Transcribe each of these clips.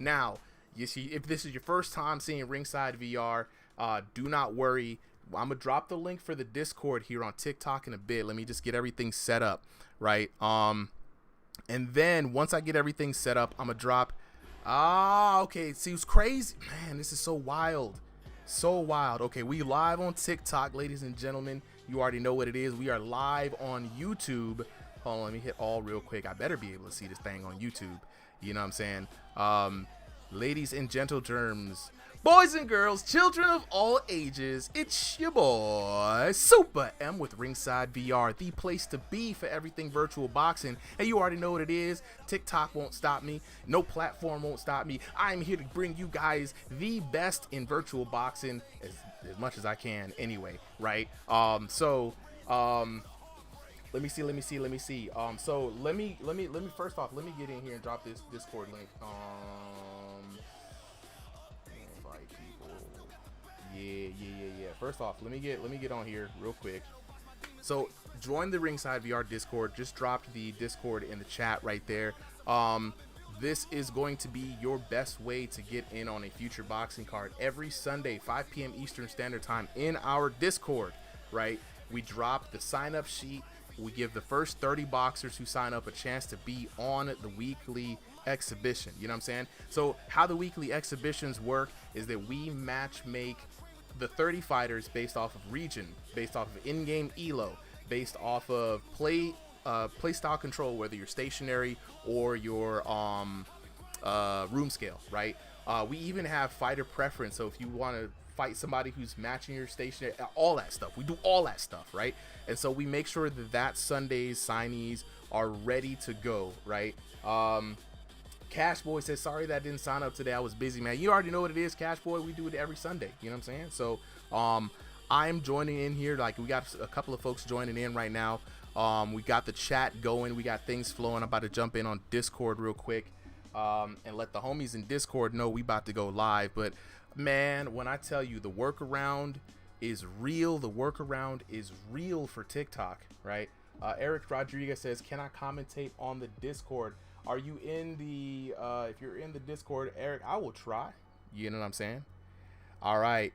Now, you see, if this is your first time seeing Ringside VR, do not worry. I'm gonna drop the link for the Discord here on TikTok in a bit. Let me just get everything set up, right? And then once I get everything set up, I'm gonna drop. Okay. It seems crazy, man. This is so wild, so wild. Okay, we live on TikTok, ladies and gentlemen. You already know what it is. We are live on YouTube. Hold on, let me hit all real quick. I better be able to see this thing on YouTube. You know what I'm saying? Ladies and gentle germs, boys and girls, children of all ages, it's your boy Super M with Ringside VR, the place to be for everything virtual boxing. And you already know what it is. TikTok won't stop me. No platform won't stop me. I'm here to bring you guys the best in virtual boxing as much as I can anyway, right? Let me see. So let me first off, let me get in here and drop this Discord link. Invite people. Yeah. First off, let me get on here real quick. So join the Ringside VR Discord. Just dropped the Discord in the chat right there. This is going to be your best way to get in on a future boxing card every Sunday, 5 p.m. Eastern Standard Time in our Discord, right? We drop the sign-up sheet. We give the first 30 boxers who sign up a chance to be on the weekly exhibition. You know what I'm saying? So how the weekly exhibitions work is that we match make the 30 fighters based off of region, based off of in-game elo, based off of play style control, whether you're stationary or your room scale, right? We even have fighter preference. So if you want to fight somebody who's matching your stationary, all that stuff, we do all that stuff, right? And so we make sure that Sunday's signees are ready to go, right? Cash Boy says, sorry that I didn't sign up today, I was busy, man. You already know what it is, Cash Boy. We do it every Sunday, you know what I'm saying? So I'm joining in here. Like, we got a couple of folks joining in right now. We got the chat going, we got things flowing. I'm about to jump in on Discord real quick and let the homies in Discord know we about to go live. But man, when I tell you the workaround is real, for TikTok, right? Eric Rodriguez says, can I commentate on the Discord? Are you in the if you're in the Discord, Eric, I will try. You know what I'm saying? All right.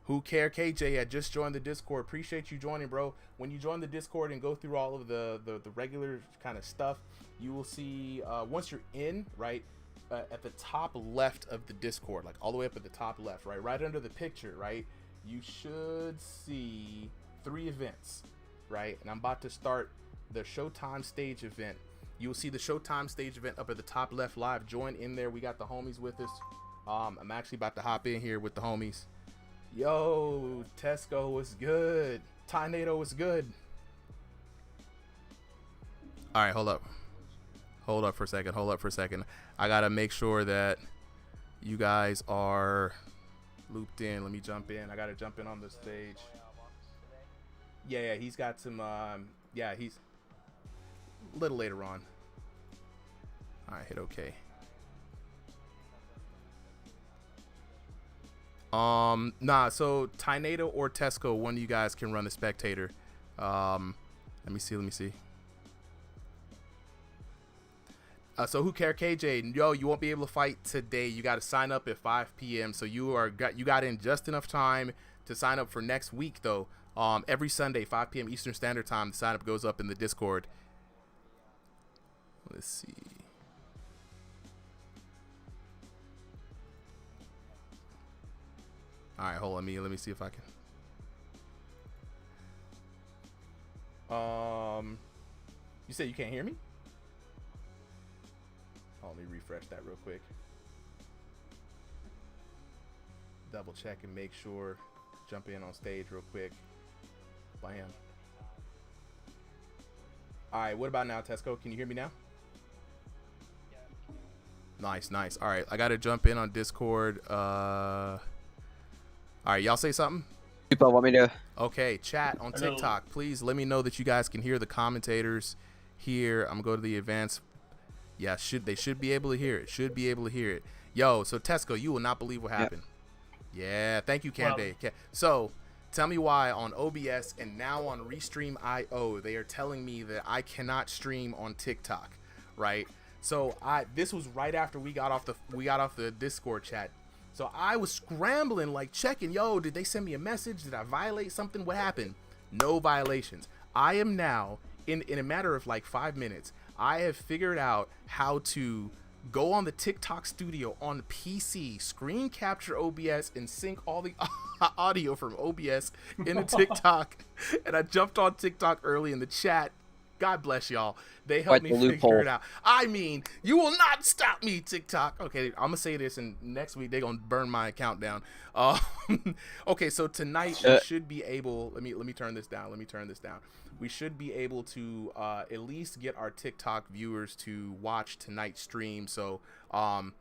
Who care KJ had just joined the Discord. Appreciate you joining, bro. When you join the Discord and go through all of the regular kind of stuff, you will see once you're in, right, at the top left of the Discord, like all the way up at the top left, right under the picture, right, you should see 3 events, right? And I'm about to start the Showtime stage event. You'll see the Showtime stage event up at the top left live. Join in there. We got the homies with us. I'm actually about to hop in here with the homies. Yo, Tesco was good. Tynado was good. All right, hold up for a second. I gotta make sure that you guys are looped in. Let me jump in. I gotta jump in on the stage. Yeah, he's got some he's a little later on. All right, hit okay. So Tynado or Tesco, one of you guys can run the spectator. Let me see. So who care KJ? Yo, you won't be able to fight today. You got to sign up at 5 p.m. So you got in just enough time to sign up for next week though. Every Sunday, 5 p.m. Eastern Standard Time, the sign up goes up in the Discord. Let's see. All right, hold on. Let me see if I can. You said you can't hear me? Oh, let me refresh that real quick. Double check and make sure. Jump in on stage real quick. Bam. All right, what about now, Tesco? Can you hear me now? Nice. All right, I got to jump in on Discord. All right, y'all say something? People want me to. Okay, chat on TikTok. Please let me know that you guys can hear the commentators here. I'm going to go to the advanced. Yeah, they should be able to hear it. Yo, so Tesco, you will not believe what happened. Yep. Yeah, thank you, Camday. So tell me why on OBS and now on Restream.io, they are telling me that I cannot stream on TikTok, right? So this was right after we got off the Discord chat. So I was scrambling, like checking, yo, did they send me a message? Did I violate something? What happened? No violations. I am now in a matter of like 5 minutes. I have figured out how to go on the TikTok studio on the PC, screen capture OBS, and sync all the audio from OBS into TikTok. And I jumped on TikTok early in the chat. God bless y'all. They helped me figure it out. I mean, you will not stop me, TikTok. Okay, I'm gonna say this, and next week they're gonna burn my account down. Okay, so tonight we should be able. Let me turn this down. We should be able to at least get our TikTok viewers to watch tonight's stream. So I'm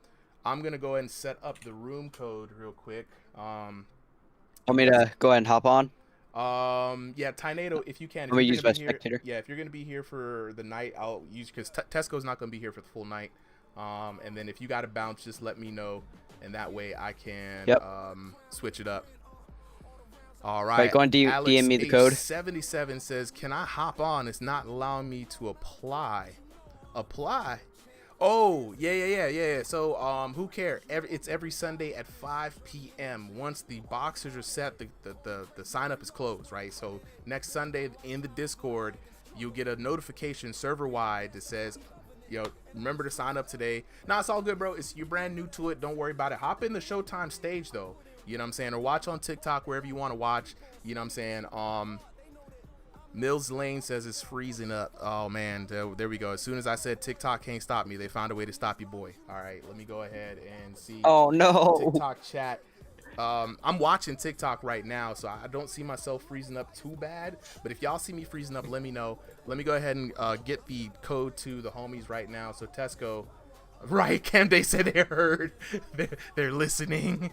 gonna go ahead and set up the room code real quick. Want me to go ahead and hop on? Yeah, Tynado, if you can. Let me use my spectator. Yeah, if you're gonna be here for the night, I'll use, because Tesco's not gonna be here for the full night. And then if you gotta bounce, just let me know, and that way I can switch it up. All right. Go and DM me the code. 77 says, "Can I hop on? It's not allowing me to apply." Apply? Oh, yeah. So, who cares? It's every Sunday at 5 p.m. Once the boxers are set, the sign up is closed, right? So next Sunday in the Discord, you'll get a notification server-wide that says, yo, remember to sign up today. Nah, it's all good, bro. You're brand new to it. Don't worry about it. Hop in the Showtime stage, though. You know what I'm saying? Or watch on TikTok, wherever you want to watch. You know what I'm saying? Mills Lane says it's freezing up. Oh, man. There we go. As soon as I said TikTok can't stop me, they found a way to stop you, boy. All right. Let me go ahead and see. Oh, no. TikTok chat. I'm watching TikTok right now, so I don't see myself freezing up too bad. But if y'all see me freezing up, let me know. Let me go ahead and get the code to the homies right now. So Tesco. Right, Cam, they said they heard. They're listening.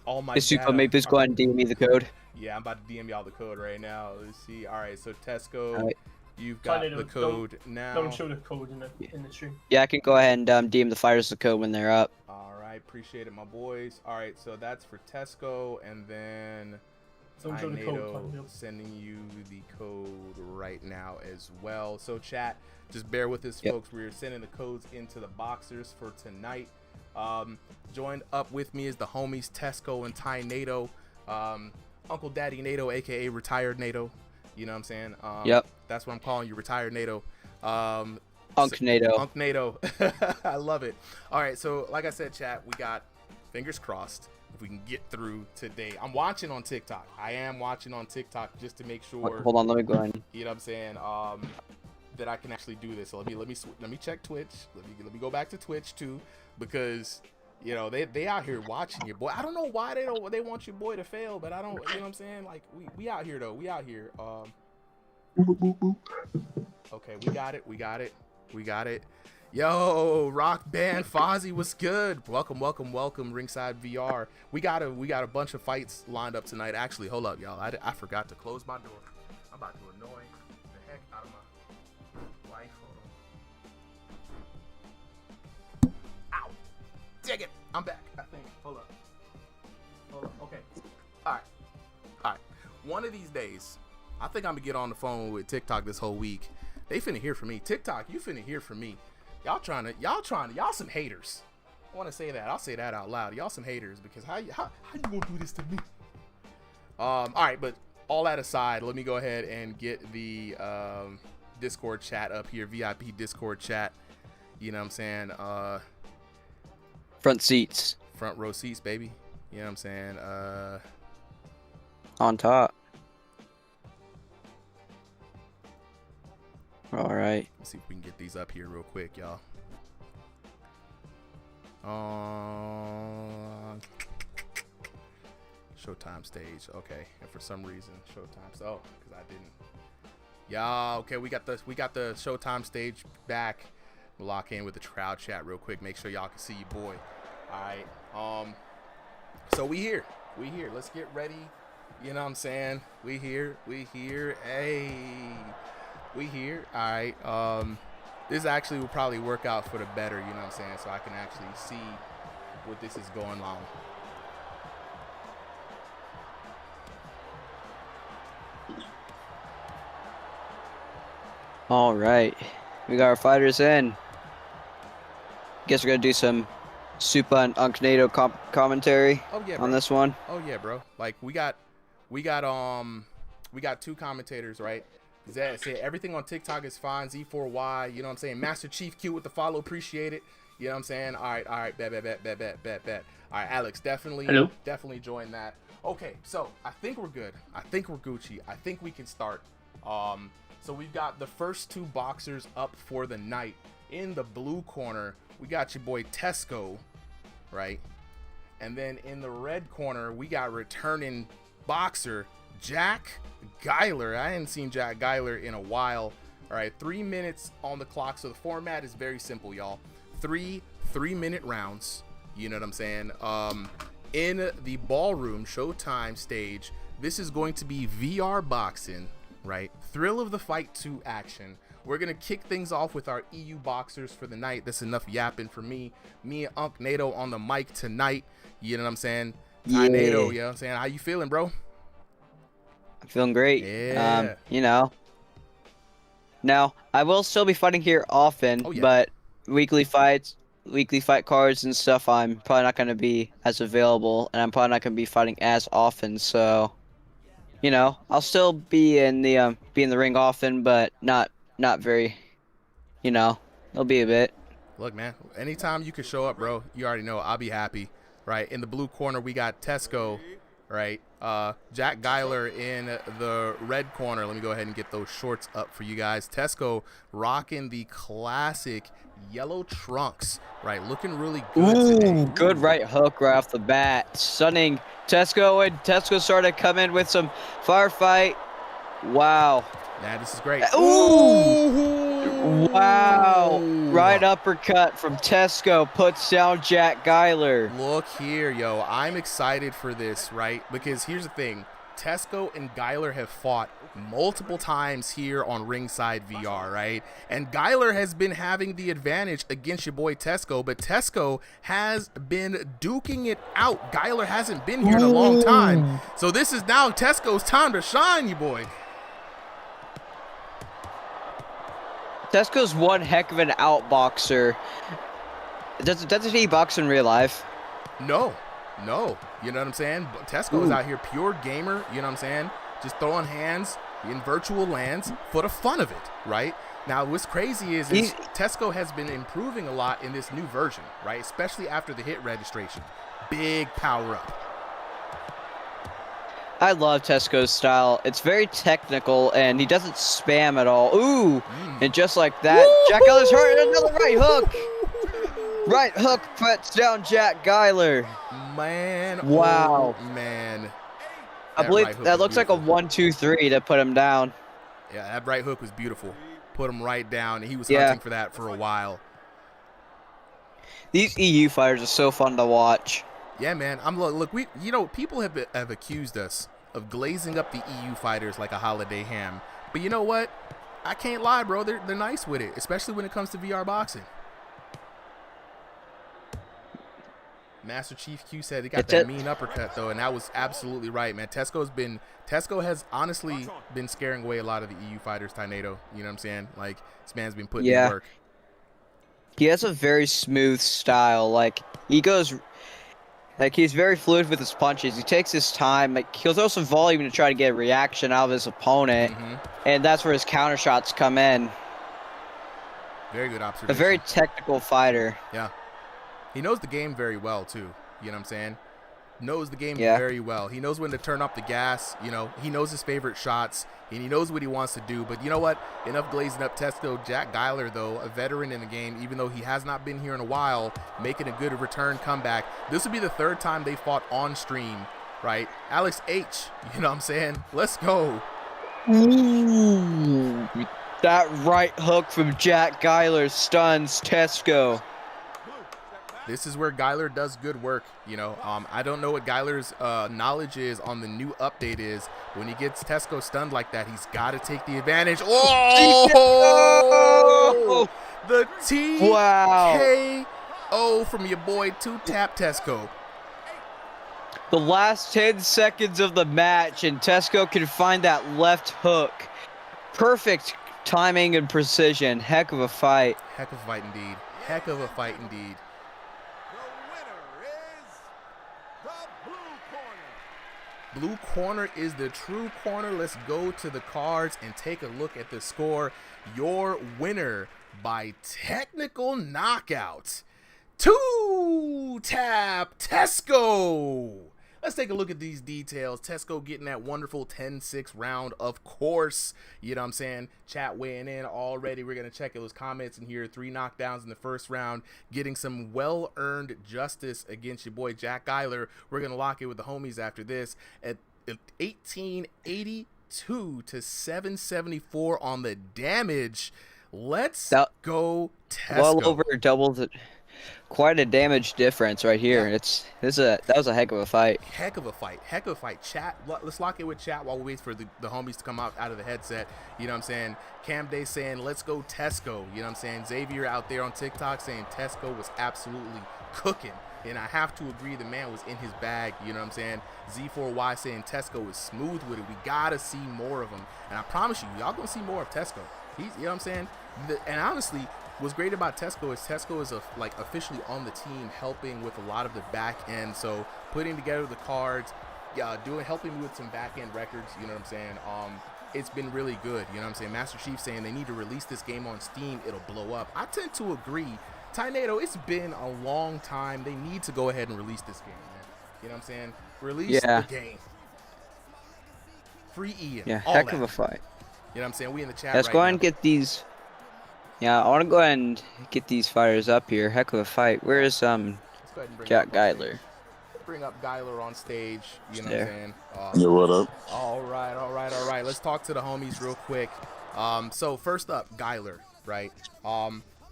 All my super, maybe just go ahead and DM me the code. Yeah, I'm about to DM y'all the code right now. Let's see. All right, so Tesco, you've got the code now. Don't show the code in the stream. Yeah, I can go ahead and DM the fighters the code when they're up. All right, appreciate it, my boys. All right, so that's for Tesco, and then Tynado sending you the code right now as well. So chat, just bear with us, folks. We're sending the codes into the boxers for tonight. Joined up with me is the homies Tesco and Tynado. Uncle Daddy Nato, aka Retired Nato. You know what I'm saying? That's what I'm calling you, Retired Nato. Unk Nato. Unk Nato. I love it. All right, so like I said, chat, we got fingers crossed if we can get through today. I'm watching on TikTok. I am watching on TikTok just to make sure. Hold on, let me go in. You know what I'm saying? That I can actually do this. So let me check Twitch. Let me go back to Twitch too, because you know they out here watching your boy. I don't know why they want your boy to fail, but I don't. You know what I'm saying? Like we out here though. We out here. Okay, we got it. Yo, Rock Band Fozzy, what's good? Welcome, Ringside VR. We got a bunch of fights lined up tonight. Actually, hold up, y'all. I forgot to close my door. I'm about to annoy the heck out of my wife. Hold on. Ow! Dig it! I'm back, I think. Hold up. Okay. All right. One of these days, I think I'm gonna get on the phone with TikTok this whole week. They finna hear from me. TikTok, you finna hear from me. Y'all some haters. I want to say that. I'll say that out loud. Y'all some haters, because how you gonna do this to me? All right, but all that aside, let me go ahead and get the Discord chat up here, VIP Discord chat. You know what I'm saying? Front seats. Front row seats, baby. You know what I'm saying? On top. All right. Let's see if we can get these up here real quick, y'all. Showtime stage. Okay, and for some reason, Showtime. So, because I didn't. Yeah. Okay, we got the Showtime stage back. We'll lock in with the crowd chat real quick. Make sure y'all can see your boy. All right. So we here. Let's get ready. You know what I'm saying? We here. Hey. We here. All right. This actually will probably work out for the better, you know what I'm saying? So I can actually see what this is going on. All right. We got our fighters in. Guess we're gonna do some super on Tynado commentary Oh yeah, on bro. this one. Oh yeah, bro. Like we got two commentators, right? Zed said everything on TikTok is fine. Z4Y, you know what I'm saying? Master Chief Q with the follow, appreciate it. You know what I'm saying? All right, bet. All right, Alex, definitely join that. Okay, so I think we're good. I think we're Gucci. I think we can start. So we've got the first two boxers up for the night. In the blue corner, we got your boy Tesco, right? And then in the red corner, we got returning boxer Jack Guyler. I hadn't seen Jack Guyler in a while. All right, 3 minutes on the clock. So the format is very simple, y'all. Three-minute rounds. You know what I'm saying? In the ballroom Showtime stage, this is going to be VR boxing, right? Thrill of the Fight 2 action. We're going to kick things off with our EU boxers for the night. That's enough yapping for me. Me and Tynado on the mic tonight. You know what I'm saying? Yeah. Tynado, you know what I'm saying? How you feeling, bro? I'm feeling great. Yeah. You know. Now, I will still be fighting here often, but weekly fight cards and stuff, I'm probably not going to be as available, and I'm probably not going to be fighting as often, so, you know, I'll still be in the ring often, but not very, you know, it'll be a bit. Look, man, anytime you can show up, bro, you already know I'll be happy, right? In the blue corner, we got Tesco, right? Jack Guyler in the red corner. Let me go ahead and get those shorts up for you guys. Tesco rocking the classic yellow trunks, right? Looking really good today. Good right hook right off the bat. Stunning Tesco, and Tesco started to come in with some firefight. Wow. Man, this is great. Ooh! Wow. Right uppercut from Tesco puts down Jack Guyler. Look here, yo. I'm excited for this, right? Because here's the thing. Tesco and Guyler have fought multiple times here on Ringside VR, right? And Guyler has been having the advantage against your boy Tesco, but Tesco has been duking it out. Guyler hasn't been here in a long time. So this is now Tesco's time to shine, you boy. Tesco's one heck of an outboxer. Doesn't he box in real life? No. You know what I'm saying? Tesco is out here pure gamer, you know what I'm saying? Just throwing hands in virtual lands for the fun of it, right? Now, what's crazy is Tesco has been improving a lot in this new version, right? Especially after the hit registration. Big power up. I love Tesco's style. It's very technical, and he doesn't spam at all. Ooh, and just like that, Jack Guyler's hurt. Another right hook. Right hook puts down Jack Guyler. Man. Wow. Oh, man. I believe that looks like a 1-2-3 to put him down. Yeah, that right hook was beautiful. Put him right down, and he was hunting for that for a while. These EU fighters are so fun to watch. Yeah, man. Look. People have accused us of glazing up the EU fighters like a holiday ham. But you know what? I can't lie, bro. They're nice with it, especially when it comes to VR boxing. Master Chief Q said he got that mean uppercut though, and that was absolutely right, man. Tesco has honestly been scaring away a lot of the EU fighters, Tynado. You know what I'm saying? Like, this man's been putting in work. He has a very smooth style. Like, he's very fluid with his punches. He takes his time. Like, he'll throw some volume to try to get a reaction out of his opponent, and that's where his counter shots come in. Very good observation. A very technical fighter. Yeah. He knows the game very well, too. You know what I'm saying? Knows the game very well. He knows when to turn up the gas. You know, he knows his favorite shots, and he knows what he wants to do. But you know what? Enough glazing up Tesco. Jack Guyler, though, a veteran in the game, even though he has not been here in a while, making a good return comeback. This will be the third time they fought on stream, right? Alex H, you know what I'm saying? Let's go. Ooh, that right hook from Jack Guyler stuns Tesco. This is where Guyler does good work, you know. I don't know what Guyler's knowledge is on the new update is. When he gets Tesco stunned like that, he's got to take the advantage. Oh! The TKO from your boy 2-tap Tesco. The last 10 seconds of the match, and Tesco can find that left hook. Perfect timing and precision. Heck of a fight. Heck of a fight indeed. heck of a fight indeed. Blue corner is the true corner. Let's go to the cards and take a look at the score. Your winner by technical knockout, 2-tap Tesco. Let's take a look at these details. Tesco getting that wonderful 10-6 round, of course. You know what I'm saying? Chat weighing in already. We're going to check those comments in here. 3 knockdowns in the first round. Getting some well-earned justice against your boy Jack Guyler. We're going to lock it with the homies after this at 1882 to 774 on the damage. Let's go Tesco. Well over double the... Quite a damage difference right here. Yeah. That was a heck of a fight. Heck of a fight. Chat, let's lock in with chat while we wait for the homies to come out of the headset. You know what I'm saying? Cam Day saying, let's go Tesco. You know what I'm saying? Xavier out there on TikTok saying Tesco was absolutely cooking. And I have to agree, the man was in his bag. You know what I'm saying? Z4Y saying Tesco is smooth with it. We got to see more of him. And I promise you, y'all going to see more of Tesco. You know what I'm saying? And honestly, what's great about Tesco is officially on the team, helping with a lot of the back end. So putting together the cards, helping me with some back end records. You know what I'm saying? It's been really good. You know what I'm saying? Master Chief saying they need to release this game on Steam. It'll blow up. I tend to agree. Tynado, it's been a long time. They need to go ahead and release this game, man. You know what I'm saying? Release the game. Free Ian. Yeah, heck of a fight. You know what I'm saying? We in the chat. Let's go ahead and get these. Yeah, I want to go ahead and get these fighters up here. Heck of a fight. Where is Jack Guyler? Bring up Guyler on stage. You know what I'm saying? Yo, what up? All right. Let's talk to the homies real quick. So first up, Guyler, right?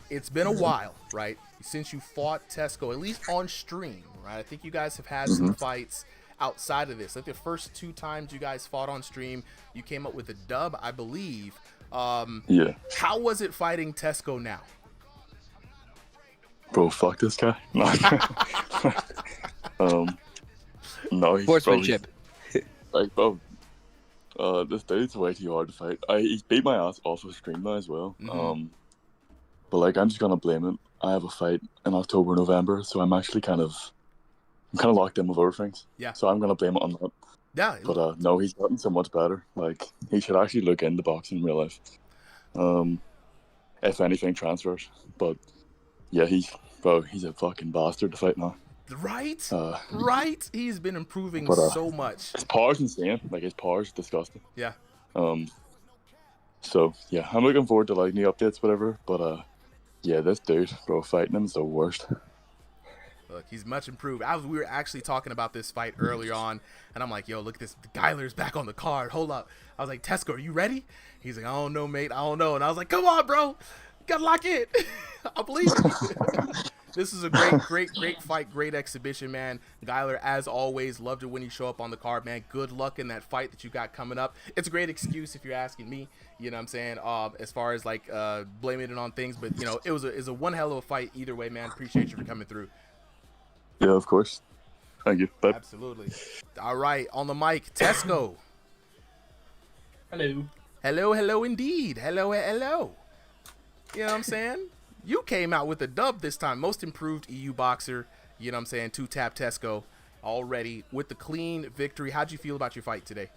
It's been a while, right, since you fought Tesco, at least on stream, right? I think you guys have had some fights outside of this. Like the first 2 times you guys fought on stream, you came up with a dub, I believe. Yeah. How was it fighting Tesco now? Bro, fuck this guy. No, no, he's Sportsmanship. Like, bro, this dude's way too hard to fight. He beat my ass off of stream now as well. But like, I'm just gonna blame him. I have a fight in October, November, so I'm kind of locked in with other things. Yeah. So I'm gonna blame it on that. Yeah. But no, he's gotten so much better. Like, he should actually look into boxing in real life. If anything, transfers. But yeah, he's a fucking bastard to fight now. Right? Right? He's been improving so much. His power's insane. Like, his power's disgusting. Yeah. So yeah, I'm looking forward to like new updates, whatever. But yeah, this dude, bro, fighting him is the worst. Look, he's much improved. We were actually talking about this fight earlier on, and I'm like, yo, look at this. Guyler's back on the card. Hold up. I was like, Tesco, are you ready? He's like, I don't know, mate. I don't know. And I was like, come on, bro. You gotta lock in. I believe it. This is a great fight, great exhibition, man. Guyler, as always, loved it when you show up on the card, man. Good luck in that fight that you got coming up. It's a great excuse if you're asking me, you know what I'm saying, as far as like blaming it on things, but you know, it was a one hell of a fight either way, man. Appreciate you for coming through. Yeah, of course. Thank you. Bye. Absolutely. All right, on the mic, Tesco. Hello. Hello indeed. Hello. You know what I'm saying? You came out with a dub this time. Most improved EU boxer. You know what I'm saying? 2-tap Tesco already with the clean victory. How'd you feel about your fight today?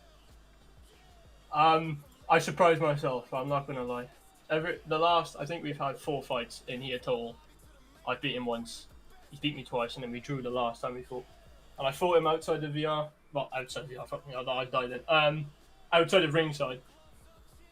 I surprised myself. I'm not gonna lie. I think we've had 4 fights in here total. I beat him once. He beat me twice, and then we drew the last time we fought. And I fought him outside of VR. Well, outside of VR. Fuck me, I died then. Outside of ringside.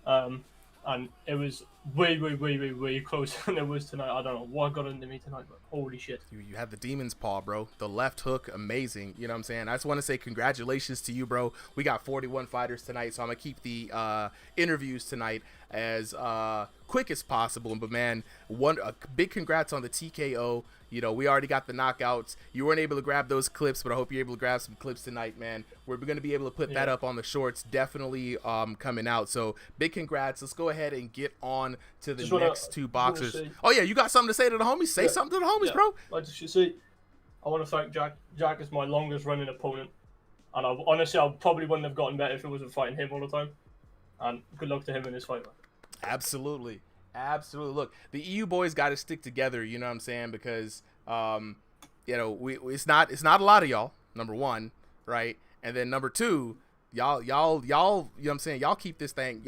And it was way closer than it was tonight. I don't know what got into me tonight, but holy shit. You have the demon's paw, bro. The left hook, amazing. You know what I'm saying? I just want to say congratulations to you, bro. We got 41 fighters tonight, so I'm going to keep the interviews tonight as quick as possible. But, man, a big congrats on the TKO. You know, we already got the knockouts. You weren't able to grab those clips, but I hope you're able to grab some clips tonight, man. We're going to be able to put that up on the shorts, definitely coming out. So, big congrats. Let's go ahead and get on to the next 2 boxers. Oh, yeah, you got something to say to the homies? Say something to the homies, bro. I just say, I want to thank Jack. Jack is my longest running opponent. And honestly, I probably wouldn't have gotten better if it wasn't fighting him all the time. And good luck to him in his fight, man. Absolutely. Absolutely. Look, the EU boys got to stick together. You know what I'm saying? Because it's not a lot of y'all. Number one, right? And then number two, y'all. You know what I'm saying? Y'all keep this thing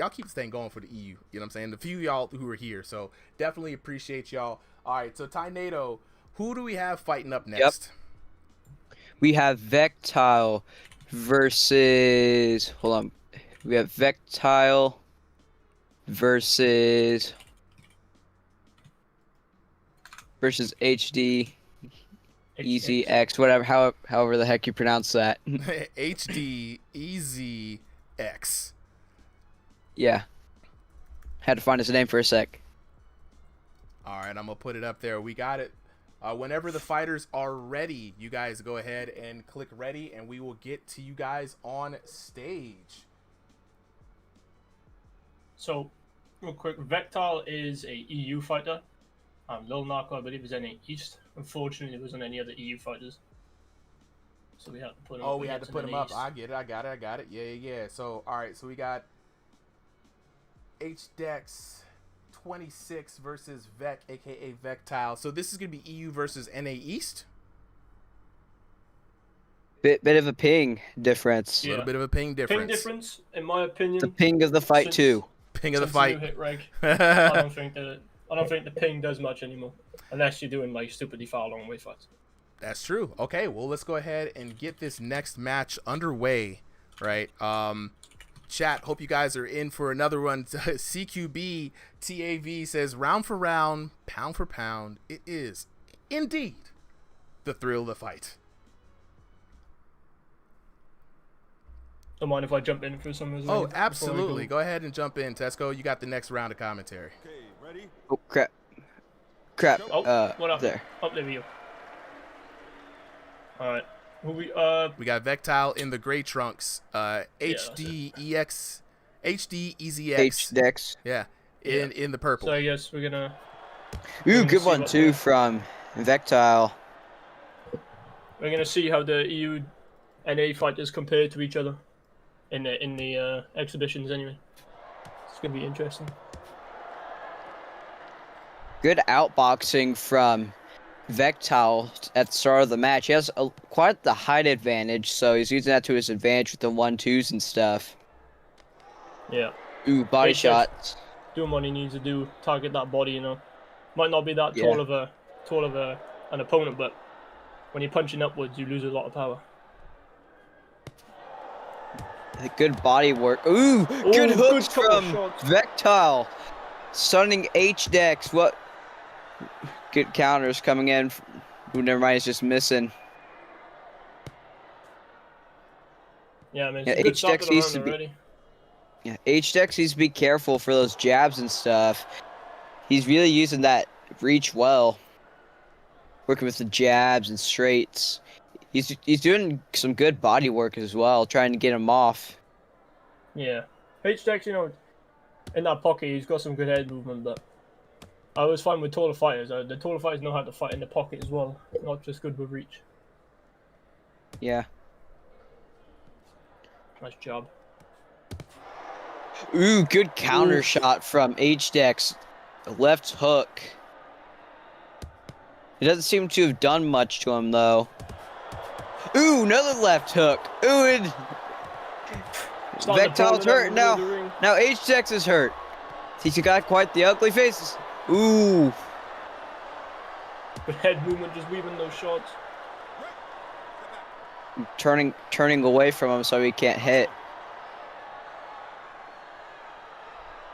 going for the EU. You know what I'm saying? The few y'all who are here. So definitely appreciate y'all. All right. So Tynado, who do we have fighting up next? Yep. We have Vectile versus. Hold on. We have Vectile versus HD EZX, whatever, however the heck you pronounce that. HD EZX. Yeah. Had to find his name for a sec. All right, I'm gonna put it up there. We got it. Whenever the fighters are ready, you guys go ahead and click ready, and we will get to you guys on stage. So, real quick, Vectile is a EU fighter. Lil Narco, I believe, is in the East. Unfortunately, there wasn't any other EU fighters. So we had to put him up. Oh, we had to put him up. I get it. I got it. Yeah. So, all right. So we got HDEX 26 versus Vec, a.k.a. Vectile. So this is going to be EU versus NA East? Bit of a ping difference. A little bit of a ping difference. Ping difference, in my opinion. The ping of the fight, too. Ping of the fight. Hit reg, I don't think the ping does much anymore, unless you're doing like stupidly far long way fights. That's true. Okay, well let's go ahead and get this next match underway, right? Chat, hope you guys are in for another one. CQB TAV says round for round, pound for pound, it is indeed the thrill of the fight. Don't mind if I jump in for some as well. Oh, absolutely. Go ahead and jump in, Tesco. You got the next round of commentary. Okay, ready? Oh, crap. Oh, what up? There. Up there, you. All right. We got Vectile in the gray trunks. HD EZX. HDEX. Yeah. In the purple. So I guess we're gonna. Ooh, good one too from Vectile. We're gonna see how the EU NA fighters compare to each other in the exhibitions. Anyway, it's gonna be interesting. Good outboxing from Vectile at the start of the match. He has quite the height advantage, so he's using that to his advantage with the 1-2s and stuff. Yeah. Ooh, body shots. Doing what he needs to do, target that body. You know, might not be that tall of an opponent, but when you're punching upwards, you lose a lot of power. Good body work. Ooh, good hooks from Vectile. Stunning HDEX. What? Good counters coming in. Ooh, never mind, he's just missing. Yeah, I mean, HDEX needs to be. Yeah, HDEX needs to be careful for those jabs and stuff. He's really using that reach well. Working with the jabs and straights. He's doing some good body work as well, trying to get him off. Yeah. HDEX, you know, in that pocket, he's got some good head movement, but I always find with taller fighters, the taller fighters know how to fight in the pocket as well, not just good with reach. Yeah. Nice job. Ooh, good counter shot from HDEX. Left hook. It doesn't seem to have done much to him, though. Ooh, another left hook. Ooh, and Vectile's hurt now. Now HDEX is hurt. He's got quite the ugly faces. Ooh. Good head movement, just weaving those shots. Turning away from him so he can't hit.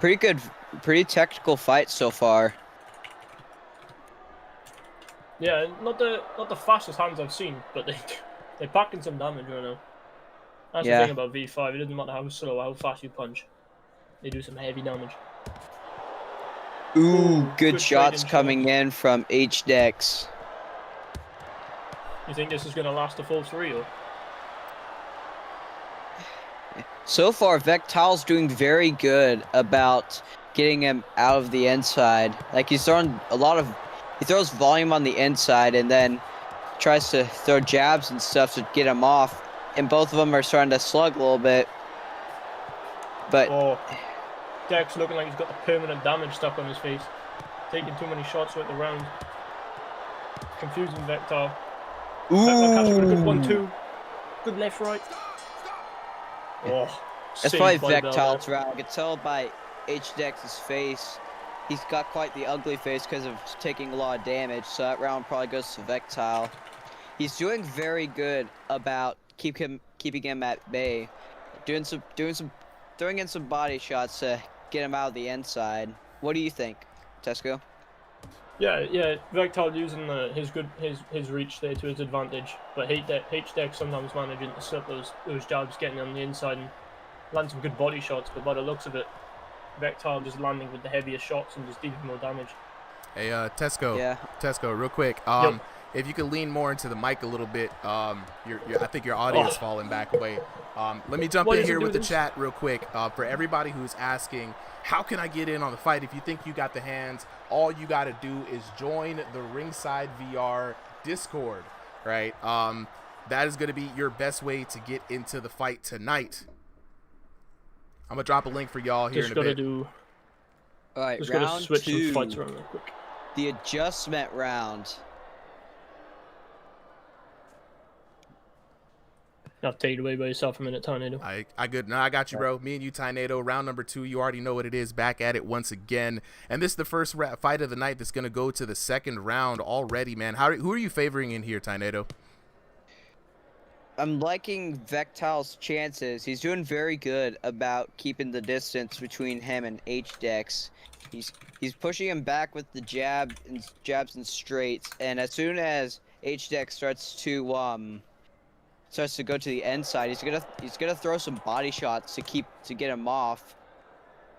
Pretty technical fight so far. Yeah, not the fastest hands I've seen, but they're packing some damage right now. That's the thing about V5. It doesn't matter how slow, how fast you punch. They do some heavy damage. Ooh, good shots coming in from HDEX. You think this is gonna last a full 3 or? So far, Vectile's doing very good about getting him out of the inside. Like he's throwing he throws volume on the inside and then tries to throw jabs and stuff to get him off. And both of them are starting to slug a little bit. But Dex looking like he's got the permanent damage stuck on his face. Taking too many shots with the round. Confusing Vectile. Vectile catching with a good 1-2. Good left, right. Oh, That's saved probably by Bell Vectile's there. round. I can tell by H-Dex's face. He's got quite the ugly face because of taking a lot of damage, so that round probably goes to Vectile. He's doing very good about keeping him at bay, throwing in some body shots to get him out of the inside. What do you think, Tesco? Yeah, Vectile using his reach there to his advantage, but H-Dex sometimes managing to slip those jabs, getting on the inside and land some good body shots, but by the looks of it, Vectile just landing with the heavier shots and just dealing more damage. Hey, Tesco. Yeah. Tesco, real quick. Yep. If you could lean more into the mic a little bit, I think your audio is falling back away. Let me jump in here with the chat real quick. For everybody who's asking, how can I get in on the fight? If you think you got the hands, all you got to do is join the RingsideVR Discord, right? That is going to be your best way to get into the fight tonight. I'm going to drop a link for y'all here in a bit. All right, Just round gotta switch 2. some fights around real quick. The adjustment round. I'll take it away by yourself a minute, Tynado. I good. No, I got you, bro. Me and you, Tynado. Round number 2. You already know what it is. Back at it once again. And this is the first fight of the night that's going to go to the second round already, man. Who are you favoring in here, Tynado? I'm liking Vectile's chances. He's doing very good about keeping the distance between him and H-Dex. He's pushing him back with the jabs and straights, and as soon as H-Dex starts to go to the inside, he's gonna throw some body shots to get him off.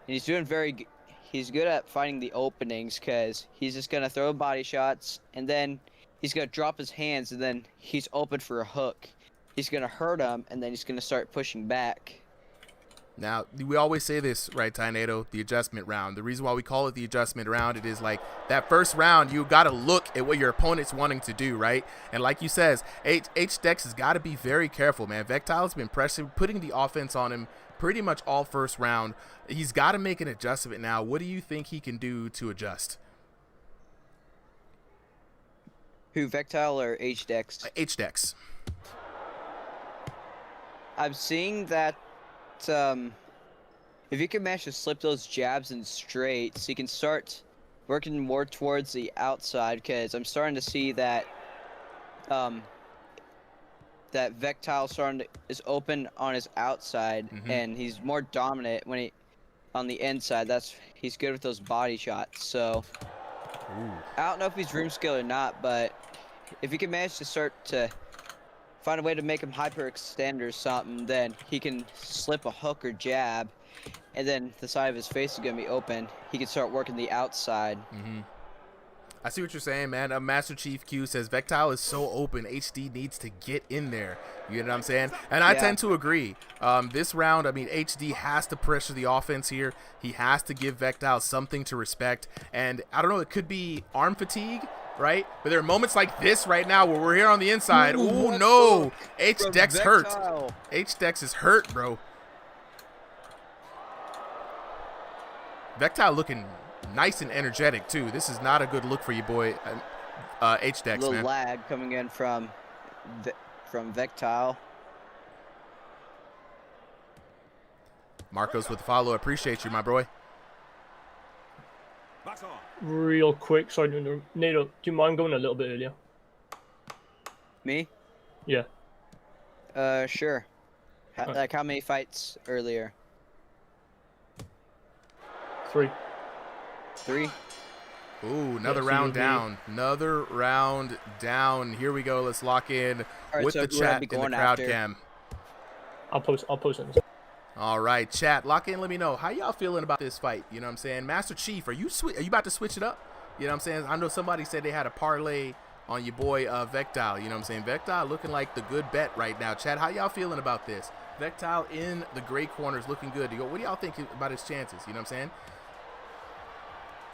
And he's good at finding the openings because he's just gonna throw body shots and then he's gonna drop his hands and then he's open for a hook. He's gonna hurt him and then he's gonna start pushing back. Now, we always say this, right, Tynado, the adjustment round. The reason why we call it the adjustment round, it is like that first round, you got to look at what your opponent's wanting to do, right? And like you says, H-Dex has got to be very careful, man. Vectile's been putting the offense on him pretty much all first round. He's got to make an adjustment now. What do you think he can do to adjust? Who, Vectile or H-Dex? H-Dex. I'm seeing that if you can manage to slip those jabs and straights, you can start working more towards the outside, because I'm starting to see that that Vectile is open on his outside, and he's more dominant on the inside. He's good with those body shots. So I don't know if he's room skill or not, but if you can manage to start to find a way to make him hyperextend or something, then he can slip a hook or jab, and then the side of his face is going to be open. He can start working the outside. I see what you're saying, man. Master Chief Q says Vectile is so open. HD needs to get in there. You know what I'm saying? And I tend to agree. This round, I mean, HD has to pressure the offense here. He has to give Vectile something to respect. And I don't know, it could be arm fatigue, right? But there are moments like this right now where we're here on the inside. Ooh, no. H-Dex hurt. H-Dex is hurt, bro. Vectile looking nice and energetic, too. This is not a good look for you, boy. H-Dex, man. Little lag coming in from Vectile. Marcos with the follow. Appreciate you, my boy. Real quick, sorry, Nado, do you mind going a little bit earlier? Me? Yeah. Sure. Like how many fights earlier? 3. 3? Ooh, another round down. Another round down. Here we go. Let's lock in with the chat in the crowd cam. I'll post it. All right, chat, lock in. Let me know how y'all feeling about this fight. You know what I'm saying? Master Chief, are you about to switch it up? You know what I'm saying? I know somebody said they had a parlay on your boy Vectile. You know what I'm saying? Vectile looking like the good bet right now. Chat, how y'all feeling about this? Vectile in the gray corner is looking good. What do y'all think about his chances? You know what I'm saying?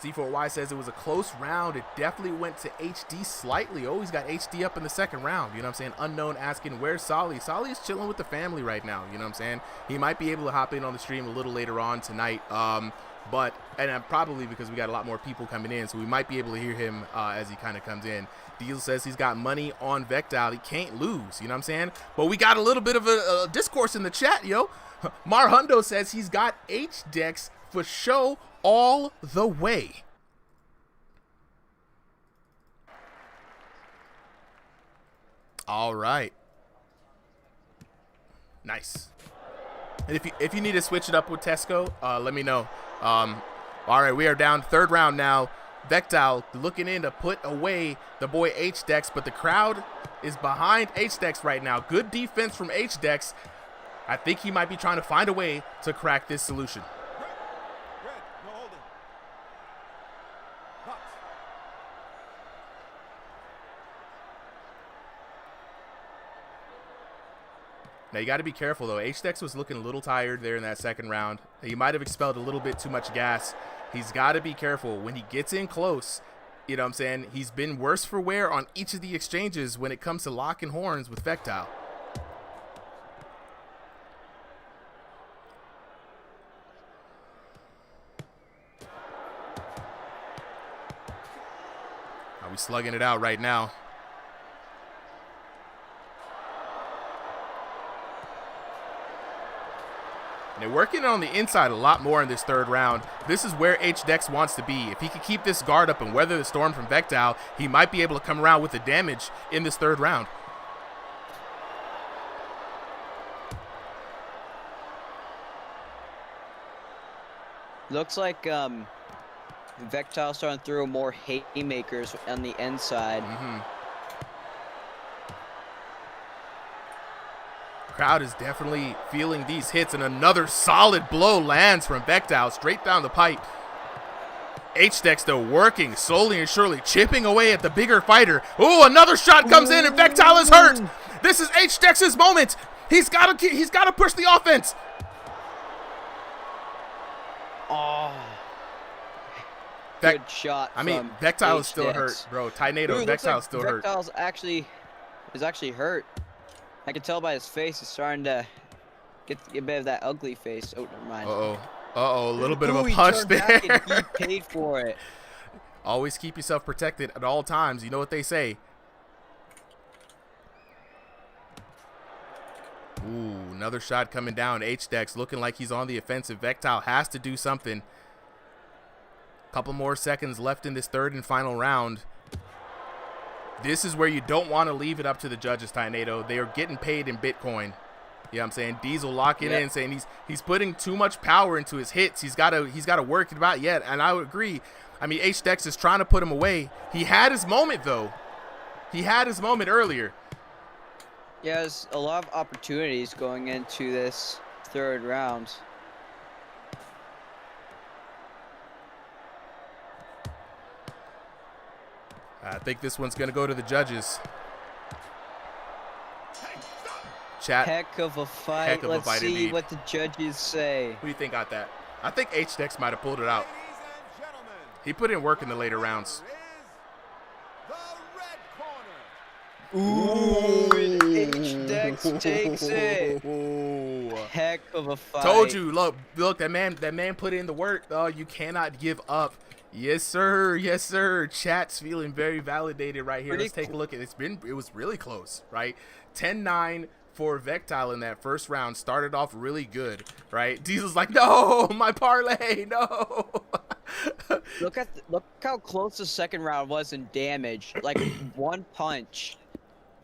C4Y says it was a close round. It definitely went to HD slightly. Oh, he's got HD up in the second round. You know what I'm saying? Unknown asking, where's Solly? Solly is chilling with the family right now. You know what I'm saying? He might be able to hop in on the stream a little later on tonight. And probably because we got a lot more people coming in, so we might be able to hear him as he kind of comes in. Diesel says he's got money on Vectile. He can't lose. You know what I'm saying? But we got a little bit of a discourse in the chat, yo. Marhundo says he's got H-Dex for show all the way. All right. Nice. And if you need to switch it up with Tesco, let me know. All right, we are down third round now. Vectile looking in to put away the boy H-Dex, but the crowd is behind H-Dex right now. Good defense from H-Dex. I think he might be trying to find a way to crack this solution. Now, you got to be careful, though. H-Dex was looking a little tired there in that second round. He might have expelled a little bit too much gas. He's got to be careful. When he gets in close, you know what I'm saying, he's been worse for wear on each of the exchanges when it comes to locking horns with Vectile. Are we slugging it out right now? They're working on the inside a lot more in this third round. This is where H-Dex wants to be. If he could keep this guard up and weather the storm from Vectile, he might be able to come around with the damage in this third round. Looks like Vectile starting to throw more haymakers on the inside. Crowd is definitely feeling these hits, and another solid blow lands from Vectile straight down the pipe. H-Dex though working slowly and surely, chipping away at the bigger fighter. Ooh, another shot comes in, and Vectile is hurt. This is H-Dex's moment. He's got to push the offense. Oh, good shot. I mean, Vectile is still hurt, bro. Tynado, Vectile is still hurt. Vectile's actually hurt. I can tell by his face. He's starting to get a bit of that ugly face. Oh, never mind. A little bit of a punch there. He paid for it. Always keep yourself protected at all times. You know what they say. Ooh, another shot coming down. H-Dex looking like he's on the offensive. Vectile has to do something. Couple more seconds left in this third and final round. This is where you don't want to leave it up to the judges, Tynado. They are getting paid in Bitcoin. You know what I'm saying? Diesel locking in, saying he's putting too much power into his hits. He's got to work it out yet. And I would agree. I mean, H-Dex is trying to put him away. He had his moment, though. He had his moment earlier. Yeah, there's a lot of opportunities going into this third round. I think this one's going to go to the judges. Chat. Heck of a fight. Let's see what the judges say. Who do you think got that? I think H-Dex might have pulled it out. He put in work in the later rounds. Ooh, H-Dex takes it. Heck of a fight. Told you, look, that man put in the work. Oh, you cannot give up. Yes, sir. Yes, sir. Chat's feeling very validated right here. Let's take a look at it. It was really close, right? 10-9 for Vectile in that first round. Started off really good, right? Diesel's like, no, my parlay, no. Look how close the second round was in damage. Like one punch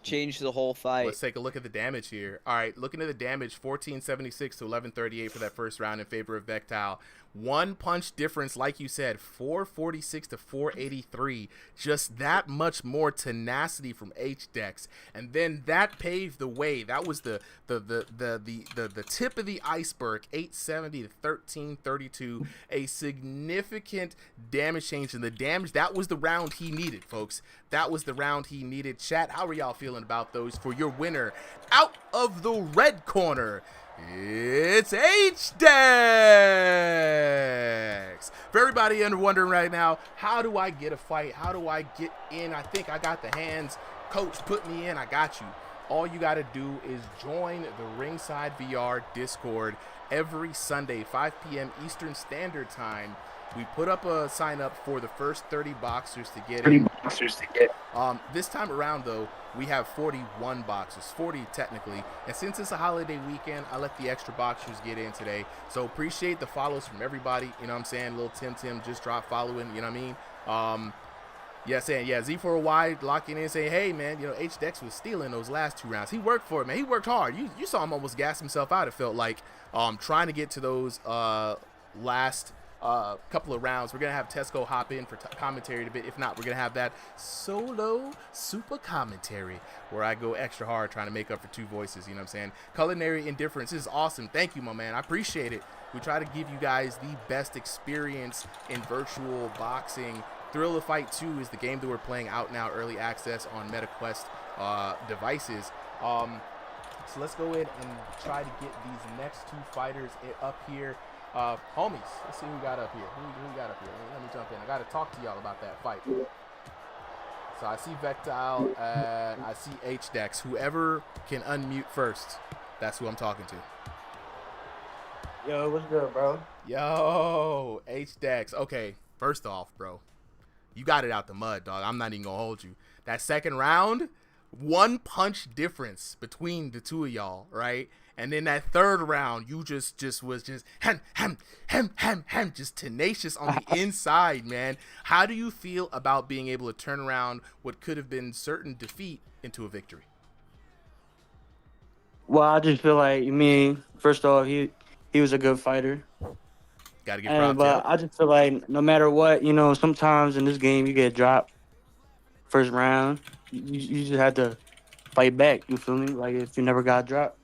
changed the whole fight. Let's take a look at the damage here. All right, looking at the damage, 1476 to 1138 for that first round in favor of Vectile. One punch difference, like you said, 446 to 483. Just that much more tenacity from H-Dex, and then that paved the way. That was the tip of the iceberg. 870 to 1332. A significant damage change in the damage. That was the round he needed, folks. That was the round he needed. Chat, how are y'all feeling about those for your winner out of the red corner? It's H-Dex! For everybody wondering right now, how do I get a fight? How do I get in? I think I got the hands. Coach, put me in. I got you. All you got to do is join the Ringside VR Discord every Sunday, 5 p.m. Eastern Standard Time. We put up a sign up for the first 30 boxers to get in. This time around, though, we have 41 boxers, 40 technically. And since it's a holiday weekend, I let the extra boxers get in today. So appreciate the follows from everybody. You know what I'm saying? Little Tim just dropped following. You know what I mean? Z4Y locking in saying, hey, man, you know, H-Dex was stealing those last 2 rounds. He worked for it, man. He worked hard. You saw him almost gas himself out, it felt like, trying to get to those last couple of rounds. We're going to have Tesco hop in for commentary a bit. If not, we're going to have that solo super commentary where I go extra hard trying to make up for 2 voices. You know what I'm saying? Culinary indifference is awesome. Thank you, my man. I appreciate it. We try to give you guys the best experience in virtual boxing. Thrill of Fight 2 is the game that we're playing out now, early access on MetaQuest devices. So let's go in and try to get these next 2 fighters up here. Homies, let's see who got up here. Who got up here? Let me jump in. I got to talk to y'all about that fight. So I see Vectile and I see H-Dex. Whoever can unmute first, that's who I'm talking to. Yo, what's good, bro? Yo, H-Dex. Okay, first off, bro, you got it out the mud, dog. I'm not even going to hold you. That second round, 1 punch difference between the 2 of y'all, right? And then that third round, you just was just just tenacious on the inside, man. How do you feel about being able to turn around what could have been certain defeat into a victory? Well, I just feel like, first off, he was a good fighter. Got to get props. But I just feel like no matter what, sometimes in this game you get dropped first round. You just have to fight back. You feel me? Like if you never got dropped.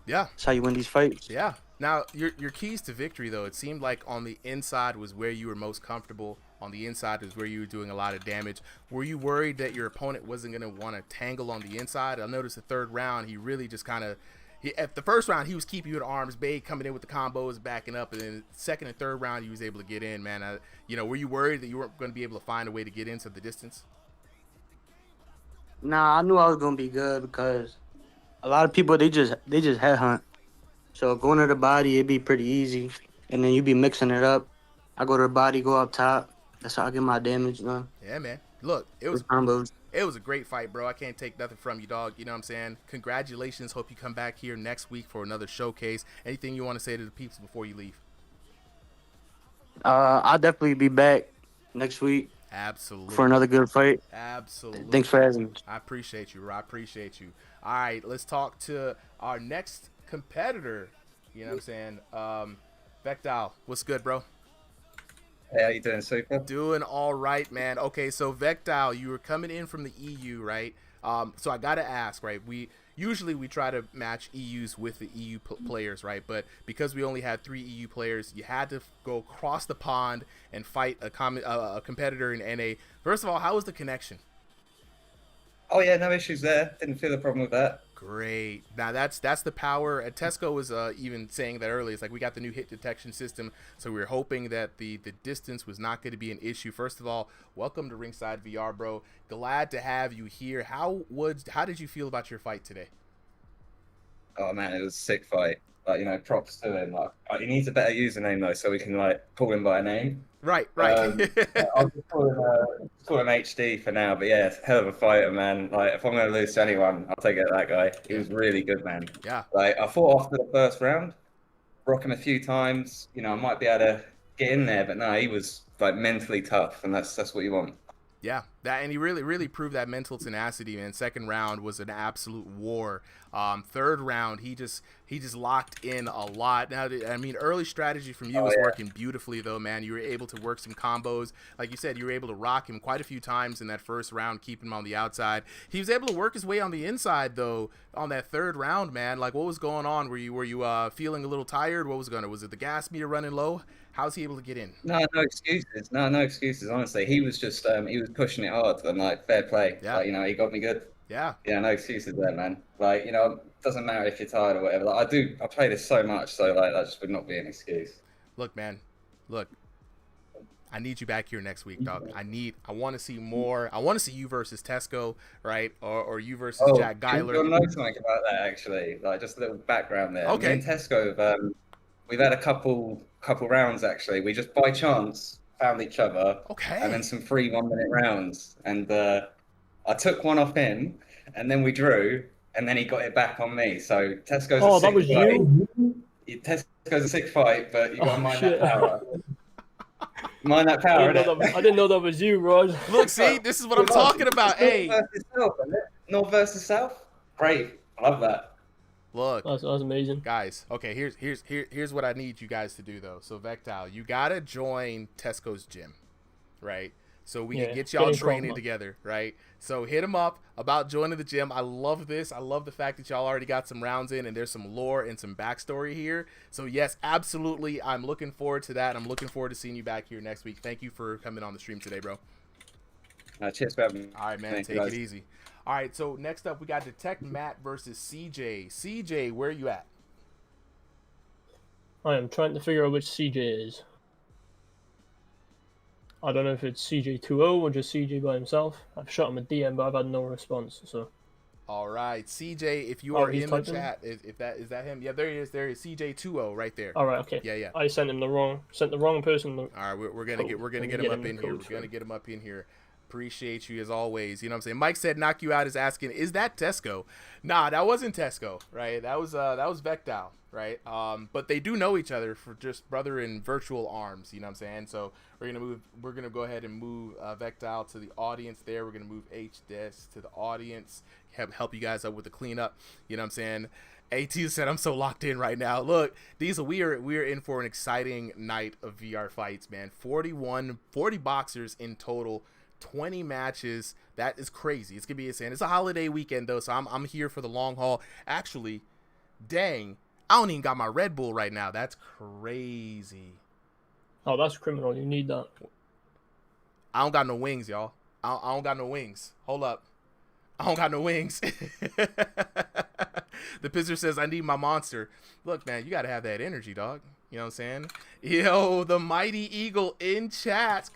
Yeah. That's how you win these fights. Yeah. Now, your keys to victory, though, it seemed like on the inside was where you were most comfortable. On the inside is where you were doing a lot of damage. Were you worried that your opponent wasn't going to want to tangle on the inside? I noticed the third round, he really just kind of at the first round, he was keeping you at arm's bay, coming in with the combos, backing up. And then second and third round, he was able to get in, man. Were you worried that you weren't going to be able to find a way to get into the distance? Nah, I knew I was going to be good because a lot of people, they just headhunt. So going to the body, it'd be pretty easy. And then you be mixing it up. I go to the body, go up top. That's how I get my damage done. Yeah, man. Look, it was a great fight, bro. I can't take nothing from you, dog. You know what I'm saying? Congratulations. Hope you come back here next week for another showcase. Anything you want to say to the peeps before you leave? I'll definitely be back next week. Absolutely. For another good fight. Absolutely. Thanks for having me. I appreciate you, bro. I appreciate you. All right, let's talk to our next competitor. You know what I'm saying? Vectile, what's good, bro? Hey, how you doing, Super? Doing all right, man. Okay, so Vectile, you were coming in from the EU, right? So I gotta ask, right? We usually try to match EUs with the EU players, right? But because we only had 3 EU players, you had to go across the pond and fight a competitor in NA. First of all, how was the connection? Oh yeah, no issues there. Didn't feel a problem with that. Great. Now that's the power. Tesco was even saying that earlier. It's like we got the new hit detection system, so we were hoping that the distance was not going to be an issue. First of all, welcome to Ringside VR, bro. Glad to have you here. How did you feel about your fight today? Oh man, it was a sick fight. Like, props to him. Like, he needs a better username though, so we can call him by name. Right. I'll just call him HD for now. But yeah, hell of a fighter, man. Like, if I'm gonna lose to anyone, I'll take it that guy. He was really good, man. Yeah. Like, I fought after the first round, broke him a few times. I might be able to get in there, but no, he was mentally tough, and that's what you want. Yeah, and he really proved that mental tenacity, man. Second round was an absolute war. Third round, he just locked in a lot. Now, early strategy from you was working beautifully, though, man. You were able to work some combos. Like you said, you were able to rock him quite a few times in that first round, keep him on the outside. He was able to work his way on the inside, though, on that third round, man. Like, what was going on? Were you feeling a little tired? Was it the gas meter running low? How's he able to get in? No excuses. No excuses. Honestly, he was just he was pushing it hard and fair play. Yeah. He got me good. Yeah. Yeah, no excuses there, man. Like, you know, it doesn't matter if you're tired or whatever. Like, I play this so much, so like that just would not be an excuse. Look, man. Look. I need you back here next week, dog. I want to see more. I want to see you versus Tesco, right? Or you versus Jack Guyler. You'll know something about that, actually. Like, just a little background there. Okay. Me and Tesco, we've had a couple rounds, actually. We just, by chance, found each other. Okay. And then some free 1-minute rounds. And I took one off him, and then we drew, and then he got it back on me. So Tesco's a sick that was fight. you? Tesco's a sick fight, but you got to mind shit. that power. Mind that power, I didn't know that was you, Rod. Look, see, this is what I'm talking about. Hey. North versus South, isn't it? North versus South? Great. I love that. Look. That's amazing. Guys, okay, here's what I need you guys to do, though. So, Vectile, you got to join Tesco's gym, right? So we can get y'all training together, right? So hit him up about joining the gym. I love this. I love the fact that y'all already got some rounds in and there's some lore and some backstory here. So yes, absolutely. I'm looking forward to that. I'm looking forward to seeing you back here next week. Thank you for coming on the stream today, bro. Cheers for having me. All right, man. Take it easy. All right, so next up we got Detect Matt versus CJ. CJ, where are you at? I am trying to figure out which CJ is. I don't know if it's CJ2O or just CJ by himself. I've shot him a DM, but I've had no response. So. All right, CJ, if you are in the chat, if that is that him? Yeah, there he is. There is CJ2O right there. All right, okay. Yeah. I sent the wrong person. All right, we're gonna get him up in here. We're gonna get him up in here. Appreciate you as always. You know what I'm saying? Mike said knock you out is asking, is that Tesco? Nah, that wasn't Tesco, right? That was Vectile, right? But they do know each other for just brother in virtual arms, you know what I'm saying? So we're gonna go ahead and move Vectile to the audience there. We're gonna move HDS to the audience, help you guys up with the cleanup, you know what I'm saying? AT said I'm so locked in right now. Look, Diesel, we are in for an exciting night of VR fights, man. 40 boxers in total. 20 matches. That is crazy. It's gonna be insane. It's a holiday weekend though, so I'm here for the long haul. Actually, dang, I don't even got my Red Bull right now. That's crazy. Oh, that's criminal. You need that. I don't got no wings, y'all. I don't got no wings. Hold up. I don't got no wings. The Pizzer says I need my monster. Look, man, you gotta have that energy, dog. You know what I'm saying? Yo, the Mighty Eagle in chat.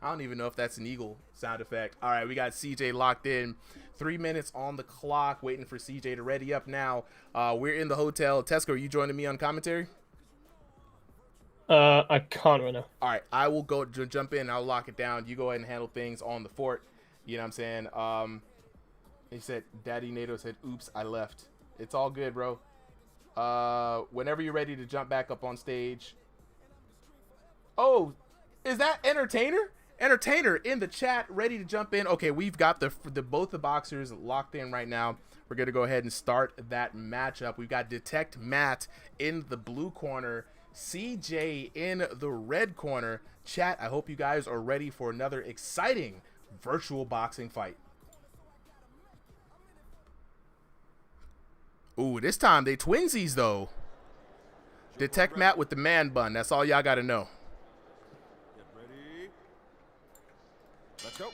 I don't even know if that's an eagle sound effect. All right, we got CJ locked in. 3 minutes on the clock, waiting for CJ to ready up now. We're in the hotel. Tesco, are you joining me on commentary? I can't right now. All right, I will go jump in. I'll lock it down. You go ahead and handle things on the fort. You know what I'm saying? He said, Daddy NATO said, oops, I left. It's all good, bro. Whenever you're ready to jump back up on stage. Oh, is that Entertainer? Entertainer in the chat, ready to jump in. Okay, we've got both the boxers locked in right now. We're gonna go ahead and start that matchup. We've got Detect Matt in the blue corner, CJ in the red corner. Chat, I hope you guys are ready for another exciting virtual boxing fight. Ooh, this time they twinsies though. Detect Matt with the man bun. That's all y'all gotta know. Let's go.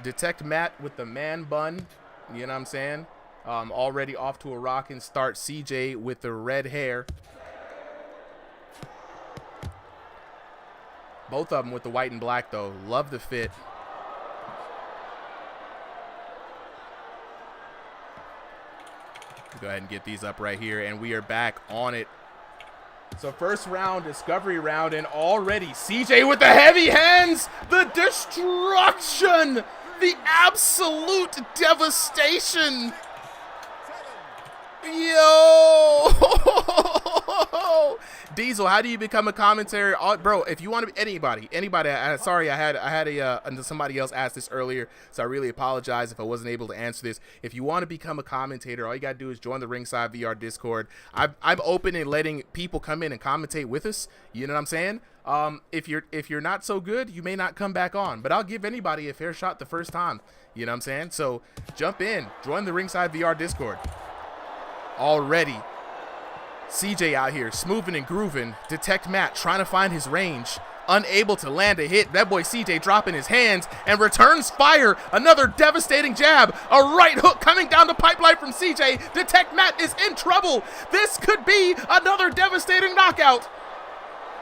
Detect Matt with the man bun. You know what I'm saying? Already off to a rockin' start. CJ with the red hair. Both of them with the white and black, though. Love the fit. Go ahead and get these up right here, and we are back on it. So first round, discovery round, and already CJ with the heavy hands, the destruction, the absolute devastation. Yo! Diesel, how do you become a commentator? Bro, if you want to be anybody, sorry, I had somebody else ask this earlier, so I really apologize if I wasn't able to answer this. If you want to become a commentator, all you got to do is join the Ringside VR Discord. I'm open and letting people come in and commentate with us. You know what I'm saying? If you're not so good, you may not come back on, but I'll give anybody a fair shot the first time. You know what I'm saying? So jump in, join the Ringside VR Discord. Already. CJ out here, smoothing and grooving. Detect Matt trying to find his range. unable to land a hit. That boy CJ dropping his hands and returns fire. Another devastating jab. A right hook coming down the pipeline from CJ. Detect Matt is in trouble. This could be another devastating knockout.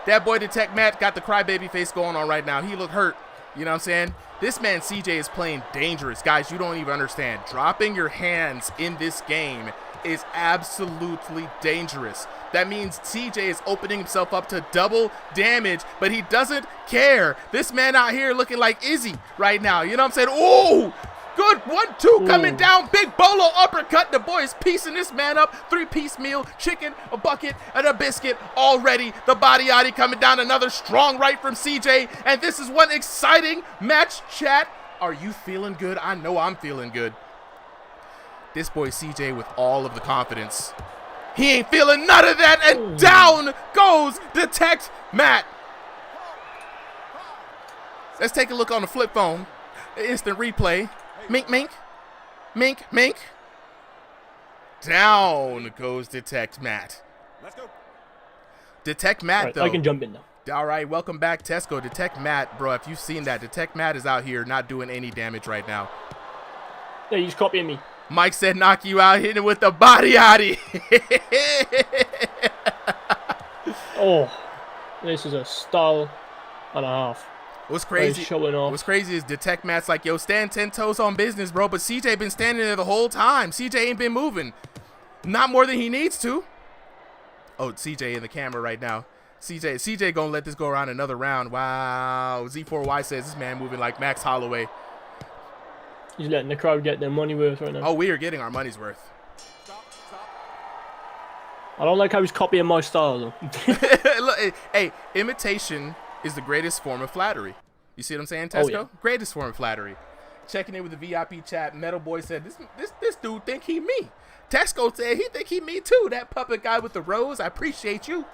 That boy Detect Matt got the crybaby face going on right now. He looked hurt. You know what I'm saying? This man CJ is playing dangerous. Guys, you don't even understand. Dropping your hands in this game is absolutely dangerous. That means CJ is opening himself up to double damage, but he doesn't care. This man out here looking like Izzy right now. You know what I'm saying? Ooh! Good 1-2 coming down. Big bolo uppercut. The boy is piecing this man up. 3-piece meal, chicken, a bucket, and a biscuit already. The body yaddy coming down. Another strong right from CJ. And this is one exciting match, chat. Are you feeling good? I know I'm feeling good. This boy CJ with all of the confidence. He ain't feeling none of that. And down goes Detect Matt. Let's take a look on the flip phone. Instant replay. Mink, mink, mink, mink. Down goes Detect Matt. Let's go. Detect Matt, right, though. I can jump in now. All right, welcome back, Tesco. Detect Matt, bro, if you've seen that, Detect Matt is out here not doing any damage right now. Yeah, he's copying me. Mike said knock you out, hitting with the body yaddy. Oh, this is a style and a half. What's crazy? Showing off. What's crazy is Detect Matt's like, yo, stand 10 toes on business, bro. But CJ been standing there the whole time. CJ ain't been moving. Not more than he needs to. Oh, CJ in the camera right now. CJ gonna let this go around another round. Wow. Z4Y says this man moving like Max Holloway. He's letting the crowd get their money worth right now. Oh, we are getting our money's worth. I don't like how he's copying my style, though. Look, hey, imitation is the greatest form of flattery. You see what I'm saying, Tesco? Oh, yeah. Greatest form of flattery. Checking in with the VIP chat, Metal Boy said, this dude think he me. Tesco said he think he me too. That puppet guy with the rose, I appreciate you.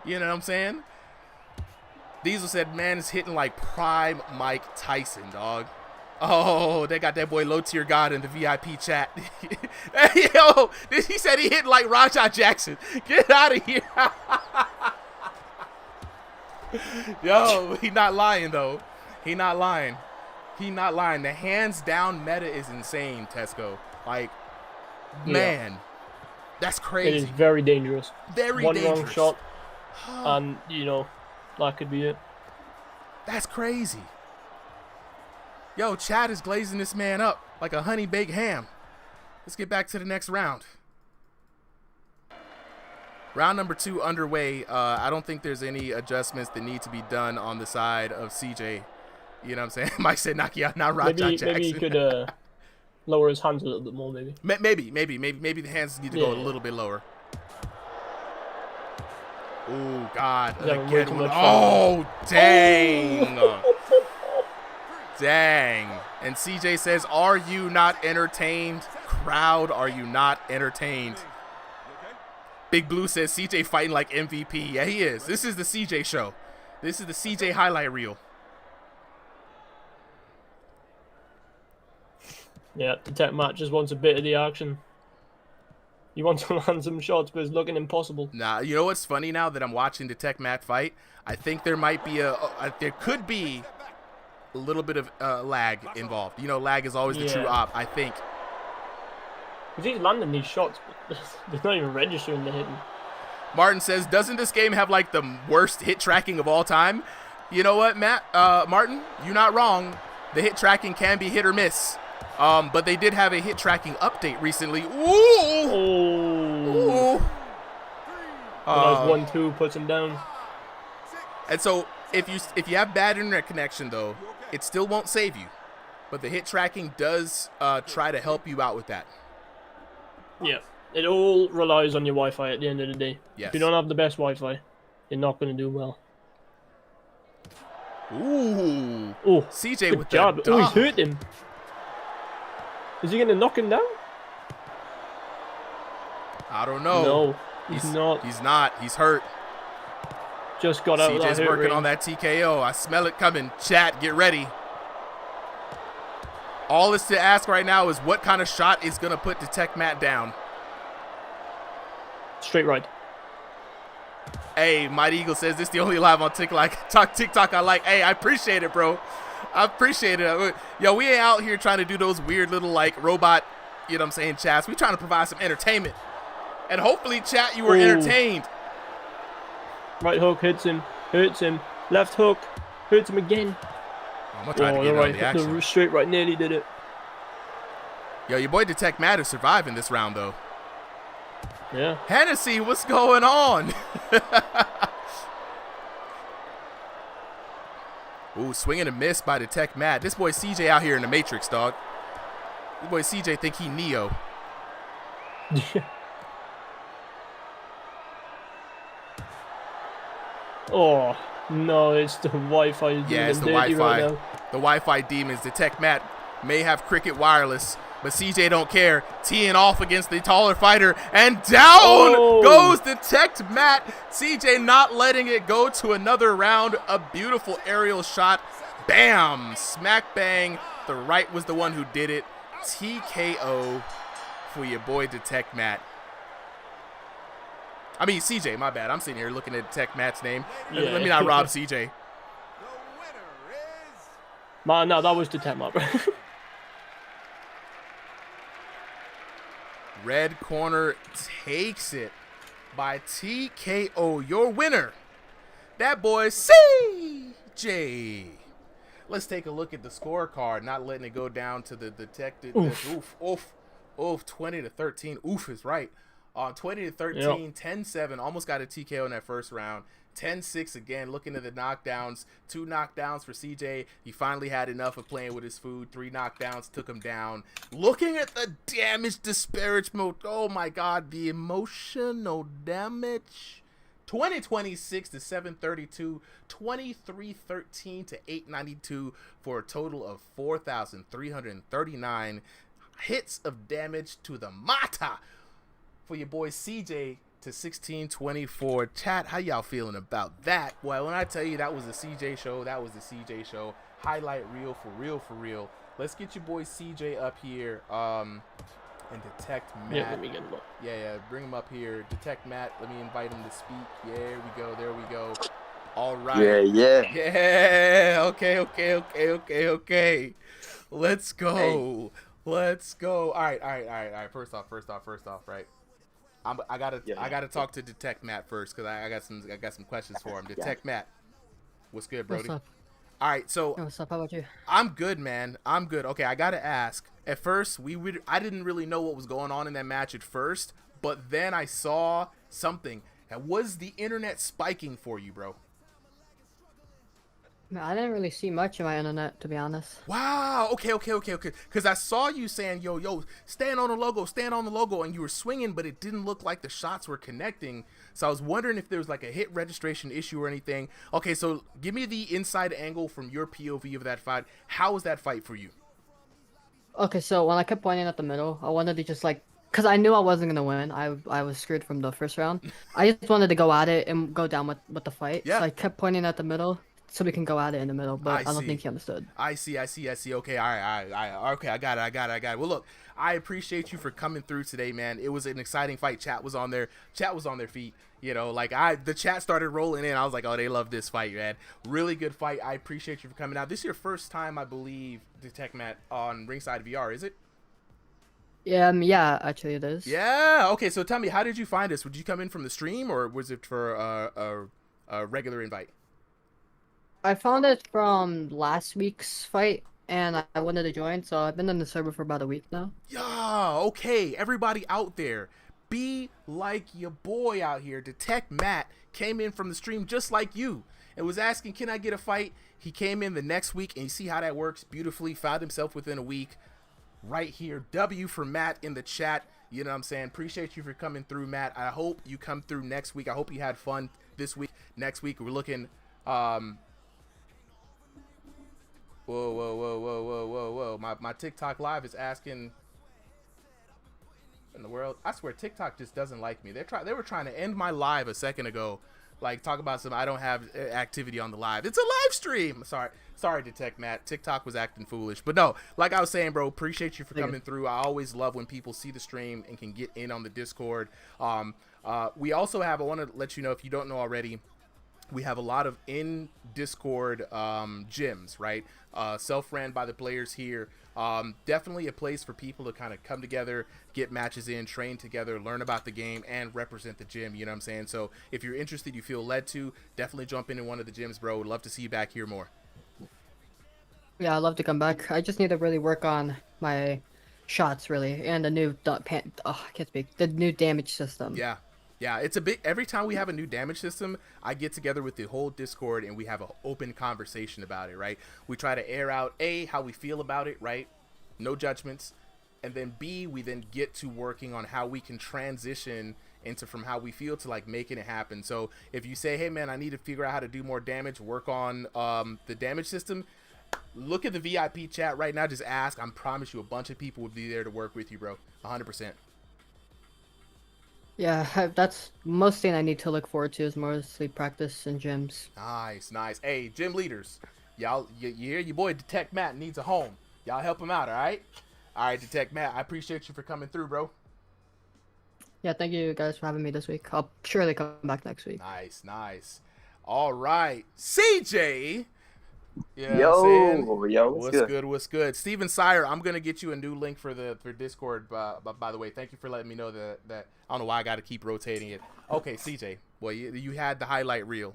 You know what I'm saying? Diesel said, man is hitting like prime Mike Tyson, dog. Oh, they got that boy Low Tier God in the VIP chat. Hey, yo, he said he hit like Raja Jackson. Get out of here. Yo, he not lying, though. He not lying. He not lying. The hands down meta is insane, Tesco. Like, man, that's crazy. It is very dangerous. Very One dangerous. wrong shot, and, you know, that could be it. That's crazy. Yo, Chad is glazing this man up like a honey baked ham. Let's get back to the next round. Round number 2 underway. I don't think there's any adjustments that need to be done on the side of CJ. You know what I'm saying? Mike said knock you out, not Raja Jackson. Maybe he could lower his hands a little bit more, maybe. Maybe the hands need to go a little bit lower. Oh, God. Again. Oh, dang. Dang. And CJ says, are you not entertained? Crowd, are you not entertained? Big Blue says CJ fighting like MVP. Yeah, he is. This is the CJ show. This is the CJ highlight reel. Yeah, Detect Matt just wants a bit of the action. He wants to land some shots, but it's looking impossible. Nah, you know what's funny now that I'm watching Detect Matt fight? I think there might be there could be a little bit of lag involved. You know, lag is always the true op, I think. Because he's landing these shots, but they're not even registering the hitting. Martin says, doesn't this game have like the worst hit tracking of all time? You know what, Martin, you're not wrong. The hit tracking can be hit or miss. But they did have a hit tracking update recently. Ooh! Ooh! Nice 1-2 puts him down. And so if you have bad internet connection though, it still won't save you. But the hit tracking does try to help you out with that. Yeah. It all relies on your Wi-Fi at the end of the day. Yes. If you don't have the best Wi-Fi, you're not going to do well. Ooh. Oh, CJ good with job. the Oh, he's hurt him. Is he going to knock him down? I don't know. No, he's not. He's not. He's hurt. Just got out of that CJ's hurt working range. on that TKO. I smell it coming. Chat, get ready. All is to ask right now is what kind of shot is going to put Detect Matt down. Straight right. Hey, Mighty Eagle says this the only live on TikTok I like. Hey, I appreciate it, bro. I appreciate it. Yo, we ain't out here trying to do those weird little like robot, you know what I'm saying, chats. We trying to provide some entertainment. And hopefully, chat, you were entertained. Right hook hits him. Hurts him. Left hook. Hurts him again. I'm gonna try to get on the action. The straight right nearly did it. Yo, your boy Detect Matt is surviving this round, though. Yeah. Hennessy, what's going on? Ooh, swing and a miss by Detect Matt. This boy CJ out here in the Matrix, dog. This boy CJ think he Neo. Oh, no, it's the Wi-Fi. Yeah, it's the Wi-Fi. The Wi-Fi demons. Detect Matt may have Cricket Wireless, but CJ don't care. Teeing off against the taller fighter, and down goes Detect Matt. CJ not letting it go to another round. A beautiful aerial shot. Bam! Smack bang. The right was the one who did it. TKO for your boy Detect Matt. I mean, CJ, my bad. I'm sitting here looking at Detect Matt's name. Yeah. Let me not rob CJ. Man, no, that was Detect Matt, bro. Red corner takes it by TKO. Your winner, that boy CJ. Let's take a look at the scorecard. Not letting it go down to the detected. Oof. 20-13. Oof is right. 20-13, 10-7. Almost got a TKO in that first round. 10-6 again. Looking at the knockdowns. 2 knockdowns for CJ. He finally had enough of playing with his food. 3 knockdowns took him down. Looking at the damage disparagement. Oh my God, the emotional damage. 20-26 to 732. 23-13 to 892 for a total of 4,339 hits of damage to the Mata. For your boy CJ to 1624. Chat, how y'all feeling about that? Well, when I tell you that was a CJ show, that was the CJ show. Highlight reel for real. Let's get your boy CJ up here and Detect Matt. Yeah, let me get him up. Yeah, bring him up here. Detect Matt, let me invite him to speak. There we go. All right. Yeah. Okay. Let's go. Hey. Let's go. All right. First off, right? I gotta talk to Detect Matt first because I got some questions for him. Detect Matt, what's good, Brody? What's up? All right, so What's up? How about you? I'm good, man. I'm good. Okay, I gotta ask. At first, I didn't really know what was going on in that match at first, but then I saw something. Was the internet spiking for you, bro? Man, I didn't really see much of my internet, to be honest. Wow. Okay. Because I saw you saying, yo, stand on the logo, and you were swinging, but it didn't look like the shots were connecting. So I was wondering if there was like a hit registration issue or anything. Okay, so give me the inside angle from your POV of that fight. How was that fight for you? Okay, so when I kept pointing at the middle, I wanted to just like, because I knew I wasn't gonna win. I was screwed from the first round. I just wanted to go at it and go down with the fight. Yeah. So I kept pointing at the middle so we can go at it in the middle, but I don't think he understood. I see. Okay, all right. Okay, I got it. Well, look, I appreciate you for coming through today, man. It was an exciting fight. Chat was on their feet. You know, like the chat started rolling in. I was like, oh, they love this fight, man. Really good fight. I appreciate you for coming out. This is your first time, I believe, Detect Matt on Ringside VR, is it? Yeah, actually it is. Yeah. Okay, so tell me, how did you find us? Would you come in from the stream, or was it for a regular invite? I found it from last week's fight, and I wanted to join, so I've been on the server for about a week now. Yeah, okay. Everybody out there, be like your boy out here. Detect Matt came in from the stream just like you and was asking, can I get a fight? He came in the next week, and you see how that works beautifully. Found himself within a week right here. W for Matt in the chat. You know what I'm saying? Appreciate you for coming through, Matt. I hope you come through next week. I hope you had fun this week. Next week, we're looking... Whoa. My TikTok live is asking in the world. I swear TikTok just doesn't like me. They were trying to end my live a second ago Like, talk about some I don't have activity on the live. It's a live stream. Sorry, Detect Matt. TikTok was acting foolish. But no, like I was saying, bro, appreciate you for coming through. I always love when people see the stream and can get in on the Discord. We also have, I want to let you know, if you don't know already, we have a lot of in Discord gyms, right? Self-ran by the players here. Definitely a place for people to kind of come together, get matches in, train together, learn about the game, and represent the gym. You know what I'm saying? So if you're interested, you feel led to, definitely jump in one of the gyms, bro. Would love to see you back here more. Yeah, I'd love to come back. I just need to really work on my shots, really, and the new I can't speak. The new damage system. Yeah, it's a big. Every time we have a new damage system, I get together with the whole Discord and we have an open conversation about it, right? We try to air out A, how we feel about it, right? No judgments. And then B, we then get to working on how we can transition into from how we feel to like making it happen. So if you say, hey man, I need to figure out how to do more damage, work on the damage system, look at the VIP chat right now, just ask. I promise you a bunch of people will be there to work with you, bro. 100%. Yeah, that's most thing I need to look forward to is mostly practice and gyms. Nice. Hey, gym leaders, y'all, you hear your boy Detect Matt needs a home. Y'all help him out, all right? All right, Detect Matt, I appreciate you for coming through, bro. Yeah, thank you guys for having me this week. I'll surely come back next week. Nice. All right, CJ. Yeah, yo, what's good? Steven Sire, I'm gonna get you a new link for Discord. By the way, thank you for letting me know that I don't know why I got to keep rotating it. Okay, CJ, well you had the highlight reel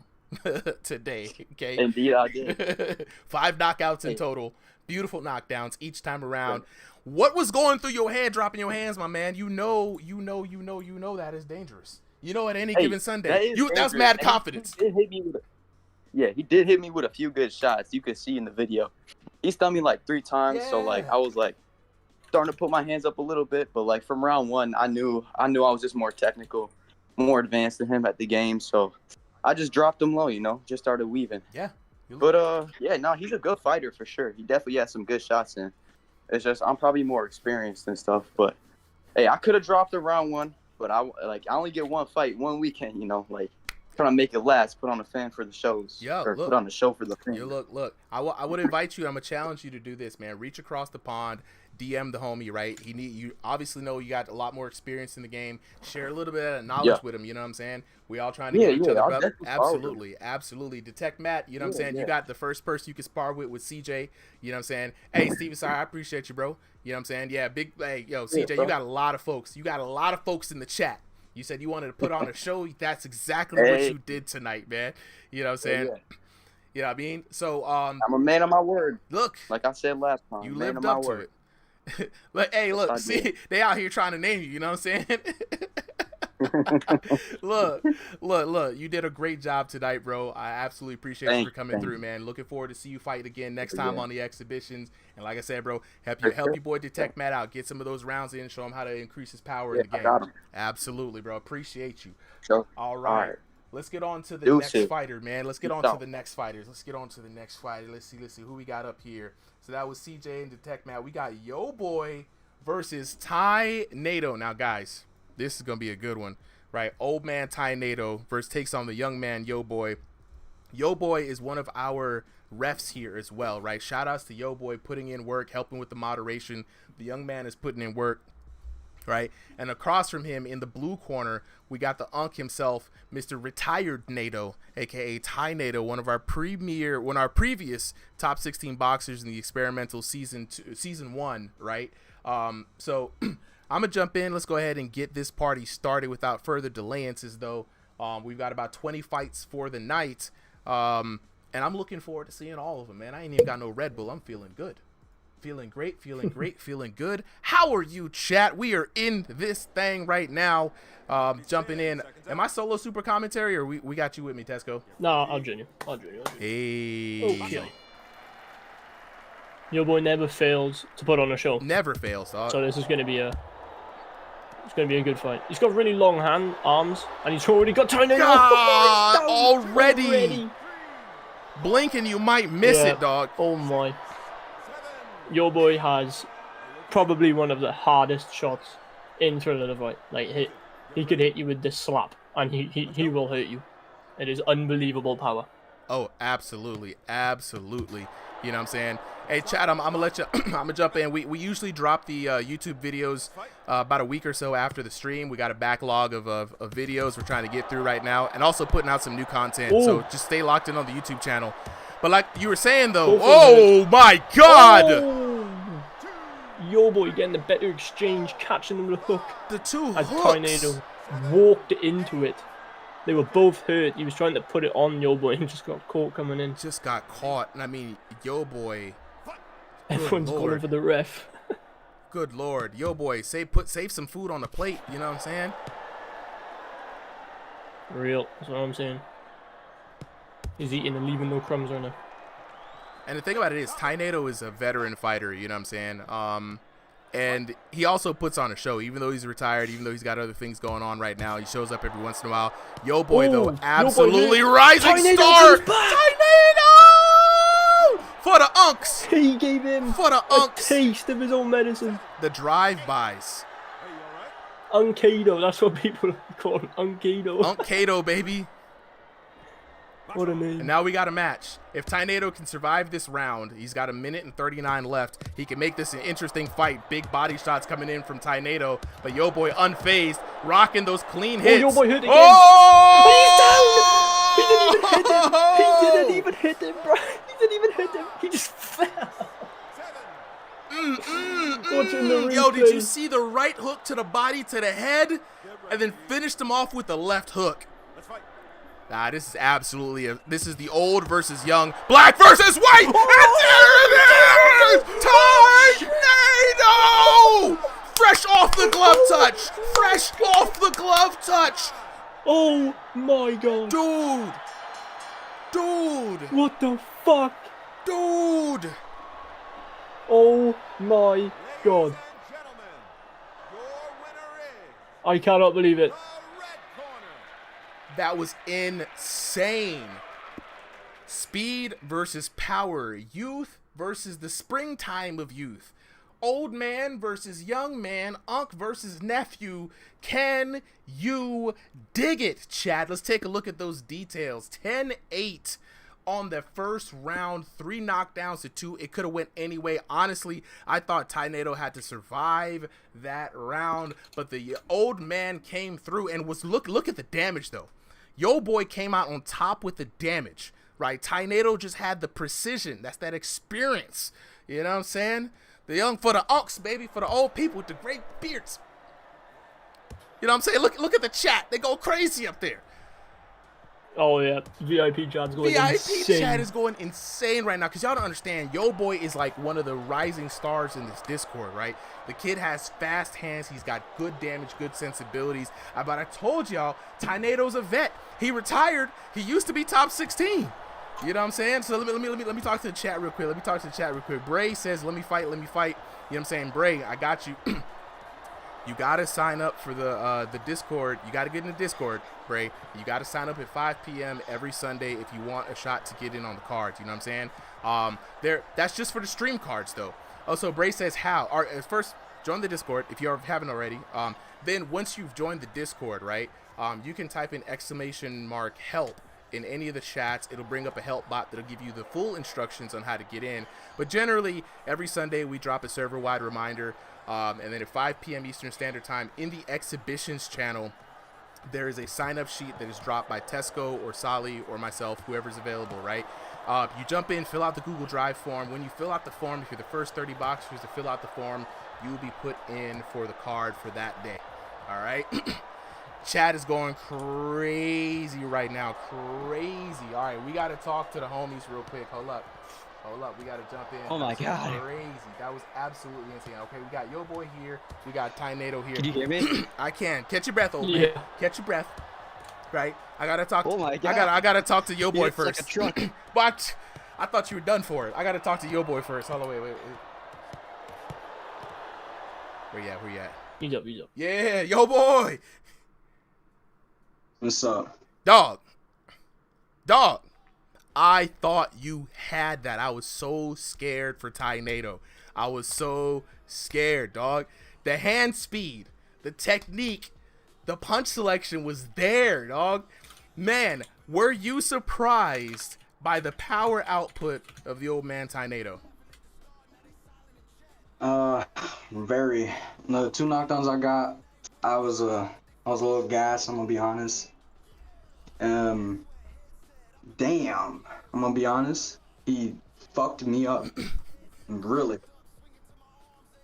today. Okay, indeed I did. 5 knockouts in total, beautiful knockdowns each time around. What was going through your head, dropping your hands, my man? You know that is dangerous. You know, at any given Sunday, that's mad confidence. He did hit me with a few good shots. You could see in the video. He stunned me like 3 times, so like I was like starting to put my hands up a little bit, but like from round 1, I knew I was just more technical, more advanced than him at the game, so I just dropped him low, just started weaving. Yeah. But he's a good fighter for sure. He definitely has some good shots in. It's just I'm probably more experienced and stuff, but hey, I could have dropped in round 1, but I only get one fight, one weekend, like trying to make it last, put on a fan for the shows. Put on a show for the fans. Look. I would invite you. I'm gonna challenge you to do this, man. Reach across the pond, DM the homie, right? You obviously know you got a lot more experience in the game. Share a little bit of knowledge with him. You know what I'm saying? We all trying to get each other up. Absolutely. Detect Matt. You know what I'm saying? You got the first person you can spar with CJ. You know what I'm saying? Hey, Steven, sorry, I appreciate you, bro. You know what I'm saying? Yeah, CJ, you got a lot of folks. You got a lot of folks in the chat. You said you wanted to put on a show. That's exactly what you did tonight, man. You know what I'm saying? You know what I mean? So I'm a man of my word. Look, like I said last time, you lived up to it. Look, see, they out here trying to name you. You know what I'm saying? look, you did a great job tonight, bro. I absolutely appreciate you for coming through, man. Looking forward to see you fight again next time on the exhibitions. And like I said, bro, help your boy Detect Matt out. Get some of those rounds in, show him how to increase his power in the game. Absolutely, bro. Appreciate you. Sure. All right. Let's get on to the next fighter, man. Let's get on to the next fighters. Let's see who we got up here. So that was CJ and Detect Matt. We got Yo Boy versus Tynado. Now, guys, this is going to be a good one, right? Old man Tynado takes on the young man Yo Boy. Yo Boy is one of our refs here as well, right? Shout outs to Yo Boy putting in work, helping with the moderation. The young man is putting in work, right? And across from him in the blue corner, we got the Unk himself, Mr. Retired Nado, aka Tynado, one of our previous top 16 boxers in the experimental season 1, right? So I'm gonna jump in. Let's go ahead and get this party started without further delayance, though. We've got about 20 fights for the night, and I'm looking forward to seeing all of them, man. I ain't even got no Red Bull. I'm feeling good. Feeling great, feeling good. How are you, chat? We are in this thing right now. Jumping in. Am I solo super commentary, or we got you with me, Tesco? No, I'll join you. Hey. Okay. Yo Boy never fails to put on a show. Never fails, dog. So this is going to be a good fight. He's got really long arms, and he's already got Tynado. Already. Blink and you might miss it, dog. Oh my. Yo Boy has probably one of the hardest shots in Thrill of the fight. Like he could hit you with this slap, and he will hurt you. It is unbelievable power. Oh, absolutely, absolutely. You know what I'm saying? Hey, Chad, I'm gonna let you. I'm gonna jump in. We usually drop the YouTube videos about a week or so after the stream. We got a backlog of videos we're trying to get through right now, and also putting out some new content. Ooh. So just stay locked in on the YouTube channel. But like you were saying though, oh my God! Oh. Yo Boy getting the better exchange, catching him with a hook. The two as hooks. Tynado walked into it. They were both hurt. He was trying to put it on Yo Boy and just got caught coming in. Just got caught, and I mean, Yo Boy. Everyone's going for the ref. Good Lord, Yo Boy, save some food on the plate. You know what I'm saying? Real. That's what I'm saying. He's eating and leaving no crumbs right now. And the thing about it is, Tynado is a veteran fighter, you know what I'm saying? And he also puts on a show, even though he's retired, even though he's got other things going on right now. He shows up every once in a while. Yo Boy, though, absolutely rising star! Tynado! For the unks! He gave him for the unks. A taste of his own medicine. The drive-bys. Unkado, that's what people call him. Unkado. Unkado, baby. What a name. And now we got a match. If Tynado can survive this round, he's got 1:39 left. He can make this an interesting fight. Big body shots coming in from Tynado, but Yo Boy unfazed, rocking those clean hits. Yo Boy hit again. Oh! He's down! He didn't even hit him, bro. He didn't even hit him. He just fell. Watching the replay. Yo, did you see the right hook to the body, to the head, and then finished him off with the left hook? Nah, this is absolutely this is the old versus young, black versus white. Oh, and there it is! Tynado! Fresh off the glove touch. Fresh off the glove touch. Oh my God. Dude. What the fuck? Dude. Oh my God. I cannot believe it. That was insane. Speed versus power. Youth versus the springtime of youth. Old man versus young man. Unc versus nephew. Can you dig it, Chad? Let's take a look at those details. 10-8 on the first round. 3 knockdowns to 2. It could have went any way. Honestly, I thought Tynado had to survive that round, but the old man came through and was look at the damage though. Yo Boy came out on top with the damage, right? Tynado just had the precision. That's that experience. You know what I'm saying? The young for the unks, baby, for the old people with the great beards. You know what I'm saying? Look at the chat. They go crazy up there. Oh yeah, VIP chat's going insane. VIP chat is going insane right now because y'all don't understand. Yo Boy is like one of the rising stars in this Discord, right? The kid has fast hands. He's got good damage, good sensibilities. But I told y'all, Tynado's a vet. He retired. He used to be top 16. You know what I'm saying? So let me talk to the chat real quick. Bray says, "Let me fight." You know what I'm saying? Bray, I got you. You gotta sign up for the Discord. You gotta get in the Discord, Bray. You gotta sign up at 5 p.m. every Sunday if you want a shot to get in on the cards. You know what I'm saying? That's just for the stream cards though. Also, Bray says how. All right, first, join the Discord if you haven't already. Then once you've joined the Discord, right? You can type in !help in any of the chats. It'll bring up a help bot that'll give you the full instructions on how to get in. But generally, every Sunday we drop a server-wide reminder. And then at 5 p.m. Eastern Standard Time in the exhibitions channel, there is a sign-up sheet that is dropped by Tesco or Sally or myself, whoever's available, right? You jump in, fill out the Google Drive form. When you fill out the form, if you're the first 30 boxers to fill out the form, you will be put in for the card for that day. All right? Chat is going crazy right now. Crazy. All right, we got to talk to the homies real quick. Hold up. We got to jump in. Oh my God. Crazy. That was absolutely insane. Okay, we got Yo Boy here. We got Tynado here. Can you hear me? I can. Catch your breath, old man. Catch your breath. Right? I got to talk. Oh my God. I got to talk to Yo Boy first. Like a truck. But I thought you were done for it. I got to talk to Yo Boy first. Hold on, wait. Where you at? He's up. Yeah, Yo Boy. What's up? Dog. I thought you had that. I was so scared for Tynado. I was so scared, dog. The hand speed, the technique, the punch selection was there, dog. Man, were you surprised by the power output of the old man Tynado? Very. The 2 knockdowns I got, I was a little gassed. I'm gonna be honest. Damn. I'm gonna be honest. He fucked me up. Really.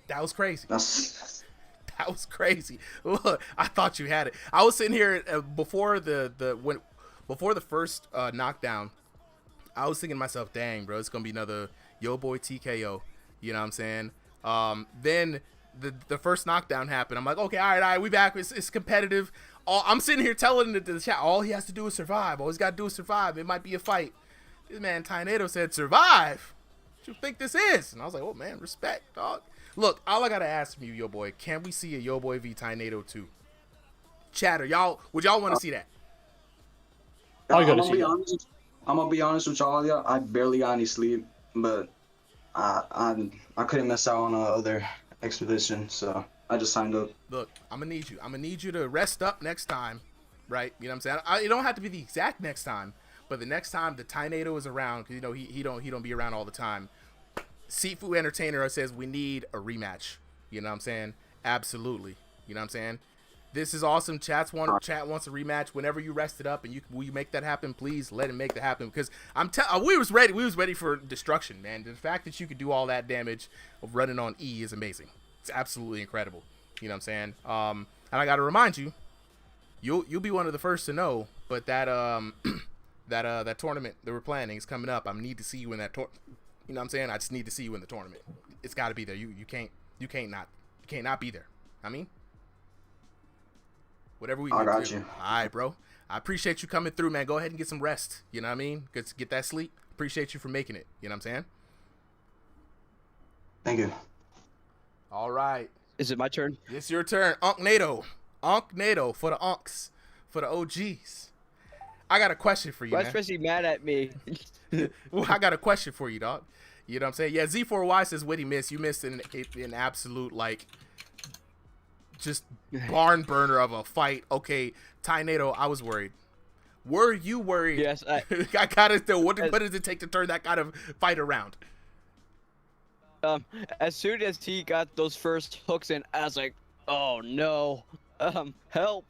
That was crazy. That's... That was crazy. Look, I thought you had it. I was sitting here before the first knockdown. I was thinking to myself, dang, bro, it's gonna be another Yo Boy TKO. You know what I'm saying? Then the first knockdown happened. I'm like, okay, all right, we back. It's competitive. I'm sitting here telling the chat, all he has to do is survive. All he's got to do is survive. It might be a fight. This man Tynado said, survive? What you think this is? And I was like, oh, man, respect, dog. Look, all I got to ask from you, Yo Boy, can we see a Yo Boy v Tynado 2? Chatter, would y'all want to see that? I'm gonna be honest with y'all. I barely got any sleep, but I couldn't miss out on other expedition, so I just signed up. Look, I'm gonna need you to rest up next time, right? You know what I'm saying? It don't have to be the exact next time, but the next time the Tynado is around, because you know he don't be around all the time. Seafood Entertainer says we need a rematch. You know what I'm saying? Absolutely. You know what I'm saying? This is awesome. Chat wants a rematch. Whenever you rest it up and will you make that happen, please let him make that happen, because we was ready for destruction, man. The fact that you could do all that damage of running on E is amazing. It's absolutely incredible. You know what I'm saying? And I got to remind you, you'll be one of the first to know, but that that tournament that we're planning is coming up. I need to see you in that tournament. You know what I'm saying? I just need to see you in the tournament. It's got to be there. You can't not be there. I mean, whatever we do. I got you. All right, bro. I appreciate you coming through, man. Go ahead and get some rest. You know what I mean? Get that sleep. Appreciate you for making it. You know what I'm saying? Thank you. All right. Is it my turn? It's your turn. Unknado for the Unks, for the OGs. I got a question for you, Why man. is Frizzy mad at me? Well, I got a question for you, dog. You know what I'm saying? Yeah, Z4Y says, what'd he miss? You missed an absolute, like, just barn burner of a fight. Okay, Tynado, I was worried. Were you worried? Yes, I gotta know, what does it take to turn that kind of fight around? As soon as he got those first hooks in, I was like, oh no, help.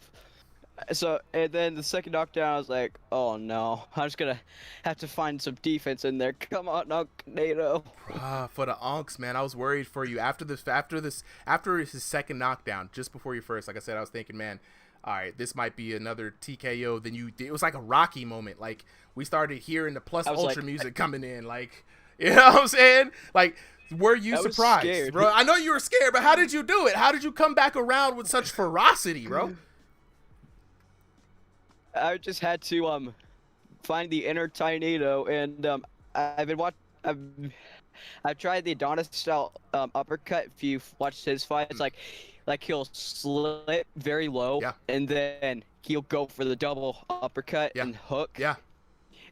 So, and then the second knockdown, I was like, oh no, I'm just gonna have to find some defense in there. Come on, Nado. For the Unks, man, I was worried for you after his second knockdown, just before your first. Like I said, I was thinking, man, all right, this might be another TKO. Then it was like a Rocky moment. Like, we started hearing the Plus Ultra music coming in. Like, you know what I'm saying? Like, were you surprised, scared, bro? I know you were scared, but how did you do it? How did you come back around with such ferocity, bro? I just had to find the inner Tynado, and I've tried the Adonis style uppercut. If you've watched his fights, like he'll slip very low, and then he'll go for the double uppercut and hook. Yeah.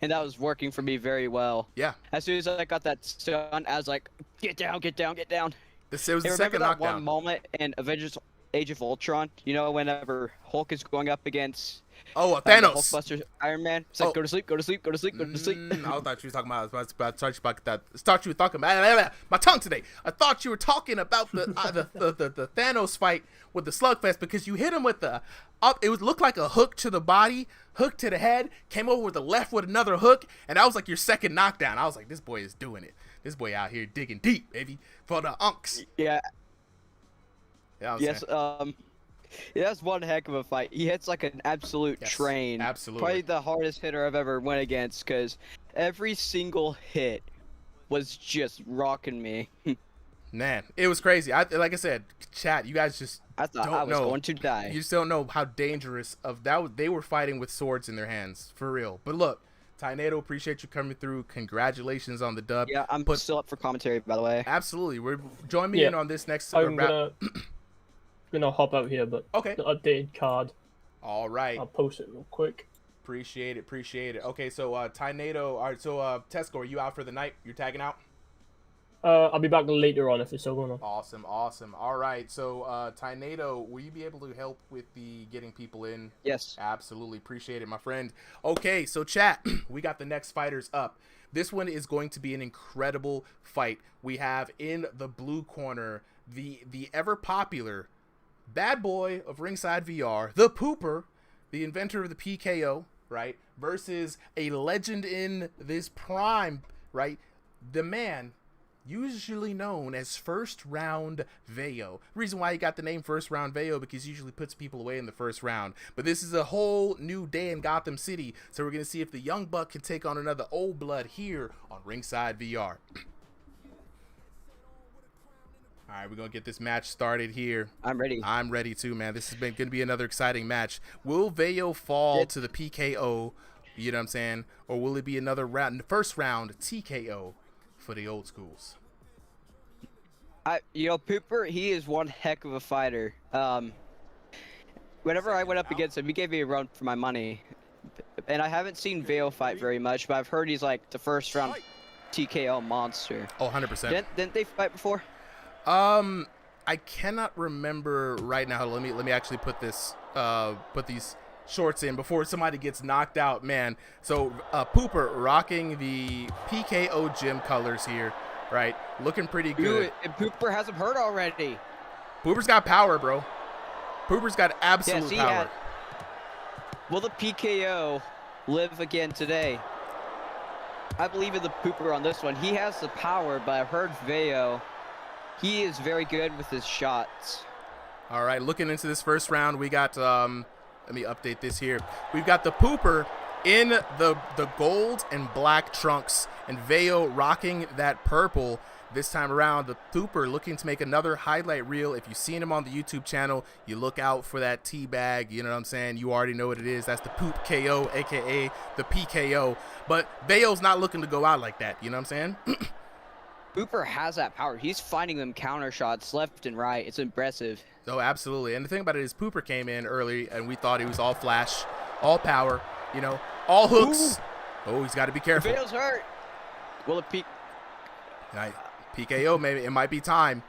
And that was working for me very well. Yeah. As soon as I got that stun, I was like, get down, get down, get down. It was the second that knockdown. One moment in Avengers Age of Ultron, you know, whenever Hulk is going up against Thanos, Hulkbuster, Iron Man. It's like, go to sleep, go to sleep, go to sleep, go to sleep. I thought you were talking about. I thought you were talking about my tongue today. I thought you were talking about the Thanos fight with the Slugfest, because you hit him with the up. It looked like a hook to the body, hook to the head, came over with the left with another hook, and that was like your second knockdown. I was like, this boy is doing it. This boy out here digging deep, baby, for the Unks. Yeah. Yes. Yeah, that's one heck of a fight. He hits like an absolute train. Absolutely. Probably the hardest hitter I've ever went against, because every single hit was just rocking me. Man, it was crazy. Like I said, chat, you guys just I thought I was going to die. You just don't know how dangerous of that. They were fighting with swords in their hands, for real. But look, Tynado, appreciate you coming through. Congratulations on the dub. Yeah, I'm still up for commentary, by the way. Absolutely. Join me in on this next gonna hop out here, but okay. The updated card. All right. I'll post it real quick. Appreciate it. Okay, so Tynado. All right, so Tesco, are you out for the night? You're tagging out? I'll be back later on if it's still going on. Awesome, awesome. All right, so Tynado, will you be able to help with the getting people in? Yes. Absolutely, appreciate it, my friend. Okay, so chat, we got the next fighters up. This one is going to be an incredible fight. We have in the blue corner the ever popular bad boy of Ringside VR, the Pooper, the inventor of the PKO, right? Versus a legend in this prime, right? The man usually known as First Round Veo. The reason why he got the name First Round Veo because he usually puts people away in the first round. But this is a whole new day in Gotham City, so we're going to see if the young buck can take on another old blood here on Ringside VR. All right, we're going to get this match started here. I'm ready. I'm ready too, man. This has been going to be another exciting match. Will Veo fall to the PKO, you know what I'm saying? Or will it be another round, first round TKO for the old schools? Pooper, he is one heck of a fighter. Whenever I went up against him, he gave me a run for my money. And I haven't seen Veo fight very much, but I've heard he's like the first round TKO monster. Oh, 100%. Didn't they fight before? I cannot remember right now. Let me actually put this put these shorts in before somebody gets knocked out, man. So Pooper rocking the PKO gym colors here, right? Looking pretty good. Dude, and Pooper has him hurt already. Pooper's got power, bro. Pooper's got absolute power. Will the PKO live again today? I believe in the Pooper on this one. He has the power, but I've heard Veo, he is very good with his shots. All right, looking into this first round, we got let me update this here. We've got the Pooper in the gold and black trunks, and Veo rocking that purple. This time around, the Pooper looking to make another highlight reel. If you've seen him on the YouTube channel, you look out for that tea bag. You know what I'm saying? You already know what it is. That's the Poop KO, a.k.a. the PKO. But Veo's not looking to go out like that. You know what I'm saying? Pooper has that power. He's finding them counter shots left and right. It's impressive. Oh, absolutely. And the thing about it is Pooper came in early, and we thought he was all flash, all power, you know, all hooks. Ooh. Oh, he's got to be careful. Veo's hurt. Will it peak? PKO, maybe it might be time.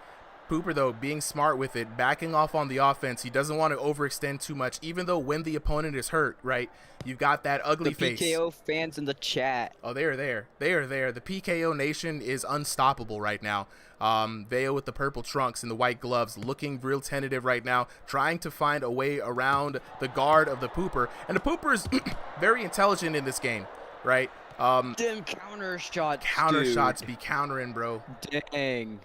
Pooper, though, being smart with it, backing off on the offense. He doesn't want to overextend too much, even though when the opponent is hurt, right? You've got that ugly face. The PKO fans in the chat. Oh, they are there. They are there. The PKO nation is unstoppable right now. Veo with the purple trunks and the white gloves, looking real tentative right now, trying to find a way around the guard of the Pooper. And the Pooper is very intelligent in this game, right? Damn counter shots. Counter shots be countering, bro. Dang.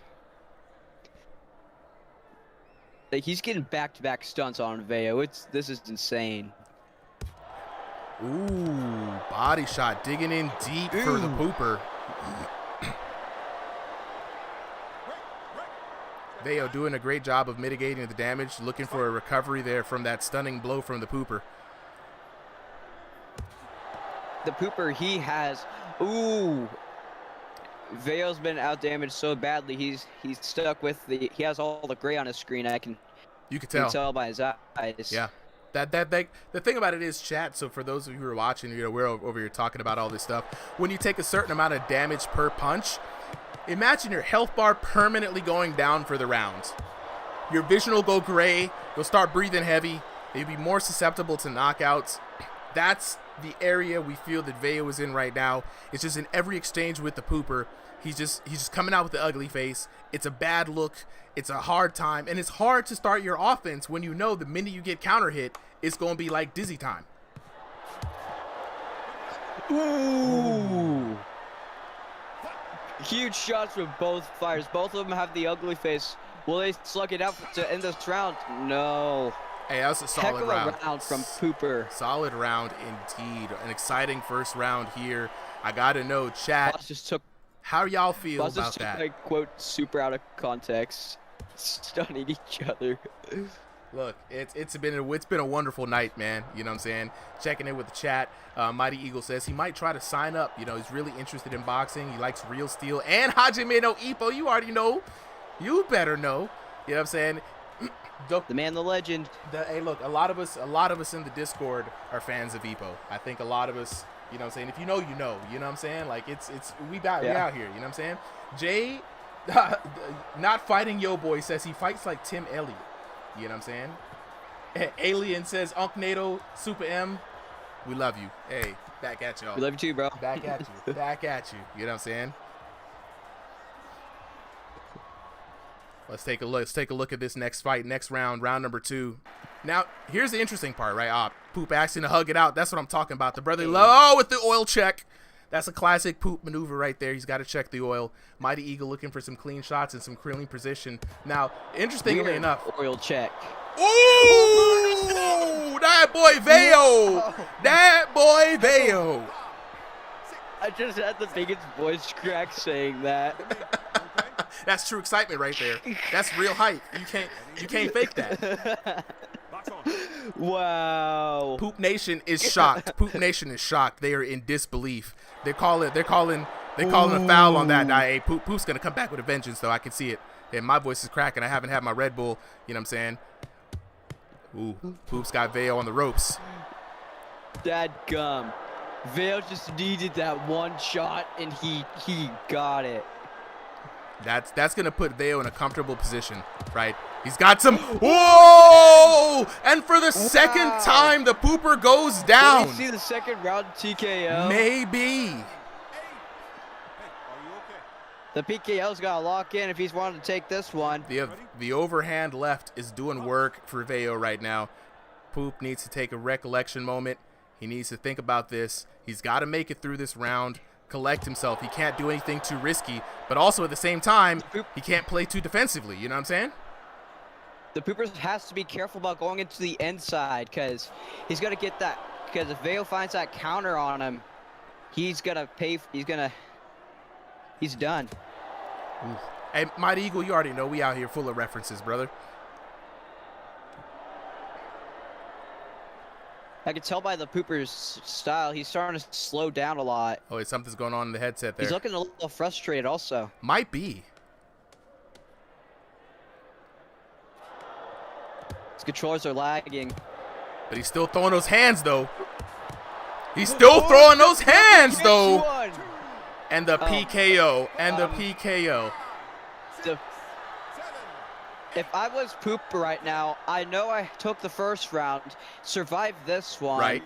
Like, he's getting back-to-back stunts on Veo. This is insane. Ooh, body shot, digging in deep for the Pooper. Veo doing a great job of mitigating the damage, looking for a recovery there from that stunning blow from the Pooper. The Pooper, he has, Veo's been outdamaged so badly. He's stuck with he has all the gray on his screen. You can tell by his eyes. Yeah. The thing about it is, chat, so for those of you who are watching, you know, we're over here talking about all this stuff. When you take a certain amount of damage per punch, imagine your health bar permanently going down for the round. Your vision will go gray. You'll start breathing heavy. You'll be more susceptible to knockouts. That's the area we feel that Veo is in right now. It's just in every exchange with the Pooper, he's just coming out with the ugly face. It's a bad look. It's a hard time, and it's hard to start your offense when you know the minute you get counter hit, it's going to be like dizzy time. Ooh. Huge shots from both fighters. Both of them have the ugly face. Will they slug it out to end this round? No. Hey, that was a solid round. Heck of a round from Pooper. Solid round indeed. An exciting first round here. I got to know, chat, how y'all feel about that? I quote super out of context, stunning each other. Look, it's been a wonderful night, man. You know what I'm saying? Checking in with the chat. Mighty Eagle says he might try to sign up. You know, he's really interested in boxing. He likes Real Steel and Hajime no Ippo. You already know. You better know. You know what I'm saying? The man, the legend. Hey, look, a lot of us in the Discord are fans of Ippo. I think a lot of us, you know what I'm saying? If you know, you know. You know what I'm saying? Like, we out here, you know what I'm saying? Jay Not fighting Yo Boy says he fights like Tim Elliott. You know what I'm saying? Alien says Unknato Super M. We love you. Hey, back at y'all. We love you too, bro. Back at you. Back at you. You know what I'm saying? Let's take a look. Let's take a look at this next fight, next round, round number 2. Now, here's the interesting part, right? Poop asking to hug it out. That's what I'm talking about. The brother low with the oil check. That's a classic Poop maneuver right there. He's got to check the oil. Mighty Eagle looking for some clean shots and some clean position. Now, interestingly enough, oil check. Ooh, that boy Veo. That boy Veo. I just had the biggest voice crack saying that. That's true excitement right there. That's real hype. You can't fake that. Wow. Poop Nation is shocked. Poop Nation is shocked. They are in disbelief. They're calling a foul on that. Now, hey, Poop's gonna come back with a vengeance, though. I can see it. And my voice is cracking. I haven't had my Red Bull. You know what I'm saying? Ooh, Poop's got Veo on the ropes. Dadgum. Veo just needed that one shot, and he got it. That's gonna put Veo in a comfortable position, right? He's got some. Whoa! And for the second time, the Pooper goes down. Did you see the second round TKO? Maybe. The PKO's got to lock in if he's wanting to take this one. The overhand left is doing work for Veo right now. Poop needs to take a recollection moment. He needs to think about this. He's got to make it through this round, collect himself. He can't do anything too risky, but also at the same time, he can't play too defensively. You know what I'm saying? The Poopers has to be careful about going into the inside because he's going to get that. Because if Veo finds that counter on him, he's going to pay. He's done. Ooh. Hey, Mighty Eagle, you already know we out here full of references, brother. I can tell by the Pooper's style, he's starting to slow down a lot. Oh, something's going on in the headset there. He's looking a little frustrated also. Might be. His controllers are lagging. But he's still throwing those hands, though. He's still throwing those hands, though. One. And the PKO. And the PKO. If I was Pooper right now, I know I took the first round, survived this one, right,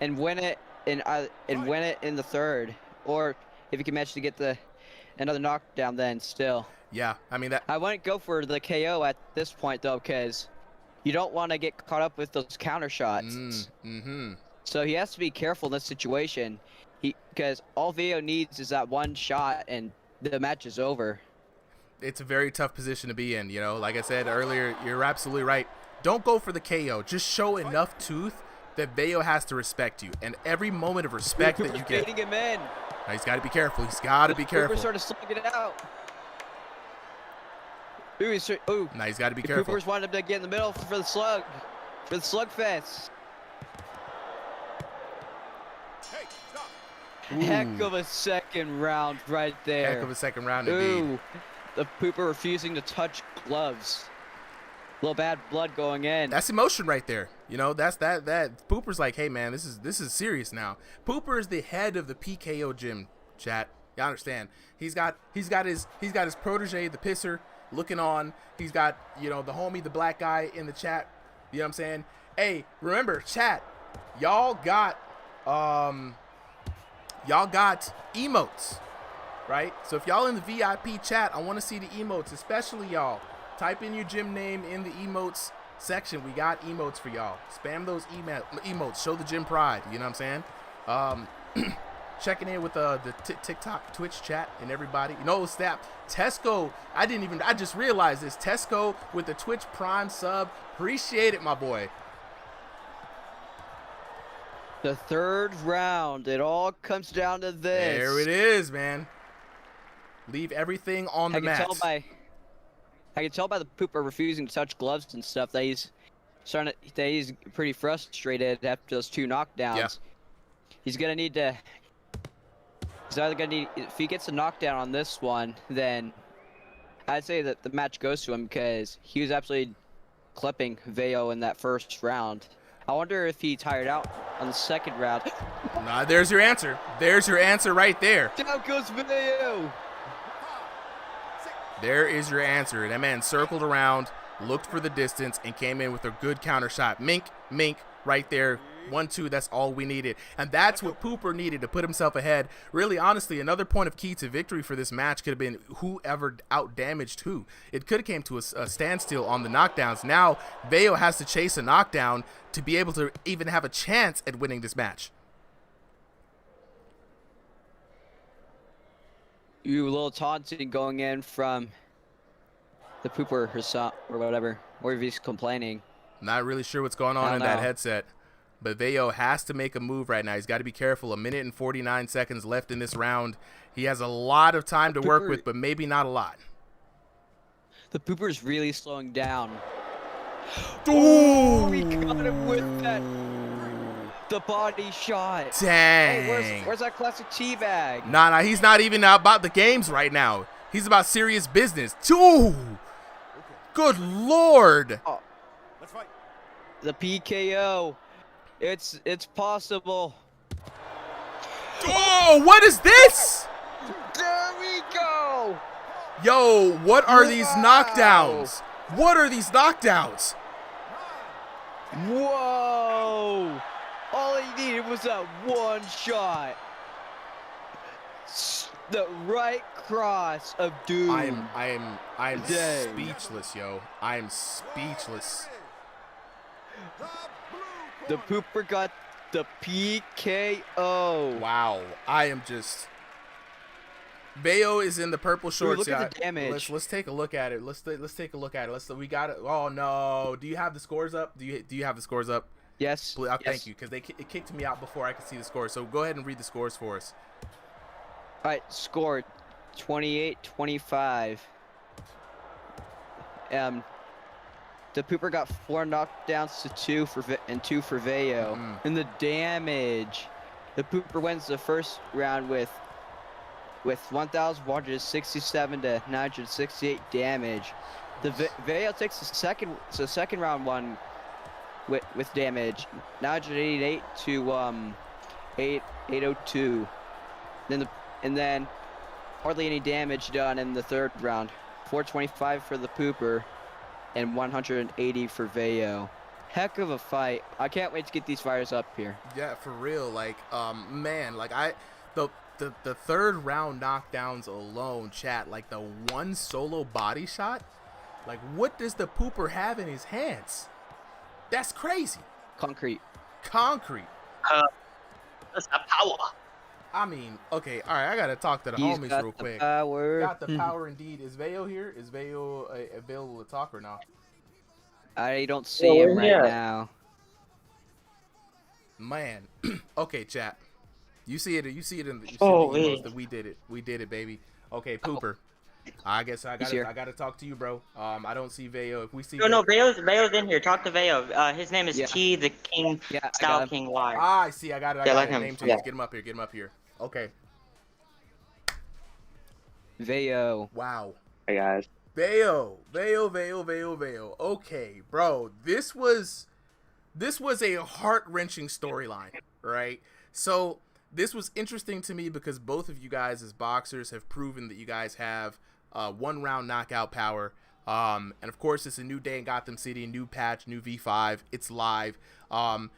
and win it in the third. Or if you can manage to get another knockdown, then still. Yeah, I mean that. I wouldn't go for the KO at this point though, because you don't want to get caught up with those counter shots. So he has to be careful in this situation. Because all Veo needs is that one shot, and the match is over. It's a very tough position to be in, you know. Like I said earlier, you're absolutely right. Don't go for the KO. Just show enough tooth that Veo has to respect you. And every moment of respect that you get. Him in. Now, he's got to be careful. He's got to be careful. Cooper started slugging it out. Ooh. Now he's got to be careful. Cooper's wanted him to get in the middle for the slug. For the slugfest. Heck of a second round right there. Heck of a second round indeed. The Pooper refusing to touch gloves. A little bad blood going in. That's emotion right there. You know, that's that Pooper's like, hey man, this is serious now. Pooper is the head of the PKO gym, chat. You understand? He's got his protege, the pisser, looking on. He's got, you know, the homie, the black guy in the chat. You know what I'm saying? Hey, remember, chat, y'all got emotes, right? So if y'all in the VIP chat, I want to see the emotes, especially y'all. Type in your gym name in the emotes section. We got emotes for y'all. Spam those emotes. Show the gym pride. You know what I'm saying? Checking in with the TikTok, Twitch chat, and everybody. You know, snap. Tesco. I just realized this. Tesco with the Twitch Prime sub. Appreciate it, my boy. The third round. It all comes down to this. There it is, man. Leave everything on the mat. I can tell by the Pooper refusing to touch gloves and stuff that he's pretty frustrated after those two knockdowns. Yeah. He's gonna need to. He's either gonna need. If he gets a knockdown on this one, then I'd say that the match goes to him because he was absolutely clipping Veo in that first round. I wonder if he tired out on the second round. Nah, there's your answer. There's your answer right there. Down goes Veo. There is your answer. That man circled around, looked for the distance, and came in with a good counter shot. Mink, right there. 1-2, that's all we needed. And that's what Pooper needed to put himself ahead. Really, honestly, another point of key to victory for this match could have been whoever out-damaged who. It could have came to a standstill on the knockdowns. Now, Veo has to chase a knockdown to be able to even have a chance at winning this match. You a little taunting going in from the Pooper herself or whatever, or if he's complaining. Not really sure what's going on in that headset. But Veo has to make a move right now. He's got to be careful. 1 minute and 49 seconds left in this round. He has a lot of time to work with, but maybe not a lot. The Pooper's really slowing down. Oh, he got him with that. The body shot. Dang. Hey, where's that classic teabag? Nah, he's not even about the games right now. He's about serious business. Ooh. Good Lord. Oh. Let's fight. The PKO. It's possible. Oh, what is this? There we go. Yo, what are these knockdowns? What are these knockdowns? Whoa. All he needed was that one shot. The right cross of doom. I am speechless, yo. I am speechless. The Pooper got the PKO. Wow, I am just. Veo is in the purple shorts. Look at the damage. Let's take a look at it. Let's take a look at it. We got it. Oh no! Do you have the scores up? Do you have the scores up? Yes. Please, thank you, because it kicked me out before I could see the scores. So go ahead and read the scores for us. All right, scored 28-25. The Pooper got 4 knockdowns to 2 for 2 for Veo. And the damage, the Pooper wins the first round with 1,167 to 968 damage. The Veo takes the second round one with damage, 988 to 802. And then hardly any damage done in the third round. 425 for the Pooper and 180 for Veo. Heck of a fight. I can't wait to get these fighters up here. Yeah, for real. Like, man, like the third round knockdowns alone, chat, like the one solo body shot, like what does the Pooper have in his hands? That's crazy. Concrete. That's the power. I mean, okay, all right, I gotta talk to the He's homies got real the quick. Power. Got the power indeed. Is Veo here? Is Veo available to talk or not? I don't see him right now. Man, okay, chat. You see it in the emails that we did it. We did it, baby. Okay, Pooper. I guess I gotta talk to you, bro. I don't see Veo. If we see No, Veo's in here. Talk to Veo. His name is T the King, Style King Y. I see. I got it. I got it. Name change. Get him up here. Okay. Veo. Wow. Hey guys. Veo. Okay, bro. This was a heart-wrenching storyline, right? So this was interesting to me because both of you guys as boxers have proven that you guys have 1-round knockout power. And of course, it's a new day in Gotham City, new patch, new V5. It's live. I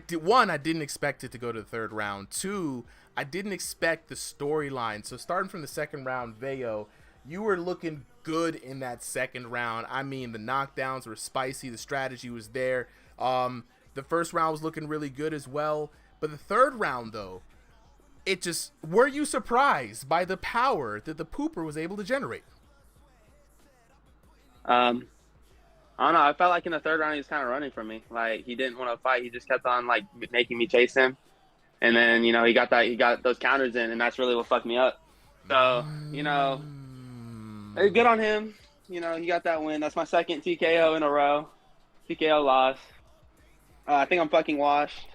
didn't expect it to go to the third round. 2, I didn't expect the storyline. So starting from the second round, Veo, you were looking good in that second round. I mean, the knockdowns were spicy. The strategy was there. The first round was looking really good as well. But the third round, though, were you surprised by the power that the Pooper was able to generate? I don't know. I felt like in the third round he was kind of running from me. Like he didn't want to fight. He just kept on like making me chase him. And then he got those counters in, and that's really what fucked me up. So good on him. He got that win. That's my second TKO in a row. TKO loss. I think I'm fucking washed.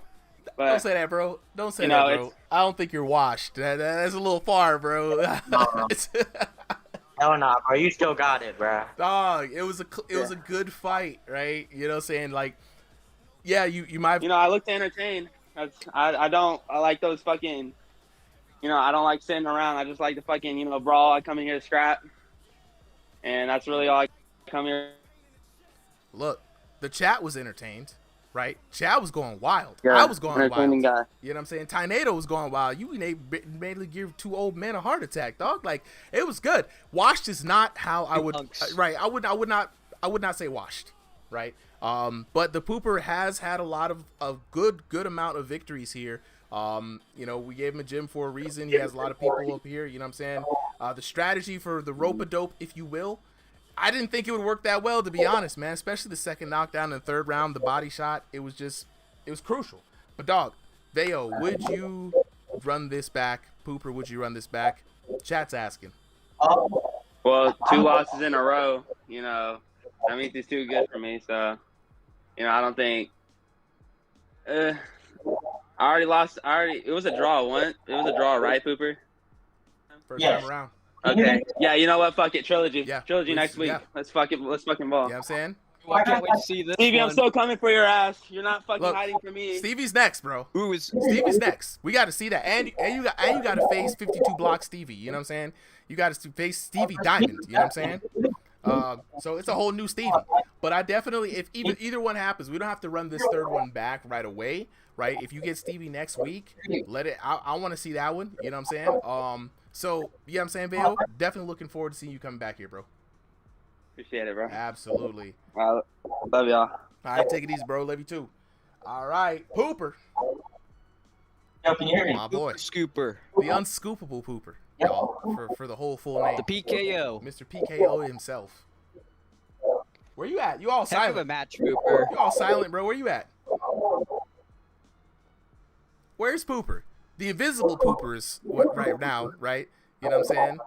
But, don't say that, bro. Don't say that, bro. I don't think you're washed. That's a little far, bro. Hell nah, bro. You still got it, bro. Dog, it was a good fight, right? You know what I'm saying? Like, yeah, you might. I look to entertain. I like those fucking. I don't like sitting around. I just like to fucking brawl. I come in here to scrap. and that's really all I come here. Look, the chat was entertained, right? Chat was going wild. Yeah, I was going entertaining wild. guy. You know what I'm saying? Tynado was going wild. You mainly give 2 old men a heart attack, dog. Like, it was good. Washed is not how I would. Right? I would not say washed. Right? But the Pooper has had a lot of good amount of victories here. You know, we gave him a gym for a reason. He has a lot of people up here. You know what I'm saying? The strategy for the rope-a-dope, if you will, I didn't think it would work that well, to be honest, man. Especially the second knockdown in the third round, the body shot. It was crucial. But dog, Veo, would you run this back? Pooper, would you run this back? Chat's asking. Well, 2 losses in a row, you know, that means it's too good for me. So, you know, I don't think. I already lost. It was a draw. It was a draw, right, Pooper? First time around. Okay. Yeah, you know what? Fuck it. Trilogy. Yeah. Trilogy next week. Yeah. Let's fucking ball. You know what I'm saying? Well, I can't wait to see this. Stevie, one. I'm still coming for your ass. You're not fucking Look, hiding from me. Stevie's next, bro. Stevie's next. We got to see that, and you got to face 52 block Stevie. You know what I'm saying? You got to face Stevie Diamond. You know what I'm saying? So it's a whole new Stevie. But I definitely, if either one happens, we don't have to run this third one back right away, right? If you get Stevie next week, let it. I want to see that one. You know what I'm saying? So yeah, I'm saying, Veo, definitely looking forward to seeing you coming back here, bro. Appreciate it, bro. Absolutely. Love y'all. All right, take it easy, bro. Love you too. All right, Pooper. Yo, can you hear me? My boy. Scooper. The unscoopable Pooper. Y'all, for the whole full name. The PKO. Mr. PKO himself. Where you at? You all silent. Heck of a match, Pooper. You all silent, bro. Where you at? Where's Pooper? The invisible Pooper is what right now, right? You know what I'm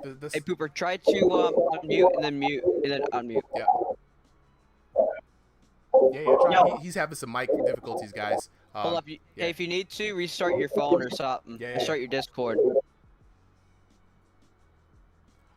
saying? Hey, Pooper, try to unmute and then mute and then unmute. Yeah. Yeah. He's having some mic difficulties, guys. Hold up. Hey, if you need to, restart your phone or something. Restart your Discord.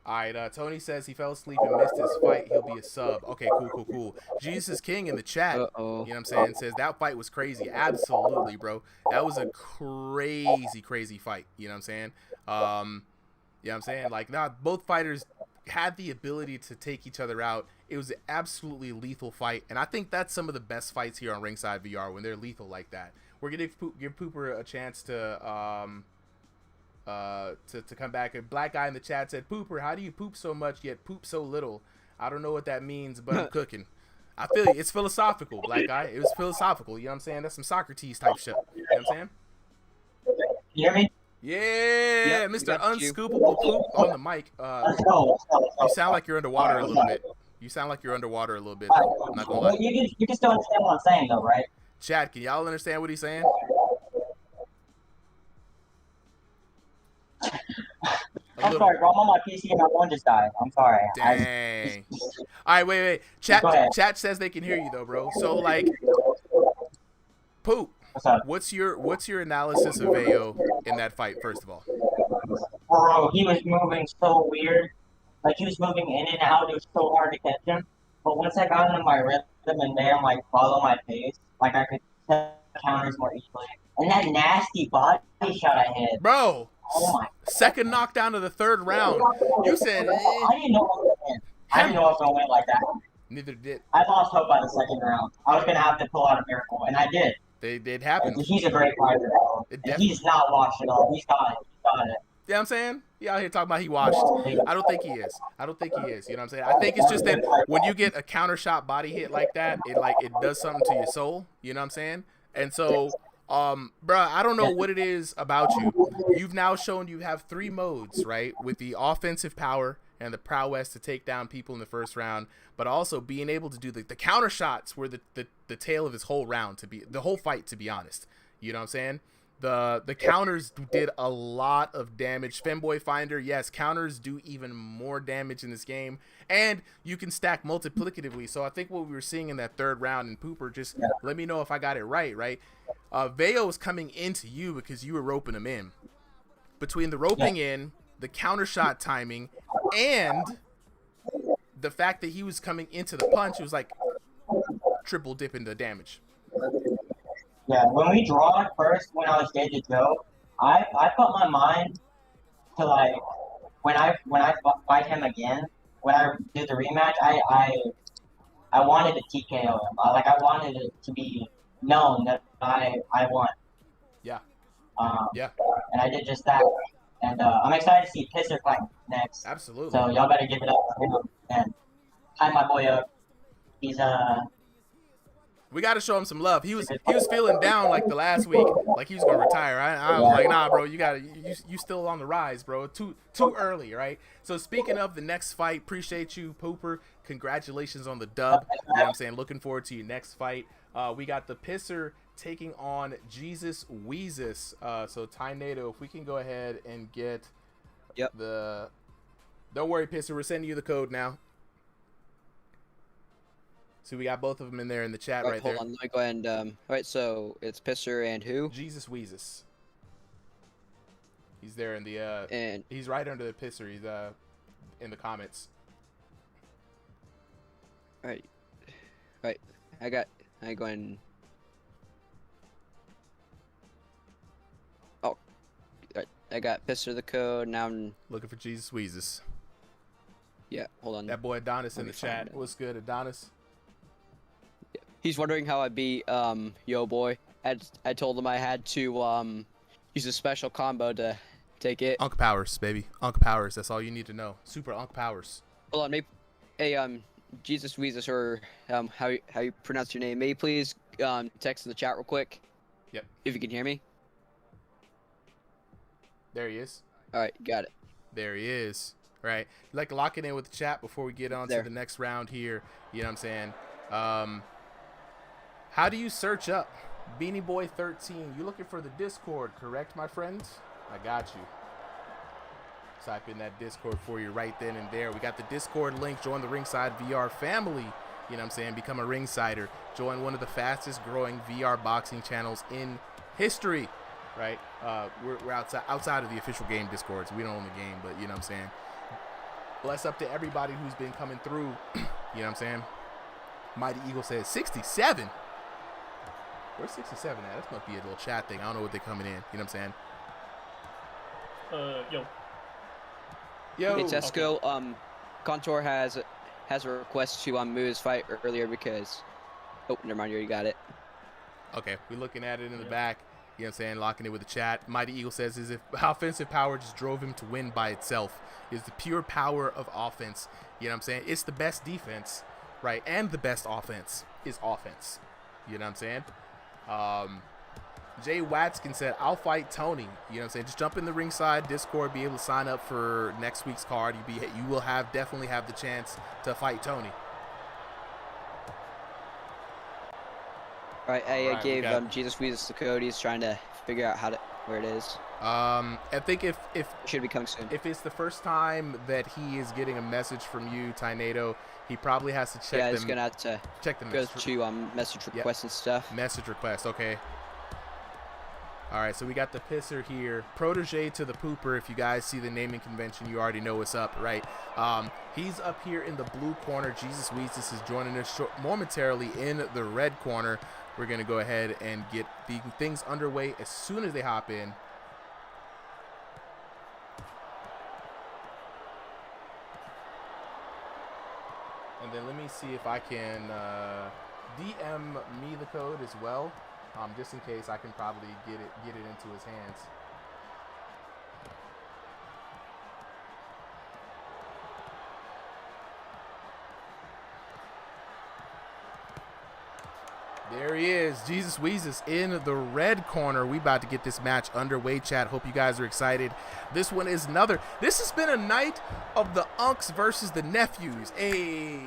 All right, Tony says he fell asleep and missed his fight. He'll be a sub. Okay, cool. Jesus is King in the chat, you know what I'm saying, says that fight was crazy. Absolutely, bro. That was a crazy fight. You know what I'm saying? Yeah, I'm saying, like, both fighters had the ability to take each other out. It was an absolutely lethal fight, and I think that's some of the best fights here on Ringside VR when they're lethal like that. We're gonna give Pooper a chance to come back. A black guy in the chat said, "Pooper, how do you poop so much yet poop so little?" I don't know what that means, but I'm cooking. I feel you. It's philosophical, black guy. It was philosophical. You know what I'm saying? That's some Socrates type shit. You know what I'm saying? You hear me? Yeah, Mr. Unscoopable Poop on the mic. You sound like you're underwater a little bit. Though. I'm not gonna lie. You can still understand what I'm saying, though, right? Chad, can y'all understand what he's saying? I'm sorry, bro. I'm on my PC and my phone just died. I'm sorry. Dang. All right, wait. Chat says they can hear you though, bro. So like, Poop. What's your analysis of Veo in that fight? First of all, bro, he was moving so weird. Like he was moving in and out. It was so hard to catch him. But once I got into my rhythm and made him like follow my pace, like I could set counters more easily. And that nasty body shot I hit, bro. Oh my! Second knockdown of the third round. You said. I didn't know I was gonna win. I didn't know I was gonna win like that. Neither did. I lost hope by the second round. I was gonna have to pull out a miracle, and I did. It happened. He's a great fighter, though. He's not washed at all. He's got it. You know what I'm saying? He out here talking about he washed. I don't think he is. You know what I'm saying? I think it's just that when you get a counter shot body hit like that, it does something to your soul. You know what I'm saying? And so, bro, I don't know what it is about you. You've now shown you have 3 modes, right? With the offensive power and the prowess to take down people in the first round, but also being able to do the counter shots were the tail of his whole round, the whole fight, to be honest. You know what I'm saying? The counters did a lot of damage. Femboy Finder, yes, counters do even more damage in this game, and you can stack multiplicatively. So I think what we were seeing in that third round, and Pooper, just let me know if I got it right? Veo was coming into you because you were roping him in. Between the roping in, the counter shot timing, and the fact that he was coming into the punch, it was like triple dipping the damage. Yeah, when we draw at first, when I was stage to go, I put my mind to like when I fight him again, when I did the rematch, I wanted to TKO him. Like I wanted it to be known that I won. Yeah. Yeah. And I did just that. And I'm excited to see Pisser fight next. Absolutely. So y'all better give it up for him. And tie my boy up. He's We got to show him some love. He was feeling down like the last week, like he was gonna retire. I was like, nah, bro, you still on the rise, bro. Too early, right? So speaking of the next fight, appreciate you, Pooper. Congratulations on the dub. You know what I'm saying? Looking forward to your next fight. We got the Pisser taking on Jesus Wheezes. So Tynado, if we can go ahead and get the. Don't worry, Pisser. We're sending you the code now. So we got both of them in there in the chat right there. Hold on, let me go ahead and all right, so it's Pisser and who? Jesus Wheezes. He's there in the and he's right under the Pisser. He's in the comments. All right. I go ahead and oh, all right. I got Pisser the code. Now I'm looking for Jesus Wheezes. Yeah, hold on. That boy Adonis in the chat. What's good, Adonis? He's wondering how I beat Yo Boy. I told him I had to use a special combo to take it. Unk powers, baby. Unk powers. That's all you need to know. Super Unk powers. Hold on, maybe. Hey, Jesus Wheezes, or how you pronounce your name? May you please text in the chat real quick? Yep. If you can hear me. There he is. All right, got it. There he is. Right. Like lock it in with the chat before we get on to the next round here. You know what I'm saying? How do you search up Beanie Boy 13? You looking for the Discord, correct, my friends? I got you. Type in that Discord for you right then and there. We got the Discord link. Join the Ringside VR family. You know what I'm saying? Become a Ringsider. Join one of the fastest growing VR boxing channels in history. Right? We're outside of the official game Discords. We don't own the game, but you know what I'm saying? Bless up to everybody who's been coming through. You know what I'm saying? Mighty Eagle says 67. Where's 67 at? That must be a little chat thing. I don't know what they're coming in. You know what I'm saying? Yo. Hey, Tesco, Contour has a request to move his fight earlier because... Oh, never mind. You already got it. Okay. We're looking at it in the back. You know what I'm saying? Locking it with the chat. Mighty Eagle says, is if offensive power just drove him to win by itself. Is the pure power of offense. You know what I'm saying? It's the best defense, right? And the best offense is offense. You know what I'm saying? Jay Watskin said, I'll fight Tony. You know what I'm saying? Just jump in the Ringside Discord, be able to sign up for next week's card. You will definitely have the chance to fight Tony. All right, I gave Jesus Wheezes the code. He's trying to figure out where it is. I think if should be coming soon. If it's the first time that he is getting a message from you, Tynado, he probably has to check. Yeah, he's gonna have to check the go to message requests and stuff. Message request, okay. All right, so we got the Pisser here, protege to the Pooper. If you guys see the naming convention, you already know what's up, right? He's up here in the blue corner. Jesus Wheezes is joining us momentarily in the red corner. We're gonna go ahead and get the things underway as soon as they hop in. And then let me see if I can DM me the code as well, just in case. I can probably get it into his hands. There he is, Jesus Wheezes in the red corner. We about to get this match underway, chat. Hope you guys are excited. This one is another. This has been a night of the Unks versus the Nephews. Hey,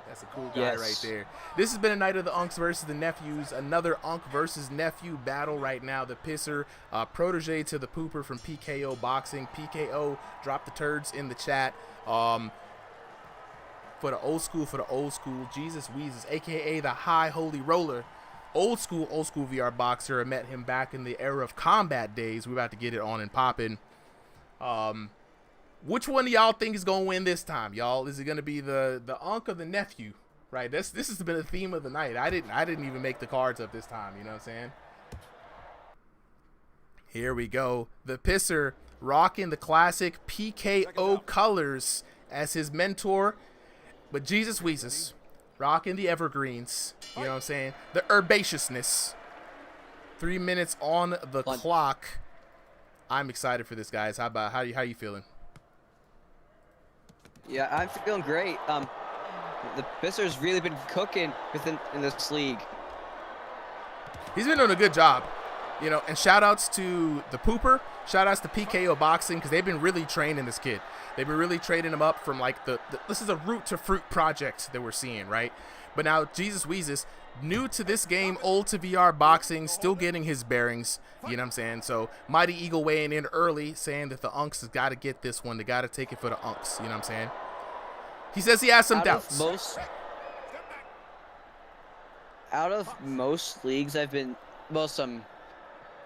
that's a cool guy right there. This has been a night of the Unks versus the Nephews. Another Unk versus Nephew battle right now. The Pisser, protege to the Pooper from PKO Boxing. PKO, drop the turds in the chat. For the old school, Jesus Wheezes, aka the High Holy Roller, old school VR boxer. I met him back in the era of combat days. We're about to get it on and popping. Which one of y'all think is gonna win this time, y'all? Is it gonna be the Unk or the Nephew? Right. This has been the theme of the night. I didn't even make the cards up this time. You know what I'm saying? Here we go. The Pisser rocking the classic PKO colors as his mentor. But Jesus Wheezes, rocking the evergreens. You know what I'm saying? The herbaceousness. 3 minutes on the clock. I'm excited for this, guys. How you feeling? Yeah, I'm feeling great. The Pisser's really been cooking in this league. He's been doing a good job, you know. And shout outs to the Pooper, shout outs to PKO Boxing, because they've been really training this kid. They've been really training him up from like this is a root to fruit project that we're seeing, right? But now Jesus Wheezes, new to this game, old to VR boxing, still getting his bearings. You know what I'm saying? So Mighty Eagle weighing in early, saying that the Unks has got to get this one. They got to take it for the Unks. You know what I'm saying? He says he has some doubts. Out of most leagues I've been, most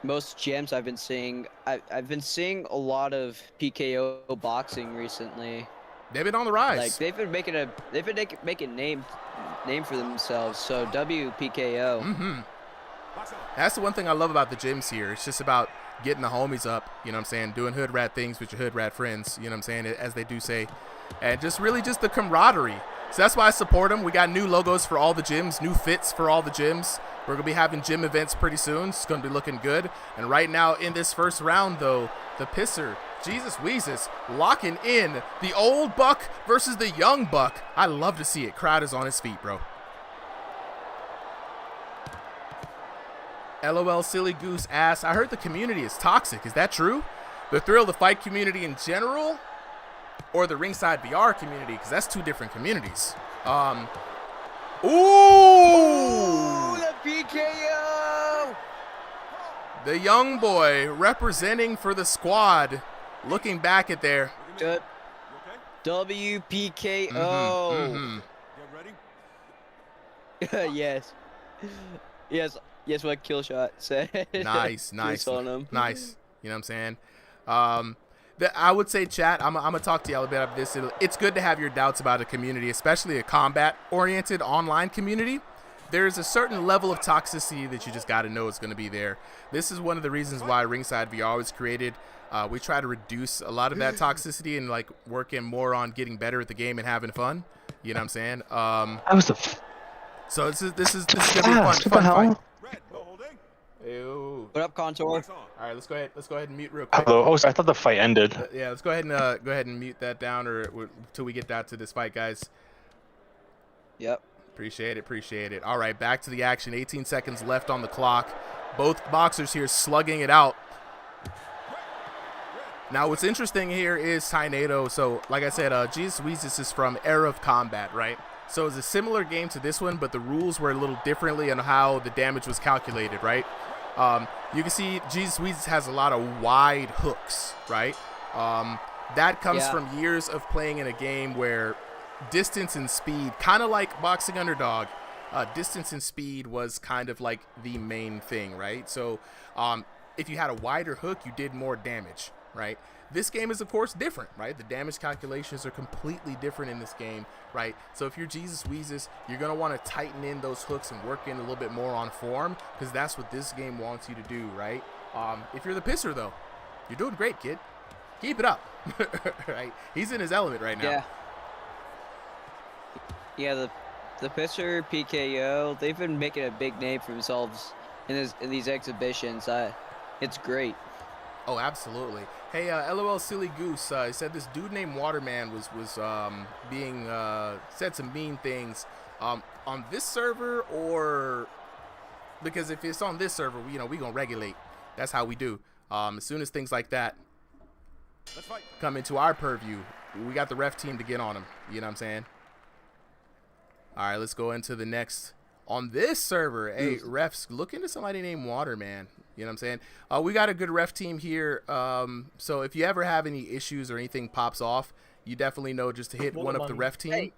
gyms I've been seeing, I've been seeing a lot of PKO boxing recently. They've been on the rise. Like they've been making name for themselves. So WPKO. Mm-hmm. That's the one thing I love about the gyms here. It's just about getting the homies up. You know what I'm saying? Doing hood rat things with your hood rat friends. You know what I'm saying? As they do say, and just really just the camaraderie. So that's why I support them. We got new logos for all the gyms, new fits for all the gyms. We're going to be having gym events pretty soon. It's going to be looking good. And right now in this first round, though, the Pisser, Jesus Wheezes, locking in the old buck versus the young buck. I love to see it. Crowd is on his feet, bro. LOL Silly Goose asks, I heard the community is toxic. Is that true? The Thrill the Fight community in general? Or the Ringside VR community, because that's two different communities. Ooh, the PKO! The young boy representing for the squad, looking back at their WPKO. Mm-hmm. Yes, what Killshot said. Nice. On him. Nice. You know what I'm saying? I would say, chat, I'm going to talk to you a little bit about this. It's good to have your doubts about a community, especially a combat-oriented online community. There's a certain level of toxicity that you just got to know is going to be there. This is one of the reasons why Ringside VR was created. We try to reduce a lot of that toxicity and like working more on getting better at the game and having fun. You know what I'm saying? So this is going to be a fun fight. Ew. What up, Contour? All right, let's go ahead and mute real quick. Hello. Oh, I thought the fight ended. Yeah, let's go ahead and mute that down until we get down to this fight, guys. Yep. Appreciate it. All right, back to the action. 18 seconds left on the clock. Both boxers here slugging it out. Now, what's interesting here is Tynado. So, like I said, Jesus Wheezes is from Era of Combat, right? So it's a similar game to this one, but the rules were a little differently on how the damage was calculated, right? You can see Jesus Wheezes has a lot of wide hooks, right? That comes from years of playing in a game where distance and speed, kind of like Boxing Underdog, distance and speed was kind of like the main thing, right? So if you had a wider hook, you did more damage, right? This game is, of course, different, right? The damage calculations are completely different in this game, right? So if you're Jesus Wheezes, you're going to want to tighten in those hooks and work in a little bit more on form, because that's what this game wants you to do, right? If you're the Pisser, though, you're doing great, kid. Keep it up, right? He's in his element right now. Yeah, the Pisser, PKO, they've been making a big name for themselves in these exhibitions. It's great. Oh, absolutely. Hey, LOL Silly Goose, he said this dude named Waterman was being said some mean things on this server, or because if it's on this server, we gonna regulate. That's how we do. As soon as things like that come into our purview, we got the ref team to get on them. You know what I'm saying? All right, let's go into the next. On this server, hey, refs, look into somebody named Waterman. You know what I'm saying? We got a good ref team here. So if you ever have any issues or anything pops off, you definitely know just to hit one of the ref team. Hey.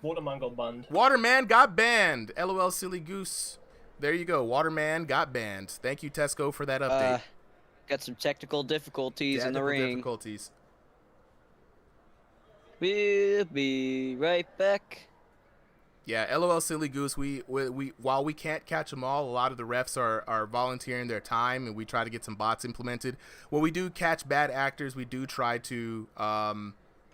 Waterman got banned. Waterman got banned. LOL Silly Goose. There you go. Waterman got banned. Thank you, Tesco, for that update. Got some technical difficulties in the ring. We'll be right back. Yeah, LOL Silly Goose, we while we can't catch them all, a lot of the refs are volunteering their time, and we try to get some bots implemented. When we do catch bad actors, we do try to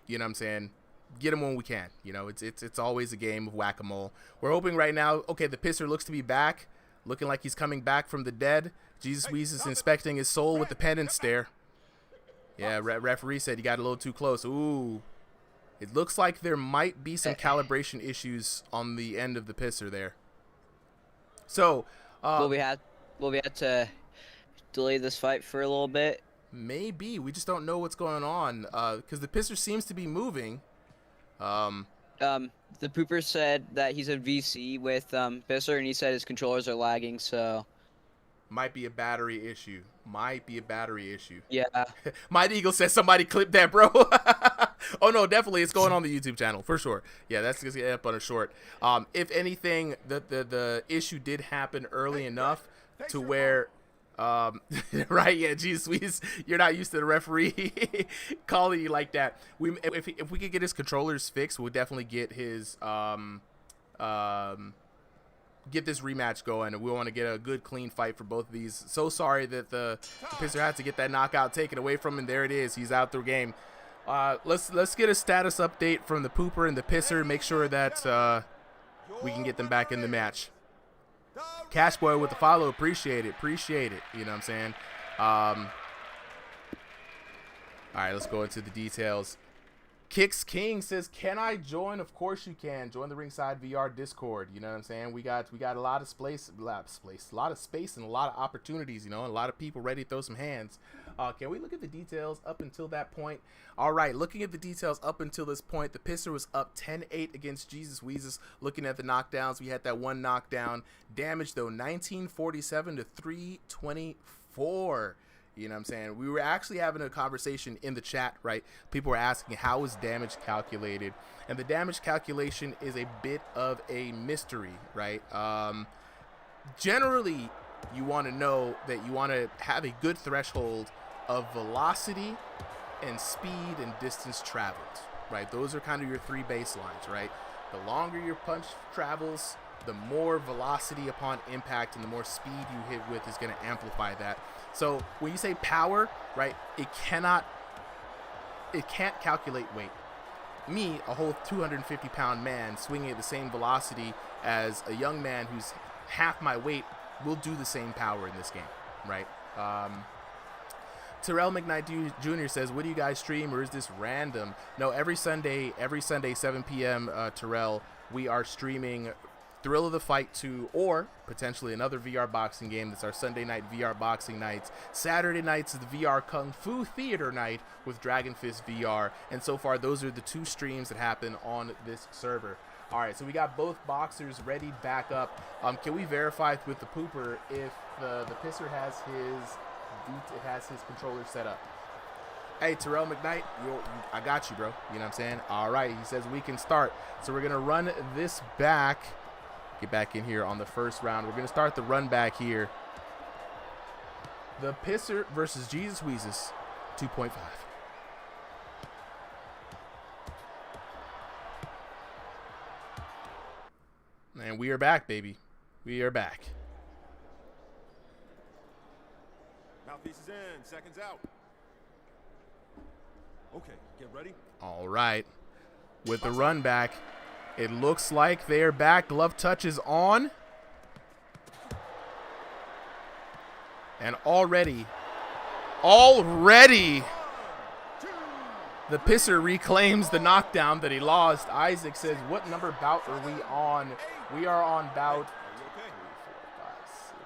You know what I'm saying? Get him when we can. You know, it's always a game of whack-a-mole. We're hoping right now, okay, the pisser looks to be back, looking like he's coming back from the dead. Jesus Wheezes inspecting his soul with the pendant stare. Yeah, referee said he got a little too close. Ooh. It looks like there might be some calibration issues on the end of the pisser there. So, will we have to delay this fight for a little bit? Maybe. We just don't know what's going on because the pisser seems to be moving. The pooper said that he's a VC with pisser, and he said his controllers are lagging, so might be a battery issue. Yeah. Might Eagle says somebody clip that, bro. Oh no, definitely it's going on the YouTube channel for sure. Yeah, that's gonna get up on a short. If anything, the issue did happen early enough to where right, yeah, geez, you're not used to the referee calling you like that. If we could get his controllers fixed, we'll definitely get his get this rematch going, and we want to get a good clean fight for both of these. So sorry that the pisser had to get that knockout taken away from him. There it is, he's out the game. Let's get a status update from the pooper and the pisser, make sure that we can get them back in the match. Cash Boy with the follow, appreciate it, you know what I'm saying? All right, let's go into the details. Kicks King says, can I join? Of course you can. Join the Ringside VR Discord. You know what I'm saying? We got a lot of space, a lot of space and a lot of opportunities, you know, and a lot of people ready to throw some hands. Can we look at the details up until that point? All right, looking at the details up until this point, the pisser was up 10-8 against Jesus Wheezes. Looking at the knockdowns, we had that one knockdown. Damage, though, 1947 to 324. You know what I'm saying? We were actually having a conversation in the chat, right? People were asking, how is damage calculated? And the damage calculation is a bit of a mystery, right? Generally, you want to know that you want to have a good threshold of velocity and speed and distance traveled, right? Those are kind of your three baselines, right? The longer your punch travels, the more velocity upon impact and the more speed you hit with is going to amplify that. So when you say power, right, it can't calculate weight. Me, a whole 250-pound man swinging at the same velocity as a young man who's half my weight will do the same power in this game, right? Terrell McKnight Jr. says, what do you guys stream, or is this random? No, every Sunday, 7 p.m., Terrell, we are streaming Thrill of the Fight 2, or potentially another VR boxing game. That's our Sunday night VR boxing nights. Saturday nights is the VR Kung Fu Theater night with Dragon Fist VR. And so far, those are the two streams that happen on this server. All right, so we got both boxers ready back up. Can we verify with the pooper if the pisser has his controller set up? Hey, Terrell McKnight, I got you, bro. You know what I'm saying? All right, he says we can start. So we're going to run this back. Get back in here on the first round. We're going to start the run back here. The pisser versus Jesus Wheezes, 2.5. And we are back, baby. We are back. Mouthpiece is in, seconds out. Okay, get ready. All right. With the run back, it looks like they're back. Glove touch is on. And already, the pisser reclaims the knockdown that he lost. Isaac says, what number bout are we on? We are on bout 3, 4, 5,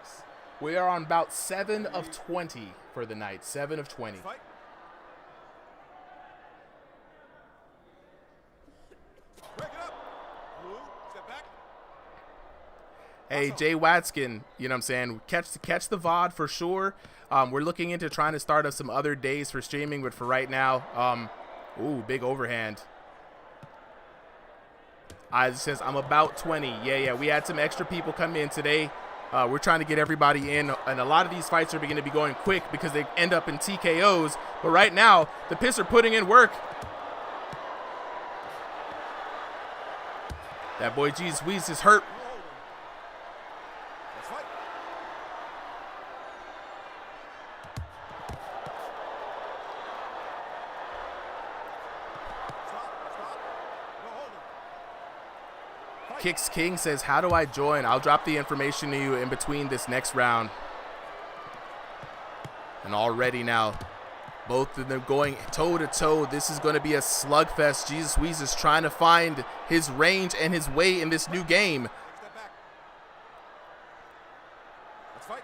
6. We are on bout 7 of 20 for the night. 7 of 20. Hey, Jay Watskin, you know what I'm saying? Catch the VOD for sure. We're looking into trying to start up some other days for streaming, but for right now, ooh, big overhand. It says, I'm about 20. Yeah, we had some extra people come in today. We're trying to get everybody in, and a lot of these fights are going to be going quick because they end up in TKOs. But right now, the piss are putting in work. That boy Jesus Wheezes is hurt. Kicks King says, how do I join? I'll drop the information to you in between this next round. And already now, both of them going toe-to-toe. This is going to be a slugfest. Jesus Wheezes trying to find his range and his way in this new game. Let's fight.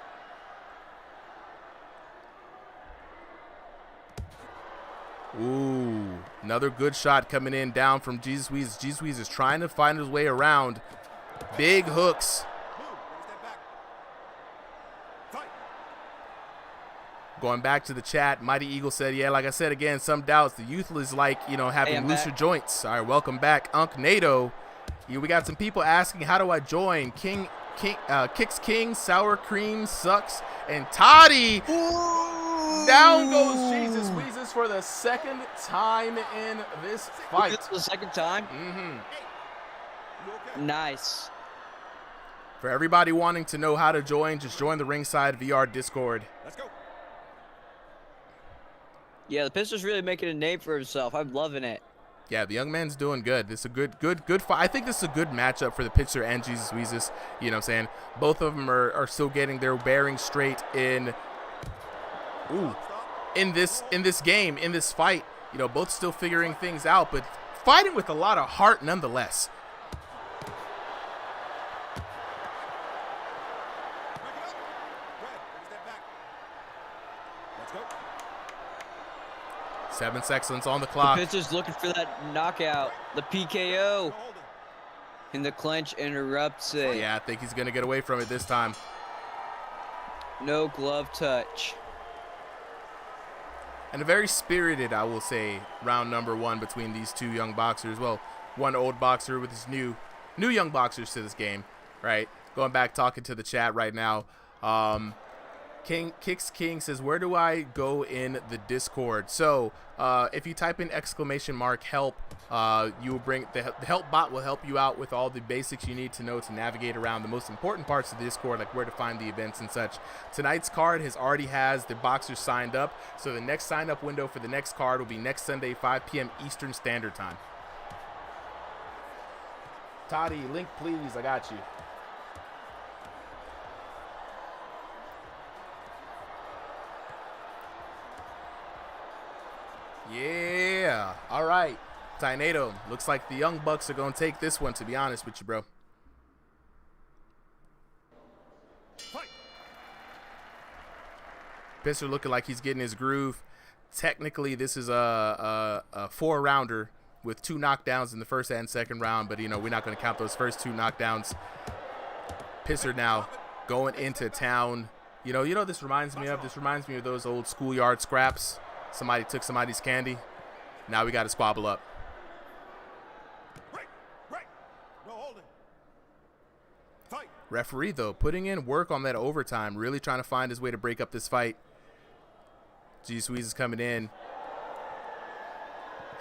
Ooh, another good shot coming in down from Jesus Wheezes. Jesus Wheezes trying to find his way around. Big hooks. Going back to the chat, Mighty Eagle said, yeah, like I said again, some doubts. The youth is like, you know, having looser joints. All right, welcome back, Tynado. We got some people asking, how do I join? Kicks King, Sour Cream Sucks, and Toddy. Ooh. Down goes Jesus Wheezes for the second time in this fight. This is the second time? Mm-hmm. Nice. For everybody wanting to know how to join, just join the Ringside VR Discord. Let's go. Yeah, the Pistol's really making a name for himself. I'm loving it. Yeah, the young man's doing good. This is a good fight. I think this is a good matchup for the pitcher and Jesus Wheezes. You know what I'm saying? Both of them are still getting their bearings straight in this game, in this fight. You know, both still figuring things out, but fighting with a lot of heart nonetheless. Let's go. 7 seconds on the clock. The pitcher's looking for that knockout, the PKO. And the clinch interrupts it. Yeah, I think he's going to get away from it this time. No glove touch. And a very spirited, I will say, round number 1 between these two young boxers. Well, one old boxer with his new young boxers to this game, right? Going back, talking to the chat right now. Kicks King says, where do I go in the Discord? So if you type in !help, you will bring the help bot will help you out with all the basics you need to know to navigate around the most important parts of the Discord, like where to find the events and such. Tonight's card already has the boxers signed up, so the next sign up window for the next card will be next Sunday, 5 p.m. Eastern Standard Time. Toddy, link please, I got you. Yeah. All right. Tynado. Looks like the Young Bucks are going to take this one, to be honest with you, bro. Pisser looking like he's getting his groove. Technically, this is a 4-rounder with 2 knockdowns in the first and second round, but, you know, we're not going to count those first 2 knockdowns. Pisser now going into town. You know, this reminds me of? This reminds me of those old schoolyard scraps. Somebody took somebody's candy. Now we got to squabble up. Right. No holding. Fight. Referee, though, putting in work on that overtime, really trying to find his way to break up this fight. G-Squeeze is coming in.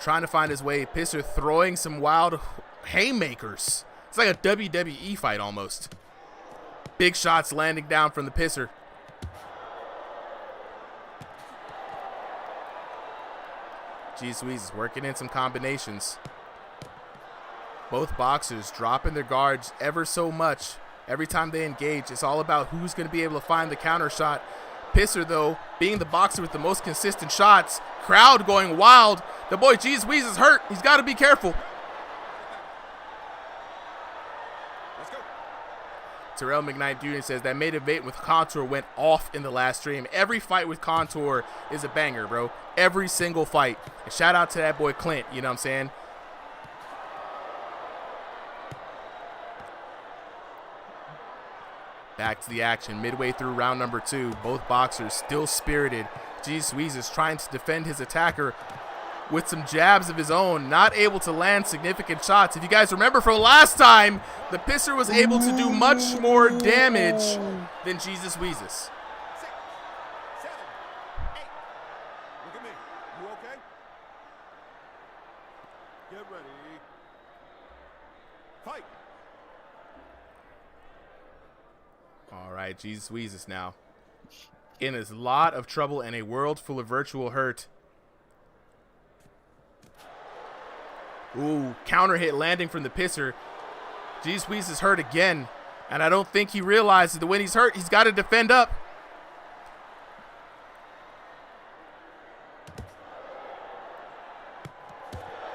Trying to find his way. Pisser throwing some wild haymakers. It's like a WWE fight almost. Big shots landing down from the Pisser. G-Squeeze is working in some combinations. Both boxers dropping their guards ever so much. Every time they engage, it's all about who's going to be able to find the counter shot. Pisser, though, being the boxer with the most consistent shots. Crowd going wild. The boy G-Squeeze is hurt. He's got to be careful. Let's go. Terrell McKnight Jr. says that main event with Contour went off in the last stream. Every fight with Contour is a banger, bro. Every single fight. And shout out to that boy Clint, you know what I'm saying? Back to the action. Midway through round number 2, both boxers still spirited. G-Squeeze is trying to defend his attacker with some jabs of his own, not able to land significant shots. If you guys remember from last time, the Pisser was able to do much more damage than Jesus Wheezes. 6, 7, 8. Look at me. You okay? Get ready. Fight. All right, Jesus Wheezes now in a lot of trouble in a world full of virtual hurt. Ooh, counter hit landing from the Pisser. Jesus Wheezes is hurt again. And I don't think he realizes that when he's hurt, he's got to defend up.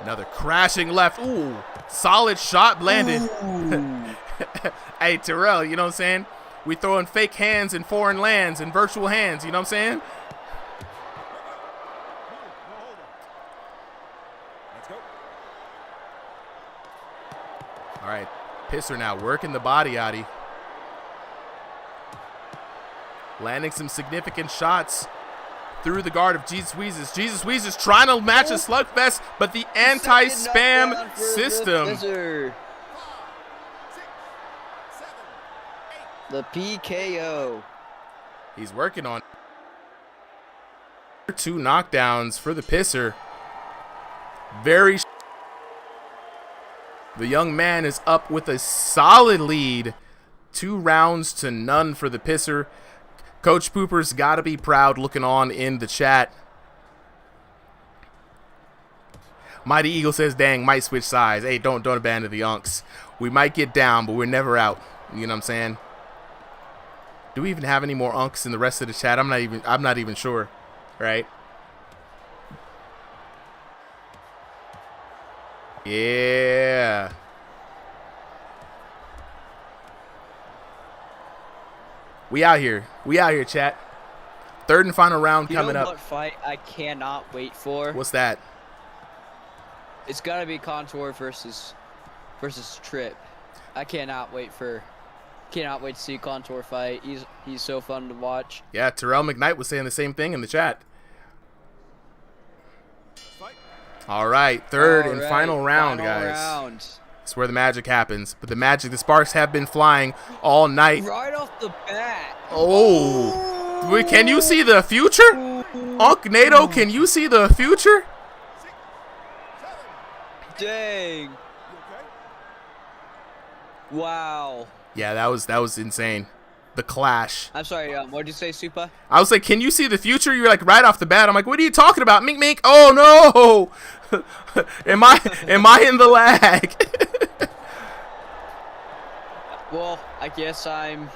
Another crashing left. Ooh, solid shot landed. Hey, Terrell, you know what I'm saying? We throwing fake hands in foreign lands and virtual hands, you know what I'm saying? Let's go. All right, Pisser now working the body, Adi. Landing some significant shots through the guard of Jesus Wheezes. Jesus Wheezes trying to match a slugfest, but the anti-spam system. The PKO. He's working on 2 knockdowns for the Pisser. The young man is up with a solid lead. 2 rounds to none for the Pisser. Coach Pooper's got to be proud looking on in the chat. Mighty Eagle says, dang, might switch sides. Hey, don't abandon the unks. We might get down, but we're never out. You know what I'm saying? Do we even have any more unks in the rest of the chat? I'm not even sure, right? Yeah. We out here, chat. 3rd and final round coming up. What fight I cannot wait for? What's that? It's gotta be Contour versus Trip. I cannot wait to see Contour fight. He's so fun to watch. Yeah, Terrell McKnight was saying the same thing in the chat. All right, 3rd and final round, guys. It's where the magic happens. But the sparks have been flying all night. Right off the bat. Oh. Wait, can you see the future? Unc NATO, can you see the future? Dang. Wow. Yeah, that was insane. The clash. I'm sorry, what did you say, Supa? I was like, can you see the future? You're like right off the bat. I'm like, what are you talking about? Mink Mink. Oh no. am I in the lag? Well, I guess I'm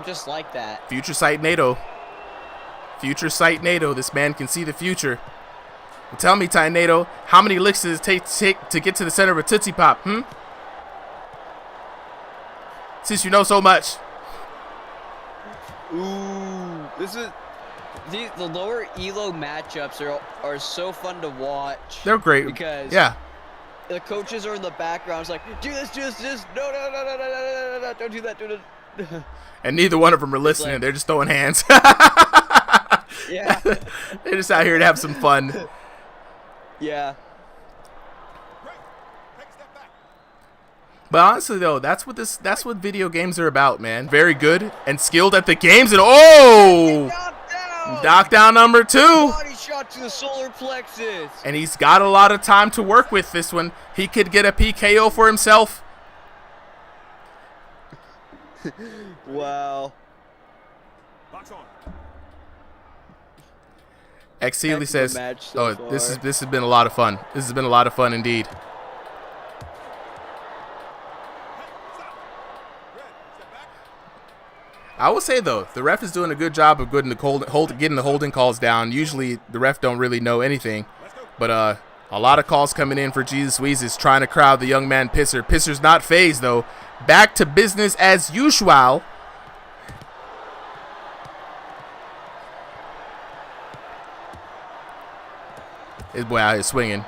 just like that. Future sight NATO. Future sight NATO. This man can see the future. Well, tell me, Tynado, how many licks does it take to get to the center of a Tootsie Pop, Since you know so much. Ooh, the lower elo matchups are so fun to watch. They're great. Because yeah. The coaches are in the background. It's like, do this. No, don't do that. And neither one of them are listening. Like, they're just throwing hands. Yeah. They're just out here to have some fun. Yeah. But honestly, though, that's what video games are about, man. Very good and skilled at the games, and oh, knockdown number 2. Body shot to the solar plexus. And he's got a lot of time to work with this one. He could get a PKO for himself. Wow. X Sealy says, "Oh, this has been a lot of fun. This has been a lot of fun indeed." I will say though, the ref is doing a good job of getting the holding calls down. Usually the ref don't really know anything, but a lot of calls coming in for Jesus Wheezes trying to crowd the young man Pisser. Pisser's not phased though. Back to business as usual. His boy out here swinging.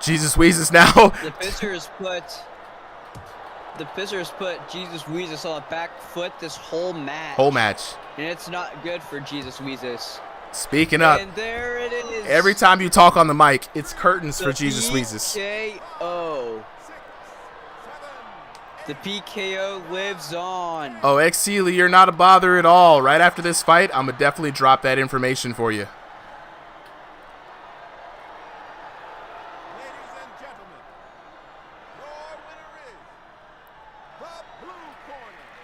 Jesus Wheezes now. The Pisser has put Jesus Wheezes on the back foot this whole match. And it's not good for Jesus Wheezes. Speaking up. And there it is. Every time you talk on the mic, it's curtains for Jesus Wheezes. PKO. The PKO lives on. Oh, X Sealy, you're not a bother at all. Right after this fight, I'm going to definitely drop that information for you.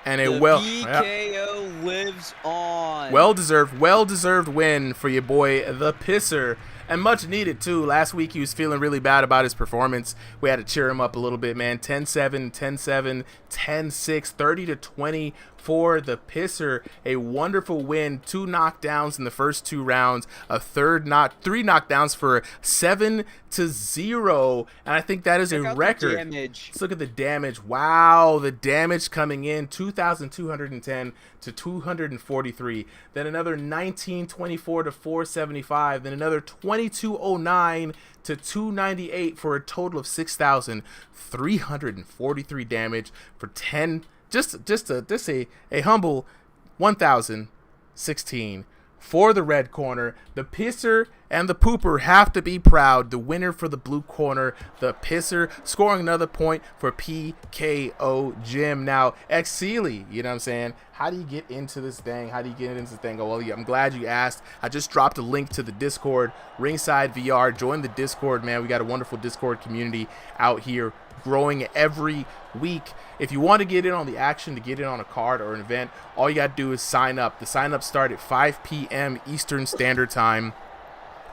And a PKO lives on. Well deserved win for your boy the Pisser. And much needed, too. Last week, he was feeling really bad about his performance. We had to cheer him up a little bit, man. 10-7, 10-7, 10-6, 30-20 for the Pisser. A wonderful win. 2 knockdowns in the first 2 rounds. Three knockdowns for 7-0. And I think that is a record. Let's look at the damage. Wow, the damage coming in. 2,210 to 243. Then another 1924 to 475. Then another 2209 to 298 for a total of 6,343 damage for 10. Just a humble 1,016 for the red corner. The Pisser and the Pooper have to be proud. The winner for the blue corner, the Pisser, scoring another point for PKO Jim. Now, X Sealy, you know what I'm saying? How do you get into this thing? Oh, well, yeah, I'm glad you asked. I just dropped a link to the Discord, RingsideVR. Join the Discord, man. We got a wonderful Discord community out here, growing every week. If you want to get in on the action, to get in on a card or an event, all you got to do is sign up. The sign up start at 5 p.m. Eastern Standard Time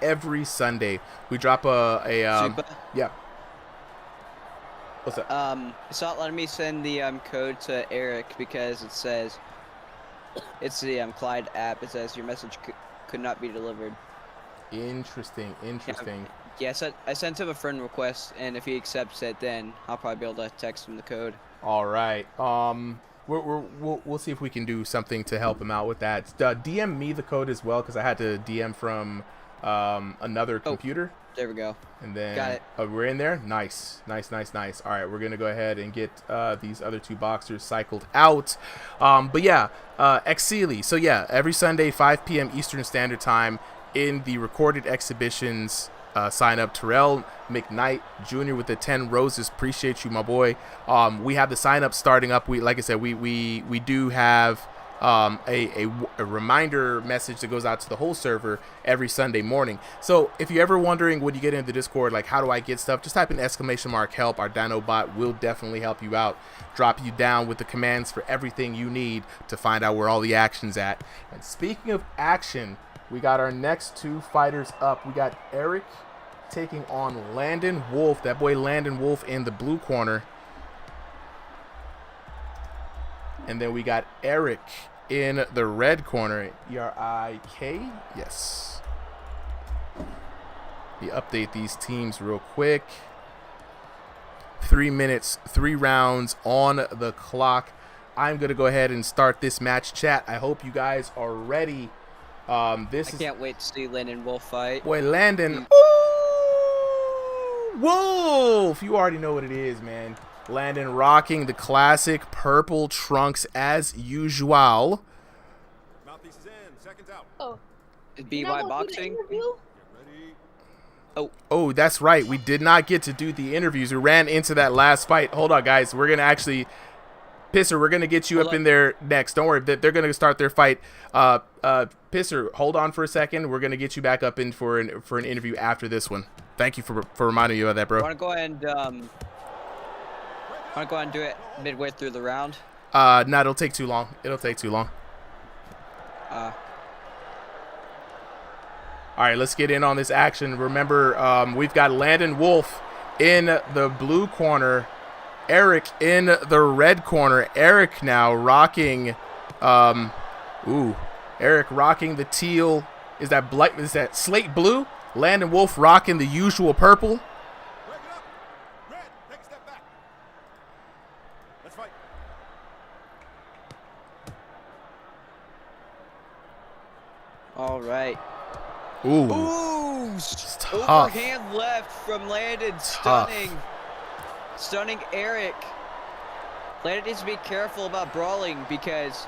every Sunday. We drop yeah. What's up? It's not letting me send the code to Eric because it says it's the Clyde app. It says your message could not be delivered. Interesting. Yeah, I sent him a friend request, and if he accepts it, then I'll probably be able to text him the code. All right. We'll see if we can do something to help him out with that. DM me the code as well, because I had to DM from another computer. There we go. And then got it. We're in there. Nice. All right, we're gonna go ahead and get these other 2 boxers cycled out. But yeah, X Sealy. So yeah, every Sunday 5 p.m. Eastern Standard Time in the recorded exhibitions. Sign up. Terrell McKnight Jr. with the 10 roses. Appreciate you, my boy. We have the sign up starting up. Like I said, we do have a reminder message that goes out to the whole server every Sunday morning. So if you're ever wondering when you get into the Discord, like how do I get stuff, just type in !help. Our Dino bot will definitely help you out, drop you down with the commands for everything you need to find out where all the action's at. And speaking of action, we got our next 2 fighters up. We got Eric taking on Landon Wolf. That boy Landon Wolf in the blue corner. And then we got Eric in the red corner. E-R-I-K? Yes. We update these teams real quick. 3 minutes, 3 rounds on the clock. I'm going to go ahead and start this match chat. I hope you guys are ready. I can't wait to see Landon Wolf fight. Boy, Landon. Ooh, Wolf! You already know what it is, man. Landon rocking the classic purple trunks as usual. Mouthpiece is in. Seconds out. BY Boxing. Oh, that's right. We did not get to do the interviews. We ran into that last fight. Hold on, guys. We're going to actually... Pisser, we're going to get you up in there next. Don't worry. They're going to start their fight. Pisser, hold on for a second. We're going to get you back up in for an interview after this one. Thank you for reminding me of that, bro. Want to go ahead and do it midway through the round? No, it'll take too long. All right, let's get in on this action. Remember, we've got Landon Wolf in the blue corner, Eric in the red corner. Eric now rocking, Eric rocking the teal. Is that slate blue? Landon Wolf rocking the usual purple. Break it up. Red, take a step back. Let's fight. All right. Ooh, overhand left from Landon. Stunning Eric. Landon needs to be careful about brawling because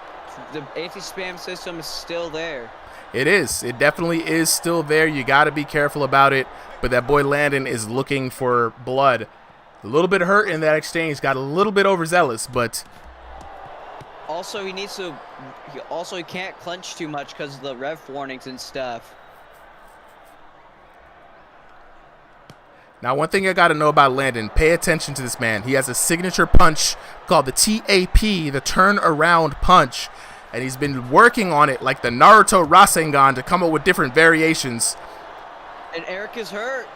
the anti-spam system is still there. It is. It definitely is still there. You got to be careful about it. But that boy Landon is looking for blood. A little bit hurt in that exchange. Got a little bit overzealous, but... Also, he can't clench too much because of the ref warnings and stuff. Now, one thing I got to know about Landon, pay attention to this man. He has a signature punch called the TAP, the turn around punch. And he's been working on it like the Naruto Rasengan to come up with different variations. And Eric is hurt.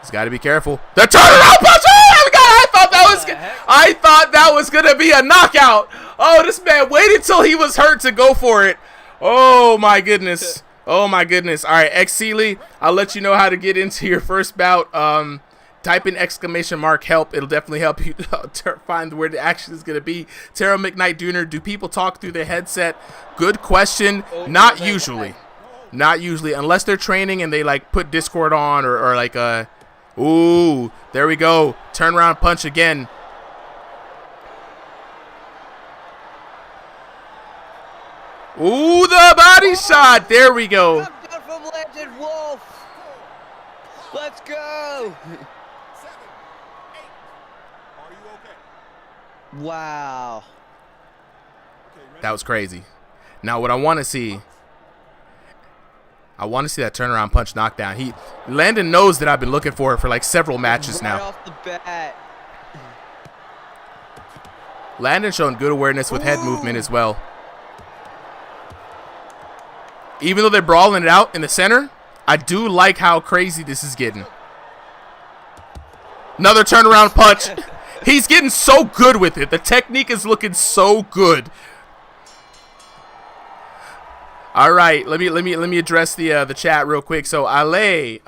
He's got to be careful. The turnaround punch! Oh my God! I thought that was gonna be a knockout. Oh, this man waited till he was hurt to go for it. Oh my goodness. Oh my goodness. All right, X Sealy, I'll let you know how to get into your first bout. Type in !help. It'll definitely help you find where the action is gonna be. Tara McKnight Jr., do people talk through their headset? Good question. Not usually. Not usually, unless they're training and they like put Discord on or like ooh, there we go. Turnaround punch again. Ooh, the body shot. There we go. Knocked down from Landon Wolf. Let's go. 7, 8. Are you okay? Wow. That was crazy. Now what I want to see that turnaround punch knockdown. Landon knows that I've been looking for it for like several matches right now. Off the bat. Landon showing good awareness with head movement as well. Even though they're brawling it out in the center, I do like how crazy this is getting. Another turnaround punch. He's getting so good with it. The technique is looking so good. All right, let me address the chat real quick. So Ale,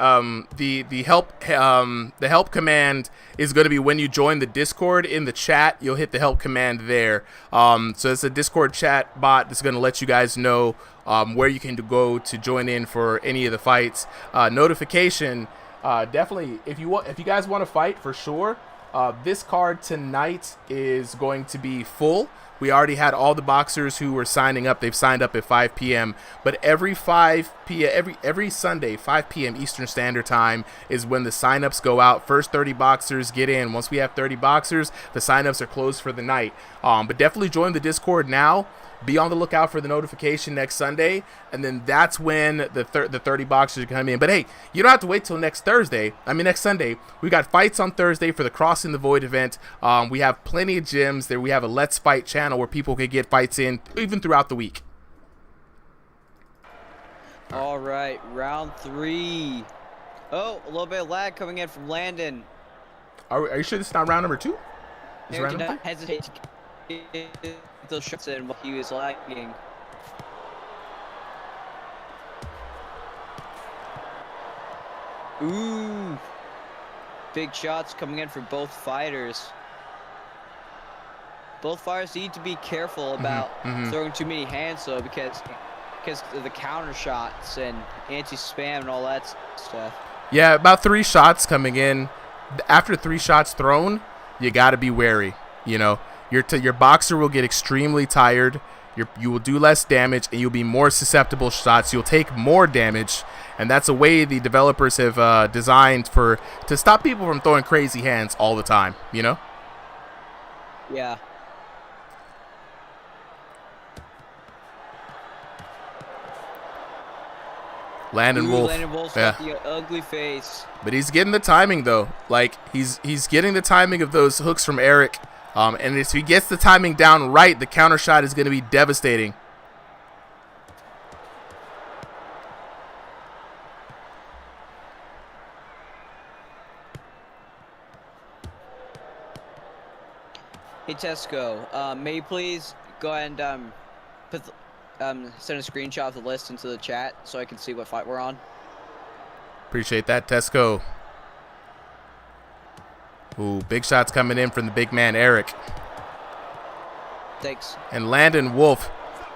the help command is going to be when you join the Discord in the chat. You'll hit the help command there. So it's a Discord chat bot that's going to let you guys know where you can go to join in for any of the fights. Notification, definitely if you guys want to fight for sure. This card tonight is going to be full. We already had all the boxers who were signing up. They've signed up at 5 p.m. But every 5 p.m. every Sunday, 5 p.m. Eastern Standard Time is when the signups go out. First 30 boxers get in. Once we have 30 boxers, the signups are closed for the night. But definitely join the Discord now. Be on the lookout for the notification next Sunday, and then that's when the 30 boxers come in. But hey, you don't have to wait till next Sunday. We got fights on Thursday for the Crossing the Void event. We have plenty of gyms there. We have a Let's Fight channel where people can get fights in even throughout the week. All right, round 3. Oh, a little bit of lag coming in from Landon. Are you sure this is not round number 2? Is Eric did not hesitate to get those shots in while he was lagging. Ooh, big shots coming in for both fighters. Both fighters need to be careful about throwing too many hands though, because of the counter shots and anti-spam and all that stuff. Yeah, about 3 shots coming in. After 3 shots thrown, you got to be wary. You know, your boxer will get extremely tired. You will do less damage, and you'll be more susceptible to shots. You'll take more damage, and that's a way the developers have designed to stop people from throwing crazy hands all the time. You know? Yeah. Landon Wolf. Landon Wolf's got the ugly face. But he's getting the timing though. Like he's getting the timing of those hooks from Eric. And if he gets the timing down right, the counter shot is going to be devastating. Hey Tesco, may you please go ahead and send a screenshot of the list into the chat so I can see what fight we're on. Appreciate that, Tesco. Ooh, big shots coming in from the big man, Eric. Thanks. And Landon Wolf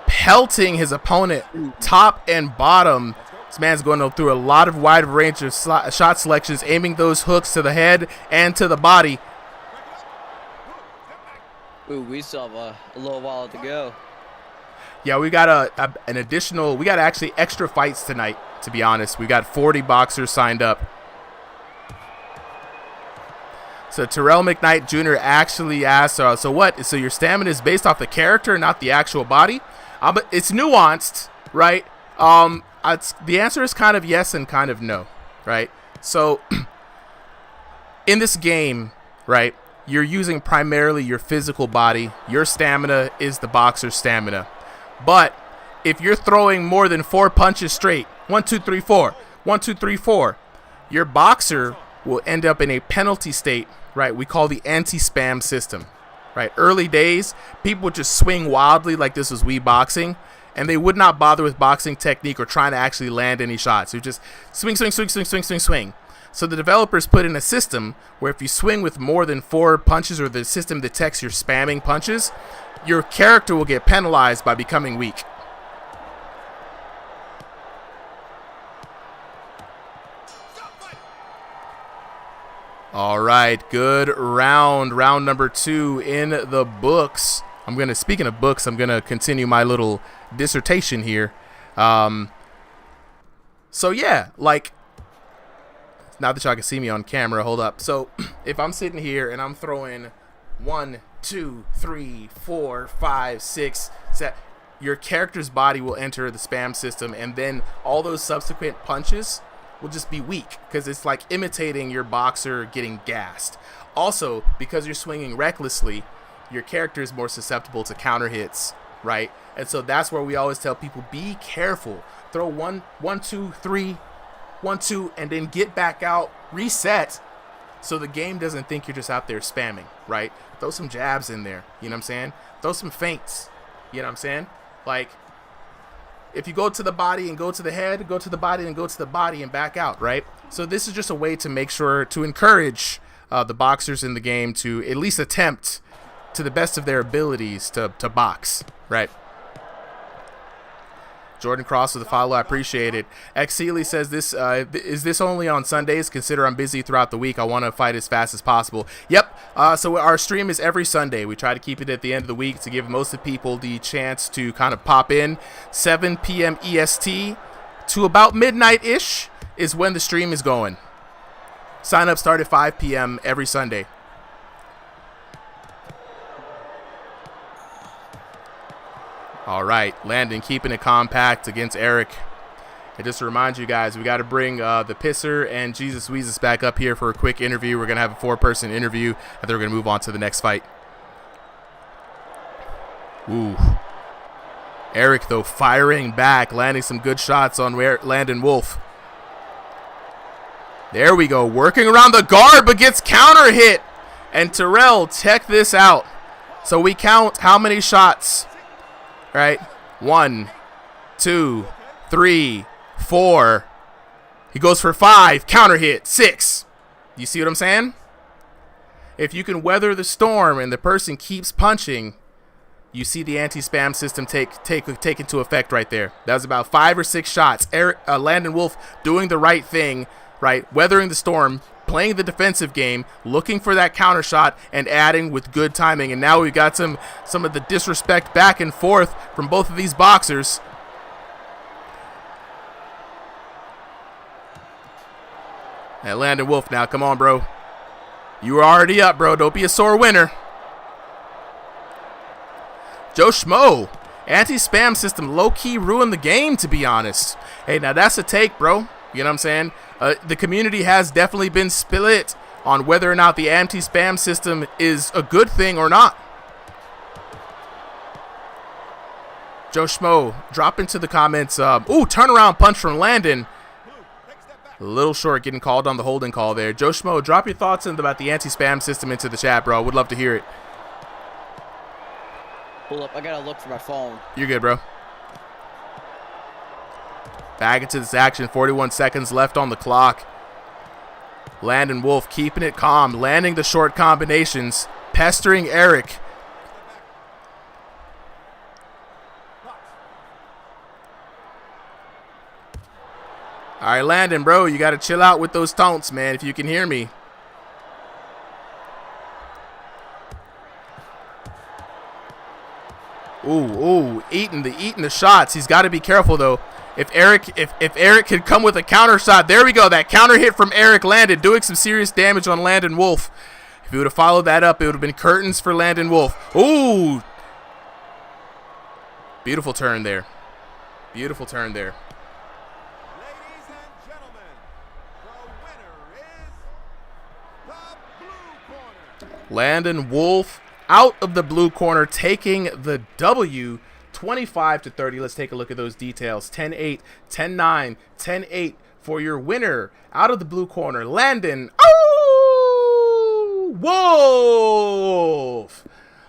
pelting his opponent top and bottom. This man's going through a lot of wide range of shot selections, aiming those hooks to the head and to the body. Ooh, we still have a little while to go. Yeah, we got an additional, we got actually extra fights tonight, to be honest. We got 40 boxers signed up. So Terrell McKnight Jr. actually asked, so what? So your stamina is based off the character, not the actual body? But it's nuanced, right? The answer is kind of yes and kind of no, right? So in this game, right, you're using primarily your physical body. Your stamina is the boxer's stamina. But if you're throwing more than 4 punches straight, 1, 2, 3, 4, 1, 2, 3, 4. Your boxer will end up in a penalty state, right? We call the anti-spam system, right? Early days, people would just swing wildly like this was Wii boxing, and they would not bother with boxing technique or trying to actually land any shots. They would just swing, swing, swing, swing, swing, swing, swing. So the developers put in a system where if you swing with more than 4 punches, or the system detects you're spamming punches, your character will get penalized by becoming weak. All right, good round. Round number 2 in the books. Speaking of books, I'm gonna continue my little dissertation here. So yeah, like, now that y'all can see me on camera, hold up. So if I'm sitting here and I'm throwing 1, 2, 3, 4, 5, 6, 7, your character's body will enter the spam system, and then all those subsequent punches will just be weak because it's like imitating your boxer getting gassed. Also, because you're swinging recklessly, your character is more susceptible to counter hits, right? And so that's where we always tell people, be careful. Throw 1, 2, 3, 1, 2, and then get back out, reset, so the game doesn't think you're just out there spamming, right? Throw some jabs in there, you know what I'm saying? Throw some feints, you know what I'm saying? Like, if you go to the body and go to the head, go to the body and go to the body and back out, right? So this is just a way to make sure to encourage the boxers in the game to at least attempt to the best of their abilities to box, right? Jordan Cross with the follow, I appreciate it. X Sealy says, is this only on Sundays? Consider I'm busy throughout the week. I want to fight as fast as possible. Yep. So our stream is every Sunday. We try to keep it at the end of the week to give most of the people the chance to kind of pop in. 7 p.m. EST to about midnight-ish is when the stream is going. Sign up start at 5 p.m. every Sunday. All right, Landon keeping it compact against Eric. And just to remind you guys, we got to bring the Pisser and Jesus Wheezes back up here for a quick interview. We're going to have a 4-person interview, and then we're going to move on to the next fight. Ooh. Eric, though, firing back, landing some good shots on Landon Wolf. There we go, working around the guard, but gets counter hit. And Terrell, check this out. So we count how many shots. Right, 1, 2, 3, 4. He goes for 5. Counter hit 6. You see what I'm saying? If you can weather the storm and the person keeps punching, you see the anti-spam system take into effect right there. That was about 5 or 6 shots. Landon Wolf doing the right thing, right, weathering the storm, playing the defensive game, looking for that counter shot, and adding with good timing. And now we've got some of the disrespect back and forth from both of these boxers. And Landon Wolf now, come on, bro. You were already up, bro. Don't be a sore winner. Joe Schmo, anti-spam system low-key ruined the game, to be honest. Hey, now that's a take, bro. You know what I'm saying? The community has definitely been split on whether or not the anti-spam system is a good thing or not. Joe Schmo, drop into the comments. Ooh, turnaround punch from Landon. A little short, getting called on the holding call there. Joe Schmo, drop your thoughts about the anti-spam system into the chat, bro. Would love to hear it. Hold up, I gotta look for my phone. You're good, bro. Back into this action, 41 seconds left on the clock. Landon Wolf keeping it calm, landing the short combinations, pestering Eric. All right, Landon, bro, you got to chill out with those taunts, man, if you can hear me. Ooh, eating the shots. He's got to be careful, though. If Eric could come with a counter shot, there we go. That counter hit from Eric landed, doing some serious damage on Landon Wolf. If he would have followed that up, it would have been curtains for Landon Wolf. Ooh. Beautiful turn there. Beautiful turn there. Ladies and gentlemen, the winner is the blue corner. Landon Wolf out of the blue corner, taking the W. 25-30. Let's take a look at those details. 10-8, 10-9, 10-8 for your winner out of the blue corner, Landon Wolf.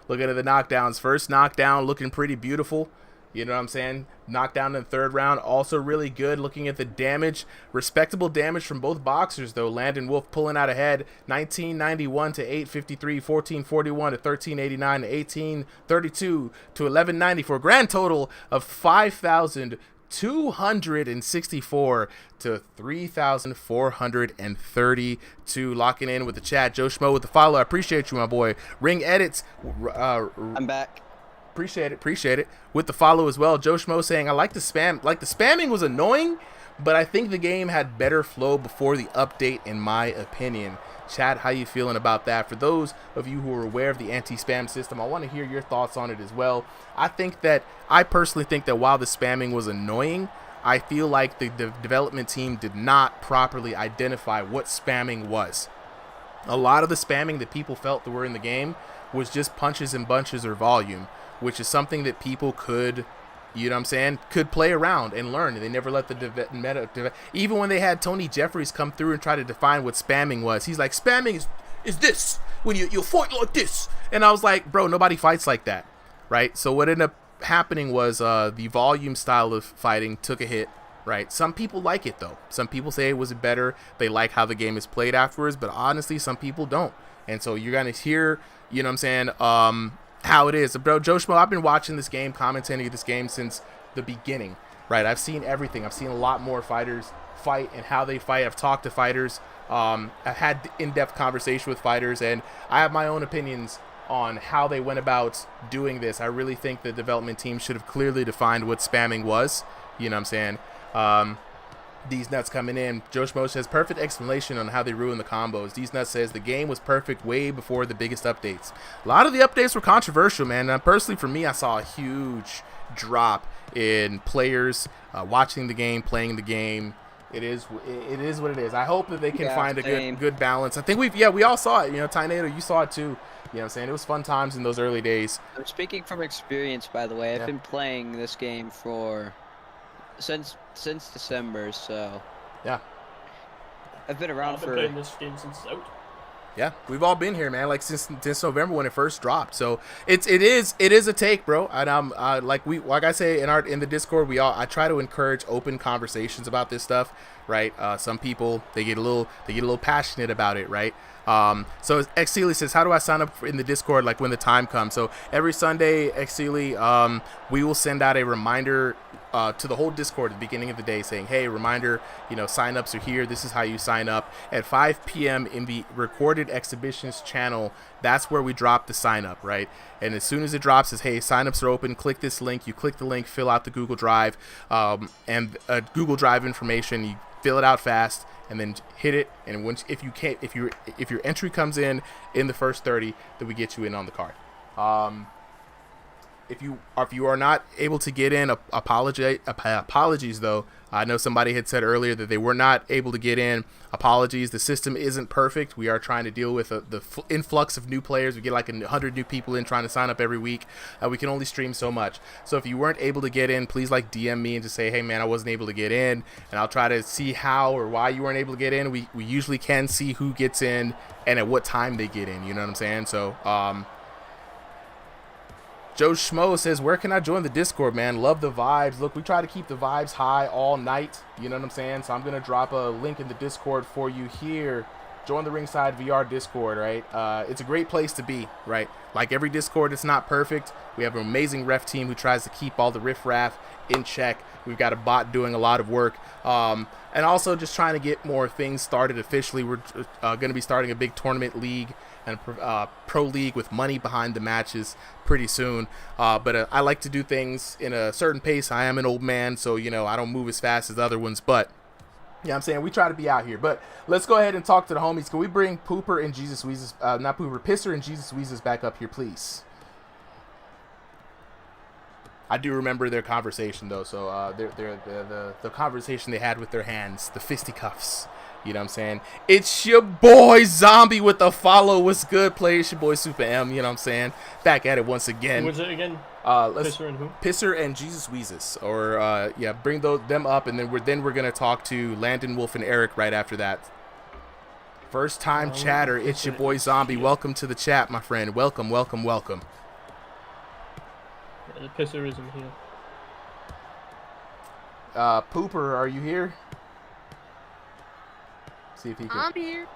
Looking at the knockdowns. First knockdown looking pretty beautiful. You know what I'm saying? Knockdown in the third round, also really good. Looking at the damage, respectable damage from both boxers, though. Landon Wolf pulling out ahead, 1991 to 853, 1441 to 1389 to 1832 to 1190 for a grand total of 5,264 to 3,432. Locking in with the chat. Joe Schmo with the follow. I appreciate you, my boy. Ring Edits. I'm back. Appreciate it. With the follow as well. Joe Schmo saying, I like the spam. Like, the spamming was annoying, but I think the game had better flow before the update, in my opinion. Chat, how you feeling about that? For those of you who are aware of the anti-spam system, I want to hear your thoughts on it as well. I personally think that while the spamming was annoying, I feel like the development team did not properly identify what spamming was. A lot of the spamming that people felt that were in the game was just punches and bunches or volume, which is something that people could, you know what I'm saying, could play around and learn. They never let the meta even when they had Tony Jeffries come through and try to define what spamming was. He's like, spamming is this, when you fight like this. And I was like, bro, nobody fights like that, right? So what ended up happening was the volume style of fighting took a hit, right? Some people like it, though. Some people say it was better. They like how the game is played afterwards, but honestly, some people don't. And so you're going to hear, you know what I'm saying, how it is. Bro, Joe Schmo, I've been watching this game, commentating this game since the beginning, right? I've seen everything. I've seen a lot more fighters fight and how they fight. I've talked to fighters. I've had in-depth conversation with fighters, and I have my own opinions on how they went about doing this. I really think the development team should have clearly defined what spamming was. You know what I'm saying? These Nuts coming in. Joe Schmo says, perfect explanation on how they ruin the combos. These Nuts says, the game was perfect way before the biggest updates. A lot of the updates were controversial, man. Personally, for me, I saw a huge drop in players watching the game, playing the game. It is what it is. I hope that they can find a good balance. I think we all saw it. You know, Tynado, you saw it too. You know what I'm saying? It was fun times in those early days. I'm speaking from experience, by the way. I've been playing this game since December, so yeah, I've been around I've been playing this game since it's out. Yeah, we've all been here, man. Like since November when it first dropped. So it is a take, bro. And like I say in the Discord, I try to encourage open conversations about this stuff, right? Some people they get a little passionate about it, right? So Xseely says, how do I sign up in the Discord like when the time comes? So every Sunday, Xseely, we will send out a reminder to the whole Discord at the beginning of the day saying, hey, reminder, sign-ups are here. This is how you sign up. At 5 p.m. in the Recorded Exhibitions channel, that's where we drop the sign-up, right? And as soon as it drops, it's, hey, sign-ups are open. Click this link. You click the link, fill out the Google Drive, and Google Drive information. You fill it out fast, and then hit it. And if your entry comes in the first 30, then we get you in on the card. If you are not able to get in, apologies though. I know somebody had said earlier that they were not able to get in. Apologies. The system isn't perfect. We are trying to deal with the influx of new players. We get like 100 new people in trying to sign up every week. We can only stream so much. So if you weren't able to get in, please DM me and just say, hey man, I wasn't able to get in, and I'll try to see how or why you weren't able to get in. We usually can see who gets in and at what time they get in. You know what I'm saying? So Joe Schmo says, where can I join the Discord, man? Love the vibes. Look, we try to keep the vibes high all night. You know what I'm saying? So I'm going to drop a link in the Discord for you here. Join the RingsideVR Discord, right? It's a great place to be, right? Like every Discord, it's not perfect. We have an amazing ref team who tries to keep all the riffraff in check. We've got a bot doing a lot of work. And also just trying to get more things started officially. We're going to be starting a big tournament league and pro league with money behind the matches pretty soon. But I like to do things in a certain pace. I am an old man, so, I don't move as fast as other ones. But, yeah, I'm saying we try to be out here. But let's go ahead and talk to the homies. Can we bring Pooper and Jesus Wheezes, Pisser and Jesus Wheezes back up here, please? I do remember their conversation though. So the conversation they had with their hands, the fisticuffs. You know what I'm saying? It's your boy Zombie with the follow. What's good, player? It's your boy Super M. You know what I'm saying? Back at it once again. Who was it again? Pisser and who? Pisser and Jesus Wheezes. Or yeah, bring them up, and then we're gonna talk to Landon Wolf and Eric right after that. First time chatter. It's your boy Zombie. Welcome to the chat, my friend. Welcome, welcome, welcome. Yeah, the Pisser isn't here. Pooper, are you here? See if he can. I'm here.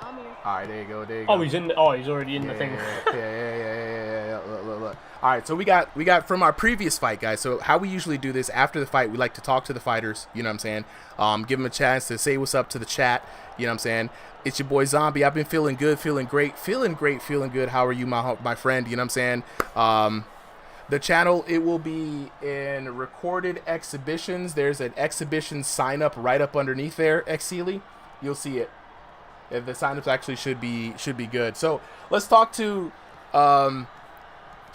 I'm here. All right, there you go. There you Oh, go. he's in. Oh, he's already in the thing. Yeah. Look. All right, so we got from our previous fight, guys. So how we usually do this after the fight, we like to talk to the fighters. You know what I'm saying? Give them a chance to say what's up to the chat. You know what I'm saying? It's your boy Zombie. I've been feeling good, feeling great. How are you, my friend? You know what I'm saying? The channel, it will be in recorded exhibitions. There's an exhibition sign up right up underneath there, Xseely. You'll see it. The signups actually should be good. So let's talk to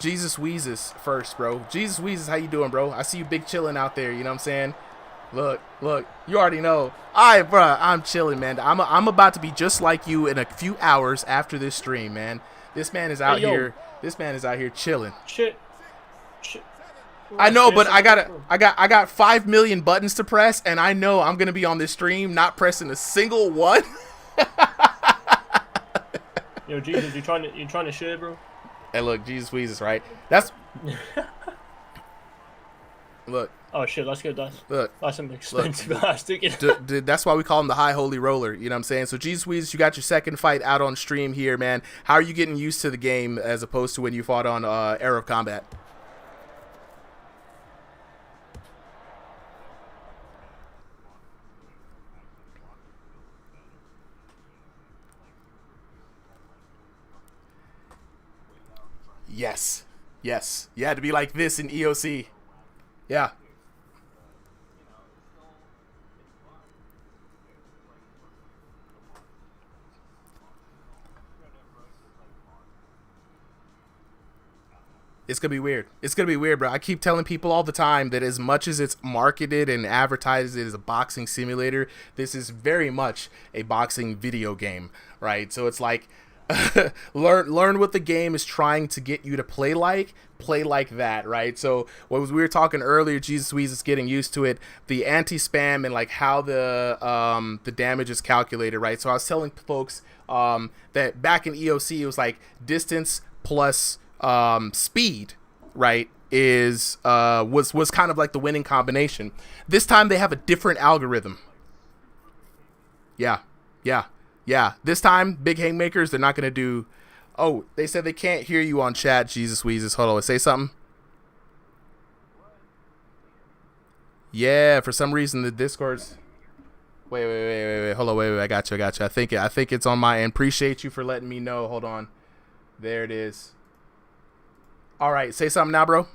Jesus Wheezes first, bro. Jesus Wheezes, how you doing, bro? I see you big chilling out there. You know what I'm saying? Look, you already know. All right, bro, I'm chilling, man. I'm about to be just like you in a few hours after this stream, man. This man is out here. This man is out here chilling. Shit. I know, but I got 5 million buttons to press, and I know I'm gonna be on this stream not pressing a single one. Yo, Jesus, you trying to share, bro? Hey, look, Jesus Wheezes, right? That's look. Oh shit, that's good. That's an expensive ass ticket. That's why we call him the High Holy Roller. You know what I'm saying? So Jesus Wheezes, you got your second fight out on stream here, man. How are you getting used to the game as opposed to when you fought on Era of Combat? Yes. You had to be like this in EOC. Yeah. It's going to be weird. It's going to be weird, bro. I keep telling people all the time that as much as it's marketed and advertised as a boxing simulator, this is very much a boxing video game, right? So it's like, learn what the game is trying to get you to play like that, right? So what was we were talking earlier, Jesus Wheezes getting used to it, the anti-spam and like how the damage is calculated, right? So I was telling folks that back in EOC it was like distance plus speed, right, is was kind of like the winning combination. This time they have a different algorithm. Yeah, this time, big haymakers, they're not going to do... Oh, they said they can't hear you on chat, Jesus Wheezes. Hold on, say something. Yeah, for some reason, the Discord's... Wait. Hold on, wait. I got you. I think it's on my end. Appreciate you for letting me know. Hold on. There it is. All right, say something now, bro.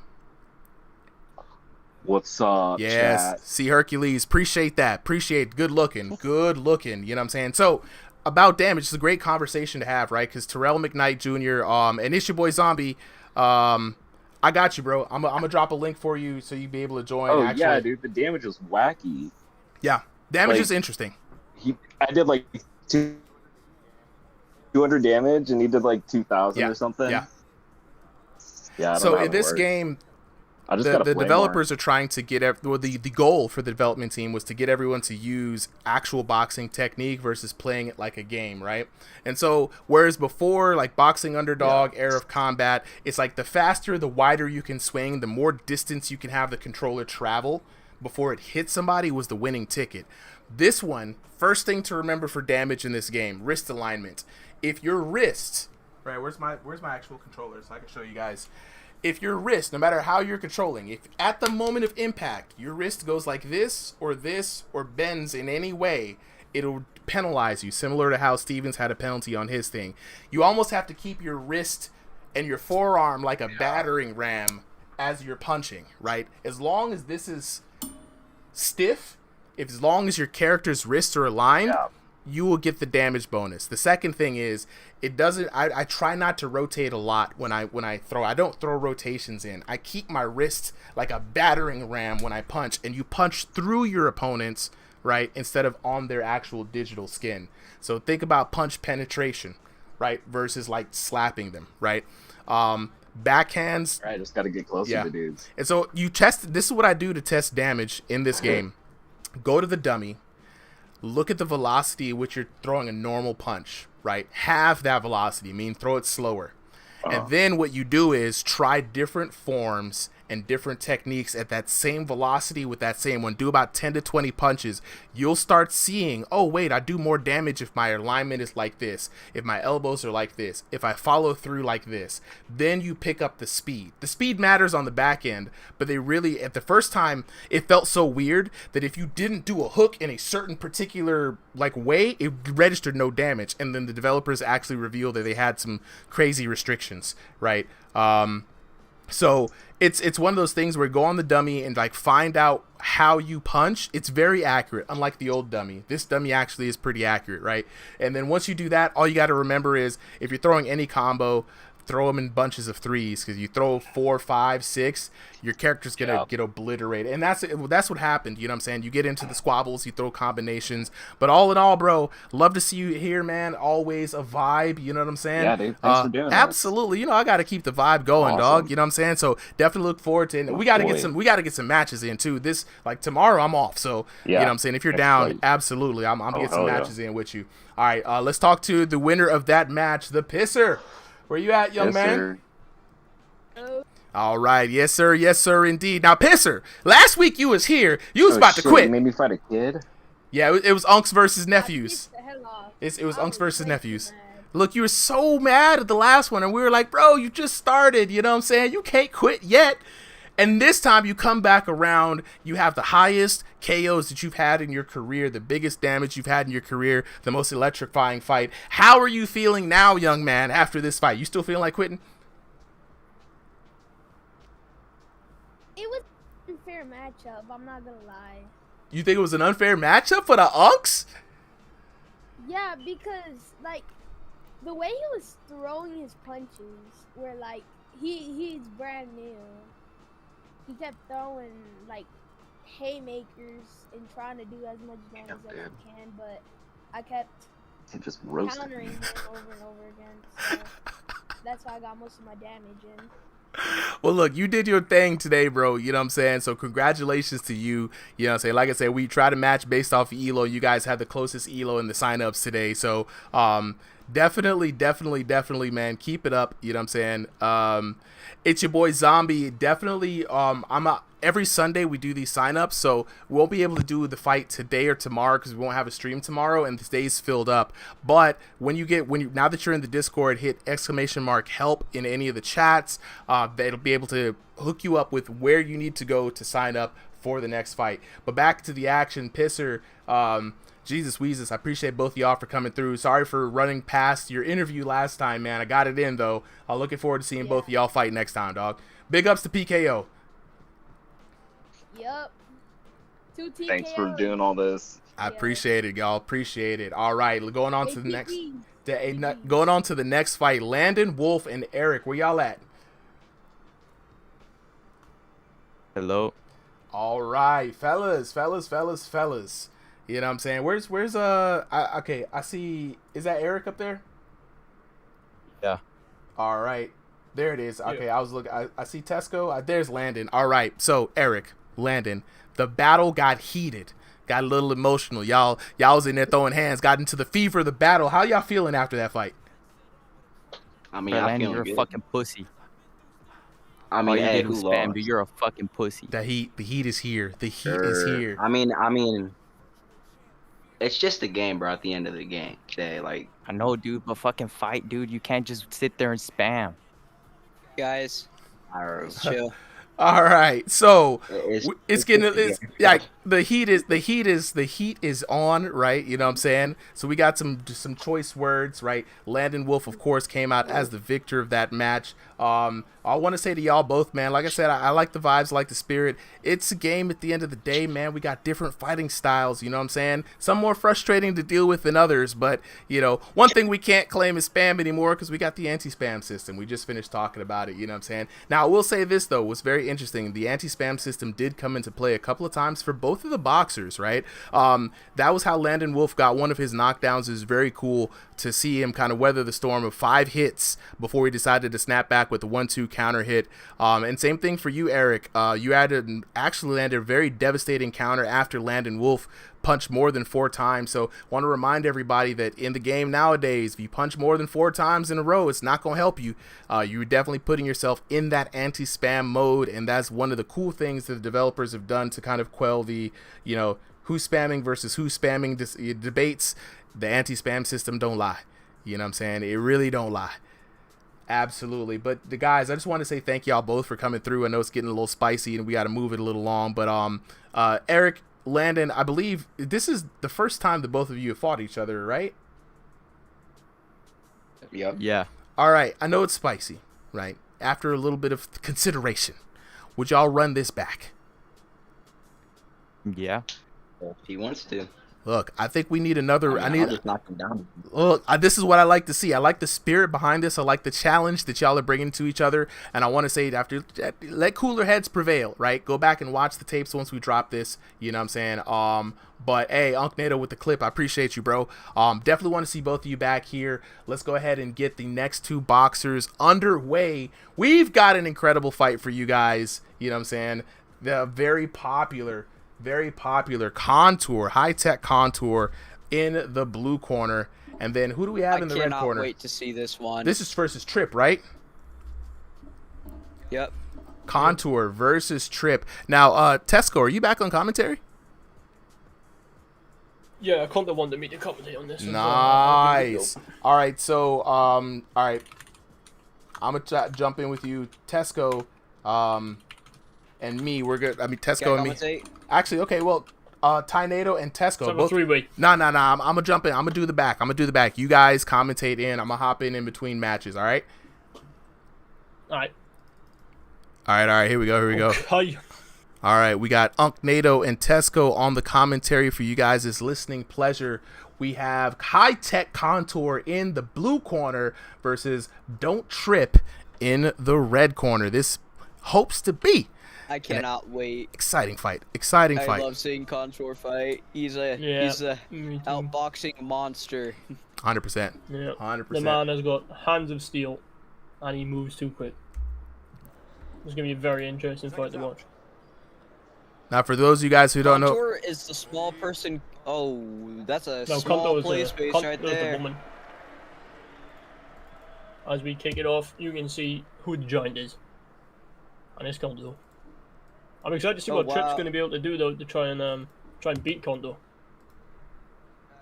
What's up, yes, chat? See Hercules. Appreciate that. Good looking. You know what I'm saying? So... about damage, it's a great conversation to have, right? Because Terrell McKnight Jr. And it's your boy Zombie. I got you, bro. I'm gonna drop a link for you so you be able to join. Oh yeah, dude, the damage is wacky. Yeah, damage is interesting. I did like 200 damage, and he did like 2,000 or something. Yeah. Yeah. So in this game, the developers are trying to get the goal for the development team was to get everyone to use actual boxing technique versus playing it like a game, right? And so whereas before, like Boxing Underdog, Era of Combat, it's like the faster, the wider you can swing, the more distance you can have the controller travel before it hits somebody was the winning ticket. This one, first thing to remember for damage in this game, wrist alignment. If your wrist, right, where's my actual controller so I can show you guys. If your wrist, no matter how you're controlling, if at the moment of impact, your wrist goes like this or bends in any way, it'll penalize you, similar to how Stevens had a penalty on his thing. You almost have to keep your wrist and your forearm like a battering ram as you're punching, right? As long as this is stiff, as long as your character's wrists are aligned, you will get the damage bonus. The second thing is it doesn't. I try not to rotate a lot when I throw. I don't throw rotations in. I keep my wrist like a battering ram when I punch, and you punch through your opponents, right, instead of on their actual digital skin. So think about punch penetration, right, versus like slapping them, right. Backhands. Right, just got to get closer to dudes. And so you test. This is what I do to test damage in this game. Go to the dummy. Look at the velocity which you're throwing a normal punch, right? Halve that velocity, mean throw it slower. And then what you do is try different forms and different techniques at that same velocity with that same one. Do about 10 to 20 punches. You'll start seeing, oh, wait, I do more damage if my alignment is like this, if my elbows are like this, if I follow through like this. Then you pick up the speed. The speed matters on the back end, but they really, at the first time, it felt so weird that if you didn't do a hook in a certain particular like way, it registered no damage. And then the developers actually revealed that they had some crazy restrictions, right? So it's one of those things where you go on the dummy and like find out how you punch. It's very accurate, unlike the old dummy. This dummy actually is pretty accurate, right? And then once you do that, all you got to remember is if you're throwing any combo, throw them in bunches of threes, because you throw 4, 5, 6, your character's gonna get obliterated. And that's what happened. You know what I'm saying? You get into the squabbles, you throw combinations, but all in all, bro, love to see you here, man. Always a vibe. You know what I'm saying? Yeah, dude. Thanks for doing that. Absolutely. You know, I got to keep the vibe going, dog. You know what I'm saying? So definitely look forward to it. And we got to get some matches in too. This, like, tomorrow I'm off, so you know what I'm saying? If you're down, absolutely, I'm gonna get some matches in with you. All right, let's talk to the winner of that match, the Pisser. Where you at, young man? Sir. All right, yes sir, indeed. Now, Pisser, last week you was here. You was about to quit. You made me fight a kid. Yeah, it was Unks versus nephews. It was Unks versus nephews. Look, you were so mad at the last one, and we were like, bro, you just started. You know what I'm saying? You can't quit yet. And this time you come back around, you have the highest KOs that you've had in your career, the biggest damage you've had in your career, the most electrifying fight. How are you feeling now, young man, after this fight? You still feeling like quitting? It was an unfair matchup, I'm not gonna lie. You think it was an unfair matchup for the Unks? Yeah, because, like, the way he was throwing his punches were, like, he's brand new. He kept throwing, like, haymakers and trying to do as much damage as he can, but I kept countering him over and over again. So that's why I got most of my damage in. Well, look, you did your thing today, bro. You know what I'm saying? So congratulations to you. You know what I'm saying? Like I said, we try to match based off of ELO. You guys had the closest ELO in the signups today. So definitely, man. Keep it up. You know what I'm saying? It's your boy Zombie. Definitely, every Sunday we do these signups, so we won't be able to do the fight today or tomorrow because we won't have a stream tomorrow and the day's filled up. But now that you're in the Discord, hit !help in any of the chats. They'll be able to hook you up with where you need to go to sign up for the next fight. But back to the action, Pisser. Jesus, Wheezes, I appreciate both of y'all for coming through. Sorry for running past your interview last time, man. I got it in, though. I'm looking forward to seeing both of y'all fight next time, dog. Big ups to PKO. Yup. 2 TKOs. Thanks for doing all this. I appreciate it, y'all. Appreciate it. All right, going on to the next. Going on to the next fight. Landon Wolf and Eric, where y'all at? Hello. All right, fellas. You know what I'm saying? Where's okay, I see, is that Eric up there? Yeah. All right. There it is. Okay, I was looking, I see Tesco. There's Landon. All right. So, Eric, Landon, the battle got heated. Got a little emotional. Y'all was in there throwing hands, got into the fever of the battle. How y'all feeling after that fight? I mean, Landon, you're good. A fucking pussy. I mean, all you hey, did was spam, dude. You're a fucking pussy. The heat is here. The heat is here. I mean, it's just a game, bro. At the end of the game, okay, like I know, dude, but fucking fight, dude. You can't just sit there and spam. Guys, chill. All right, so it's getting the heat is on, right? You know what I'm saying? So we got some choice words, right? Landon Wolf, of course, came out as the victor of that match. I want to say to y'all both, man, like I said, I like the vibes, I like the spirit. It's a game at the end of the day, man. We got different fighting styles, you know what I'm saying? Some more frustrating to deal with than others, but, you know, one thing we can't claim is spam anymore because we got the anti-spam system. We just finished talking about it, you know what I'm saying? Now, I will say this, though, was very interesting. The anti-spam system did come into play a couple of times for both of the boxers, right? That was how Landon Wolf got one of his knockdowns. It was very cool to see him kind of weather the storm of 5 hits before he decided to snap back with the 1-2 counter hit. And same thing for you, Eric. You actually landed a very devastating counter after Landon Wolf punched more than 4 times. So want to remind everybody that in the game nowadays, if you punch more than 4 times in a row, it's not going to help you. You're definitely putting yourself in that anti-spam mode, and that's one of the cool things that the developers have done to kind of quell the, you know, who's spamming versus who's spamming debates. The anti-spam system don't lie. You know what I'm saying? It really don't lie. Absolutely. But the guys, I just want to say thank y'all both for coming through. I know it's getting a little spicy and we got to move it a little long, but Eric, Landon, I believe this is the first time that both of you have fought each other, right? Yep. Yeah. All right. I know it's spicy, right? After a little bit of consideration, would y'all run this back? Yeah. If he wants to. Look, I think we need another. I'll just knock him down. Look, this is what I like to see. I like the spirit behind this. I like the challenge that y'all are bringing to each other. And I want to say, after, let cooler heads prevail, right? Go back and watch the tapes once we drop this. You know what I'm saying? But hey, Tynado with the clip, I appreciate you, bro. Definitely want to see both of you back here. Let's go ahead and get the next 2 boxers underway. We've got an incredible fight for you guys. You know what I'm saying? The very popular Contour, high-tech Contour in the blue corner. And then who do we have in the red corner? I cannot wait to see this one. This is versus Trip, right? Yep. Contour versus Trip. Now, Tesco, are you back on commentary? Yeah, Contour wanted me to commentate on this. Nice. All right, so, all right. I'm going to jump in with you. Tesco, and me, we're good. I mean, Tesco and me. Actually, okay, well, Tynado and Tesco. So both 3-way. No. I'm gonna jump in. I'm gonna do the back. You guys commentate in. I'm gonna hop in between matches. All right. All right. Here we go. Okay. All right, we got Tynado and Tesco on the commentary for you guys' listening pleasure. We have High Tech Contour in the blue corner versus Don't Trip in the red corner. This hopes to be. I cannot wait. Exciting fight. I love seeing Contour fight. He's a outboxing monster. 100%. Yeah. 100%. The man has got hands of steel, and he moves too quick. It's gonna be a very interesting fight to watch. Now, for those of you guys who don't know, Contour is the small person. Oh, that's a small play space right there. The As we kick it off, you can see who the giant is, and it's Contour. I'm excited to see what Trip's going to be able to do though to try and beat Contour.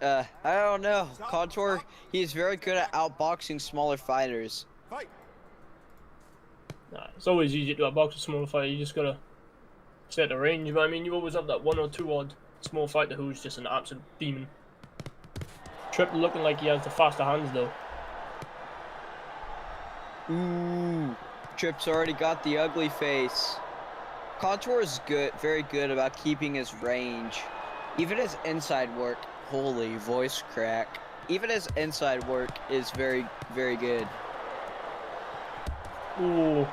I don't know. Contour, he's very good at outboxing smaller fighters. Nah, it's always easy to outbox a smaller fighter. You just gotta set the range. But I mean, you always have that 1 or 2 odd small fighter who's just an absolute demon. Trip looking like he has the faster hands though. Ooh, Trip's already got the ugly face. Contour is good, very good about keeping his range. Even his inside work, holy voice crack. Even his inside work is very, very good. Ooh,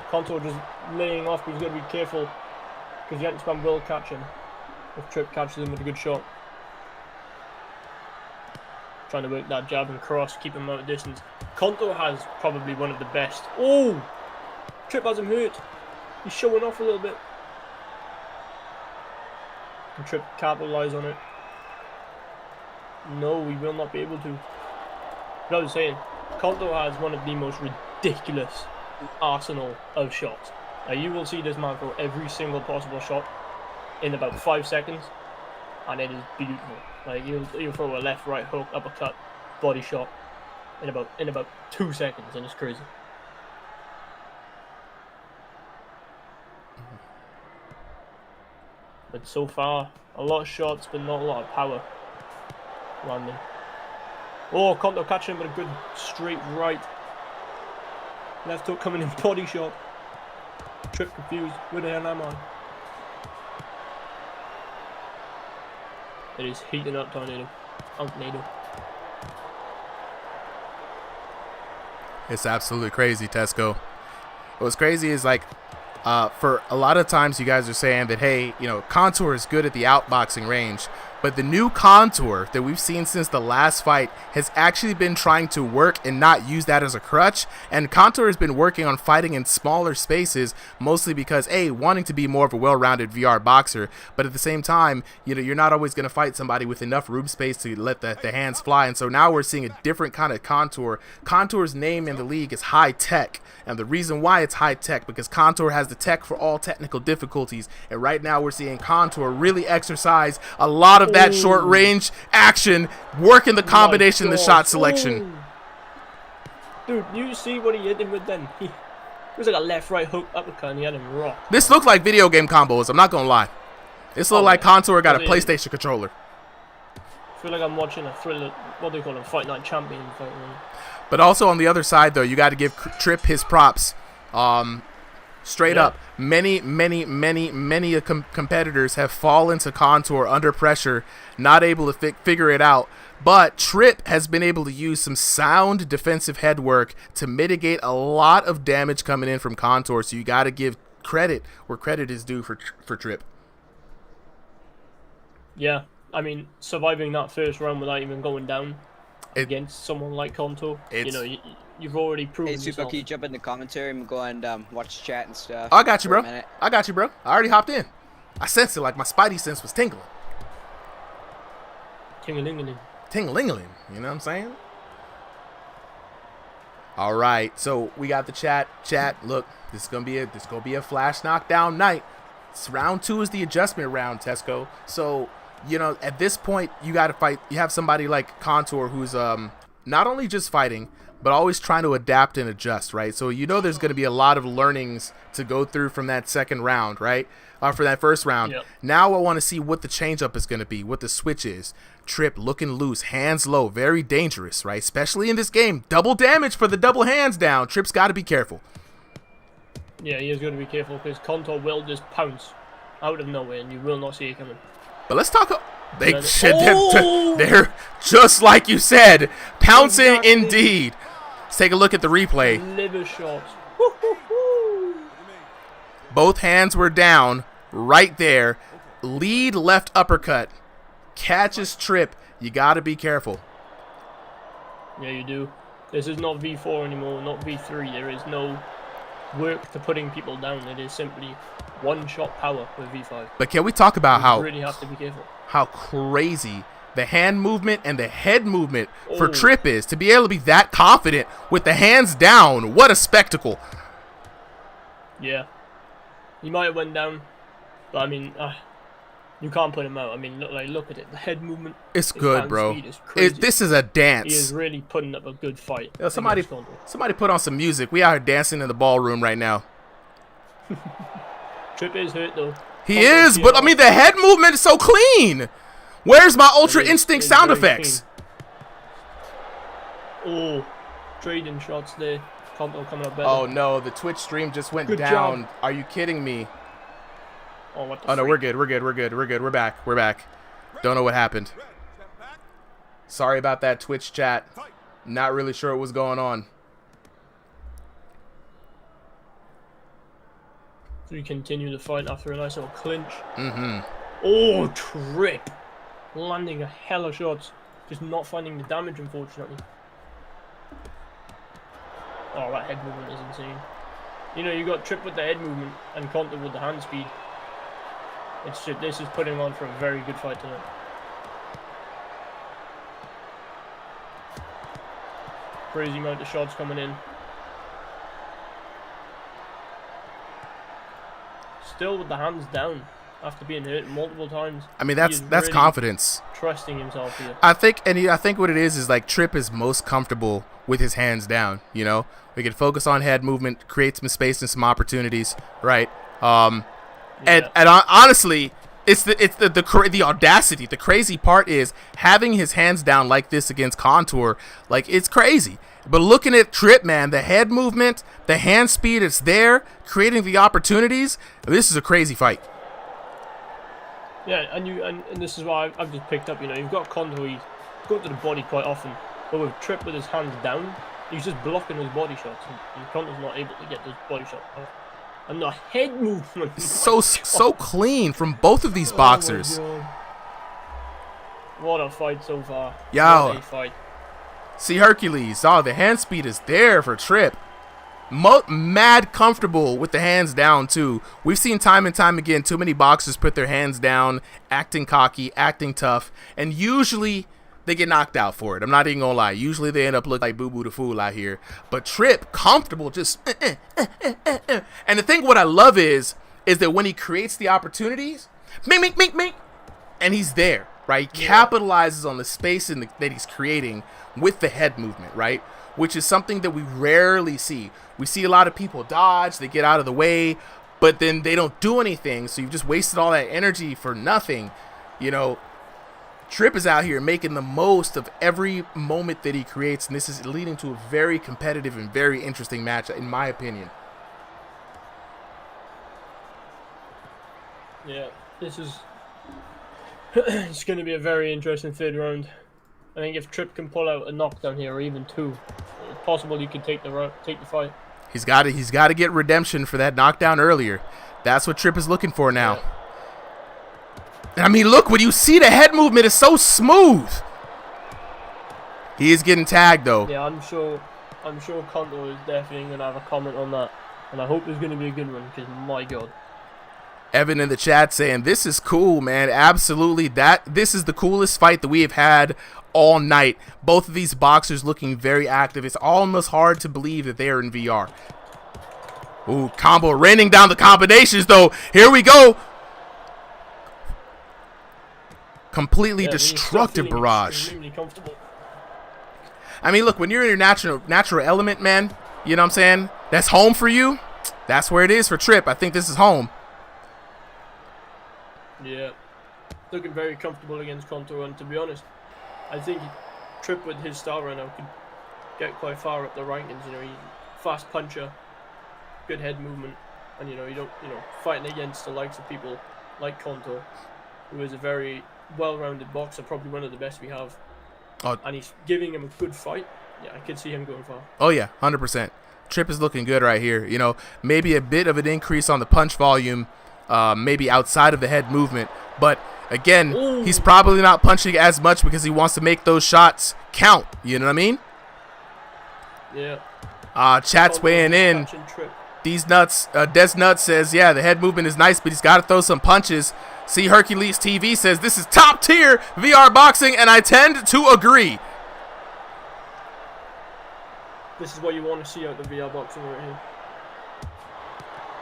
Contour just laying off, but he's got to be careful because the anti-spam will catch him if Trip catches him with a good shot. Trying to work that jab and cross, keep him out of distance. Contour has probably one of the best. Oh, Trip has him hurt. He's showing off a little bit. Can Trip capitalize on it? No, we will not be able to. But I was saying, Contour has one of the most ridiculous arsenal of shots. Now you will see this man throw every single possible shot in about 5 seconds, and it is beautiful. Like he'll throw a left, right hook, uppercut, body shot in about 2 seconds, and it's crazy. But so far, a lot of shots, but not a lot of power landing. Oh, Conto catching him with a good straight right. Left hook coming in, body shot. Trip confused. Where the hell am I? It is heating up, Tynado. Tynado. It's absolutely crazy, Tesco. What's crazy is like, for a lot of times you guys are saying that, hey, you know, Contour is good at the outboxing range, but the new Contour that we've seen since the last fight has actually been trying to work and not use that as a crutch. And Contour has been working on fighting in smaller spaces, mostly because, A, wanting to be more of a well-rounded VR boxer, but at the same time, you know, you're not always going to fight somebody with enough room space to let the hands fly. And so now we're seeing a different kind of Contour. Contour's name in the league is high tech. And the reason why it's high tech, because Contour has the tech for all technical difficulties. And right now we're seeing Contour really exercise a lot of that short range action, working the combination, the shot selection. Dude, you see what he hit him with then? It was like a left, right hook, uppercut, and he had him raw. This looked like video game combos, I'm not going to lie. This looked like Contour got a PlayStation controller. I feel like I'm watching a Thriller, what do they call them, Fight Night Champion fight. But also on the other side, though, you got to give Trip his props. Straight up, many competitors have fallen to Contour under pressure, not able to figure it out. But Trip has been able to use some sound defensive head work to mitigate a lot of damage coming in from Contour. So you got to give credit where credit is due for Trip. Yeah, I mean, surviving that first round without even going down against someone like Contour, you know, you've already proven Hey, Super, yourself. can you jump in the commentary and go and watch chat and stuff? I got you, bro. I got you, bro. I already hopped in. I sensed it like my spidey sense was tingling. Ting-a-ling-a-ling. Ting-a-ling-a-ling. You know what I'm saying? All right, so we got the chat. Look, this is gonna be a flash knockdown night. Round 2 is the adjustment round, Tesco. So, you know, at this point, you got to fight. You have somebody like Contour who's not only just fighting, but always trying to adapt and adjust, right? So you know there's going to be a lot of learnings to go through from that second round, right? For that first round. Yep. Now I want to see what the changeup is going to be, what the switch is. Trip looking loose, hands low, very dangerous, right? Especially in this game. Double damage for the double hands down. Trip's got to be careful. Yeah, he is going to be careful because Contour will just pounce out of nowhere and you will not see it coming. But let's talk. They're just like you said, pouncing indeed. Let's take a look at the replay. Liver shots. Both hands were down right there. Lead left uppercut. Catches Trip. You got to be careful. Yeah, you do. This is not V4 anymore, not V3. There is no work to putting people down. It is simply one-shot power with V5. But can we talk about you really have to be careful. How crazy the hand movement and the head movement for Trip is, to be able to be that confident with the hands down. What a spectacle. Yeah. He might have went down, but I mean, you can't put him out. I mean, look at it. The head movement. It's good, bro. This is a dance. He is really putting up a good fight. Yo, somebody put on some music. We out here dancing in the ballroom right now. Trip is hurt though. He is, but I mean the head movement is so clean. Where's my Ultra Instinct sound effects? Oh, trading shots there. Conto coming up better. Oh no, the Twitch stream just went down. Job. Are you kidding me? Oh, what the no, we're good. We're back. Don't know what happened. Sorry about that, Twitch chat. Not really sure what was going on. We continue the fight after a nice little clinch. Mm-hmm. Oh, Trip. Landing a hell of shots. Just not finding the damage, unfortunately. Oh, that head movement is insane. You know, you got Trip with the head movement and Conto with the hand speed. It's just, this is putting on for a very good fight tonight. Crazy amount of shots coming in. Still with the hands down after being hit multiple times. I mean, that's really confidence. Trusting himself here. I think what it is like Trip is most comfortable with his hands down. You know, we can focus on head movement, create some space and some opportunities, right? And honestly, It's the audacity. The crazy part is having his hands down like this against Contour. Like, it's crazy. But looking at Tripp, man, the head movement, the hand speed, it's there, creating the opportunities. This is a crazy fight. Yeah, and this is why I've just picked up. You know, you've got Contour. He's going to the body quite often, but with Tripp with his hands down, he's just blocking those body shots, and Contour's not able to get those body shots off. And the head movement. So clean from both of these boxers. Oh, what a fight so far. Yo. What a fight. See Hercules. Oh, the hand speed is there for Tripp. Mad comfortable with the hands down too. We've seen time and time again too many boxers put their hands down, acting cocky, acting tough, and usually they get knocked out for it. I'm not even gonna lie. Usually they end up looking like Boo Boo the Fool out here. But Tripp, comfortable, just And the thing what I love is that when he creates the opportunities, mink, and he's there, right? He capitalizes on the space that he's creating with the head movement, right? Which is something that we rarely see. We see a lot of people dodge, they get out of the way, but then they don't do anything. So you've just wasted all that energy for nothing, you know. Tripp is out here making the most of every moment that he creates, and this is leading to a very competitive and very interesting match, in my opinion. Yeah, this is it's going to be a very interesting third round. I think if Tripp can pull out a knockdown here, or even two, it's possible he could take the fight. He's got to get redemption for that knockdown earlier. That's what Tripp is looking for now. Yeah. I mean, look, when you see the head movement, it's so smooth. He is getting tagged, though. Yeah, I'm sure Contour is definitely going to have a comment on that. And I hope it's going to be a good one, because my God. Evan in the chat saying, this is cool, man. Absolutely. This is the coolest fight that we have had all night. Both of these boxers looking very active. It's almost hard to believe that they are in VR. Ooh, combo raining down the combinations, though. Here we go. Completely destructive barrage. I mean, look, when you're in your natural element, man, you know what I'm saying? That's home for you. That's where it is for Tripp. I think this is home. Yeah, looking very comfortable against Contour, and to be honest, I think Tripp with his style right now could get quite far up the rankings. You know, he's a fast puncher, good head movement, and fighting against the likes of people like Contour, who is a very well-rounded boxer, probably one of the best we have. Oh. And he's giving him a good fight. Yeah, I could see him going far. Oh yeah, 100%. Tripp is looking good right here. You know, maybe a bit of an increase on the punch volume. Maybe outside of the head movement, but again, he's probably not punching as much because he wants to make those shots count. You know what I mean? Yeah. Chat's weighing in. These nuts. Des Nuts says, yeah, the head movement is nice, but he's got to throw some punches. See, Hercules TV says this is top tier VR boxing, and I tend to agree. This is what you want to see out of VR boxing right here.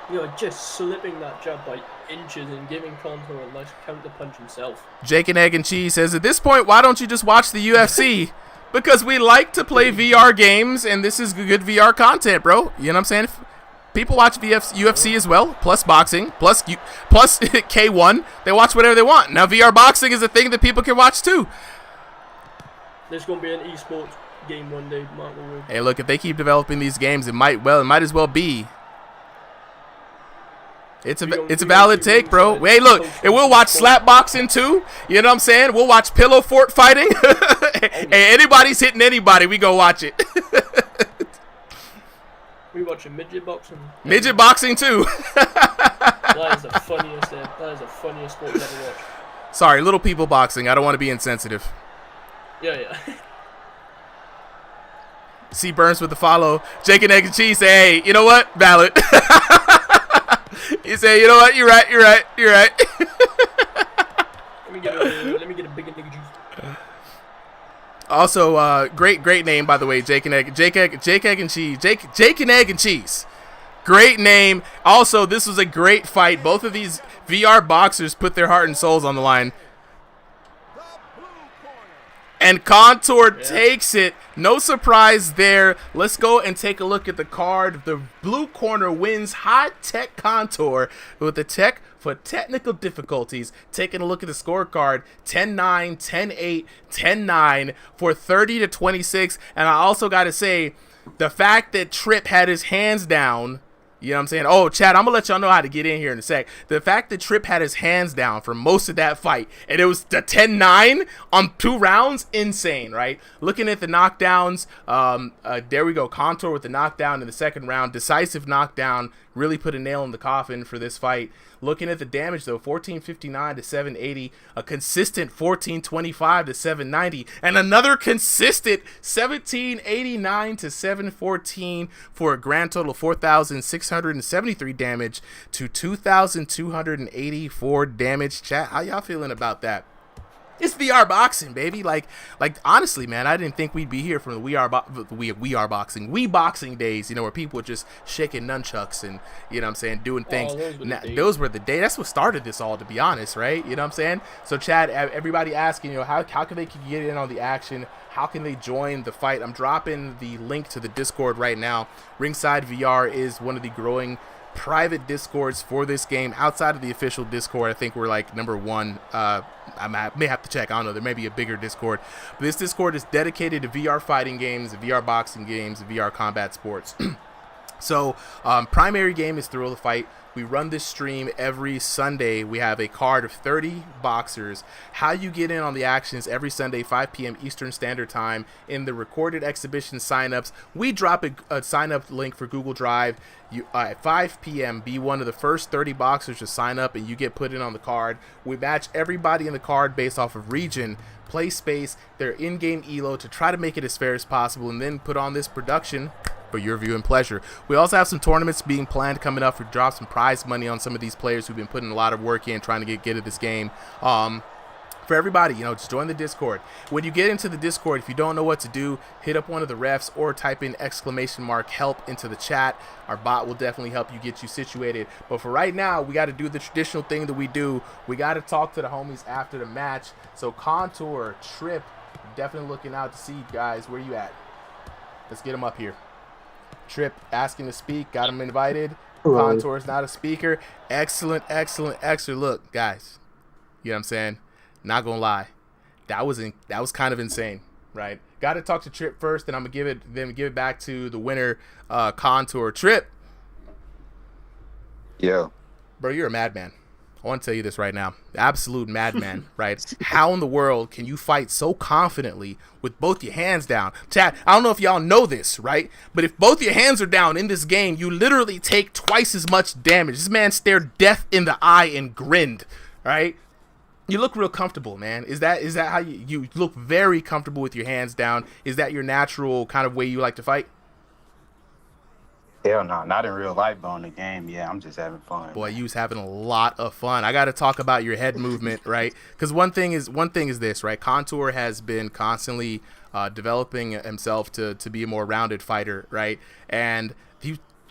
You know, just slipping that jab by inches and giving Contour a nice counter punch himself. Jake and Egg and Cheese says, at this point, why don't you just watch the UFC? Because we like to play VR games, and this is good VR content, bro. You know what I'm saying? People watch UFC as well, plus boxing, plus K1. They watch whatever they want. Now, VR boxing is a thing that people can watch, too. There's going to be an esports game one day, Mark. Hey, look, if they keep developing these games, it might as well be. It's a valid take, bro. Hey, look, and we'll watch slap boxing too. You know what I'm saying? We'll watch pillow fort fighting. Hey, anybody's hitting anybody, we go watch it. We watching midget boxing. Midget boxing too. That is the funniest. That is the funniest sport I've ever watched. Sorry, little people boxing. I don't want to be insensitive. Yeah. C Burns with the follow. Jake and Egg and Cheese say, hey, you know what? Valid. You say, you know what? You're right. Let me get a big nigga juice. Also, great name, by the way, Jake and Egg and Cheese. Great name. Also, this was a great fight. Both of these VR boxers put their heart and souls on the line. And Contour takes it. No surprise there. Let's go and take a look at the card. The blue corner wins High Tech Contour with the tech for technical difficulties. Taking a look at the scorecard, 10-9, 10-8, 10-9 for 30 to 26. And I also got to say, the fact that Trip had his hands down, you know what I'm saying? Oh, Chad, I'm going to let y'all know how to get in here in a sec. The fact that Trip had his hands down for most of that fight, and it was the 10-9 on 2 rounds, insane, right? Looking at the knockdowns, there we go. Contour with the knockdown in the second round. Decisive knockdown. Really put a nail in the coffin for this fight. Looking at the damage, though, 1459 to 780, a consistent 1425 to 790, and another consistent 1789 to 714 for a grand total of 4,673 damage to 2,284 damage. Chat, how y'all feeling about that? It's VR boxing, baby. Like honestly, man, I didn't think we'd be here from the Wii boxing days, you know, where people were just shaking nunchucks and, you know what I'm saying, doing things. Those were the days. That's what started this all, to be honest, right? You know what I'm saying? So, Chad, everybody asking, you know, how can they get in on the action? How can they join the fight? I'm dropping the link to the Discord right now. RingsideVR is one of the growing private discords for this game. Outside of the official Discord, I think we're like number 1. I may have to check. I don't know. There may be a bigger Discord. But this Discord is dedicated to VR fighting games, VR boxing games, VR combat sports. So, primary game is Thrill the Fight. We run this stream every Sunday. We have a card of 30 boxers. How you get in on the actions every Sunday, 5 p.m. Eastern Standard Time. In the recorded exhibition signups, we drop a sign-up link for Google Drive. You at 5 p.m. be one of the first 30 boxers to sign up, and you get put in on the card. We match everybody in the card based off of region, play space, their in-game elo to try to make it as fair as possible, and then put on this production for your viewing pleasure. We also have some tournaments being planned coming up for drop some prize money on some of these players who've been putting a lot of work in trying to get good at this game. For everybody, you know, just join the Discord. When you get into the Discord, if you don't know what to do, hit up one of the refs or type in !help into the chat. Our bot will definitely help you get you situated. But for right now, we got to do the traditional thing that we do. We got to talk to the homies after the match. So Contour, Trip, definitely looking out to see you guys. Where you at? Let's get them up here. Trip asking to speak, got him invited. Contour's not a speaker. Excellent. Look, guys, you know what I'm saying? Not gonna lie, that was kind of insane, right? Got to talk to Trip first, and I'm gonna give it back to the winner, Contour. Trip, yeah, bro, you're a madman. I want to tell you this right now, absolute madman, right? How in the world can you fight so confidently with both your hands down? Chat, I don't know if y'all know this, right? But if both your hands are down in this game, you literally take twice as much damage. This man stared death in the eye and grinned, right? You look real comfortable, man. Is that how you look? Very comfortable with your hands down. Is that your natural kind of way you like to fight? Hell no, not in real life, but on the game, yeah, I'm just having fun. Boy, you was having a lot of fun. I got to talk about your head movement, right? Because one thing is this, right? Contour has been constantly developing himself to be a more rounded fighter, right? And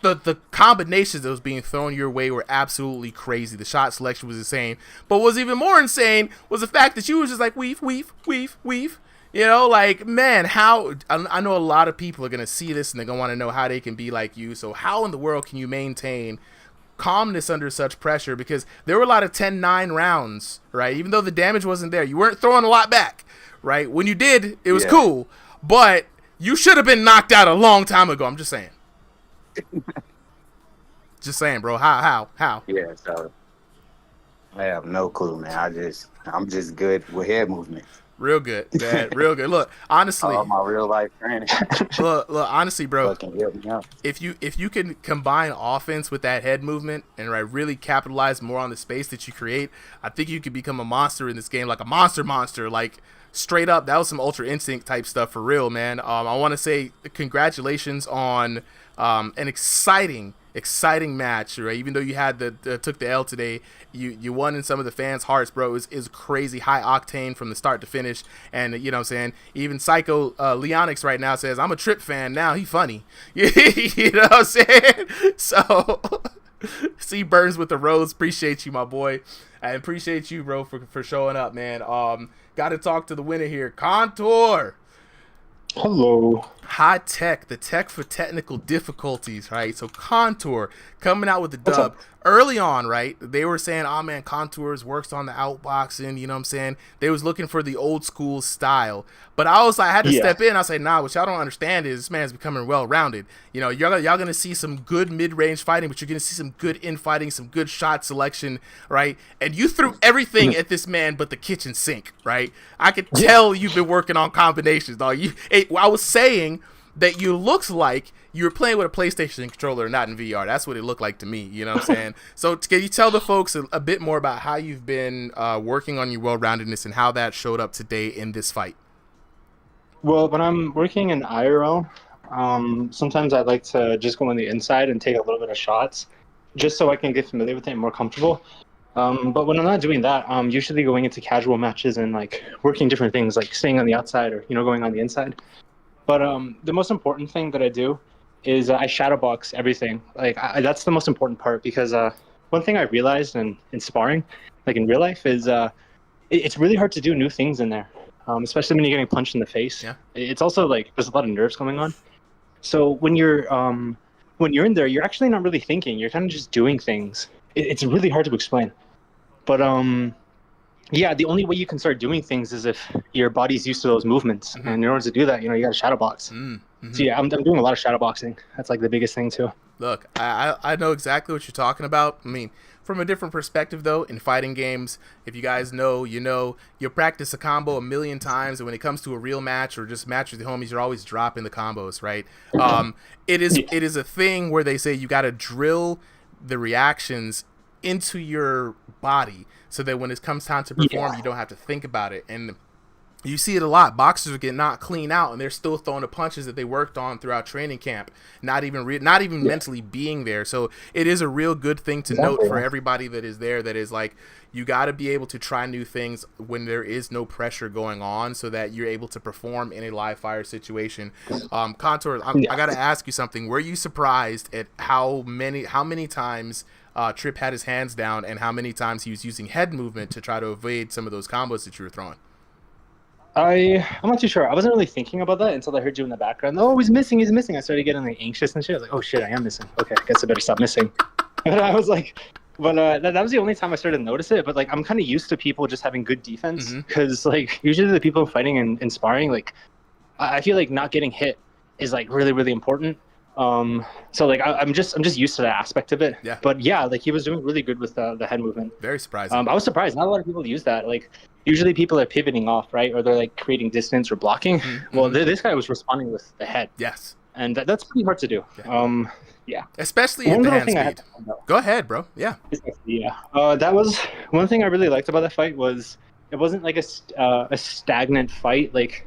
the combinations that was being thrown your way were absolutely crazy. The shot selection was insane. But what was even more insane was the fact that you was just like weave. You know, like, man, how I know a lot of people are going to see this and they're going to want to know how they can be like you. So how in the world can you maintain calmness under such pressure? Because there were a lot of 10-9 rounds, right? Even though the damage wasn't there, you weren't throwing a lot back, right? When you did, it was cool. But you should have been knocked out a long time ago. I'm just saying. Just saying, bro. How? Yeah, so I have no clue, man. I'm just good with head movements. Real good, man. Real good. Look, honestly, all my real life training. look, honestly, bro. Help me out. If you can combine offense with that head movement and really capitalize more on the space that you create, I think you could become a monster in this game, like a monster, like straight up. That was some Ultra Instinct type stuff for real, man. I want to say congratulations on an exciting match, right? Even though you had took the L today, you won in some of the fans' hearts, bro. It was crazy, high octane from the start to finish. And you know what I'm saying? Even Psycho Leonix right now says, I'm a Trip fan now. He funny. You know what I'm saying? So See Burns with the rose. Appreciate you, my boy. I appreciate you, bro, for showing up, man. Got to talk to the winner here. Contour. Hello. High tech, the tech for technical difficulties, right? So Contour coming out with the dub early on, right? They were saying, oh man, Contours works on the outboxing, you know what I'm saying? They was looking for the old school style. But I had to step in. I said, nah, what y'all don't understand is this man's becoming well-rounded. You know, y'all going to see some good mid-range fighting, but you're going to see some good infighting, some good shot selection, right? And you threw everything at this man but the kitchen sink, right? I could tell you've been working on combinations, dog. I was saying that you looked like you were playing with a PlayStation controller, not in VR. That's what it looked like to me, you know what I'm saying? So can you tell the folks a bit more about how you've been working on your well-roundedness and how that showed up today in this fight? Well, when I'm working in IRL, sometimes I like to just go on the inside and take a little bit of shots just so I can get familiar with it and more comfortable. But when I'm not doing that, I'm usually going into casual matches and like working different things, like staying on the outside or, going on the inside. But the most important thing that I do is I shadow box everything. Like that's the most important part because one thing I realized in sparring, like in real life, is it's really hard to do new things in there, especially when you're getting punched in the face. Yeah. It's also like there's a lot of nerves going on. So when you're in there, you're actually not really thinking. You're kind of just doing things. It's really hard to explain. But yeah, the only way you can start doing things is if your body's used to those movements. Mm-hmm. And in order to do that, you got to shadow box. Mm-hmm. So yeah, I'm doing a lot of shadow boxing. That's like the biggest thing too. Look, I know exactly what you're talking about. I mean, from a different perspective though, in fighting games, if you guys know, you'll practice a combo a million times, and when it comes to a real match or just match with the homies, you're always dropping the combos, right? It is a thing where they say you got to drill the reactions into your body so that when it comes time to perform, you don't have to think about it. And you see it a lot. Boxers are getting knocked clean out, and they're still throwing the punches that they worked on throughout training camp, not even mentally being there. So it is a real good thing to note for everybody that is there. That is like, you got to be able to try new things when there is no pressure going on, so that you're able to perform in a live fire situation. Contour, I got to ask you something. Were you surprised at how many times Tripp had his hands down, and how many times he was using head movement to try to evade some of those combos that you were throwing? I'm not too sure. I wasn't really thinking about that until I heard you in the background. Oh, he's missing. I started getting like anxious and shit. I was like, oh shit, I am missing. Okay, I guess I better stop missing. And I was like, but that was the only time I started to notice it. But like, I'm kind of used to people just having good defense, because like usually the people fighting and sparring, like I feel like not getting hit is like really, really important. So like I'm just used to that aspect of it. Yeah. But yeah, like he was doing really good with the head movement. Very surprising. I was surprised. Not a lot of people use that. Like usually people are pivoting off, right? Or they're like creating distance or blocking. Well, this guy was responding with the head. Yes. And that's pretty hard to do. Yeah. Especially at the hand speed. Go ahead, bro. Yeah. Yeah. That was one thing I really liked about that fight. Was it wasn't like a stagnant fight. Like,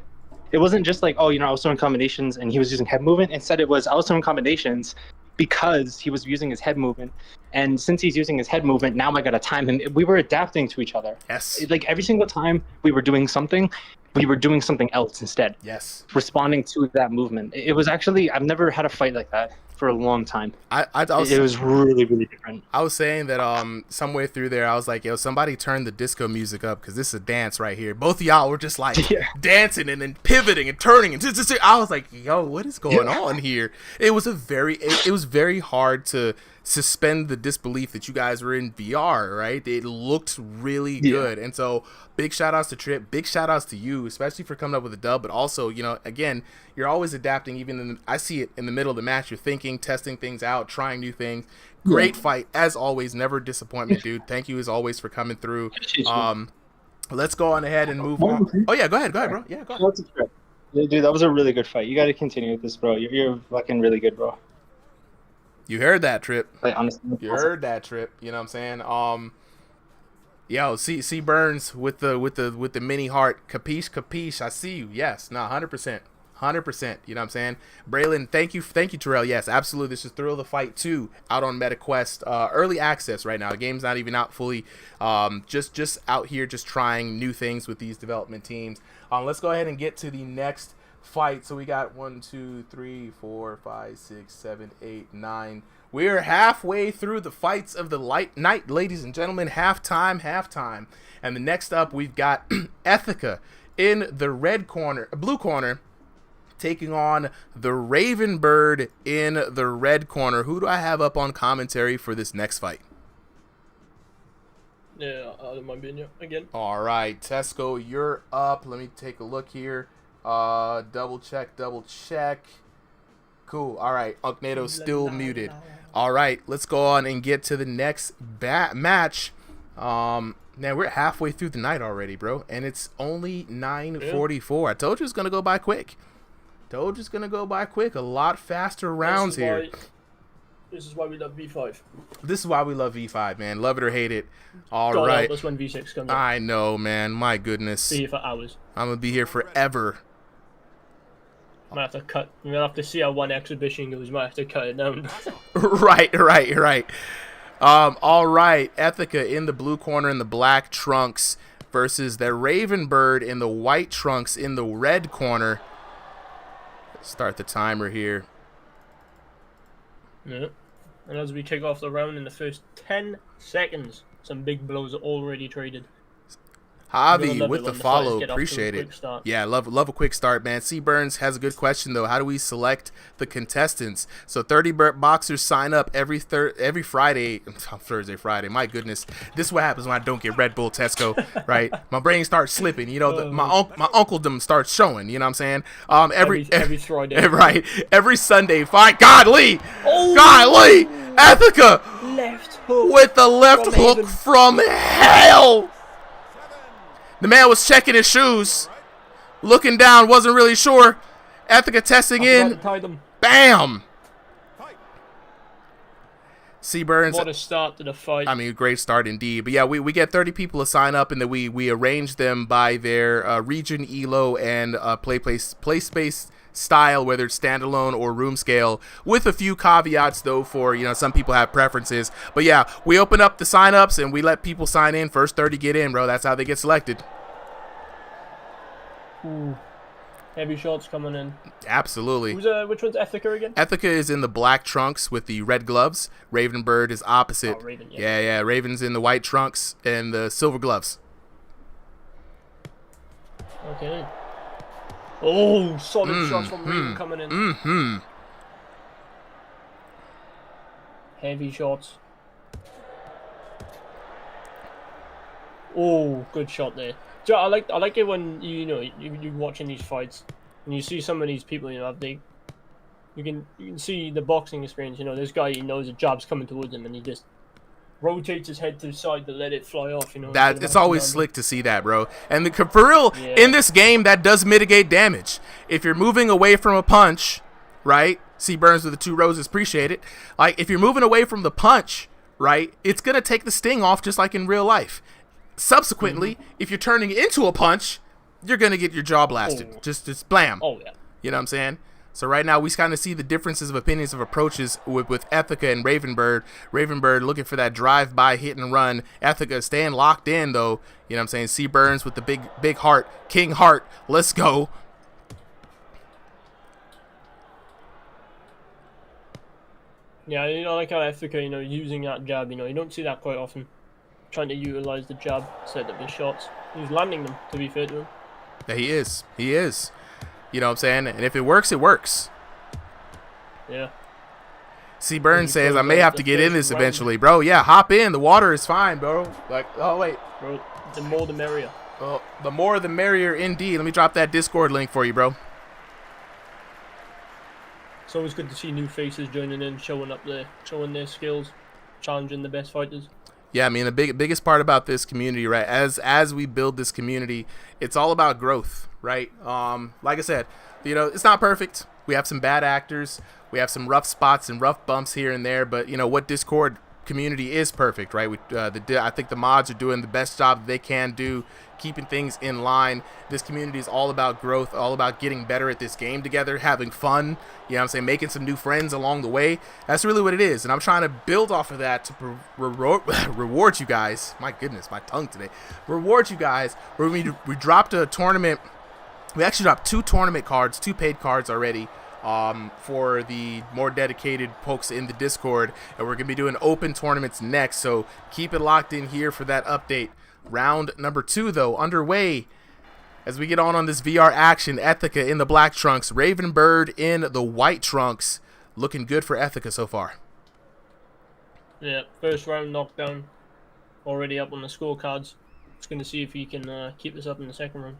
it wasn't just like, oh, I was throwing combinations and he was using head movement. Instead, it was I was throwing combinations because he was using his head movement. And since he's using his head movement, now I got to time him. We were adapting to each other. Yes. Like every single time we were doing something else instead. Yes. Responding to that movement. It was actually, I've never had a fight like that for a long time. It was really, really different. I was saying that somewhere through there, I was like, yo, somebody turn the disco music up, because this is a dance right here. Both of y'all were just like dancing and then pivoting and turning. And I was like, yo, what is going on here? It was it was very hard to suspend the disbelief that you guys were in VR, right? It looked really good. And so big shout outs to Tripp, big shout outs to you, especially for coming up with a dub. But also, again, you're always adapting. Even I see it in the middle of the match. You're thinking, testing things out, trying new things. Great fight as always. Never disappointment, dude. Thank you as always for coming through. Let's go on ahead and move on. Oh yeah, go ahead, bro. Yeah, go ahead. Dude, that was a really good fight. You got to continue with this, bro. You're fucking really good, bro. You heard that, Tripp. Like, honestly, you heard that, Tripp. You know what I'm saying? Yo, see Burns with the mini heart. Capiche. I see you. Yes, 100%. 100%. You know what I'm saying? Braylon, thank you, Terrell. Yes, absolutely. This is Thrill the Fight 2 out on MetaQuest. Early access right now. The game's not even out fully. Just out here, just trying new things with these development teams. Let's go ahead and get to the next fight. So we got 1, 2, 3, 4, 5, 6, 7, 8, 9. We're halfway through the fights of the night, ladies and gentlemen. Halftime. And the next up, we've got Ethica in the blue corner, taking on the Ravenbird in the red corner. Who do I have up on commentary for this next fight? Yeah, I don't mind being here again. All right, Tesco, you're up. Let me take a look here. Double check. Cool. All right, Unknado's still muted. All right, let's go on and get to the next match. Man, we're halfway through the night already, bro, and it's only 9:44. I told you it's gonna go by quick. A lot faster rounds here. This is why we love V5. This is why we love V5, man. Love it or hate it. All God right. help us when V6 comes up. I know, man. My goodness. Be here for hours. I'm gonna be here forever. I'm gonna have to cut. We're gonna have to see how one exhibition goes. Might have to cut it down. Right. All right. Ethica in the blue corner in the black trunks versus the Ravenbird in the white trunks in the red corner. Start the timer here. Yeah. And as we kick off the round in the first 10 seconds, some big blows are already traded. Javi with the follow, appreciate it. Yeah, love a quick start, man. C Burns has a good question though. How do we select the contestants? So 30 boxers sign up every Friday, Friday. My goodness, this is what happens when I don't get Red Bull, Tesco. Right, my brain starts slipping. You know, my uncledom starts showing. You know what I'm saying? Every Friday, right? Every Sunday, fight. Godly, Ethica left hook with the left hook from hell. The man was checking his shoes, looking down, wasn't really sure. Ethica testing in. Bam! C Burns. What a start to the fight. I mean, great start indeed. But yeah, we get 30 people to sign up, and then we arrange them by their region, ELO, and play space style, whether it's standalone or room scale, with a few caveats though for, you know, some people have preferences. But yeah, we open up the sign-ups and we let people sign in. First 30 get in, bro. That's how they get selected. Ooh. Heavy shots coming in. Absolutely. Which one's Ethica again? Ethica is in the black trunks with the red gloves. Ravenbird is opposite. Oh, Raven, yeah. Raven's in the white trunks and the silver gloves. Okay. Oh, solid shots from Raven coming in. Heavy shots. Oh, good shot there. So I like it when you're watching these fights and you see some of these people, you know, you can see the boxing experience. You know, this guy, he knows a jab's coming towards him and he just rotates his head to the side to let it fly off, you know. That it's always slick to see that, bro. And for real, in this game, that does mitigate damage. If you're moving away from a punch, right? C Burns with the 2 roses, appreciate it. Like, if you're moving away from the punch, right, it's gonna take the sting off just like in real life. Subsequently, if you're turning into a punch, you're gonna get your jaw blasted. Just blam. Oh yeah. You know what I'm saying? So right now we kind of see the differences of opinions of approaches with Ethica and Ravenbird. Ravenbird looking for that drive-by hit and run. Ethica staying locked in though. You know what I'm saying? C Burns with the big heart, King Heart. Let's go. Yeah, you know, like how Ethica, you know, using that jab. You know, you don't see that quite often. Trying to utilize the jab, set up his shots. He's landing them, to be fair to him. Yeah, he is. You know what I'm saying? And if it works, it works. Yeah. C Burns says, I may have to get in this eventually, bro. Yeah, hop in. The water is fine, bro. Like, oh, wait. Bro, the more the merrier. Oh, the more the merrier indeed. Let me drop that Discord link for you, bro. It's always good to see new faces joining in, showing their skills, challenging the best fighters. Yeah, I mean, the biggest part about this community, right, as we build this community, it's all about growth, right? Like I said, you know, it's not perfect. We have some bad actors. We have some rough spots and rough bumps here and there, but, you know, what Discord community is perfect, right? I think the mods are doing the best job they can do, keeping things in line. This community is all about growth, all about getting better at this game together, having fun, you know what I'm saying, making some new friends along the way. That's really what it is, and I'm trying to build off of that to reward you guys. My goodness, my tongue today. Reward you guys. We dropped a tournament. We actually dropped 2 tournament cards, 2 paid cards already. for the more dedicated folks in the Discord, and we're gonna be doing open tournaments next, so keep it locked in here for that update. Round number 2 though underway as we get on this VR action. Ethica in the black trunks, Ravenbird in the white trunks. Looking good for Ethica so far. Yeah, first round knockdown already up on the scorecards. Just going to see if he can keep this up in the second round.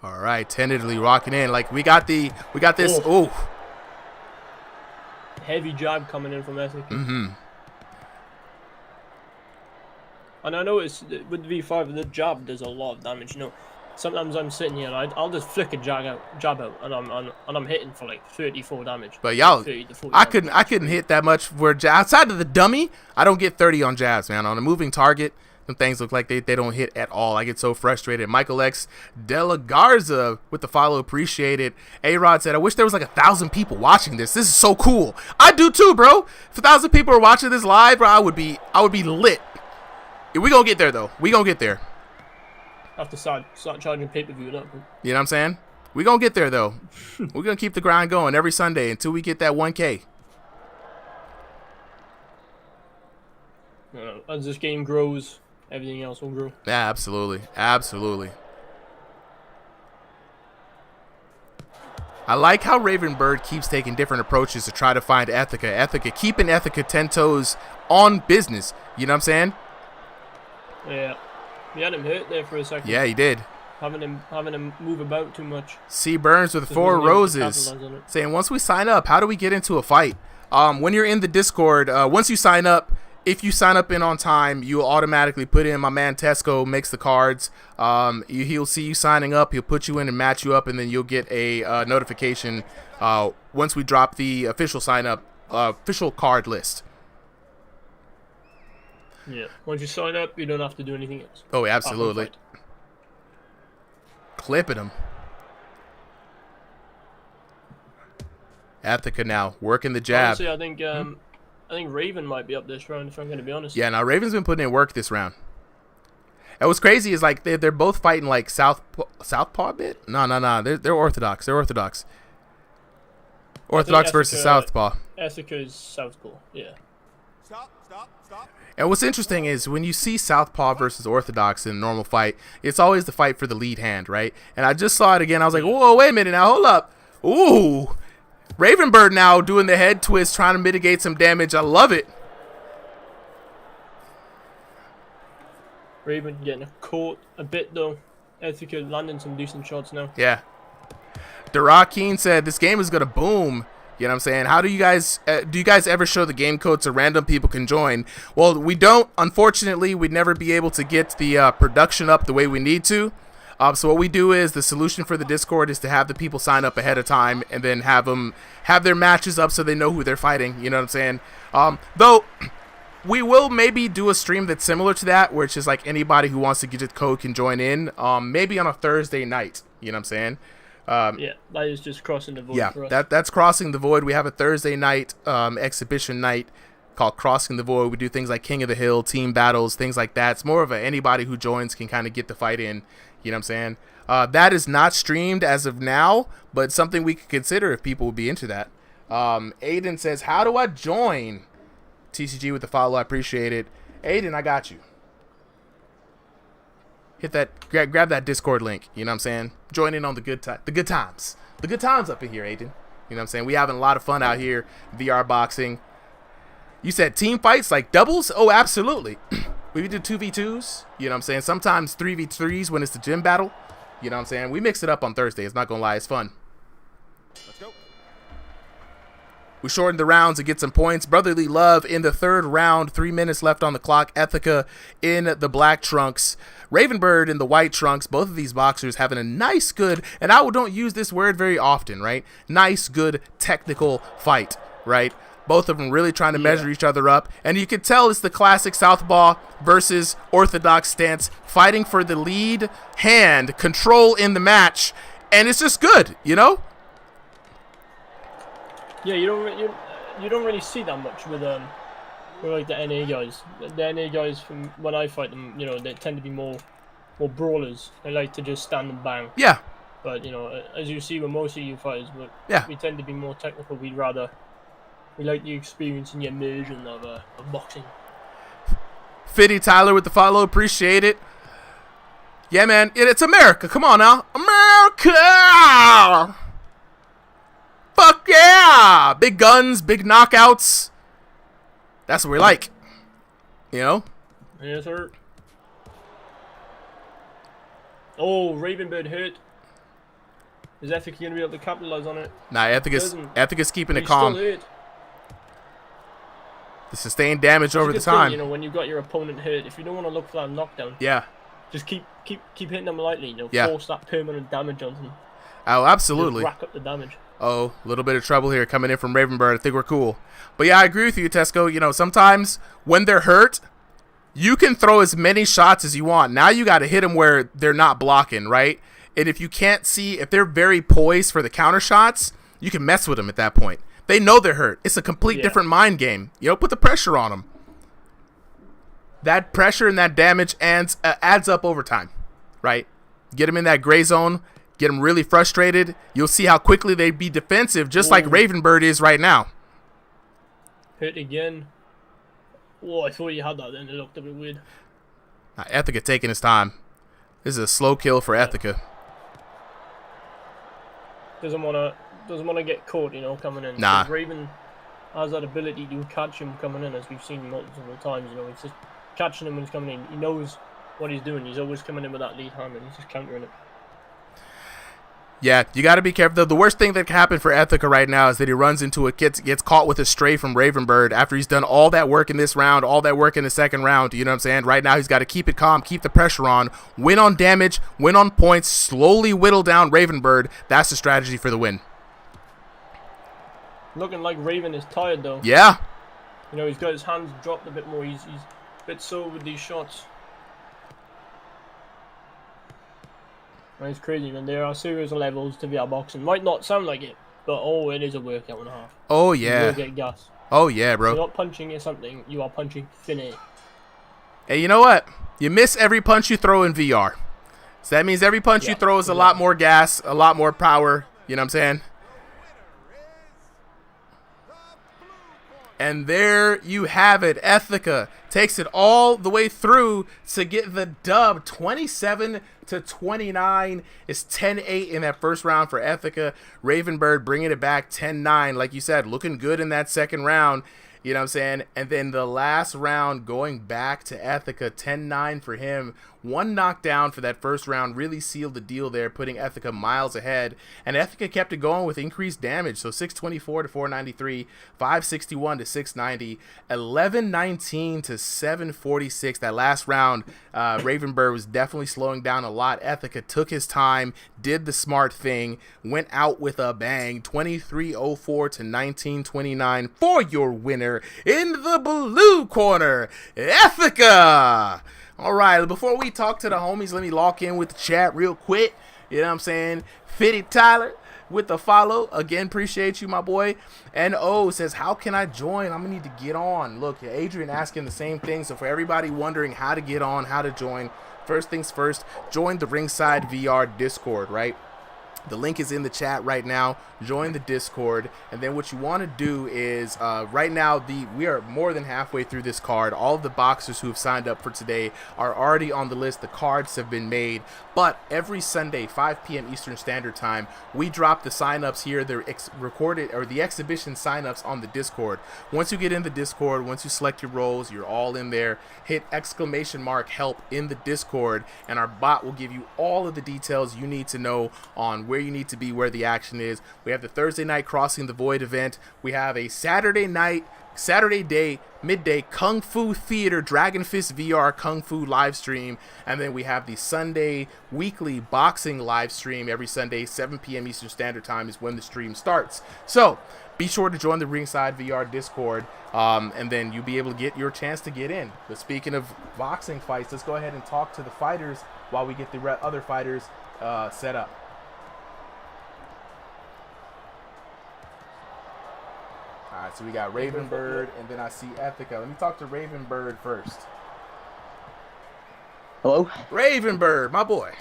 All right, tentatively rocking in. Like we got this. Oh, heavy jab coming in from Ethica. Mm-hmm. And I know it's with the V5, the jab does a lot of damage. You know, sometimes I'm sitting here and I'll just flick a jab out, and I'm hitting for like 34 damage. But y'all, 30 to 40 I couldn't hit that much for outside of the dummy. I don't get 30 on jabs, man. On a moving target, them things look like they don't hit at all. I get so frustrated. Michael X De La Garza with the follow, appreciate it. A-Rod said, I wish there was like 1,000 people watching this. This is so cool. I do too, bro. If 1,000 people are watching this live, bro, I would be lit. Yeah, we gonna get there though. We gonna get there. Have to start charging pay-per-view up. You know what I'm saying? We gonna get there though. We're gonna keep the grind going every Sunday until we get that 1K. As this game grows, everything else will grow. Yeah, absolutely, absolutely. I like how Ravenbird keeps taking different approaches to try to find Ethica. Keeping Ethica 10 toes on business. You know what I'm saying? Yeah. You had him hurt there for a second. Yeah, he did. Having him move about too much. C Burns with 4 roses saying, once we sign up, how do we get into a fight? When you're in the Discord, once you sign up, if you sign up in on time, you'll automatically put in my man Tesco makes the cards. He'll see you signing up. He'll put you in and match you up, and then you'll get a notification once we drop the official sign up, official card list. Yeah. Once you sign up, you don't have to do anything else. Oh, absolutely. Clipping him. Ethica now working the jab. Honestly, I think Raven might be up this round, if I'm going to be honest. Yeah, now Raven's been putting in work this round. And what's crazy is like they're both fighting like southpaw bit. No. They're orthodox. Orthodox versus southpaw. Ethica's southpaw. Yeah. Stop. And what's interesting is when you see southpaw versus orthodox in a normal fight, it's always the fight for the lead hand, right? And I just saw it again. I was like, whoa, wait a minute now, hold up. Ooh, Ravenbird now doing the head twist, trying to mitigate some damage. I love it. Raven getting caught a bit though. Ethica landing some decent shots now. Yeah. Darakeen said this game is gonna boom. You know what I'm saying? How do you guys ever show the game code so random people can join? Well, we don't. Unfortunately, we'd never be able to get the production up the way we need to. So what we do is the solution for the Discord is to have the people sign up ahead of time and then have them have their matches up so they know who they're fighting. You know what I'm saying? Though we will maybe do a stream that's similar to that, where it's just like anybody who wants to get the code can join in. Maybe on a Thursday night. You know what I'm saying? Yeah, that is just crossing the void for us. That's crossing the void. We have a Thursday night exhibition night called Crossing the Void. We do things like King of the Hill, team battles, things like that. It's more of anybody who joins can kind of get the fight in. You know what I'm saying? That is not streamed as of now, but something we could consider if people would be into that. Aiden says, how do I join? TCG with the follow. I appreciate it. Aiden, I got you. Hit that, grab that Discord link. You know what I'm saying? Join in on the good times. The good times up in here, Aiden. You know what I'm saying? We having a lot of fun out here. VR boxing. You said team fights like doubles? Oh, absolutely. We do 2v2s. You know what I'm saying? Sometimes 3v3s when it's the gym battle. You know what I'm saying? We mix it up on Thursday. It's not gonna lie, it's fun. Let's go. We shortened the rounds to get some points. Brotherly love in the third round. 3 minutes left on the clock. Ethica in the black trunks. Ravenbird in the white trunks. Both of these boxers having a nice, good, and I don't use this word very often, right? Nice, good, technical fight, right? Both of them really trying to measure each other up. And you can tell it's the classic southpaw versus orthodox stance, fighting for the lead hand, control in the match. And it's just good, you know? Yeah, you don't really see that much with like the NA guys. The NA guys, from when I fight them, you know, they tend to be more brawlers. They like to just stand and bang. Yeah. But you know, as you see with most of you fighters, we tend to be more technical. We like the experience and the immersion of boxing. Fitty Tyler with the follow, appreciate it. Yeah, man, it's America. Come on now, America! Fuck yeah! Big guns, big knockouts. That's what we like. You know? Yes, sir. Oh, Ravenbird hurt. Is Ethica going to be able to capitalize on it? Nah, Ethica's keeping it calm. Still hurt. The sustained damage over the time. You know, when you've got your opponent hurt, if you don't want to look for that knockdown, just keep hitting them lightly. You know, force that permanent damage on them. Oh, absolutely. Just rack up the damage. Oh, a little bit of trouble here coming in from Ravenbird. I think we're cool. But yeah, I agree with you, Tesco. You know, sometimes when they're hurt, you can throw as many shots as you want. Now you got to hit them where they're not blocking, right? And if you can't see, if they're very poised for the counter shots, you can mess with them at that point. They know they're hurt. It's a complete different mind game. You know, put the pressure on them. That pressure and that damage adds up over time, right? Get them in that gray zone. Get them really frustrated. You'll see how quickly they'd be defensive, just like Ravenbird is right now. Hit again. Oh, I thought you had that then. It looked a bit weird. Ethica taking his time. This is a slow kill for Ethica. Doesn't want to get caught, you know, coming in. Nah. Raven has that ability to catch him coming in, as we've seen multiple times. You know, he's just catching him when he's coming in. He knows what he's doing. He's always coming in with that lead hand, and he's just countering it. Yeah, you got to be careful. The worst thing that can happen for Ethica right now is that he runs into it, gets caught with a stray from Ravenbird after he's done all that work in this round, all that work in the second round. You know what I'm saying? Right now, he's got to keep it calm, keep the pressure on, win on damage, win on points, slowly whittle down Ravenbird. That's the strategy for the win. Looking like Raven is tired, though. Yeah. You know, he's got his hands dropped a bit more. He's a bit sore with these shots. It's crazy, man. There are serious levels to VR boxing. Might not sound like it, but it is a workout and a half. Oh yeah. You will get gas. Oh yeah, bro. You're not punching at something. You are punching thin air. Hey, you know what? You miss every punch you throw in VR. So that means every punch you throw is a lot more gas, a lot more power. You know what I'm saying? And there you have it. Ethica takes it all the way through to get the dub. 27-29. It's 10-8 in that first round for Ethica. Ravenbird bringing it back 10-9. Like you said, looking good in that second round. You know what I'm saying? And then the last round going back to Ethica, 10-9 for him. One knockdown for that first round really sealed the deal there, putting Ethica miles ahead. And Ethica kept it going with increased damage. So 624 to 493, 561 to 690, 1119 to 746. That last round, Ravenbird was definitely slowing down a lot. Ethica took his time, did the smart thing, went out with a bang. 2304 to 1929 for your winner in the blue corner, Ethica. All right, before we talk to the homies, let me lock in with the chat real quick. You know what I'm saying? Fitty Tyler with the follow. Again, appreciate you, my boy. And says, how can I join? I'm going to need to get on. Look, Adrian asking the same thing. So for everybody wondering how to get on, how to join, first things first, join the Ringside VR Discord, right? The link is in the chat right now. Join the Discord, and then what you want to do is right now we are more than halfway through this card. All of the boxers who have signed up for today are already on the list. The cards have been made, but every Sunday 5 p.m. Eastern Standard Time we drop the signups here. They're recorded, or the exhibition signups on the Discord. Once you get in the Discord, once you select your roles, you're all in there. Hit !help in the Discord, and our bot will give you all of the details you need to know on where you need to be, where the action is. We have the Thursday night Crossing the Void event. We have a Saturday day, midday Kung Fu Theater Dragon Fist VR Kung Fu live stream. And then we have the Sunday weekly boxing live stream every Sunday, 7 p.m. Eastern Standard Time is when the stream starts. So be sure to join the Ringside VR Discord, and then you'll be able to get your chance to get in. But speaking of boxing fights, let's go ahead and talk to the fighters while we get the other fighters set up. All right, so we got Ravenbird, and then I see Ethica. Let me talk to Ravenbird first. Hello? Ravenbird, my boy.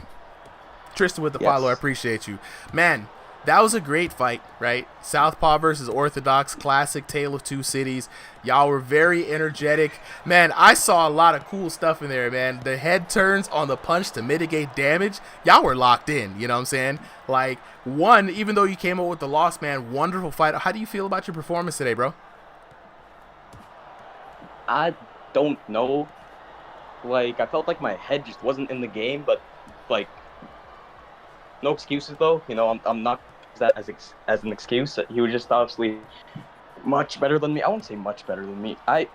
Tristan with the follow. I appreciate you. Man, that was a great fight, right? Southpaw versus Orthodox, classic tale of two cities. Y'all were very energetic. Man, I saw a lot of cool stuff in there, man. The head turns on the punch to mitigate damage. Y'all were locked in, you know what I'm saying? Like, even though you came out with the loss, man, wonderful fight. How do you feel about your performance today, bro? I don't know. Like, I felt like my head just wasn't in the game, but, like, no excuses, though. You know, I'm not that as an excuse. He was just obviously much better than me. I won't say much better than me. I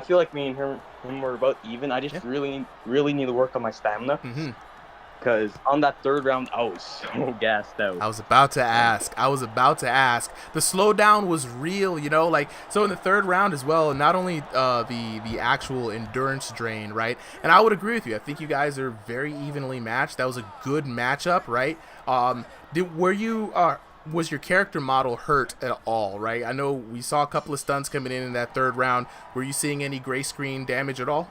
feel like me and him were about even. I just really need to work on my stamina. Because on that third round, I was so gassed out. I was about to ask. The slowdown was real, you know, like, so in the third round as well, not only the actual endurance drain, right? And I would agree with you. I think you guys are very evenly matched. That was a good matchup, right? Was your character model hurt at all, right? I know we saw a couple of stunts coming in that third round. Were you seeing any gray screen damage at all?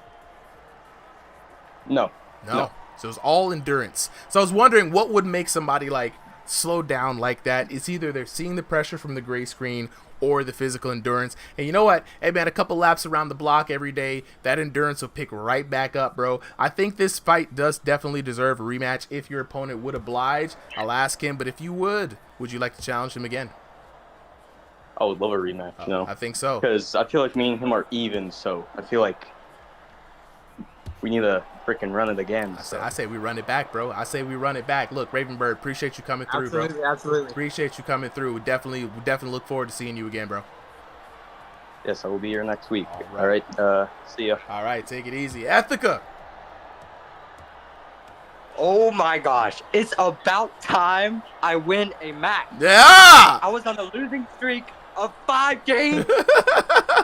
No. So it was all endurance. So I was wondering what would make somebody like slow down like that. It's either they're seeing the pressure from the gray screen or the physical endurance. And you know what? Hey man, a couple laps around the block every day, that endurance will pick right back up, bro. I think this fight does definitely deserve a rematch. If your opponent would oblige, I'll ask him. But if you would you like to challenge him again? I would love a rematch, you know? I think so. Because I feel like me and him are even, so I feel like we need to freaking run it again. I say we run it back, bro. Look, Ravenbird, appreciate you coming through, bro. Absolutely. Appreciate you coming through. We definitely look forward to seeing you again, bro. Yes, I will be here next week. All right. See ya. All right, take it easy. Ethica. Oh my gosh. It's about time I win a match. Yeah! I was on a losing streak of 5 games.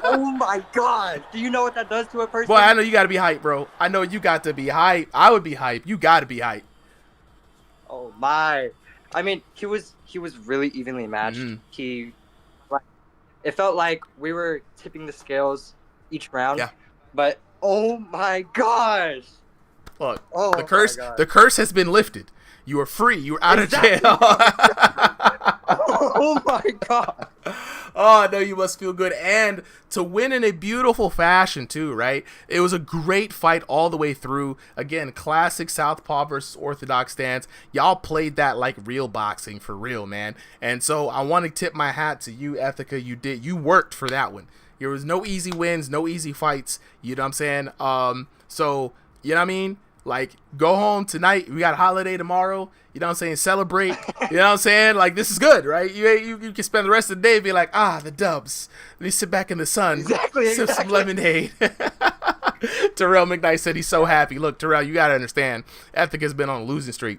Oh my god. Do you know what that does to a person? Boy, I know you got to be hyped, bro. I know you got to be hyped. I would be hyped. You got to be hyped. Oh my. I mean, he was really evenly matched. It felt like we were tipping the scales each round. Yeah. But oh my gosh. Look, the curse has been lifted. You are free. You are out of jail. Oh my god. Oh, I know you must feel good. And to win in a beautiful fashion, too, right? It was a great fight all the way through. Again, classic Southpaw versus Orthodox stance. Y'all played that like real boxing for real, man. And so I want to tip my hat to you, Ethica. You worked for that one. There was no easy wins, no easy fights. You know what I'm saying? So, you know what I mean? Like, go home tonight. We got a holiday tomorrow. You know what I'm saying? Celebrate. You know what I'm saying? Like, this is good, right? You can spend the rest of the day and be like, the dubs. Let me sit back in the sun. Sip some lemonade. Terrell McKnight said he's so happy. Look, Terrell, you got to understand. Ethica's been on a losing streak,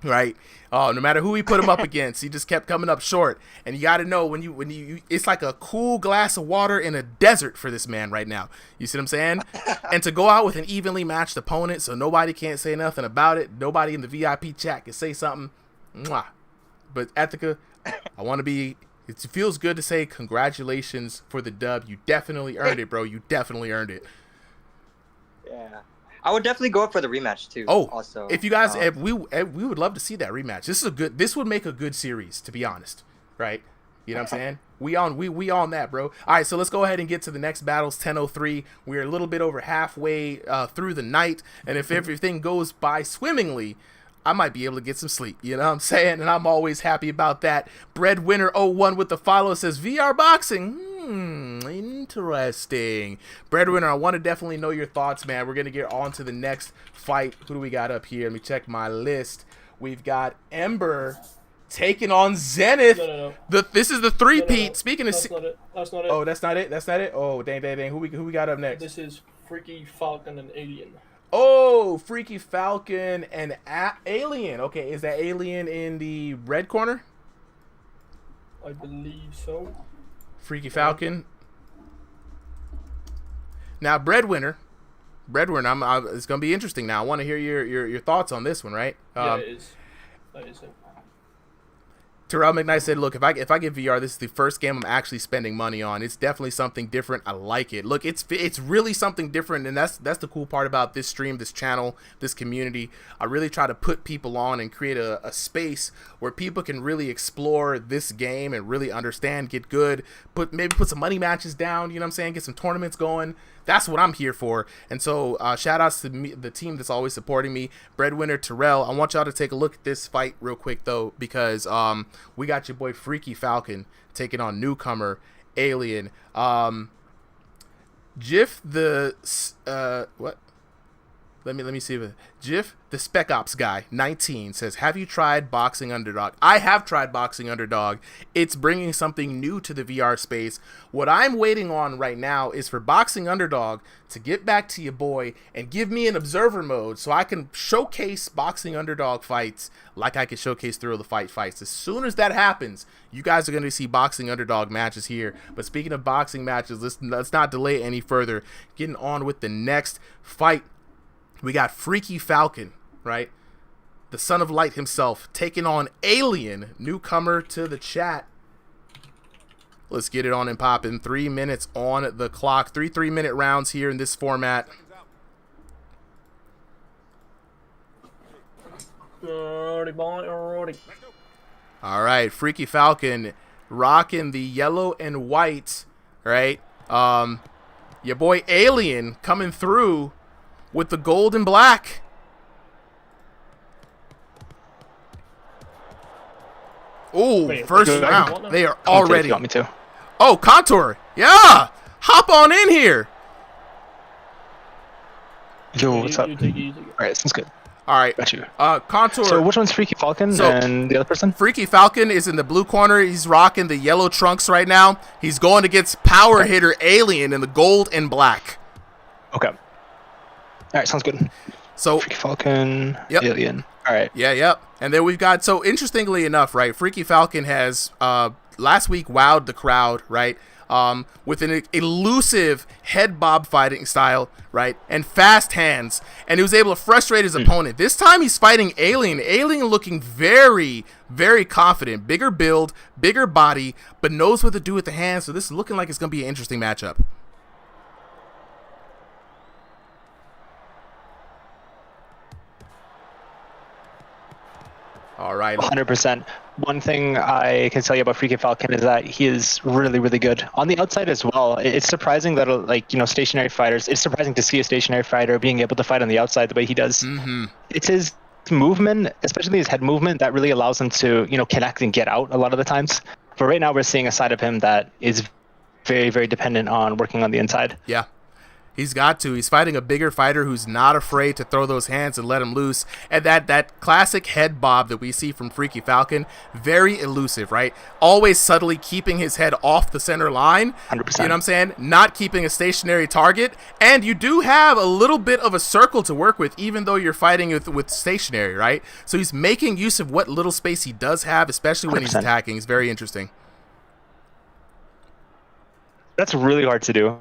right? Oh, no matter who he put him up against, he just kept coming up short. And you got to know when you it's like a cool glass of water in a desert for this man right now. You see what I'm saying? And to go out with an evenly matched opponent, so nobody can't say nothing about it. Nobody in the VIP chat can say something. Mwah. But Ethica, it feels good to say congratulations for the dub. You definitely earned it, bro. You definitely earned it. Yeah. I would definitely go up for the rematch too. Oh, also, if you guys, we would love to see that rematch. This would make a good series, to be honest, right? You know what I'm saying? We on that, bro. All right, so let's go ahead and get to the next battles. 10:03. We're a little bit over halfway through the night, and if everything goes by swimmingly, I might be able to get some sleep. You know what I'm saying? And I'm always happy about that. Breadwinner 01 with the follow says VR boxing. Interesting. Breadwinner, I want to definitely know your thoughts, man. We're going to get on to the next fight. Who do we got up here? Let me check my list. We've got Ember taking on Zenith. No. This is the three-peat. No. Speaking of... That's not it. Oh, that's not it? Oh, dang. Who we got up next? This is Freaky Falcon and Alien. Oh, Freaky Falcon and Alien. Okay, is that Alien in the red corner? I believe so. Freaky Falcon. Now, Breadwinner, it's gonna be interesting. Now, I want to hear your thoughts on this one, right? Yeah, it is. That is it. Terrell McKnight said, look, if I get VR, this is the first game I'm actually spending money on. It's definitely something different. I like it. Look, it's really something different, and that's the cool part about this stream, this channel, this community. I really try to put people on and create a space where people can really explore this game and really understand, get good, maybe put some money matches down, you know what I'm saying, get some tournaments going. That's what I'm here for. And so shout outs to the team that's always supporting me. Breadwinner Terrell. I want y'all to take a look at this fight real quick though, because we got your boy Freaky Falcon taking on newcomer Alien. Jiff the what? Let me see if Jiff the Spec Ops guy 19 says, have you tried Boxing Underdog? I have tried Boxing Underdog. It's bringing something new to the VR space. What I'm waiting on right now is for Boxing Underdog to get back to your boy and give me an observer mode so I can showcase Boxing Underdog fights like I can showcase Thrill the Fight fights. As soon as that happens, you guys are going to see Boxing Underdog matches here. But speaking of boxing matches, let's not delay any further. Getting on with the next fight. We got Freaky Falcon, right? The son of light himself, taking on Alien, newcomer to the chat. Let's get it on and popping. 3 minutes on the clock. 3-3-minute rounds here in this format. All right, Freaky Falcon rocking the yellow and white, right? Your boy Alien coming through with the gold and black. Oh, first round. They are already. Got me too. Oh, Contour. Yeah. Hop on in here. Yo, what's up? All right, sounds good. All right. Got you. Contour. So which one's Freaky Falcon and the other person? Freaky Falcon is in the blue corner. He's rocking the yellow trunks right now. He's going against power hitter Alien in the gold and black. Okay. All right, sounds good. So Freaky Falcon, Alien. All right. Yeah, yep. And then we've got, so interestingly enough, right, Freaky Falcon has last week wowed the crowd, right, with an elusive head bob fighting style, right, and fast hands, and he was able to frustrate his opponent. This time he's fighting Alien. Alien looking very, very confident. Bigger build, bigger body, but knows what to do with the hands, so this is looking like it's going to be an interesting matchup. All right. 100%. One thing I can tell you about Freaky Falcon is that he is really, really good on the outside as well. It's surprising that, like, you know, stationary fighters, it's surprising to see a stationary fighter being able to fight on the outside the way he does. Mm-hmm. It's his movement, especially his head movement, that really allows him to, you know, connect and get out a lot of the times. But right now we're seeing a side of him that is very, very dependent on working on the inside. Yeah. He's got to. He's fighting a bigger fighter who's not afraid to throw those hands and let him loose. And that classic head bob that we see from Freaky Falcon, very elusive, right? Always subtly keeping his head off the center line. 100%. You know what I'm saying? Not keeping a stationary target. And you do have a little bit of a circle to work with, even though you're fighting with stationary, right? So he's making use of what little space he does have, especially when 100%. He's attacking. It's very interesting. That's really hard to do.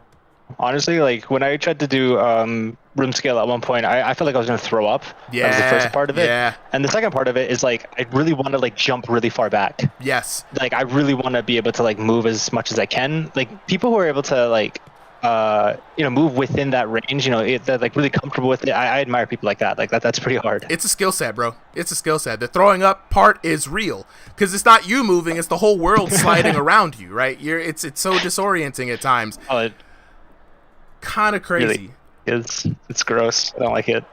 Honestly, like when I tried to do room scale at one point, I felt like I was gonna throw up. Yeah, that was the first part of it. Yeah. And the second part of it is like I really want to like jump really far back. Yes. Like I really want to be able to like move as much as I can. Like people who are able to like you know, move within that range, you know, they're like really comfortable with it. I admire people like that. Like that's pretty hard. It's a skill set, bro. It's a skill set. The throwing up part is real because it's not you moving; it's the whole world sliding around you, right? It's so disorienting at times. Kind of crazy. Really it's gross. I don't like it.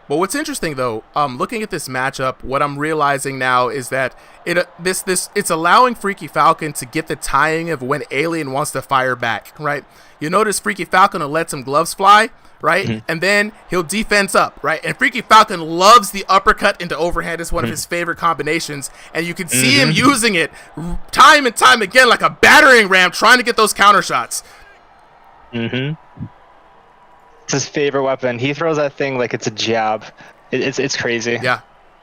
But what's interesting though, looking at this matchup, what I'm realizing now is that it's allowing Freaky Falcon to get the timing of when Alien wants to fire back, right? You notice Freaky Falcon will let some gloves fly, right? Mm-hmm. And then he'll defense up, right? And Freaky Falcon loves the uppercut into overhand. It's one of his favorite combinations, and you can see him using it time and time again like a battering ram trying to get those counter shots. It's his favorite weapon. He throws that thing like it's a jab. It's crazy. Yeah,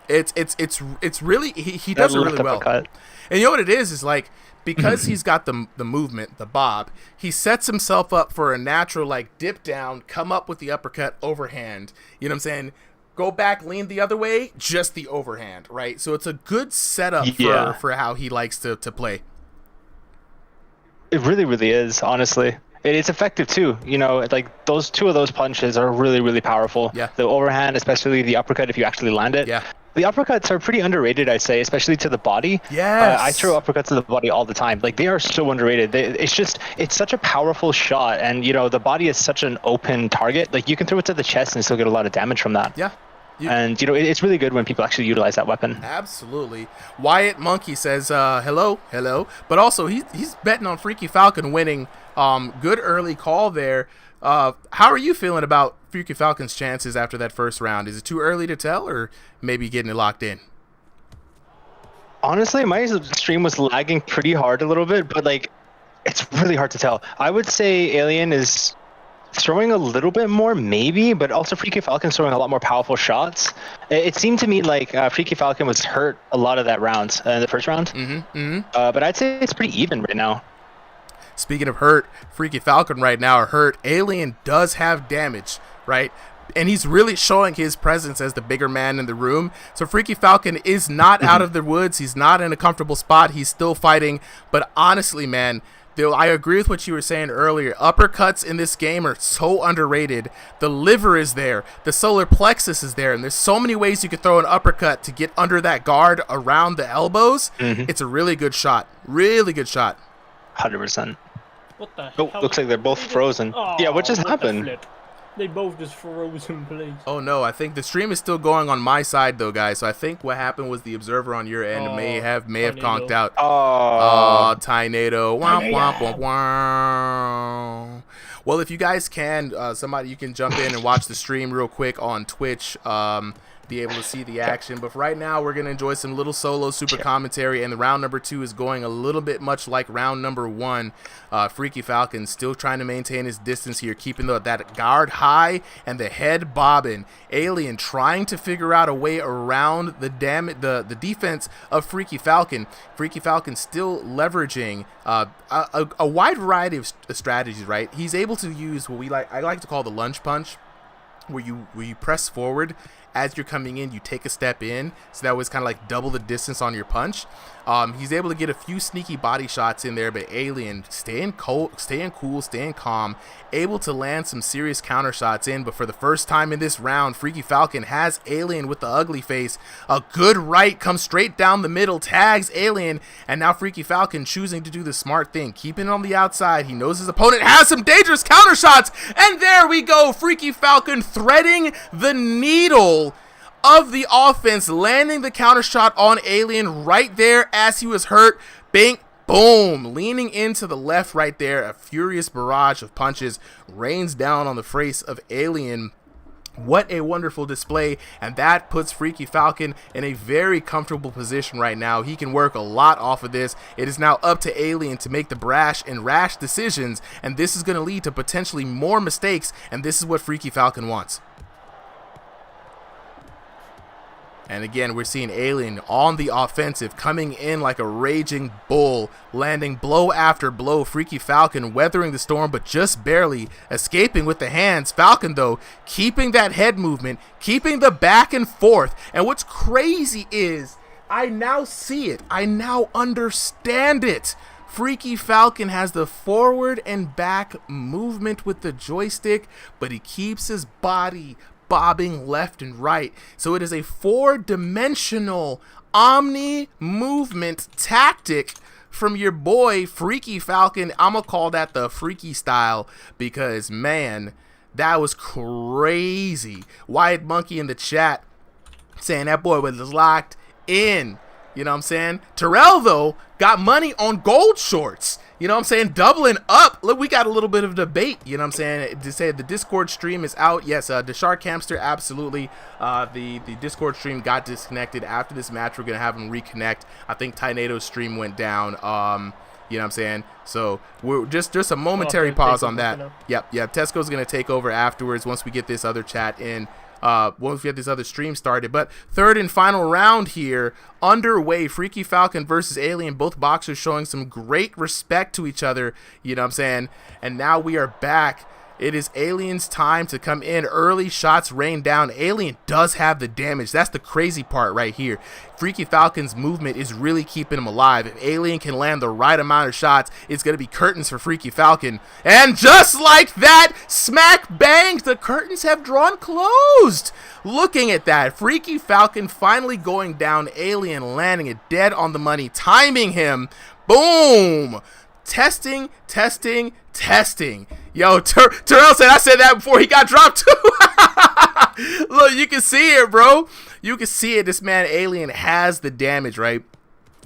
it's really he does it really well. And you know what it is like because he's got the movement, the bob. He sets himself up for a natural like dip down, come up with the uppercut overhand. You know what I'm saying? go back, lean the other way, just the overhand, right? So it's a good setup for how he likes to play. It really, really is, honestly. It's effective too. You know, like two of those punches are really, really powerful. Yeah. The overhand, especially the uppercut if you actually land it. Yeah. The uppercuts are pretty underrated, I say, especially to the body. Yes. I throw uppercuts to the body all the time. Like, they are so underrated. It's such a powerful shot, and you know, the body is such an open target. Like, you can throw it to the chest and still get a lot of damage from that. Yeah. And you know, it's really good when people actually utilize that weapon. Absolutely. Wyatt Monkey says hello, but also he's betting on Freaky Falcon winning. Good early call there. How are you feeling about Freaky Falcon's chances after that first round? Is it too early to tell, or maybe getting it locked in? Honestly, my stream was lagging pretty hard a little bit, but like, it's really hard to tell. I would say Alien is throwing a little bit more, maybe, but also Freaky Falcon's throwing a lot more powerful shots. It seemed to me like Freaky Falcon was hurt a lot of that round, in the first round. But I'd say it's pretty even right now. Speaking of hurt, Freaky Falcon right now are hurt. Alien does have damage, right? And he's really showing his presence as the bigger man in the room. So Freaky Falcon is not out of the woods. He's not in a comfortable spot. He's still fighting. But honestly, man, I agree with what you were saying earlier. Uppercuts in this game are so underrated. The liver is there. The solar plexus is there. And there's so many ways you could throw an uppercut to get under that guard around the elbows. It's a really good shot. Really good shot. 100%. What the Oh, hell? looks like they're both frozen. Oh, yeah, what just what the happened? flip? They both just frozen, please. Oh no, I think the stream is still going on my side though, guys. So I think what happened was the observer on your end may have conked out. Oh, Tynado. Womp, womp, womp, womp. Well, if you guys can, somebody, you can jump in and watch the stream real quick on Twitch. Be able to see the action, but for right now we're gonna enjoy some little solo super commentary, and the round number 2 is going a little bit much like round number 1. Freaky Falcon still trying to maintain his distance here, keeping that guard high and the head bobbing. Alien trying to figure out a way around the defense of Freaky Falcon. Freaky Falcon still leveraging a wide variety of strategies, right? He's able to use what I like to call the lunge punch, where you press forward. As you're coming in, you take a step in, so that was kind of like double the distance on your punch. He's able to get a few sneaky body shots in there, but Alien staying cool, staying calm, able to land some serious counter shots in. But for the first time in this round, Freaky Falcon has Alien with the ugly face. A good right comes straight down the middle, tags Alien, and now Freaky Falcon choosing to do the smart thing, keeping it on the outside. He knows his opponent has some dangerous counter shots, and there we go. Freaky Falcon threading the needle of the offense, landing the counter shot on Alien right there as he was hurt. Bing, boom, leaning into the left right there. A furious barrage of punches rains down on the face of Alien. What a wonderful display, and that puts Freaky Falcon in a very comfortable position right now. He can work a lot off of this. It is now up to Alien to make the brash and rash decisions, and this is going to lead to potentially more mistakes, and this is what Freaky Falcon wants. And again, we're seeing Alien on the offensive, coming in like a raging bull, landing blow after blow. Freaky Falcon weathering the storm, but just barely escaping with the hands. Falcon, though, keeping that head movement, keeping the back and forth. And what's crazy is, I now see it. I now understand it. Freaky Falcon has the forward and back movement with the joystick, but he keeps his body bobbing left and right. So it is a 4-dimensional omni movement tactic from your boy Freaky Falcon. I'm gonna call that the Freaky style, because man, that was crazy. Wyatt Monkey in the chat saying that boy was locked in. You know what I'm saying? Terrell, though, got money on gold shorts. You know what I'm saying? Doubling up. Look, we got a little bit of debate. You know what I'm saying? To say the Discord stream is out. Yes, the Shark Hamster, absolutely. The Discord stream got disconnected. After this match, we're going to have them reconnect. I think Tynado's stream went down. You know what I'm saying? So we're just a momentary pause on that. Yep. Tesco's going to take over afterwards once we get this other chat in. Once we get this other stream started. But third and final round here underway. Freaky Falcon versus Alien. Both boxers showing some great respect to each other. You know what I'm saying? And now we are back It is Alien's time to come in. Early shots rain down. Alien does have the damage. That's the crazy part right here. Freaky Falcon's movement is really keeping him alive. If Alien can land the right amount of shots, it's going to be curtains for Freaky Falcon. And just like that, smack bang, the curtains have drawn closed. Looking at that, Freaky Falcon finally going down. Alien landing it dead on the money, timing him. Boom. Testing, testing, testing. Yo, Terrell said I said that before he got dropped too. Look, you can see it, bro. You can see it. This man Alien has the damage, right?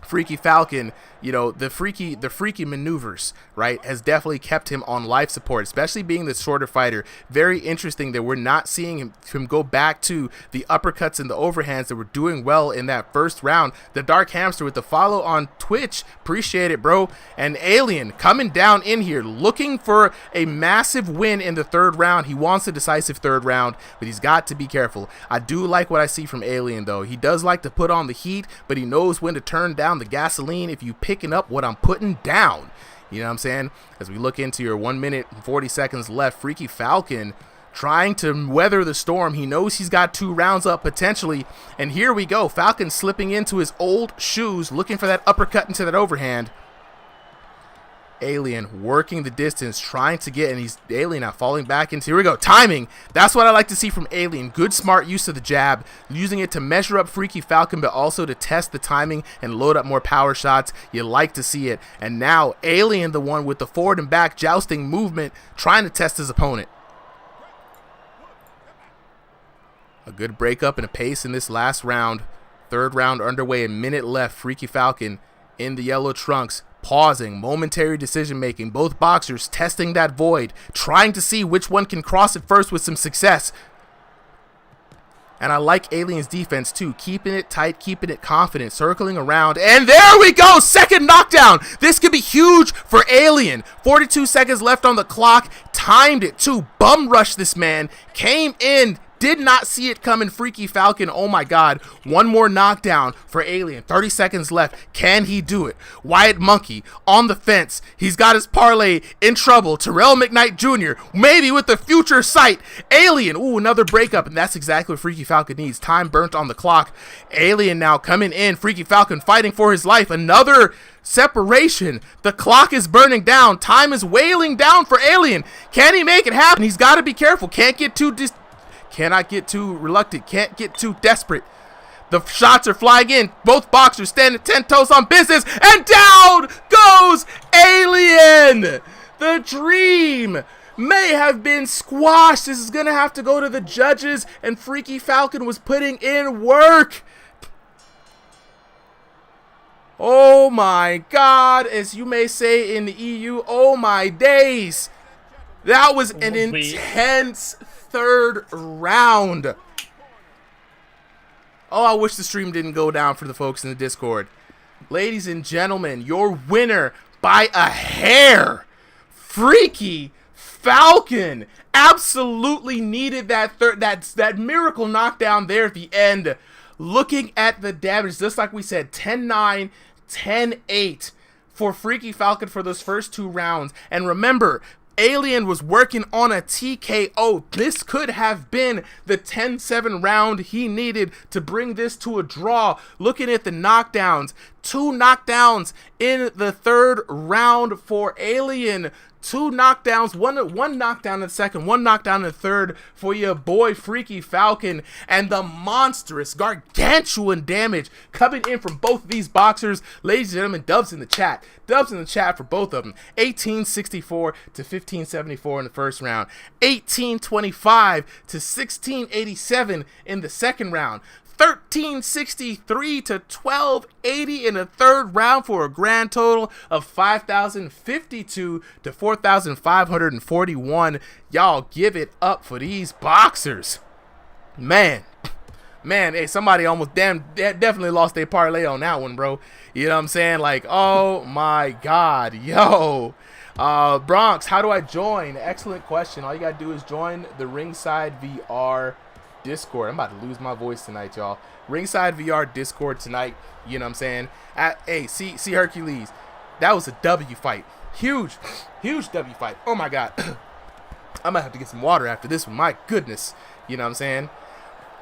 Freaky Falcon, you know, the freaky maneuvers, right, has definitely kept him on life support, especially being the shorter fighter. Very interesting that we're not seeing him go back to the uppercuts and the overhands that were doing well in that first round. The Dark Hamster with the follow on Twitch, appreciate it, bro. And Alien coming down in here looking for a massive win in the third round. He wants a decisive third round, but he's got to be careful. I do like what I see from Alien, though. He does like to put on the heat, but he knows when to turn down the gasoline if you picking up what I'm putting down. You know what I'm saying? As we look into your 1 minute and 40 seconds left, Freaky Falcon trying to weather the storm. He knows he's got 2 rounds up potentially, and here we go. Falcon slipping into his old shoes, looking for that uppercut into that overhand. Alien working the distance, trying to get, and he's Alien now falling back into, here we go, timing. That's what I like to see from Alien. Good smart use of the jab, using it to measure up Freaky Falcon, but also to test the timing and load up more power shots. You like to see it. And now Alien, the one with the forward and back jousting movement, trying to test his opponent. A good breakup and a pace in this last round. Third round underway, a minute left. Freaky Falcon in the yellow trunks, pausing, momentary decision making. Both boxers testing that void, trying to see which one can cross it first with some success. And I like Alien's defense too, keeping it tight, keeping it confident, circling around, and there we go, second knockdown. This could be huge for Alien. 42 seconds left on the clock, timed it too, bum rushed this man, came in, did not see it coming. Freaky Falcon, oh my god. One more knockdown for Alien. 30 seconds left. Can he do it? Wyatt Monkey on the fence. He's got his parlay in trouble. Terrell McKnight Jr. maybe with the future sight. Alien, ooh, another breakup, and that's exactly what Freaky Falcon needs. Time burnt on the clock. Alien now coming in. Freaky Falcon fighting for his life. Another separation. The clock is burning down. Time is wailing down for Alien. Can he make it happen? He's got to be careful. Cannot get too reluctant. Can't get too desperate. The shots are flying in. Both boxers standing 10 toes on business. And down goes Alien. The dream may have been squashed. This is going to have to go to the judges. And Freaky Falcon was putting in work. Oh my god. As you may say in the EU, oh my days. That was an intense third round. Oh, I wish the stream didn't go down for the folks in the Discord. Ladies and gentlemen, your winner by a hair, Freaky Falcon. Absolutely needed that miracle knockdown there at the end. Looking at the damage, just like we said, 10-9, 10-8 for Freaky Falcon for those first 2 rounds. And remember, Alien was working on a TKO. This could have been the 10-7 round he needed to bring this to a draw. Looking at the knockdowns, 2 knockdowns in the third round for Alien. 2 knockdowns, one knockdown in the second, 1 knockdown in the third for your boy Freaky Falcon. And the monstrous, gargantuan damage coming in from both of these boxers. Ladies and gentlemen, dubs in the chat. Dubs in the chat for both of them. 1864 to 1574 in the first round. 1825 to 1687 in the second round. 1363 to 1280 in the third round for a grand total of 5,052 to 4,541. Y'all give it up for these boxers. Man, hey, somebody almost definitely lost their parlay on that one, bro. You know what I'm saying? Like, oh my god, yo. Bronx, how do I join? Excellent question. All you gotta do is join the RingsideVR Discord. I'm about to lose my voice tonight, y'all. RingsideVR Discord tonight. You know what I'm saying? Hey, see Hercules. That was a W fight. Huge W fight. Oh my god. I might have to get some water after this one. My goodness. You know what I'm saying?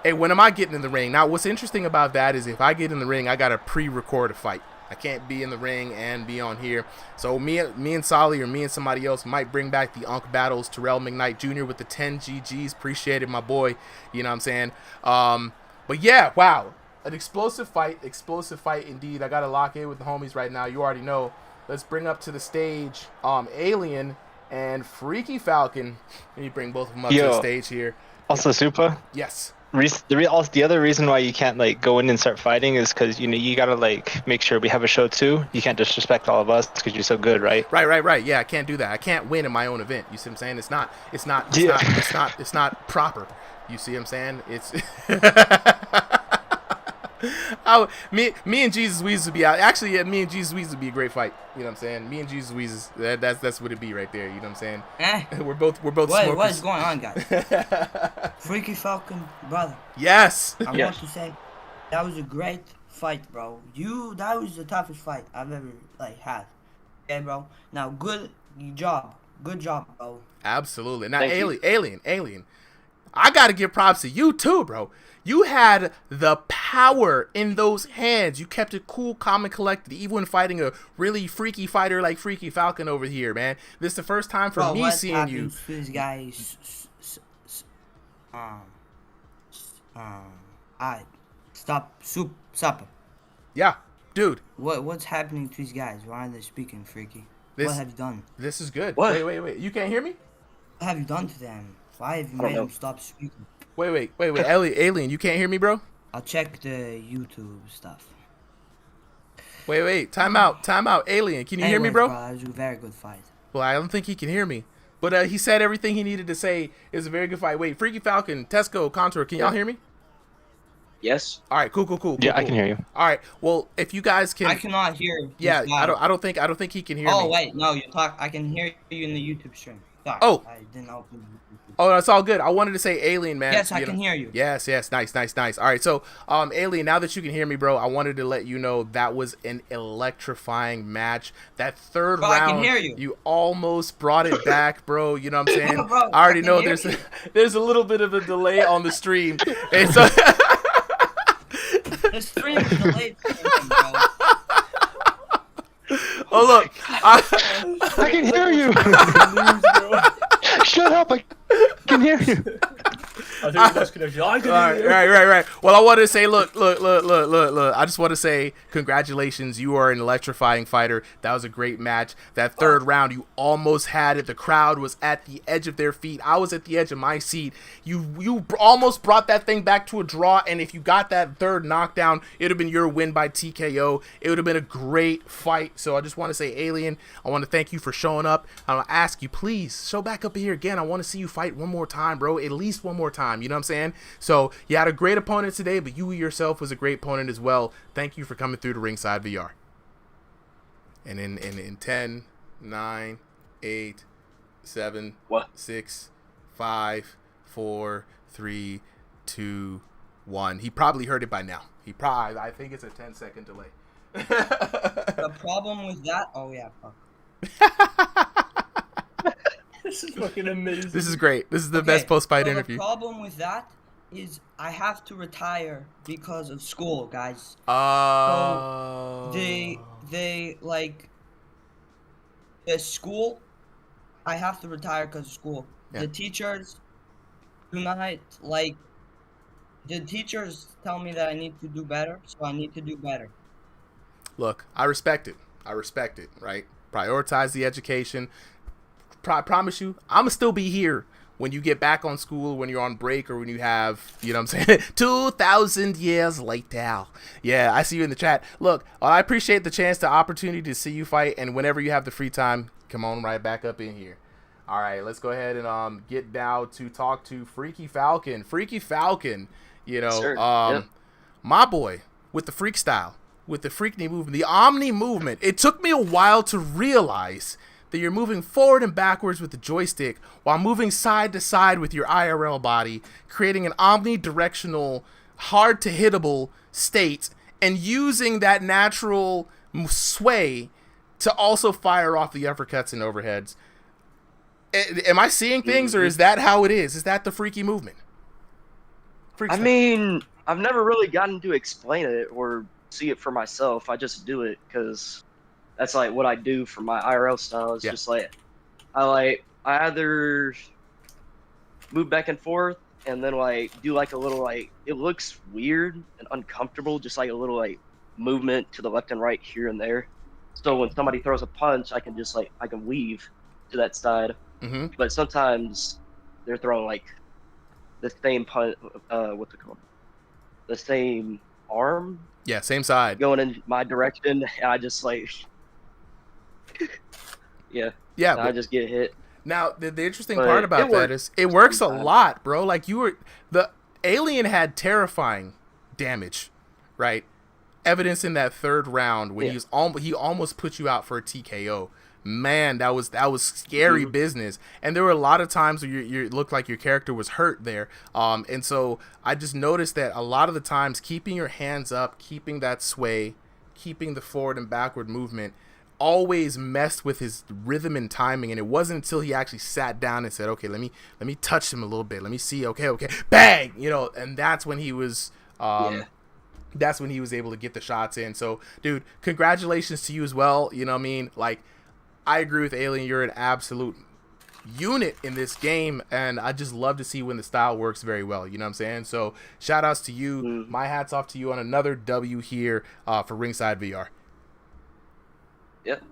Hey, when am I getting in the ring? Now, what's interesting about that is if I get in the ring, I got to pre-record a fight. I can't be in the ring and be on here. So me and Solly or me and somebody else might bring back the Unk Battles. Terrell McKnight Jr. with the 10 GGs. Appreciate it, my boy. You know what I'm saying? But yeah, wow. An explosive fight indeed. I got to lock in with the homies right now. You already know. Let's bring up to the stage Alien and Freaky Falcon. Let me bring both of them up to the stage here. Also, Super? Yes. The other reason why you can't like go in and start fighting is because you gotta like make sure we have a show too. You can't disrespect all of us because you're so good, right? Right. Yeah, I can't do that. I can't win in my own event. You see what I'm saying? It's not proper. You see what I'm saying? It's me and Jesus Wheezes would be out. Actually, yeah, me and Jesus Wheezes would be a great fight. You know what I'm saying? Me and Jesus Wheezes, that's what it'd be right there. You know what I'm saying? We're both smokers. What is going on, guys? Freaky Falcon, brother. Yes. I want to say that was a great fight, bro. That was the toughest fight I've ever had. Okay, bro. Now, good job, bro. Absolutely. Now, Alien. I gotta give props to you too, bro. You had the power in those hands. You kept it cool, calm, and collected, even when fighting a really freaky fighter like Freaky Falcon over here, man. This is the first time for me seeing you. These guys, stop. Yeah, dude. What's happening to these guys? Why are they speaking freaky? What have you done? This is good. What? Wait. You can't hear me? What have you done to them? Why have you made them stop speaking? Wait. Alien, you can't hear me, bro? I'll check the YouTube stuff. Wait. Time out. Alien, can you hear me, bro? It was a very good fight. Well, I don't think he can hear me. But he said everything he needed to say. It was a very good fight. Wait, Freaky Falcon, Tesco, Contour, can y'all hear me? Yes. All right, cool. Yeah, I can hear you. All right. Well, if you guys can, I cannot hear. Yeah, I don't think he can hear me. Oh wait, no, you talk. I can hear you in the YouTube stream. Sorry, oh. I didn't open. Oh, that's all good. I wanted to say Alien, man. Yes, I can hear you. Yes. Nice. All right, so Alien, now that you can hear me, bro, I wanted to let you know that was an electrifying match. That third round, I can hear you. almost brought it back, bro. You know what I'm saying? Bro, I already know there's a little bit of a delay on the stream. And so the stream is delayed, bro. Oh look, I can hear you. Shut up! I can hear you. I think that's connection. I can hear you. Right. Well, I wanted to say, look. I just want to say, congratulations. You are an electrifying fighter. That was a great match. That third round, you almost had it. The crowd was at the edge of their feet. I was at the edge of my seat. You almost brought that thing back to a draw. And if you got that third knockdown, it would have been your win by TKO. It would have been a great fight. So I just want to say, Alien, I want to thank you for showing up. I want to ask you, please, show back up here again. I want to see you fight one more time, bro. At least one more time. You know what I'm saying? So you had a great opponent today, but you yourself was a great opponent as well. Thank you for coming through to Ringside VR. And in 10, 9, 8, 7, 6, 5, 4, 3, 2, 1. He probably heard it by now. I think it's a 10-second delay. The problem with that, This is fucking amazing. This is great. This is the best post-fight interview. The problem with that is I have to retire because of school, guys. So they like the school. I have to retire because of school. Yeah. The teachers do not like. The teachers tell me that I need to do better, so I need to do better. Look, I respect it, right? Prioritize the education. Promise you, I'm gonna still be here when you get back on school, when you're on break, or when you have, you know what I'm saying, 2,000 years later. Yeah, I see you in the chat. Look, I appreciate the chance, the opportunity to see you fight, and whenever you have the free time, come on right back up in here. All right, let's go ahead and get down to talk to Freaky Falcon. Freaky Falcon, you know, my boy with the freak style, with the freakney movement, the omni movement. It took me a while to realize that you're moving forward and backwards with the joystick while moving side to side with your IRL body, creating an omnidirectional, hard-to-hittable state, and using that natural sway to also fire off the uppercuts and overheads. Am I seeing things, or is that how it is? Is that the freaky movement? I mean, I've never really gotten to explain it or see it for myself. I just do it because that's like what I do for my IRL style. It's just like I either move back and forth and then like do like a little like it looks weird and uncomfortable, just like a little like movement to the left and right here and there. So when somebody throws a punch, I can just like I can weave to that side. But sometimes they're throwing like the same punch, what's it called? The same arm. Yeah, same side. Going in my direction, and I just like, yeah. I just get hit. Now, the interesting part about that is it works a lot, bro. Like the alien had terrifying damage, right? Evidence in that third round when he almost put you out for a TKO. Man, that was scary business. And there were a lot of times where you looked like your character was hurt there. And so I just noticed that a lot of the times keeping your hands up, keeping that sway, keeping the forward and backward movement always messed with his rhythm and timing. And it wasn't until he actually sat down and said, okay, let me touch him a little bit. Let me see. Okay. Bang! And that's when he was that's when he was able to get the shots in. So, dude, congratulations to you as well. You know what I mean? Like, I agree with Alien. You're an absolute unit in this game, and I just love to see when the style works very well. You know what I'm saying? So shout outs to you. My hat's off to you on another W here for Ringside VR. Yep.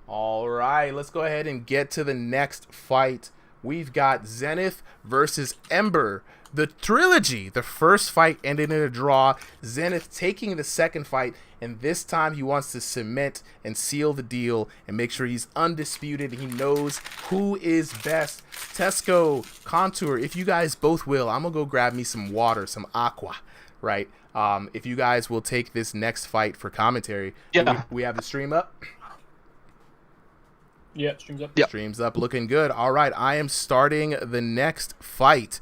All right, let's go ahead and get to the next fight. We've got Zenith versus Ember. The trilogy. The first fight ended in a draw. Zenith taking the second fight, and this time he wants to cement and seal the deal and make sure he's undisputed. He knows who is best. Tesco, Contour, if you guys both will, I'm going to go grab me some water, some aqua, right? If you guys will take this next fight for commentary. Yeah. We have the stream up. Yeah, stream's up. Yep. Stream's up, looking good. All right, I am starting the next fight.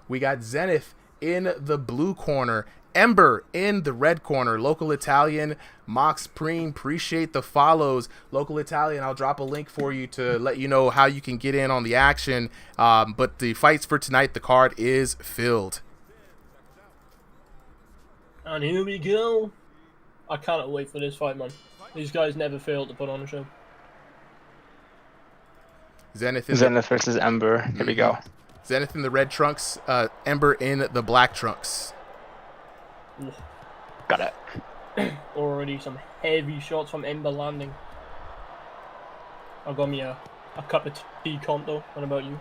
We got Zenith in the blue corner, Ember in the red corner. Local Italian, Mox Preem, appreciate the follows. Local Italian, I'll drop a link for you to let you know how you can get in on the action. But the fights for tonight, the card is filled. And here we go. I cannot wait for this fight, man. These guys never fail to put on a show. Zenith versus Ember. Here we go. Zenith in the red trunks, Ember in the black trunks. Ooh. Got it. Already some heavy shots from Ember landing. I've got me a cup of tea, Conto. What about you?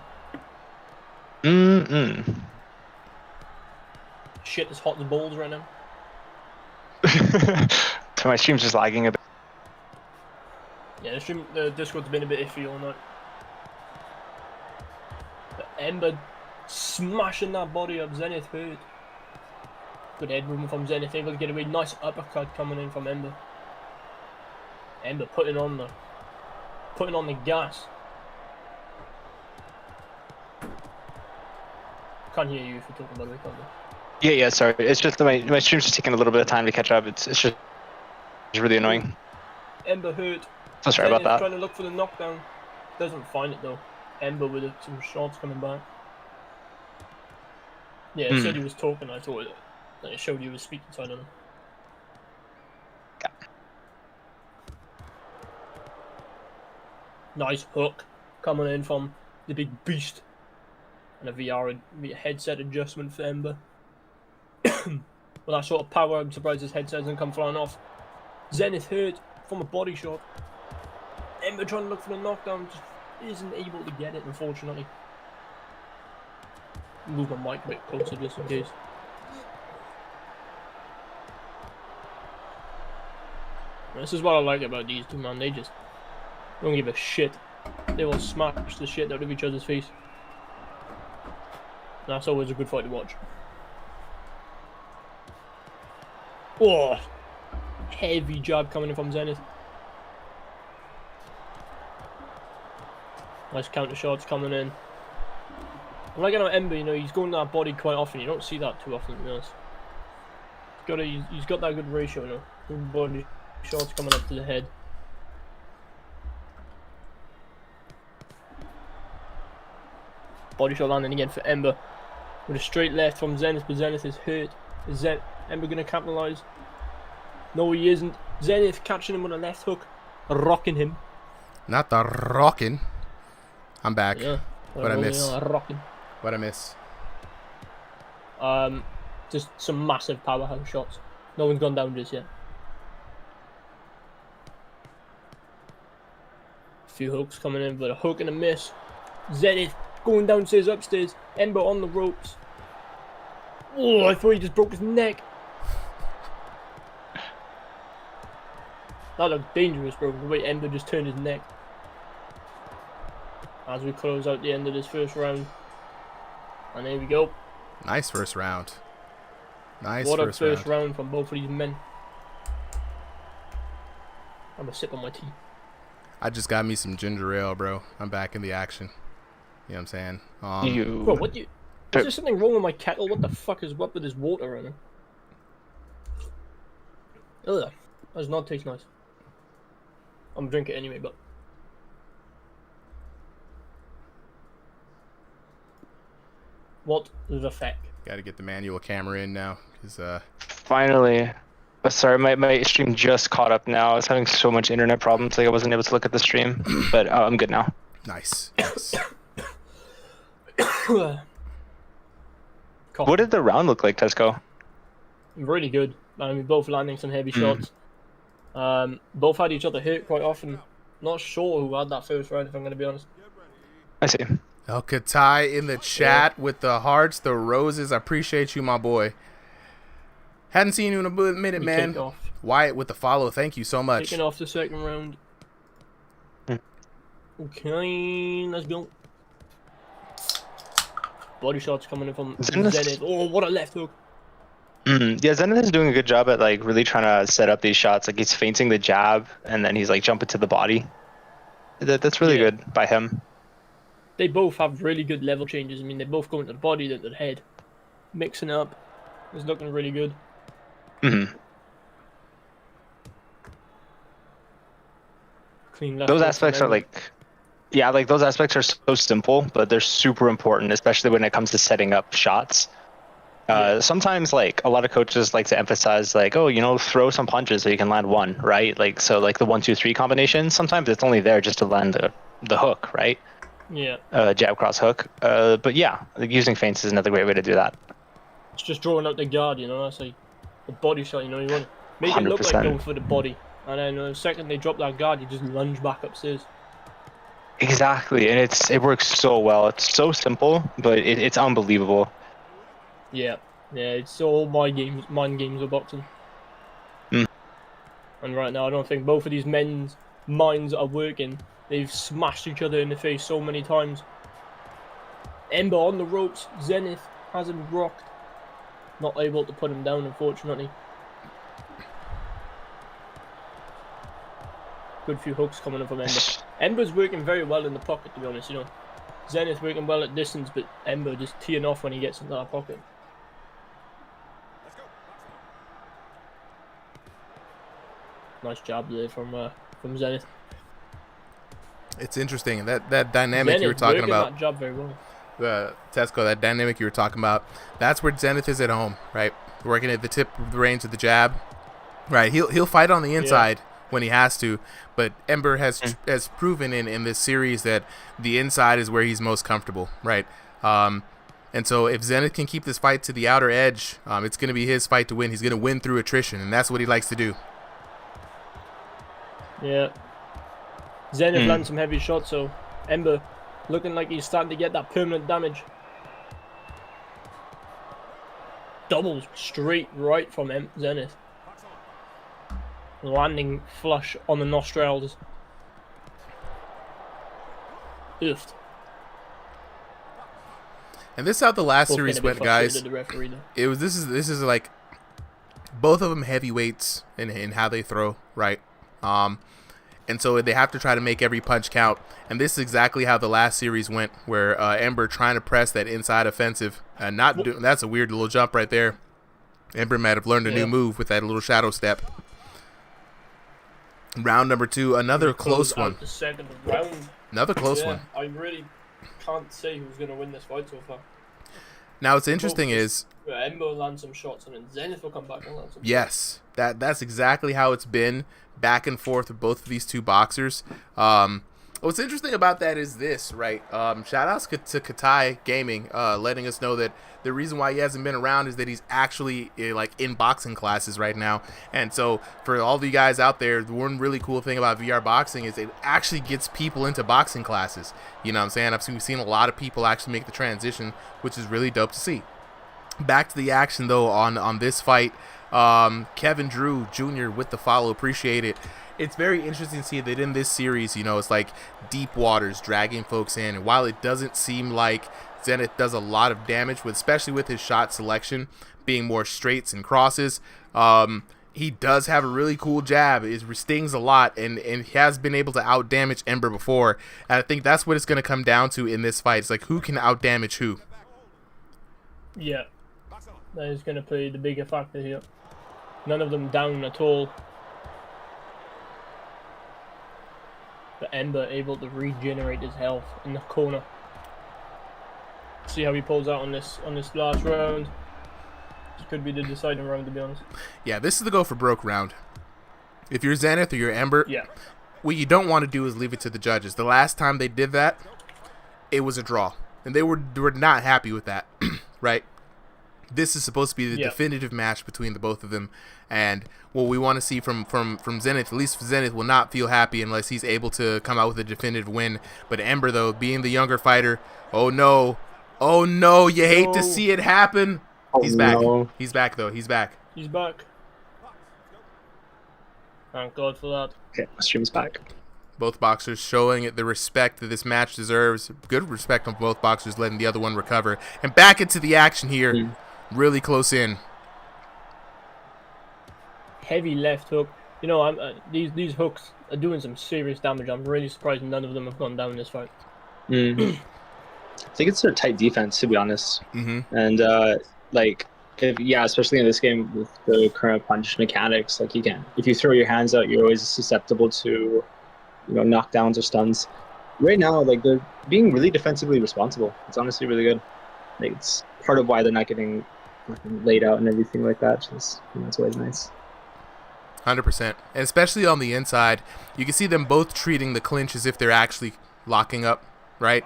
Shit, it's hot as balls right now. So my stream's just lagging a bit. Yeah, the Discord's been a bit iffy all night. But Ember smashing that body up. Zenith hurt. Good head movement from Zenith, able to get away. Nice uppercut coming in from Ember. Ember putting on the gas. Can't hear you if you're talking, by the way, can't you? Yeah, sorry. It's just my stream's just taking a little bit of time to catch up. It's just really annoying. Ember hurt. So sorry about that. Trying to look for the knockdown. Doesn't find it though. Ember with some shots coming back. Yeah, it said he was talking. I thought it showed he was speaking, so I don't know. Nice hook coming in from the big beast. And a VR headset adjustment for Ember. With that sort of power, I'm surprised his headset doesn't come flying off. Zenith hurt from a body shot. Ember trying to look for the knockdown, just isn't able to get it, unfortunately. Move my mic a bit closer just in case. This is what I like about these two, man. They just don't give a shit. They will smash the shit out of each other's face. That's always a good fight to watch. Oh, heavy jab coming in from Zenith. Nice counter shots coming in. I'm liking how Ember, you know, he's going to that body quite often. You don't see that too often, to be honest. He's got that good ratio, you know. Good body shots coming up to the head. Body shot landing again for Ember. With a straight left from Zenith, but Zenith is hurt. Is Ember going to capitalize? No, he isn't. Zenith catching him with a left hook. Rocking him. Not the rocking. I'm back. Yeah. What I miss? Rocking. What I miss? Just some massive powerhouse shots. No one's gone down just yet. A few hooks coming in, but a hook and a miss. Zenith going downstairs, upstairs. Ember on the ropes. Oh, I thought he just broke his neck. That looked dangerous, bro. The way Ember just turned his neck. As we close out the end of this first round. And here we go. Nice first round. Nice what first a first round from both of these men. I'm gonna sip on my tea. I just got me some ginger ale, bro. I'm back in the action. You know what I'm saying? Bro, what do you... Is there something wrong with my kettle? What the fuck is up with this water in it? Ugh. That does not taste nice. I'm gonna drink it anyway, but... What the fuck? Gotta get the manual camera in now, because Finally. Sorry, my stream just caught up now. I was having so much internet problems, like I wasn't able to look at the stream. But I'm good now. Nice. Nice. What did the round look like, Tesco? Really good. I mean, both landing some heavy shots. Both had each other hit quite often. Not sure who had that first round, if I'm going to be honest. I see. El Katai in the chat with the hearts, the roses. I appreciate you, my boy. Hadn't seen you in a minute, man. Wyatt with the follow. Thank you so much. Kicking off the second round. Okay, let's go. Body shots coming in from Zenith. Oh, what a left hook. Yeah, Zenith is doing a good job at like really trying to set up these shots. Like he's feinting the jab and then he's like jumping to the body. That's really good by him. They both have really good level changes. I mean, they both go into the body, then to the head. Mixing up. It's looking really good. Clean left. Those aspects are like... Yeah, like those aspects are so simple, but they're super important, especially when it comes to setting up shots. Sometimes like a lot of coaches like to emphasize like, oh, you know, throw some punches so you can land one, right? Like, so like the 1-2-3 combination, sometimes it's only there just to land the hook, right? Yeah. Jab cross hook. But yeah, like using feints is another great way to do that. It's just drawing out the guard, you know, that's like a body shot, you know, you want to make it look 100%. like going for the body. And then the second they drop that guard, you just lunge back upstairs. Exactly, and it works so well. It's so simple, but it's unbelievable. Yeah, it's all mind games of boxing. And right now, I don't think both of these men's minds are working. They've smashed each other in the face so many times. Ember on the ropes. Zenith has him rocked. Not able to put him down, unfortunately. Good few hooks coming up from Ember. Ember's working very well in the pocket, to be honest, you know. Zenith working well at distance, but Ember just teeing off when he gets into that pocket. Nice job there from Zenith. It's interesting that dynamic Zenith you were talking about. That job very well. Tesco, that dynamic you were talking about. That's where Zenith is at home, right? Working at the tip of the range of the jab, right? He'll fight on the inside when he has to, but Ember has proven in this series that the inside is where he's most comfortable, right? And so if Zenith can keep this fight to the outer edge, it's going to be his fight to win. He's going to win through attrition, and that's what he likes to do. Yeah. Zenith lands some heavy shots, so Ember looking like he's starting to get that permanent damage. Doubles straight right from Zenith. Landing flush on the nostrils. Oofed. And this is how the last series went, guys. This is like both of them heavyweights in how they throw, right? And so they have to try to make every punch count. And this is exactly how the last series went, where Ember trying to press that inside offensive. That's a weird little jump right there. Ember might have learned a new move with that little shadow step. Round number 2, another close one. The second round. Another close one. I really can't say who's going to win this fight so far. Now, what's interesting is Ember will land some shots, and then Zenith will come back and land some yes, that's exactly how it's been, back and forth with both of these two boxers. What's interesting about that is this, right? Shout outs to Katai Gaming, letting us know that the reason why he hasn't been around is that he's actually like in boxing classes right now. And so for all of you guys out there, the one really cool thing about VR boxing is it actually gets people into boxing classes. You know what I'm saying? We've seen a lot of people actually make the transition, which is really dope to see. Back to the action though on this fight. Kevin Drew Jr. with the follow, appreciate it. It's very interesting to see that in this series, you know, it's like deep waters dragging folks in. And while it doesn't seem like Zenith does a lot of damage, especially with his shot selection being more straights and crosses, he does have a really cool jab. It stings a lot, and he has been able to out damage Ember before. And I think that's what it's going to come down to in this fight. It's like who can out damage who. Yeah, that is going to play the bigger factor here. None of them down at all. But Ember able to regenerate his health in the corner. See how he pulls out on this last round. This could be the deciding round, to be honest. Yeah, this is the go for broke round. If you're Zenith or you're Ember, yeah, what you don't want to do is leave it to the judges. The last time they did that, it was a draw, and they were not happy with that, right? This is supposed to be the definitive match between the both of them, and what we want to see from Zenith, at least Zenith, will not feel happy unless he's able to come out with a definitive win. But Ember, though, being the younger fighter, oh no, you hate to see it happen. He's back. He's back, though. He's back. He's back. Thank God for that. Okay, my stream's back. Both boxers showing it the respect that this match deserves. Good respect on both boxers, letting the other one recover. And back into the action here. Really close in. Heavy left hook. You know, these hooks are doing some serious damage. I'm really surprised none of them have gone down in this fight. I think it's a tight defense, to be honest. And especially in this game with the current punch mechanics, like if you throw your hands out, you're always susceptible to, knockdowns or stuns. Right now, like, they're being really defensively responsible. It's honestly really good. Like, it's part of why they're not getting laid out and everything like that. Just, it's always nice. 100%. And especially on the inside, you can see them both treating the clinch as if they're actually locking up, right?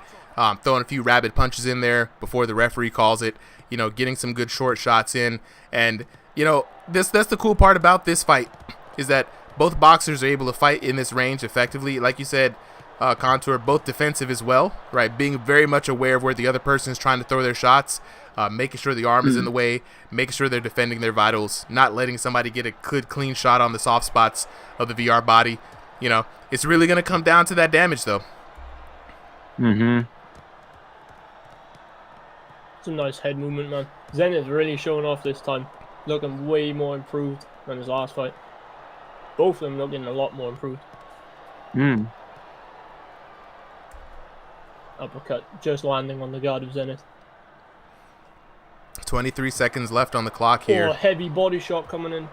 Throwing a few rapid punches in there before the referee calls it, getting some good short shots in. And, that's the cool part about this fight is that both boxers are able to fight in this range effectively. Like you said, Contour, both defensive as well, right? Being very much aware of where the other person is trying to throw their shots, making sure the arm is in the way, making sure they're defending their vitals, not letting somebody get a good, clean shot on the soft spots of the VR body. It's really going to come down to that damage, though. Some nice head movement, man. Zenith really showing off this time. Looking way more improved than his last fight. Both of them looking a lot more improved. Uppercut just landing on the guard of Zenith. 23 seconds left on the clock here. Oh, heavy body shot coming in.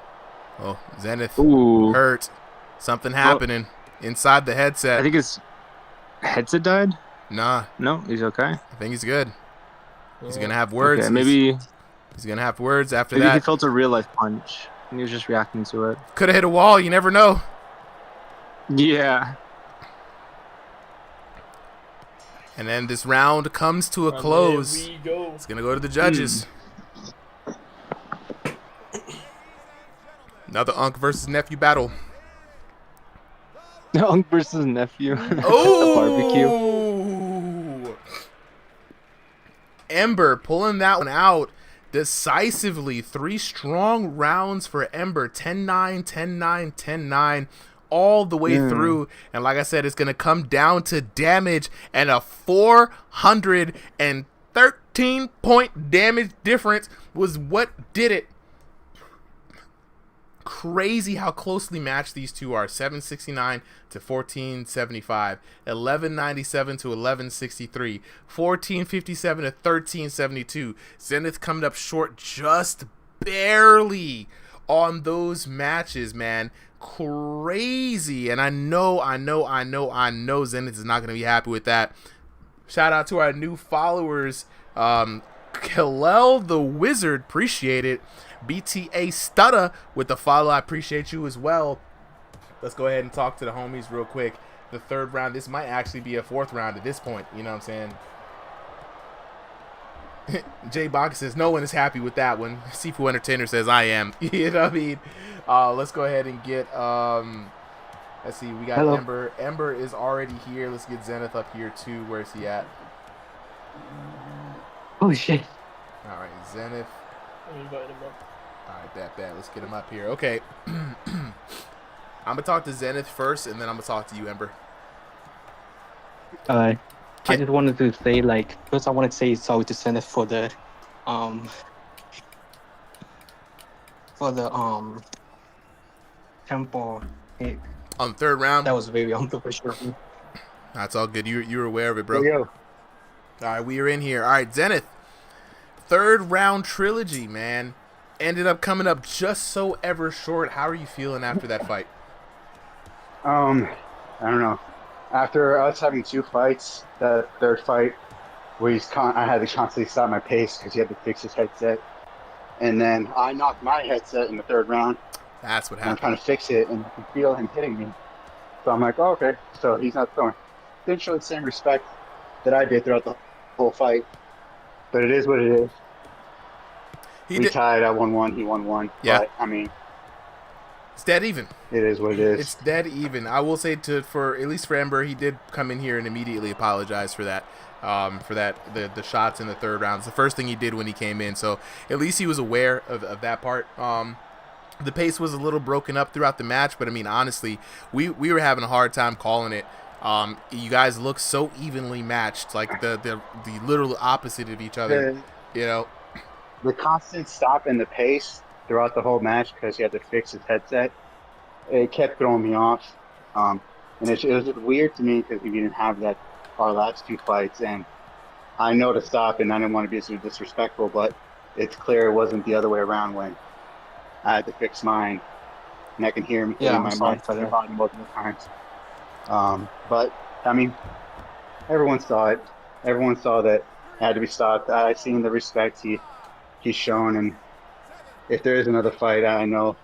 Oh, Zenith hurt. Something happening inside the headset. I think his headset died. Nah. No, he's okay. I think he's good. He's going to have words. Okay, maybe he's going to have words after maybe that. He felt a real life punch and he was just reacting to it. Could have hit a wall. You never know. Yeah. And then this round comes to a close. Here we go. It's going to go to the judges. Another Unc versus nephew battle. Unc versus nephew. Oh! Barbecue. Ember pulling that one out decisively. 3 strong rounds for Ember. 10-9, 10-9, 10-9. All the way through, and like I said, it's gonna come down to damage, and a 413-point damage difference was what did it. Crazy how closely matched these two are. 769 to 1475, 1197 to 1163, 1457 to 1372. Zenith coming up short just barely on those matches, man. Crazy. And I know Zenith is not going to be happy with that. Shout out to our new followers. Kalel the Wizard, appreciate it. BTA Stunner with the follow, I appreciate you as well. Let's go ahead and talk to the homies real quick. The third round, this might actually be a fourth round at this point, you know what I'm saying? Jay Bach says no one is happy with that one. Sifu Entertainer says I am. You know what I mean? Let's go ahead and get let's see, we got Hello. Ember. Ember is already here. Let's get Zenith up here too. Where's he at? Holy shit. All right, Zenith. Invite him up. All right, bet. Let's get him up here. Okay. I'm going to talk to Zenith first, and then I'm going to talk to you, Ember. I just wanted to say, like, first I wanted to say sorry to Zenith for the tempo hit. On the third round? That was very unprofessional. That's all good. You were aware of it, bro. There you go. All right, we are in here. All right, Zenith. Third round trilogy, man. Ended up coming up just so ever short. How are you feeling after that fight? I don't know. After us having 2 fights, that third fight, where I had to constantly stop my pace because he had to fix his headset. And then I knocked my headset in the third round. That's what happened. I'm happened. trying to fix it, and I can feel him hitting me. So I'm like, oh, okay. So he's not throwing. Didn't show the same respect that I did throughout the whole fight. But it is what it is. We tied. I won 1. He won 1. Yeah. But, I mean, it's dead even. It is what it is. It's dead even. I will say for at least for Ember, he did come in here and immediately apologize for that. The shots in the third round. It's the first thing he did when he came in. So at least he was aware of that part. The pace was a little broken up throughout the match, but I mean, honestly, we were having a hard time calling it. You guys look so evenly matched, like the literal opposite of each other. You know, the constant stop in the pace throughout the whole match because he had to fix his headset. It kept throwing me off, and it was weird to me because we didn't have that our last 2 fights, and I know to stop, and I didn't want to be so disrespectful, but it's clear it wasn't the other way around when I had to fix mine, and I can hear him hitting my body multiple times. But I mean, everyone saw it. Everyone saw that it had to be stopped. I seen the respect he's shown, and if there is another fight, I know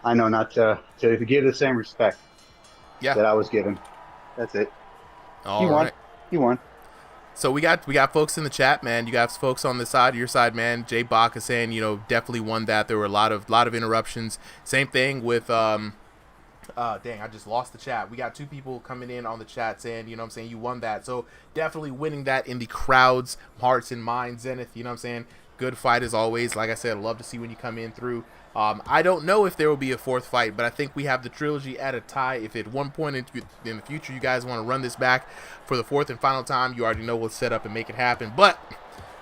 not to give the same respect that I was given. That's it. All right. He won. So we got folks in the chat, man. You got folks on the side, your side, man. Jay Bach is saying, definitely won that. There were a lot of interruptions. Same thing with dang, I just lost the chat. We got 2 people coming in on the chat saying, you won that. So definitely winning that in the crowd's hearts and minds, Zenith. You know what I'm saying? Good fight as always. Like I said, love to see when you come in through. I don't know if there will be a 4th fight, but I think we have the trilogy at a tie. If at one point in the future you guys want to run this back for the 4th and final time, you already know we'll set up and make it happen. But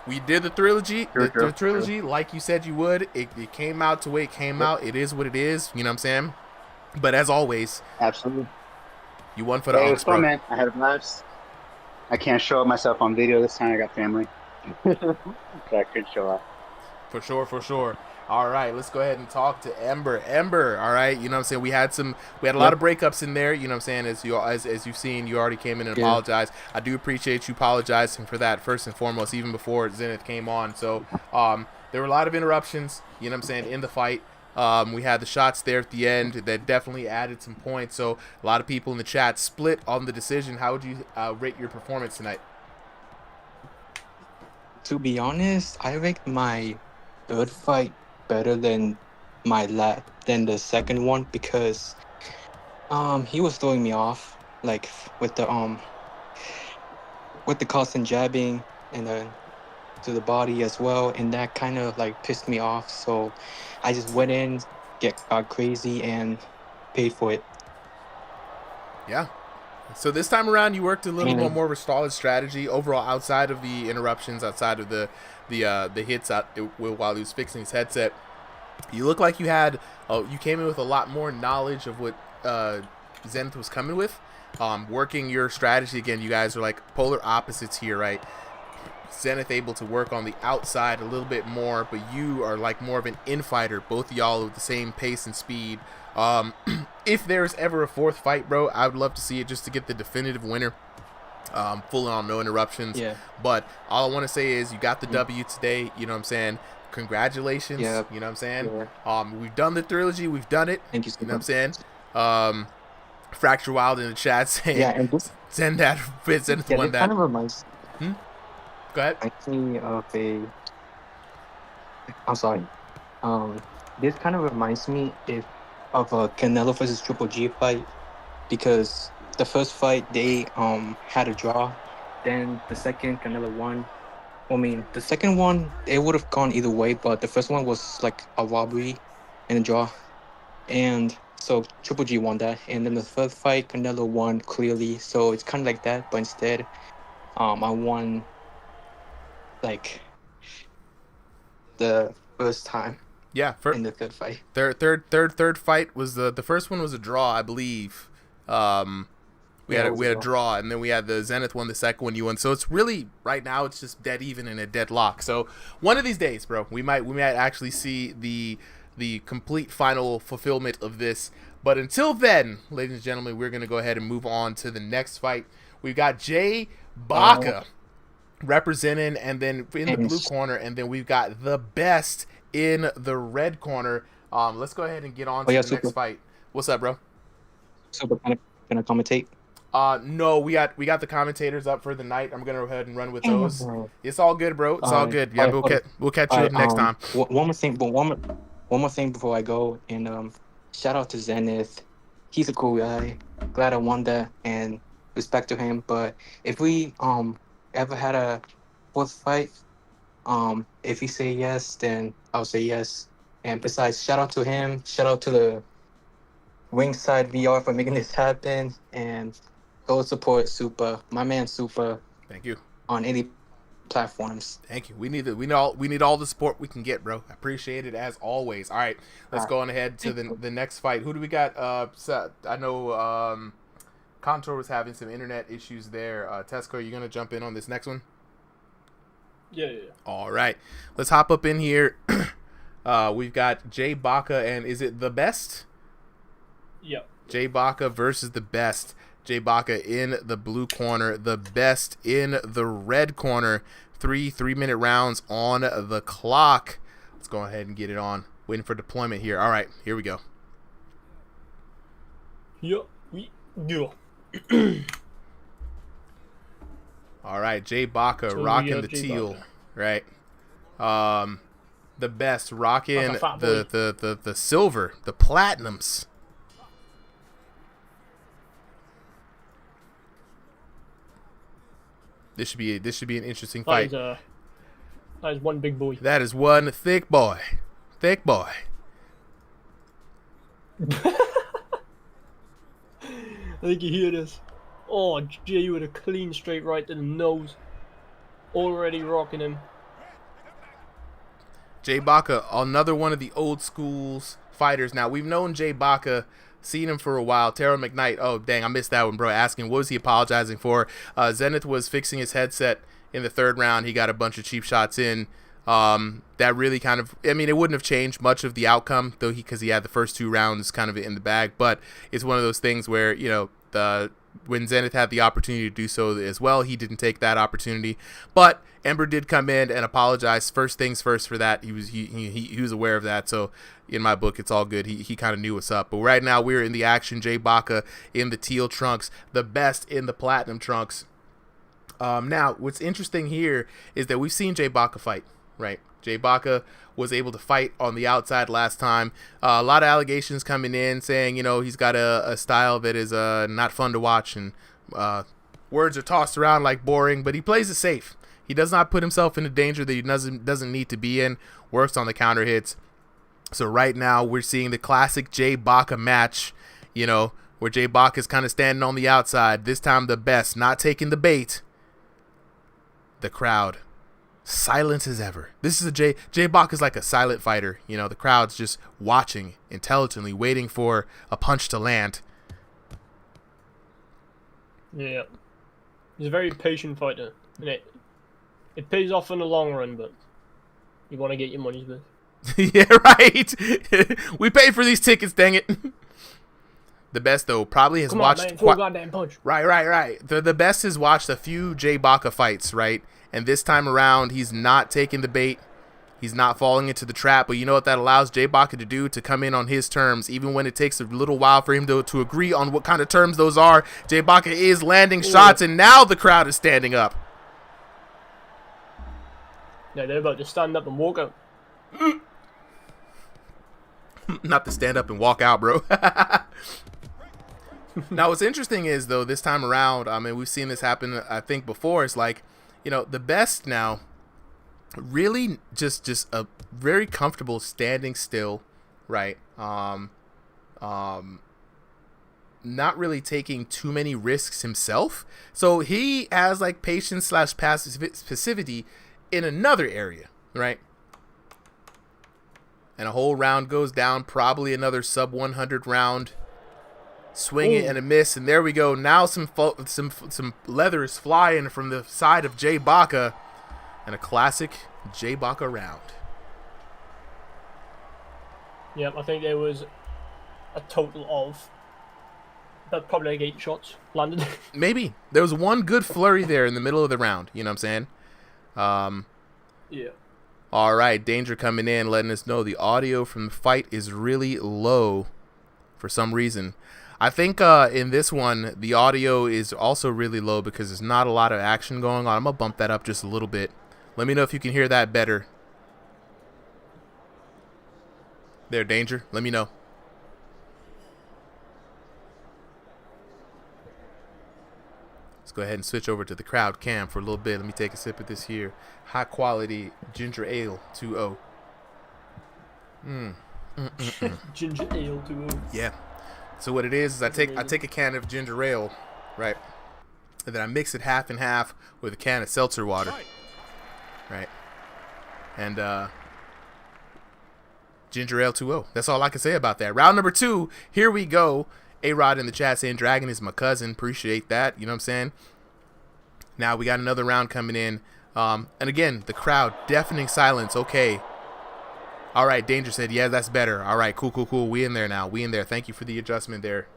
we did the trilogy, the trilogy like you said you would. It came out the way it came out. It is what it is. You know what I'm saying? But as always, absolutely, you won for the it was fun, man. I had a blast. I can't show myself on video this time. I got family, so I couldn't show up. For sure. All right, let's go ahead and talk to Ember. Ember, all right, you know what I'm saying? We had a lot of breakups in there, you know what I'm saying? As you've seen, you already came in and apologized. I do appreciate you apologizing for that first and foremost, even before Zenith came on. So there were a lot of interruptions, you know what I'm saying, in the fight. We had the shots there at the end that definitely added some points. So a lot of people in the chat split on the decision. How would you rate your performance tonight? To be honest, I ranked my third fight better than the second one because he was throwing me off, like with the constant jabbing and to the body as well, and that kind of like pissed me off. So I just went in, got crazy, and paid for it. Yeah. So this time around, you worked a little bit more of a solid strategy overall, outside of the interruptions, outside of the hits while he was fixing his headset. You look like you came in with a lot more knowledge of what Zenith was coming with. Working your strategy again, you guys are like polar opposites here, right? Zenith able to work on the outside a little bit more, but you are like more of an infighter. Both of y'all with the same pace and speed. If there's ever a 4th fight, bro, I would love to see it just to get the definitive winner. full on, no interruptions. Yeah. But all I want to say is you got the W today. You know what I'm saying? Congratulations. Yeah. You know what I'm saying? Yeah. We've done the trilogy. We've done it. Thank you so You know what much. I'm saying? Fracture Wild in the chat saying, Yeah, and this, send that Zenith yeah, won this that. kind of reminds. Go ahead. Me of a. I'm sorry. This kind of reminds me of a Canelo versus Triple G fight, because the first fight they had a draw, then the second Canelo won. I mean, the second one it would have gone either way, but the first one was like a robbery and a draw, and so Triple G won that. And then the third fight Canelo won clearly, so it's kind of like that, but instead, I won like the first time. Yeah, in the third fight. Third fight was the first one was a draw, I believe. We had a draw, and then we had the Zenith one, the second one you won. So it's really right now it's just dead even and a deadlock. So one of these days, bro, we might actually see the complete final fulfillment of this. But until then, ladies and gentlemen, we're gonna go ahead and move on to the next fight. We've got Jay Baca representing, and then in the blue corner, and then we've got the best in the red corner. Let's go ahead and get on to the next fight. What's up, bro? Super, can I commentate? No, we got the commentators up for the night. I'm gonna go ahead and run with those. It's all good, bro. It's all good. Yeah, we'll catch you up next time. One more thing before I go, and shout out to Zenith. He's a cool guy. Glad I won that, and respect to him. But if we ever had a fourth fight, if he say yes, then I'll say yes. And besides, shout out to him. Shout out to the Ringside VR for making this happen, and go support Super, my man Super. Thank you. On any platforms. Thank you. We need all the support we can get, bro. I appreciate it as always. All right, let's go on ahead to the next fight. Who do we got? I know Contour was having some internet issues there. Tesco, are you gonna jump in on this next one? Yeah. All right, let's hop up in here. We've got Jay Baca, and is it the best? Yep. Jay Baca versus the best. Jay Baca in the blue corner, the best in the red corner. 3-minute rounds on the clock. Let's go ahead and get it on. Waiting for deployment here. All right, here we go. Yep, we go. All right, Jay Baca rocking the teal, right? The best rocking the silver, the platinums. This should be an interesting fight. That is one big boy. That is one thick boy. Thick boy. I think you hear this. Oh, Jay with a clean straight right to the nose. Already rocking him. Jay Baca, another one of the old schools fighters. Now, we've known Jay Baca, seen him for a while. Terrell McKnight, oh, dang, I missed that one, bro. Asking, what was he apologizing for? Zenith was fixing his headset in the third round. He got a bunch of cheap shots in. That really kind of, I mean, it wouldn't have changed much of the outcome, though, because he had the first two rounds kind of in the bag. But it's one of those things where, you know, when Zenith had the opportunity to do so as well, he didn't take that opportunity. But Ember did come in and apologize. First things first for that. He was aware of that. So in my book, it's all good. He kind of knew what's up. But right now we're in the action. Jay Baca in the teal trunks, the best in the platinum trunks. Now what's interesting here is that we've seen Jay Baca fight, right? Jay Baca was able to fight on the outside last time. A lot of allegations coming in saying, you know, he's got a style that is not fun to watch, and words are tossed around like boring, but he plays it safe. He does not put himself into danger that he doesn't need to be in, works on the counter hits. So right now we're seeing the classic Jay Baca match, you know, where Jay Baca is kind of standing on the outside. This time the best, not taking the bait. The crowd silent as ever. This is a Jay Baca is like a silent fighter. You know, the crowd's just watching intelligently, waiting for a punch to land. Yeah, he's a very patient fighter, and it pays off in the long run, but you want to get your money's worth. Yeah, right. We paid for these tickets, dang it. The best though probably has Come watched. on, man. Full goddamn punch. Right. The best has watched a few Jay Baca fights, right? And this time around, he's not taking the bait. He's not falling into the trap. But you know what that allows Jay Baca to do? To come in on his terms, even when it takes a little while for him to agree on what kind of terms those are. Jay Baca is landing shots, and now the crowd is standing up. Yeah, they're about to stand up and walk out. Not to stand up and walk out, bro. Now, what's interesting is, though, this time around, I mean, we've seen this happen, I think, before. It's like, you know, the best now really just a very comfortable standing still, right? Not really taking too many risks himself. So he has, like, patience / passivity in another area, right? And a whole round goes down, probably another sub 100 round. Swing it and a miss, and there we go. Now some leather is flying from the side of Jay Baca, and a classic Jay Baca round. Yep, I think there was a total of probably like 8 shots landed. Maybe there was one good flurry there in the middle of the round. You know what I'm saying? Yeah. All right, Danger coming in, letting us know the audio from the fight is really low for some reason. I think in this one, the audio is also really low because there's not a lot of action going on. I'm going to bump that up just a little bit. Let me know if you can hear that better. There, Danger. Let me know. Let's go ahead and switch over to the crowd cam for a little bit. Let me take a sip of this here. High quality ginger ale 2-0. Ginger ale 2-0. Yeah. So what it is I take a can of ginger ale, right, and then I mix it half and half with a can of seltzer water, right, and ginger ale 2-0. That's all I can say about that. Round number 2, here we go. A-Rod in the chat saying Dragon is my cousin. Appreciate that. You know what I'm saying? Now we got another round coming in, and again the crowd deafening silence. Okay. All right, Danger said, yeah, that's better. All right, cool. We in there now. We in there. Thank you for the adjustment there.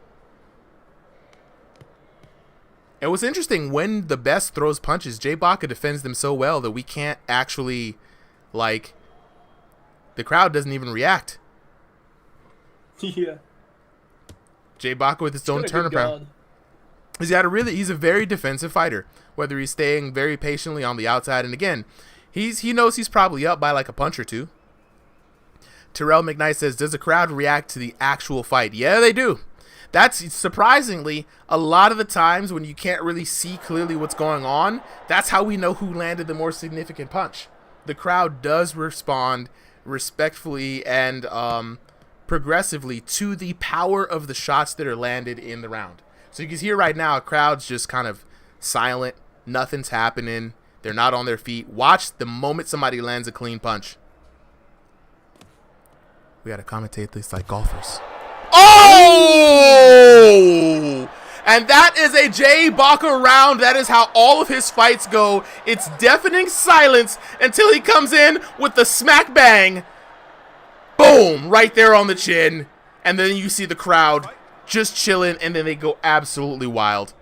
And what's interesting, when the best throws punches, Jay Baca defends them so well that we can't actually, like, the crowd doesn't even react. Yeah. Jay Baca with his own turnaround. He's a very defensive fighter, whether he's staying very patiently on the outside. And again, he knows he's probably up by like a punch or two. Terrell McKnight says, does the crowd react to the actual fight? Yeah, they do. That's surprisingly a lot of the times when you can't really see clearly what's going on. That's how we know who landed the more significant punch. The crowd does respond respectfully and progressively to the power of the shots that are landed in the round. So you can hear right now, a crowd's just kind of silent. Nothing's happening. They're not on their feet. Watch the moment somebody lands a clean punch. We got to commentate this like golfers. Oh! And that is a Jay Baca round. That is how all of his fights go. It's deafening silence until he comes in with the smack bang. Boom! Right there on the chin. And then you see the crowd just chilling, and then they go absolutely wild.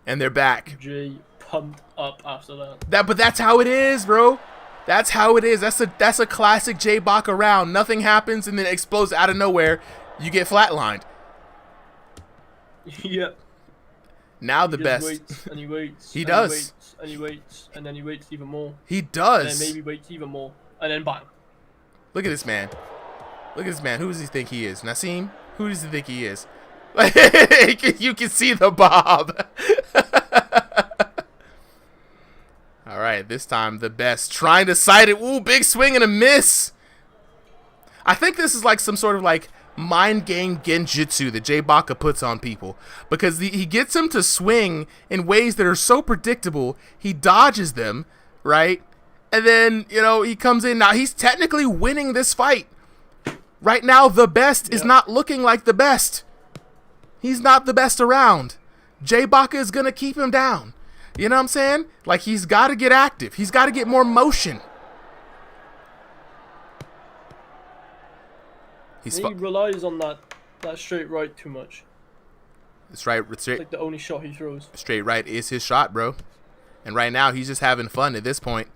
And they're back. Jay pumped up after that. But that's how it is, bro. That's how it is. That's a classic Jay Baca round. Nothing happens and then it explodes out of nowhere. You get flatlined. Yep. Now the best. Waits and he waits. He does. He waits and he waits and then he waits even more. He does. And then maybe waits even more. And then bang. Look at this man. Look at this man. Who does he think he is? Nassim? Who does he think he is? You can see the bob. All right, this time the best. Trying to sight it. Ooh, big swing and a miss. I think this is like some sort of like mind game genjutsu that Jay Baca puts on people. Because he gets him to swing in ways that are so predictable. He dodges them, right? And then, you know, he comes in. Now, he's technically winning this fight. Right now, the best is not looking like the best. He's not the best around. Jay Baca is going to keep him down. You know what I'm saying? Like, he's got to get active. He's got to get more motion. He relies on that That straight right too much. It's right. It's like the only shot he throws. Straight right is his shot, bro. And right now he's just having fun at this point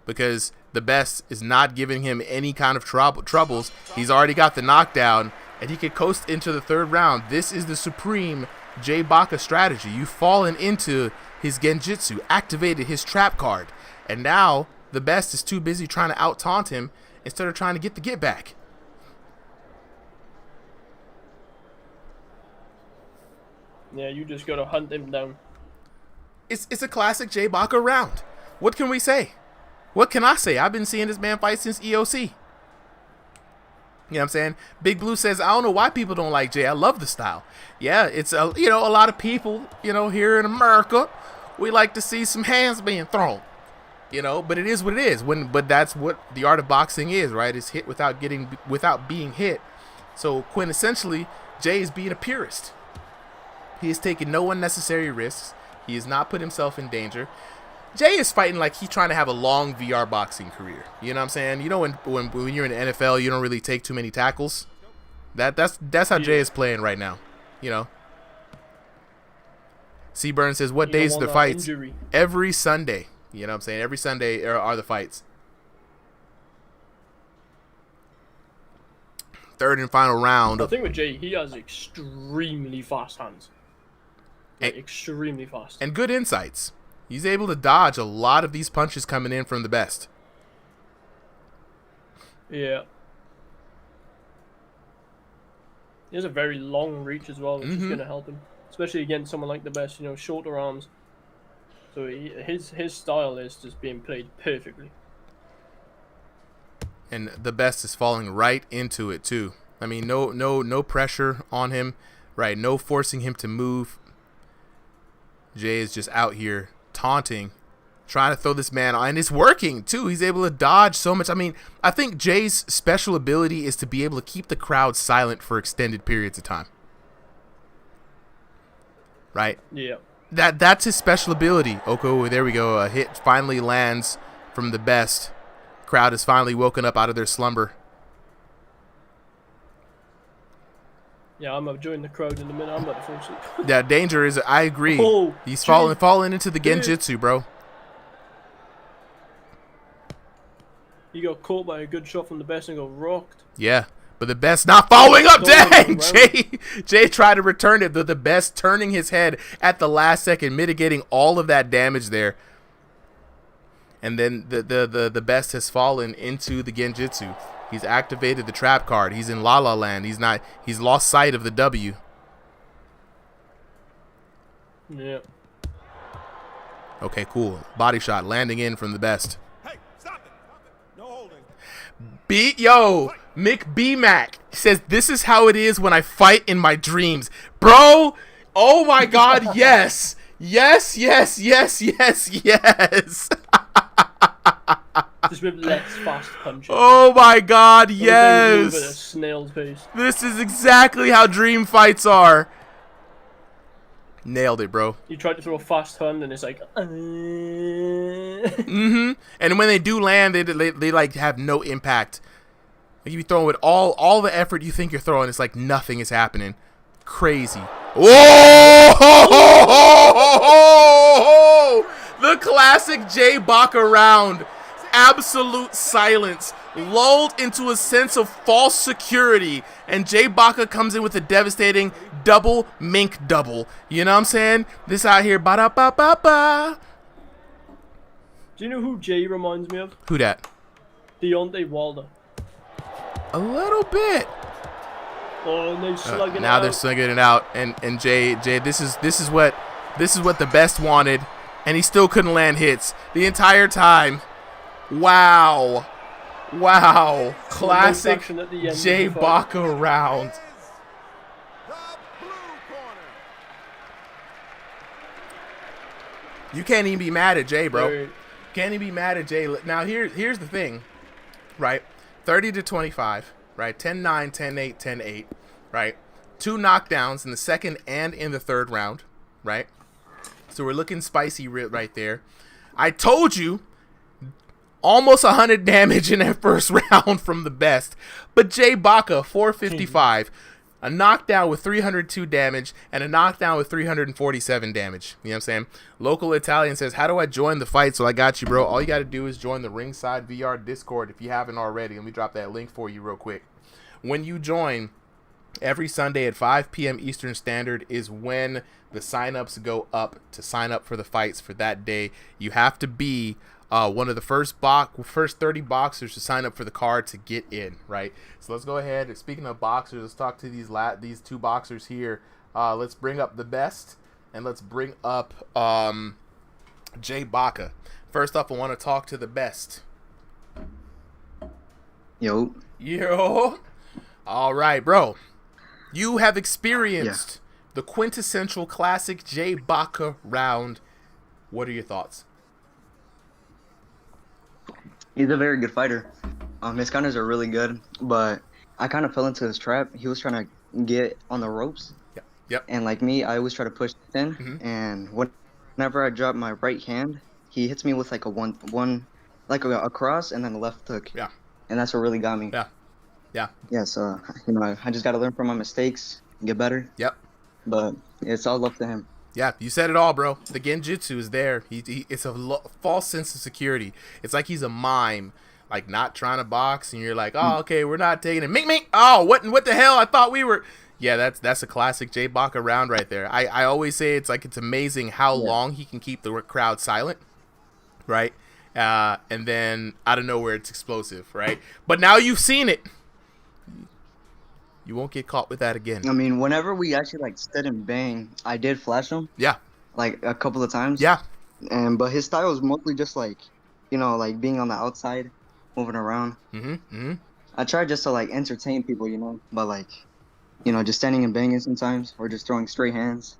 because the best is not giving him any kind of troubles. He's already got the knockdown, and he could coast into the third round. This is the supreme Jay Baka strategy. You've fallen into his Genjutsu, activated his trap card, and now the best is too busy trying to out-taunt him instead of trying to get the get back. Yeah, you just gotta hunt him down. It's a classic Jay Baka round. What can we say? What can I say? I've been seeing this man fight since EOC. You know what I'm saying? Big Blue says, I don't know why people don't like Jay. I love the style. Yeah, it's a lot of people, here in America, we like to see some hands being thrown. But it is what it is. But that's what the art of boxing is, right? It's hit without being hit. So quintessentially, Jay is being a purist. He has taken no unnecessary risks. He has not put himself in danger. Jay is fighting like he's trying to have a long VR boxing career. You know what I'm saying? When you're in the NFL, you don't really take too many tackles. That's how Jay is playing right now. Seaburn says, what days are the fights? Injury. Every Sunday. You know what I'm saying? Every Sunday are the fights. Third and final round. I think with Jay, he has extremely fast hands. Extremely fast. And good insights. He's able to dodge a lot of these punches coming in from the best. Yeah. He has a very long reach as well, which is going to help him. Especially against someone like the best, shorter arms. So his style is just being played perfectly. And the best is falling right into it too. I mean, no pressure on him, right? No forcing him to move. Jay is just out here taunting, trying to throw this man on, and it's working too. He's able to dodge so much. I mean, I think Jay's special ability is to be able to keep the crowd silent for extended periods of time. Right? Yeah. That's his special ability. Oko, there we go. A hit finally lands from the best. Crowd is finally woken up out of their slumber. Yeah, I'm gonna join the crowd in a minute. I'm about to fall asleep. Yeah, danger is. I agree. Oh, he's falling into the Genjutsu, bro. He got caught by a good shot from the best and got rocked. Yeah, but the best not following up. Dang, Jay tried to return it, but the best turning his head at the last second, mitigating all of that damage there. And then the best has fallen into the Genjutsu. He's activated the trap card. He's in La La Land. He's lost sight of the W. Yeah. Okay, cool. Body shot landing in from the best. Hey, stop it. No holding. Mick B Mac says, this is how it is when I fight in my dreams. Bro, oh my god, yes. Yes. Just with less fast punches. Oh my god, yes! At a snail's pace. This is exactly how dream fights are. Nailed it, bro. You tried to throw a fast hand and it's like... And when they do land, they like have no impact. Like you be throwing with all the effort you think you're throwing, it's like nothing is happening. Crazy. Whoa! The classic Jay Baka round. Absolute silence, lulled into a sense of false security, and Jay Baka comes in with a devastating double mink double. You know what I'm saying? This out here, ba-da-ba-ba-ba. Do you know who Jay reminds me of? Who that? Deontay Wilder. A little bit. Oh, and they're slugging now it they're slugging it out, and Jay, this is what the best wanted, and he still couldn't land hits the entire time. Wow. Classic Jay Baka round. You can't even be mad at Jay, bro. Can't even be mad at Jay. Now, here's the thing, right? 30-25, right? 10-9, 10-8, 10-8, right? 2 knockdowns in the second and in the third round, right? So we're looking spicy right there. I told you. Almost 100 damage in that first round from the best. But Jay Baka, 455. a knockdown with 302 damage, and a knockdown with 347 damage. You know what I'm saying? Local Italian says, how do I join the fight? So I got you, bro. All you got to do is join the Ringside VR Discord if you haven't already. Let me drop that link for you real quick. When you join, every Sunday at 5 p.m. Eastern Standard is when the signups go up to sign up for the fights for that day. You have to be one of the first 30 boxers to sign up for the card to get in, right? So let's go ahead. Speaking of boxers, let's talk to these two boxers here. Let's bring up the best, and let's bring up Jay Baca. First up, I want to talk to the best. Yo. All right, bro. You have experienced the quintessential classic Jay Baca round. What are your thoughts? He's a very good fighter. His counters are really good, but I kind of fell into his trap. He was trying to get on the ropes. Yep. And like me, I always try to push in. And whenever I drop my right hand, he hits me with like a cross and then a left hook. Yeah. And that's what really got me. Yeah, so I just gotta learn from my mistakes and get better. Yep. But it's all up to him. Yeah, you said it all, bro. The genjutsu is there. It's a false sense of security. It's like he's a mime, like not trying to box, and you're like, oh, okay, we're not taking it. Mink. Oh, what the hell? I thought we were. Yeah, that's a classic Jay Baca round right there. I always say it's amazing how long he can keep the crowd silent, right? And then out of nowhere, it's explosive, right? But now you've seen it. You won't get caught with that again. I mean, whenever we actually like stood and bang, I did flash him. Yeah. Like a couple of times. Yeah. But his style is mostly just like, like being on the outside, moving around. I try just to like entertain people, but like, just standing and banging sometimes, or just throwing straight hands.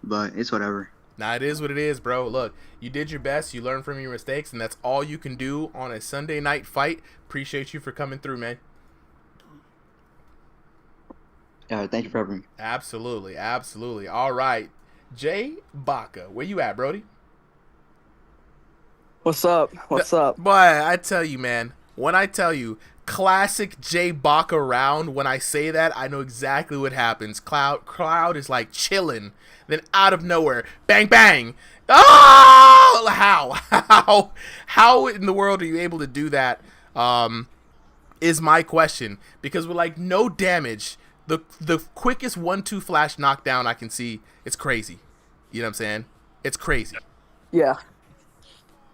But it's whatever. Nah, it is what it is, bro. Look, you did your best. You learned from your mistakes, and that's all you can do on a Sunday night fight. Appreciate you for coming through, man. Yeah, thank you for having me. Absolutely. All right, Jay Baca, where you at, Brody? What's up? Boy, I tell you, man. When I tell you classic Jay Baca round, when I say that, I know exactly what happens. Crowd is like chilling, then out of nowhere, bang bang. Oh, how in the world are you able to do that? Is my question, because with like no damage. The quickest 1-2 flash knockdown I can see, it's crazy. You know what I'm saying? It's crazy. Yeah.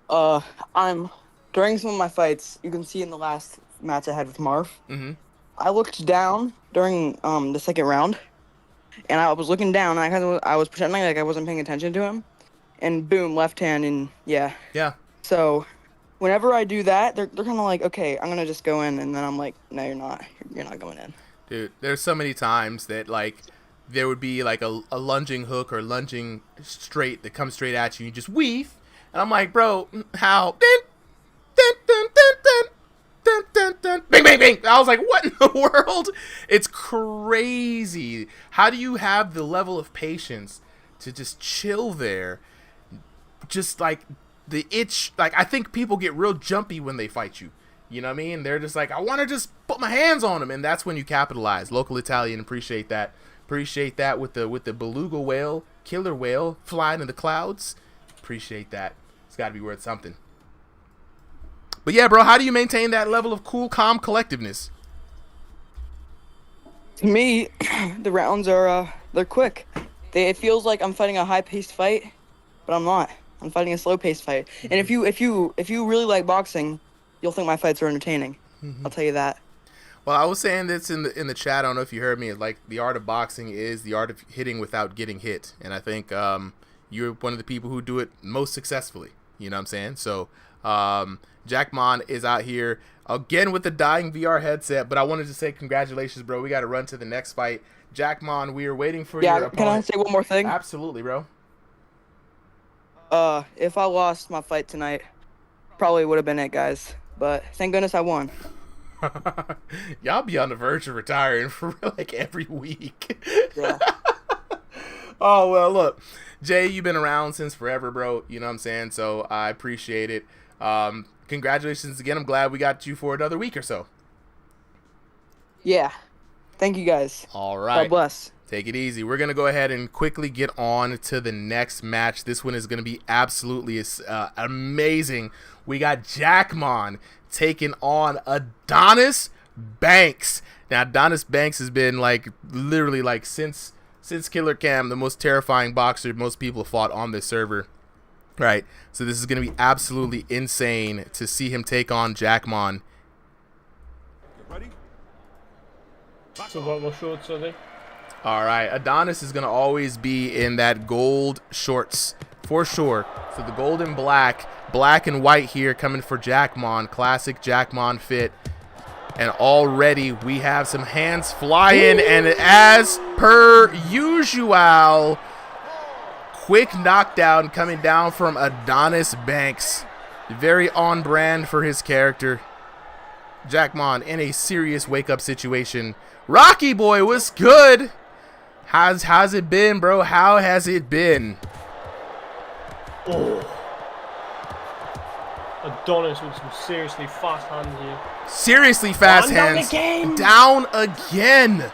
I'm during some of my fights, you can see in the last match I had with Marv, I looked down during the second round, and I was looking down, and I was pretending like I wasn't paying attention to him, and boom, left hand, and yeah. So whenever I do that, they're kind of like, okay, I'm gonna just go in, and then I'm like, no, you're not going in. Dude, there's so many times that like there would be like a lunging hook or lunging straight that comes straight at you. You just weave, and I'm like, bro, how? Bing, bing, bing. I was like, what in the world? It's crazy. How do you have the level of patience to just chill there? Just like the itch. Like I think people get real jumpy when they fight you. You know what I mean? They're just like, I want to just put my hands on him, and that's when you capitalize. Local Italian, appreciate that. Appreciate that with the beluga whale, killer whale flying in the clouds. Appreciate that. It's got to be worth something. But yeah, bro, how do you maintain that level of cool, calm collectiveness? To me, the rounds are they're quick. It feels like I'm fighting a high-paced fight, but I'm not. I'm fighting a slow-paced fight. And if you really like boxing, you'll think my fights are entertaining. I'll tell you that. Well, I was saying this in the chat. I don't know if you heard me. Like, the art of boxing is the art of hitting without getting hit, and I think you're one of the people who do it most successfully. You know what I'm saying? So, Jack Mon is out here again with the dying VR headset. But I wanted to say congratulations, bro. We got to run to the next fight. Jack Mon, we are waiting for your opponent. Can I say one more thing? Absolutely, bro. If I lost my fight tonight, probably would have been it, guys. But thank goodness I won. Y'all be on the verge of retiring for like every week. Yeah. Oh, well, look, Jay, you've been around since forever, bro. You know what I'm saying? So I appreciate it. Congratulations again. I'm glad we got you for another week or so. Yeah. Thank you guys. All right. God bless. Take it easy. We're going to go ahead and quickly get on to the next match. This one is going to be absolutely amazing. We got Jackmon taking on Adonis Banks. Now, Adonis Banks has been like literally like since Killer Cam, the most terrifying boxer most people have fought on this server. Right. So this is going to be absolutely insane to see him take on Jackmon. So what shorts are they? All right, Adonis is going to always be in that gold shorts for sure. So the gold and black and white here coming for Jackmon, classic Jackmon fit. And already we have some hands flying, and as per usual, quick knockdown coming down from Adonis Banks. Very on brand for his character. Jackmon in a serious wake-up situation. Rocky Boy, what's good? How's it been, bro? How has it been? Oh. Adonis with some seriously fast hands here. Seriously fast hands. Down again.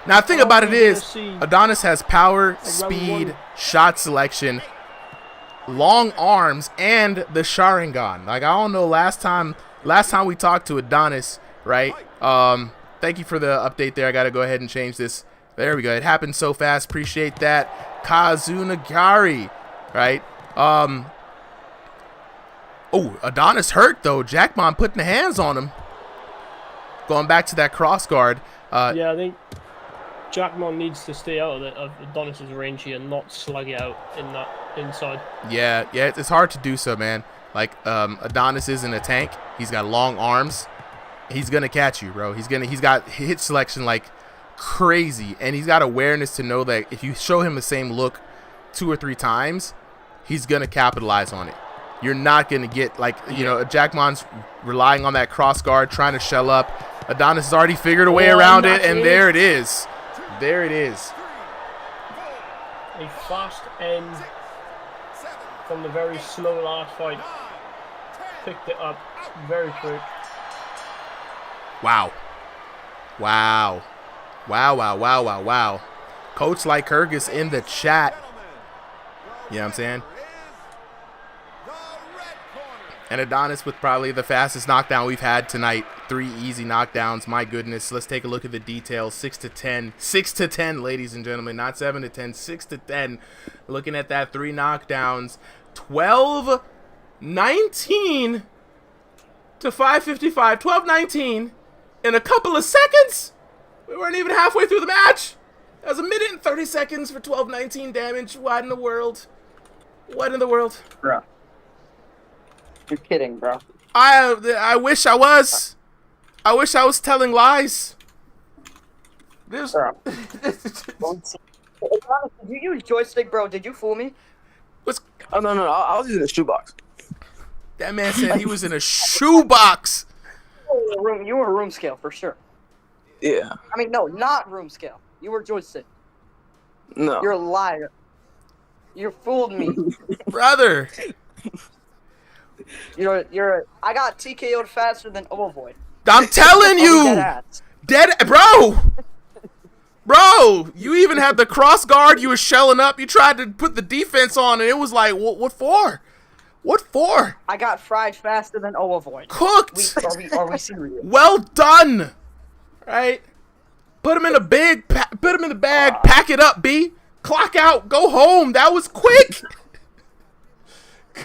Now, the thing about it is, Adonis has power, speed, shot selection, long arms, and the Sharingan. Like, I don't know, last time we talked to Adonis, right? Thank you for the update there. I got to go ahead and change this. There we go. It happened so fast. Appreciate that. Kazunagari, right? Oh, Adonis hurt, though. Jackmon putting the hands on him. Going back to that cross guard. Yeah, I think Jackmon needs to stay out of Adonis's range here and not slug it out in that inside. Yeah, it's hard to do so, man. Like, Adonis isn't a tank. He's got long arms. He's gonna catch you, bro. He's got hit selection like crazy, and he's got awareness to know that if you show him the same look 2 or 3 times, he's gonna capitalize on it. You're not gonna get, like, you know, Jackmon's relying on that cross guard, trying to shell up. Adonis has already figured a way around it, and there it is. There it is. A fast end from the very slow last fight. Picked it up very quick. Wow. Wow. Wow, wow, wow, wow, wow. Coach Lycurgus in the chat. You know what I'm saying? And Adonis with probably the fastest knockdown we've had tonight. 3 easy knockdowns. My goodness. Let's take a look at the details. 6 to 10. 6 to 10, ladies and gentlemen. Not 7 to 10. 6 to 10. Looking at that 3 knockdowns. 12-19 to 555. 12-19 in a couple of seconds. We weren't even halfway through the match. That was 1 minute and 30 seconds for 12-19 damage. What in the world? What in the world? Bro. You're kidding, bro. I wish I was. I wish I was telling lies. Did you use joystick, bro? Did you fool me? Oh, no. I was using a shoebox. That man said he was in a shoebox. You were room scale for sure. Yeah. I mean, no, not room scale. You were joystick. No. You're a liar. You fooled me. Brother. I got TKO'd faster than Ovoid. I'm telling you. Bro, you even had the cross guard. You were shelling up. You tried to put the defense on, and it was like, what for? What for? I got fried faster than Ovoid. Cooked. Are we serious? Well done. Right? Put him in a bag. Put him in the bag. Pack it up, B. Clock out. Go home. That was quick.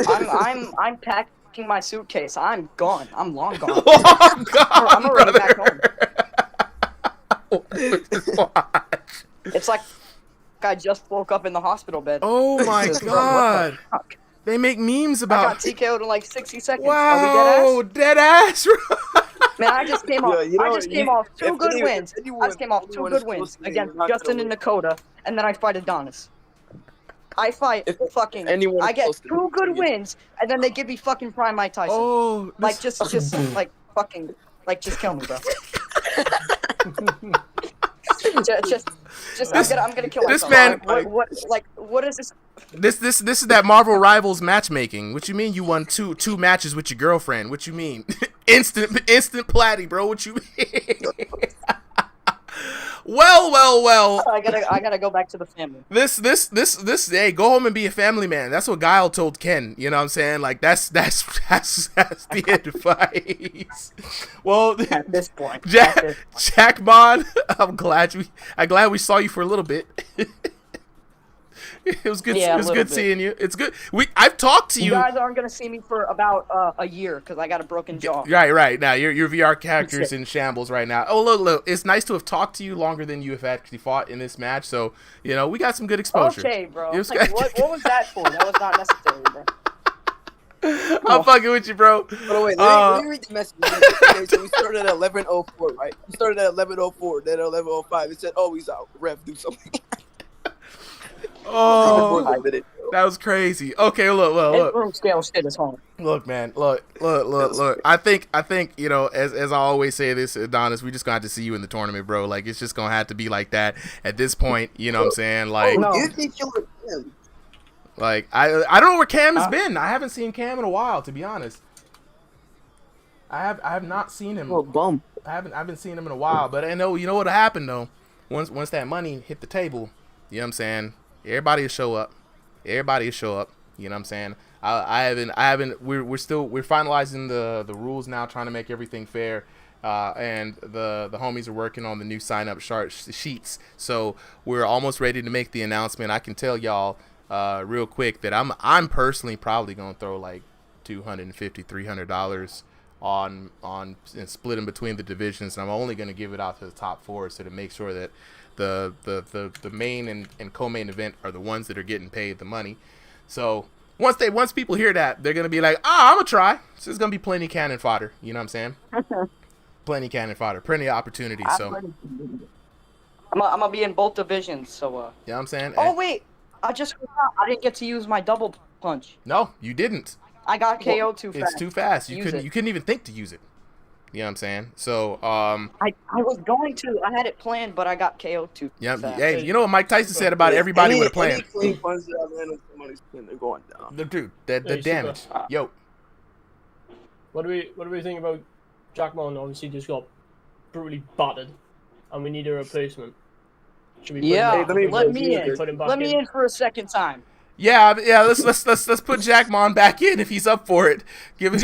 I'm packing my suitcase. I'm gone. I'm long gone. Long gone, I'm already back home. It's like I just woke up in the hospital bed. Oh my god. They make memes about. I got TKO'd in like 60 seconds. Wow, dead ass. Man, I just came off. I just came off 2 good wins. I just came off 2 good wins against Justin and Dakota, and then I fight Adonis. I get 2 good wins, and then they give me fucking Prime Mike Tyson. Oh, like just kill me, bro. I'm gonna kill myself. This man, what is this? This is that Marvel Rivals matchmaking. What you mean you won two matches with your girlfriend? What you mean? instant platty, bro. What you mean? Well. I gotta go back to the family. This. Hey, go home and be a family man. That's what Guyler told Ken. You know what I'm saying? Like that's the advice. Well, at this point, Jack Bond, I'm glad we saw you for a little bit. It was good. Yeah, it was good seeing you. It's good. I've talked to you. You guys aren't gonna see me for about a year because I got a broken jaw. Right. Now your VR character is in shambles right now. Oh look. It's nice to have talked to you longer than you have actually fought in this match. So we got some good exposure. Okay, bro. Like, what was that for? That was not necessary, bro. I'm fucking with you, bro. Oh, wait, let me read the message. Okay, so we started at 11:04, right? We started at 11:04, then at 11:05. It said, "Oh, he's out. Ref, do something." Oh, that was crazy. Okay, look. Room scale shit is home. Look, man. Look. I think as I always say this, Adonis, we just gonna have to see you in the tournament, bro. Like it's just gonna have to be like that at this point. You know what I'm saying? Like, you think you'll win? Like I don't know where Cam has been. I haven't seen Cam in a while, to be honest. I have not seen him. Oh, bum. I haven't seen him in a while. But I know what'll happen though. Once that money hit the table, you know what I'm saying? Everybody will show up. You know what I'm saying? I haven't. We're finalizing the rules now, trying to make everything fair. And the homies are working on the new sign up sheets. So we're almost ready to make the announcement. I can tell y'all real quick that I'm personally probably gonna throw like $250-$300 on and split in between the divisions, and I'm only gonna give it out to the top 4, so to make sure that the main and co-main event are the ones that are getting paid the money. So once people hear that, they're gonna be like, I'm gonna try. So there's gonna be plenty of cannon fodder. You know what I'm saying? Plenty of cannon fodder, plenty of opportunities. So I'm gonna be in both divisions. So you know what I'm saying? Oh wait, I just forgot. I didn't get to use my double punch. No, you didn't. I got KO'd too fast. It's too fast. You couldn't even think to use it. You know what I'm saying? So I was going to. I had it planned, but I got KO'd too fast. Hey, you know what Mike Tyson said about everybody with a plan? Any funds that I ran on somebody's spin, they're going down. Dude, the damage. Yo. What do we think about Jack Mon? Obviously just got brutally battered, and we need a replacement. Should we let me in for a second time. Yeah. Let's put Jack Mon back in if he's up for it. Give him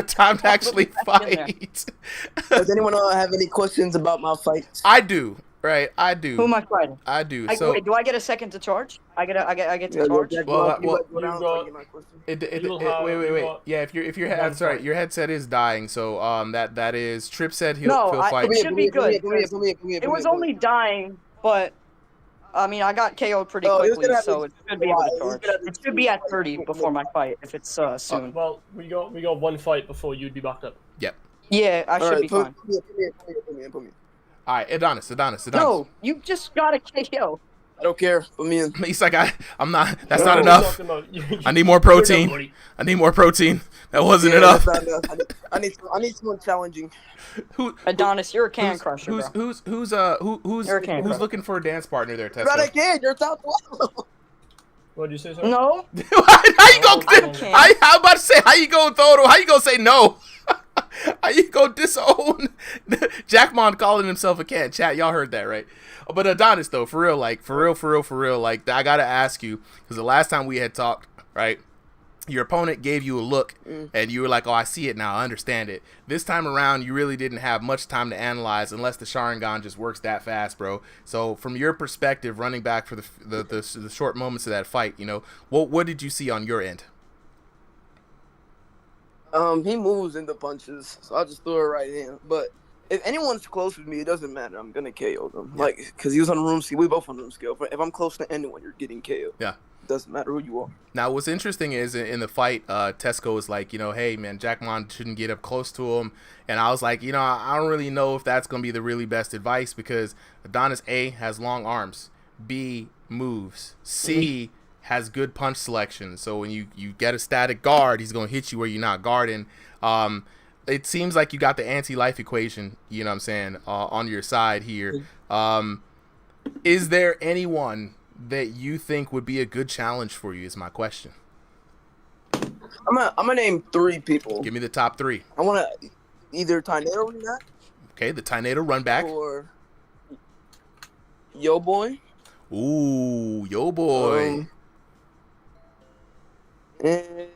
time to actually fight. Does anyone have any questions about my fights? I do. Right, I do. Who am I fighting? I do. Wait, do I get a second to charge? I get to charge. Wait. Yeah, if your head, sorry, your headset is dying. So that is Trip said he'll fight. It should be good. It was only dying, but. I mean, I got KO'd pretty quickly, so it should be able to charge. It should be at 30 before my fight, if it's soon. Well, we got one fight before you'd be backed up. Yep. Yeah, I should be fine. Put me in. All right, Adonis. No, you just got a KO. I don't care. Put me in. He's like, I'm not. That's not enough. I need more protein. That wasn't enough. That's not enough. I need someone challenging. Adonis, you're a can crusher. Who's looking for a dance partner there, Tesco? But I can. You're top 1. What did you say, sir? No. How you gonna? I'm about to say, how you gonna throw it? How you gonna say no? How you gonna disown Jack Mon calling himself a can? Chat, y'all heard that, right? But Adonis, though, for real, like I gotta ask you, because the last time we had talked, right? Your opponent gave you a look, and you were like, "Oh, I see it now. I understand it." This time around, you really didn't have much time to analyze, unless the Sharingan just works that fast, bro. So, from your perspective, running back for the short moments of that fight, what did you see on your end? He moves into punches, so I'll just throw it right in. But if anyone's close with me, it doesn't matter. I'm gonna KO them, because he was on room scale. We both on room scale. If I'm close to anyone, you're getting KO. Yeah. Doesn't matter who you are. Now, what's interesting is in the fight, Tesco was like, hey, man, Jack Mon shouldn't get up close to him. And I was like, I don't really know if that's going to be the really best advice, because Adonis, A, has long arms, B, moves, C, has good punch selection. So when you get a static guard, he's going to hit you where you're not guarding. It seems like you got the anti-life equation, you know what I'm saying, on your side here. Is there anyone that you think would be a good challenge for you is my question. I'm gonna name 3 people. Give me the top 3. I want to either Tynado run back. Okay, the Tynado run back. Yo Boy. Ooh, Yo Boy. And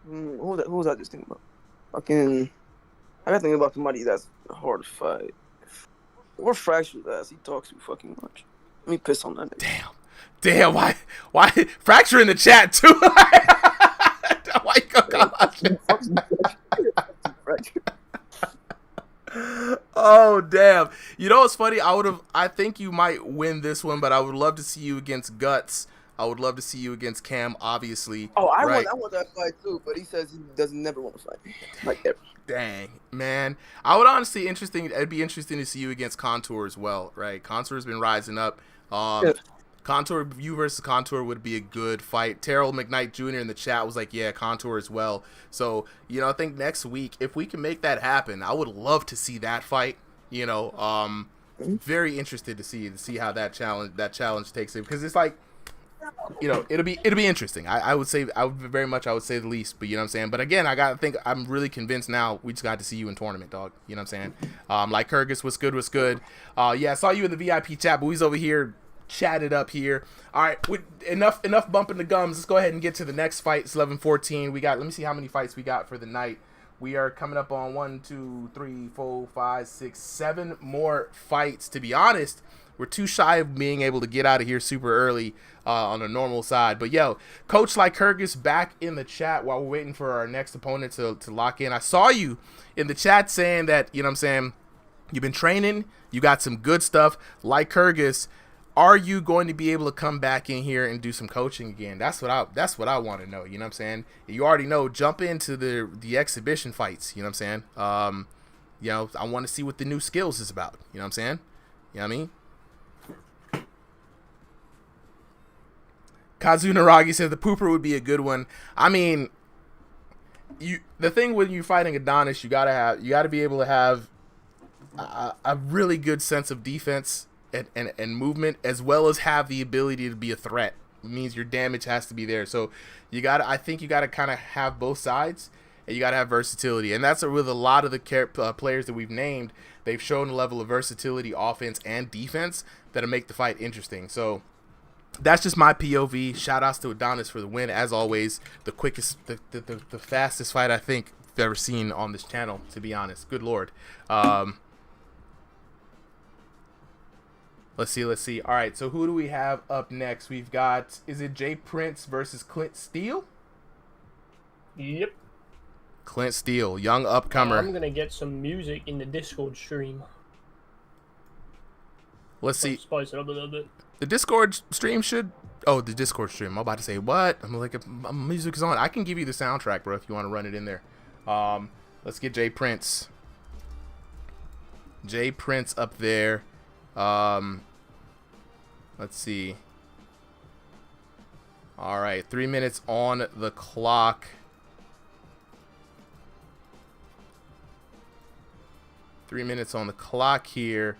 who was I just thinking about? I gotta think about somebody that's hard to fight. Or Fracture's ass. He talks too fucking much. Let me piss on that nigga. Damn, why Fracture in the chat too? Why you go Oh damn. You know what's funny? I think you might win this one, but I would love to see you against Guts. I would love to see you against Cam, obviously. Oh, I right? want that fight too, but he says he doesn't never want to fight me. Like ever. Dang, man. I would honestly it'd be interesting to see you against Contour as well, right? Contour's been rising up. Contour, you versus Contour would be a good fight. Terrell McKnight Jr. in the chat was like, yeah, Contour as well. So, you know, I think next week, if we can make that happen, I would love to see that fight. You know, very interested to see how that challenge takes it, because it's like, you know, it'll be interesting. I would say the least, but you know what I'm saying. But again, I'm really convinced now. We just got to see you in tournament, dog. You know what I'm saying? Like Kyrgyz, what's good? Yeah, I saw you in the VIP chat, but he's over here chatted up here. All right, with enough bumping the gums. Let's go ahead and get to the next fight. It's 11:14. Let me see how many fights we got for the night. We are coming up on 1, 2, 3, 4, 5, 6, 7 more fights. To be honest, we're too shy of being able to get out of here super early on the normal side. But yo, Coach Like Kyrgyz back in the chat while we're waiting for our next opponent to lock in. I saw you in the chat saying that, you know what I'm saying, you've been training, you got some good stuff. Like Kyrgyz, are you going to be able to come back in here and do some coaching again? That's what I want to know. You know what I'm saying? You already know. Jump into the exhibition fights. You know what I'm saying? You know, I want to see what the new skills is about. You know what I'm saying? You know what I mean? Kazu Naragi says the pooper would be a good one. I mean, the thing when you're fighting Adonis, you gotta be able to have a really good sense of defense and movement, as well as have the ability to be a threat. It means your damage has to be there. So I think you gotta kind of have both sides, and you gotta have versatility. And that's with a lot of the players that we've named. They've shown a level of versatility, offense and defense, that'll make the fight interesting. So that's just my POV. Shout outs to Adonis for the win, as always. The quickest, the fastest fight I think I've ever seen on this channel, to be honest. Good Lord. Let's see. All right, so who do we have up next? We've got, is it Jay Prince versus Clint Steele? Yep. Clint Steele, young upcomer. I'm gonna get some music in the Discord stream. Let's see. Spice it up a little bit. The Discord stream should... Oh, the Discord stream. I'm about to say, what? I'm like, if music is on. I can give you the soundtrack, bro, if you want to run it in there. Let's get Jay Prince. Jay Prince up there. Let's see. All right, 3 minutes on the clock. 3 minutes on the clock here.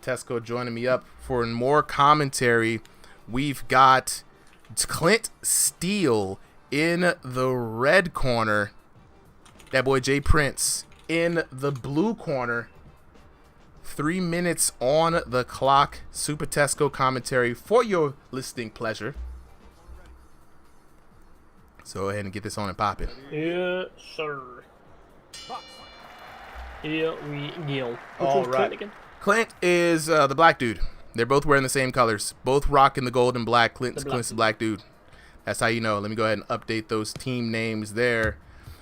Tesco joining me up for more commentary. We've got Clint Steele in the red corner. That boy Jay Prince in the blue corner. 3 minutes on the clock. Super Tesco commentary for your listening pleasure. So go ahead and get this on and pop it. Yes, sir. Here we go. All right. Clint is the black dude. They're both wearing the same colors. Both rocking the gold and black. Clint's the black dude. That's how you know. Let me go ahead and update those team names there.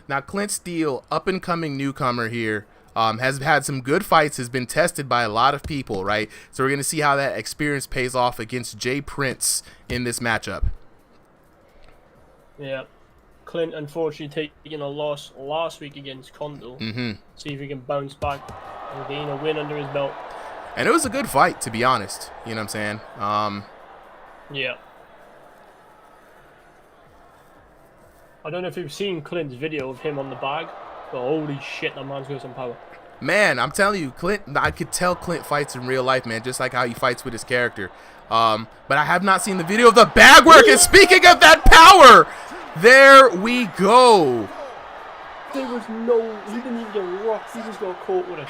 Now, Clint Steele, up-and-coming newcomer here, has had some good fights, has been tested by a lot of people, right? So we're going to see how that experience pays off against Jay Prince in this matchup. Yeah. Clint, unfortunately, taking a loss last week against Condell. See if he can bounce back and gain a win under his belt. And it was a good fight, to be honest. You know what I'm saying? Yeah. I don't know if you've seen Clint's video of him on the bag, but holy shit, that man's got some power. Man, I'm telling you, Clint, I could tell Clint fights in real life, man, just like how he fights with his character. But I have not seen the video of the bag work. And speaking of that power, there we go. There was no, he didn't even get rocked. He just got caught with a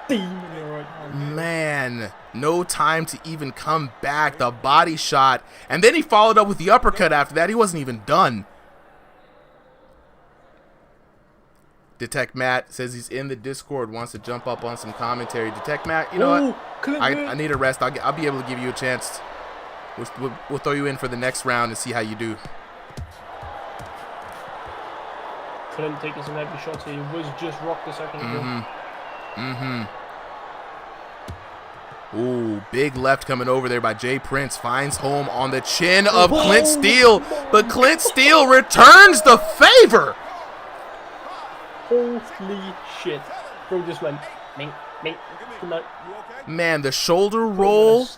Man, no time to even come back. The body shot. And then he followed up with the uppercut after that. He wasn't even done. Detect Matt says he's in the Discord, wants to jump up on some commentary. Detect Matt, you know what? I need a rest. I'll be able to give you a chance. We'll throw you in for the next round and see how you do. Clint taking some heavy shots here. He was just rocked a second ago. Ooh, big left coming over there by Jay Prince. Finds home on the chin of Clint Steele. But Clint Steele returns the favor. Holy shit. Bro just went, mink. Man, the shoulder roll,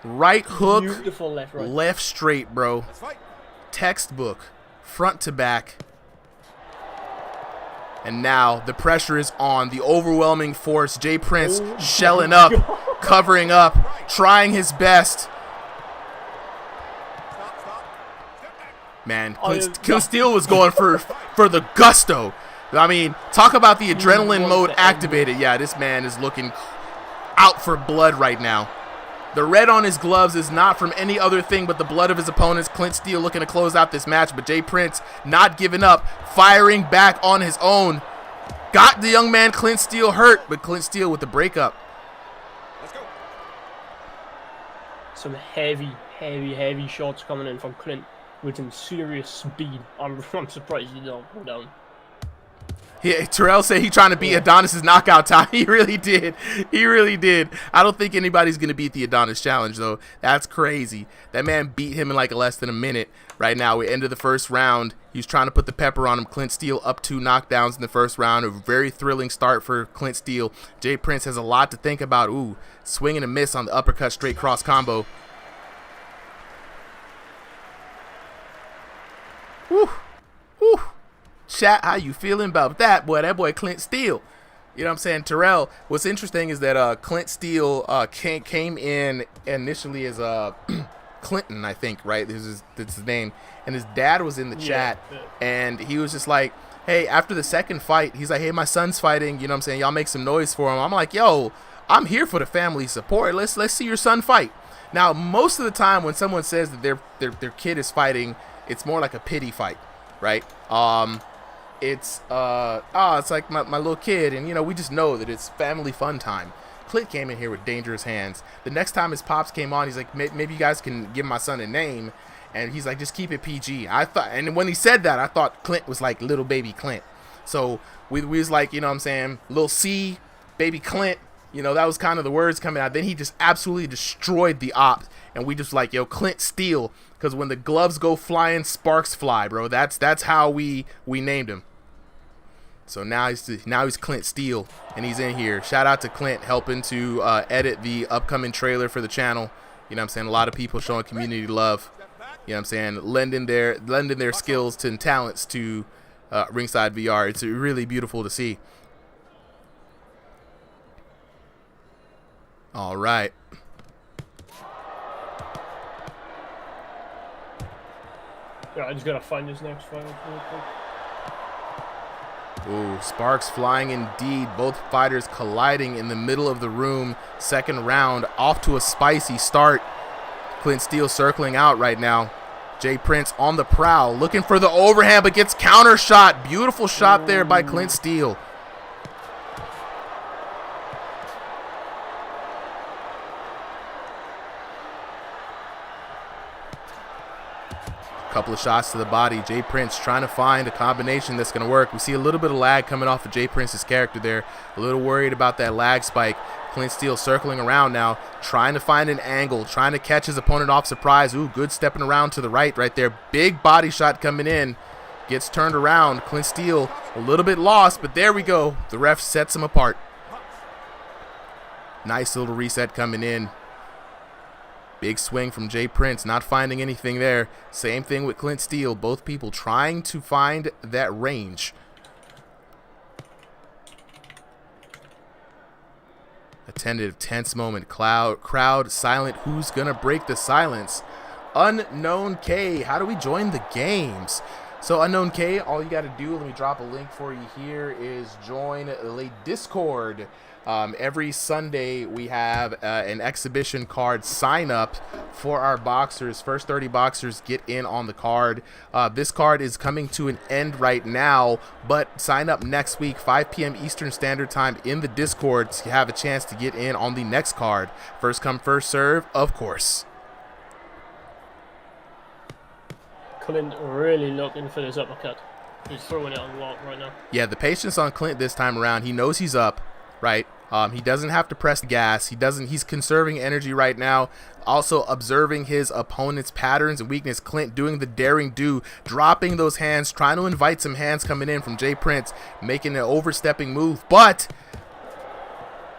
right hook, beautiful left straight, bro. Textbook, front to back. And now the pressure is on. The overwhelming force. Jay Prince shelling up, covering up, trying his best. Man, Clint Steele was going for the gusto. I mean, talk about the adrenaline mode activated. Yeah, this man is looking out for blood right now. The red on his gloves is not from any other thing but the blood of his opponents. Clint Steele looking to close out this match, but Jay Prince not giving up, firing back on his own. Got the young man Clint Steele hurt, but Clint Steele with the breakup. Some heavy shots coming in from Clint with some serious speed. I'm surprised he didn't go down. Yeah, Terrell said he trying to beat Adonis's knockout time. He really did. He really did. I don't think anybody's going to beat the Adonis challenge, though. That's crazy. That man beat him in like less than a minute. Right now, we ended the first round. He was trying to put the pepper on him. Clint Steele up 2 knockdowns in the first round. A very thrilling start for Clint Steele. Jay Prince has a lot to think about. Ooh, swing and a miss on the uppercut straight cross combo. Woo. Woo. Chat, how you feeling about that, boy? That boy Clint Steele. You know what I'm saying? Terrell, what's interesting is that Clint Steele came in initially as Clinton, I think, right? That's his name. And his dad was in the chat, and he was just like, hey, after the second fight, he's like, hey, my son's fighting. You know what I'm saying? Y'all make some noise for him. I'm like, yo, I'm here for the family support. Let's see your son fight. Now, most of the time when someone says that their kid is fighting, it's more like a pity fight, right? It's like my little kid, and you know, we just know that it's family fun time. Clint came in here with dangerous hands. The next time his pops came on, he's like, maybe you guys can give my son a name, and he's like, just keep it PG. I thought, and when he said that, I thought Clint was like little baby Clint. So we was like, you know what I'm saying, little C, baby Clint. You know, that was kind of the words coming out. Then he just absolutely destroyed the ops, and we just like, yo, Clint Steele, because when the gloves go flying, sparks fly, bro. That's how we named him. So now he's Clint Steele, and he's in here. Shout out to Clint helping to edit the upcoming trailer for the channel. You know what I'm saying? A lot of people showing community love. You know what I'm saying? Lending their skills and talents to Ringside VR. It's really beautiful to see. All right. Yeah, I just gotta find this next fight real quick. Ooh, sparks flying indeed. Both fighters colliding in the middle of the room. Second round, off to a spicy start. Clint Steele circling out right now. Jay Prince on the prowl, looking for the overhand, but gets counter shot. Beautiful shot there by Clint Steele. Couple of shots to the body. Jay Prince trying to find a combination that's going to work. We see a little bit of lag coming off of Jay Prince's character there. A little worried about that lag spike. Clint Steele circling around now, trying to find an angle, trying to catch his opponent off surprise. Ooh, good stepping around to the right there. Big body shot coming in. Gets turned around. Clint Steele a little bit lost, but there we go. The ref sets him apart. Nice little reset coming in. Big swing from Jay Prince, not finding anything there. Same thing with Clint Steele. Both people trying to find that range. A tentative, tense moment. Crowd silent. Who's going to break the silence? Unknown K. How do we join the games? So Unknown K, all you got to do, let me drop a link for you here, is join the Discord. Every Sunday we have an exhibition card sign up for our boxers. First 30 boxers get in on the card. This card is coming to an end right now, but sign up next week, 5 p.m. Eastern Standard Time in the Discord to have a chance to get in on the next card. First come, first serve, of course. Clint really looking for this uppercut. He's throwing it on lock right now. Yeah, the patience on Clint this time around. He knows he's up, right? He doesn't have to press the gas. He's conserving energy right now. Also observing his opponent's patterns and weakness. Clint doing the daring do, dropping those hands, trying to invite some hands coming in from Jay Prince, making an overstepping move, but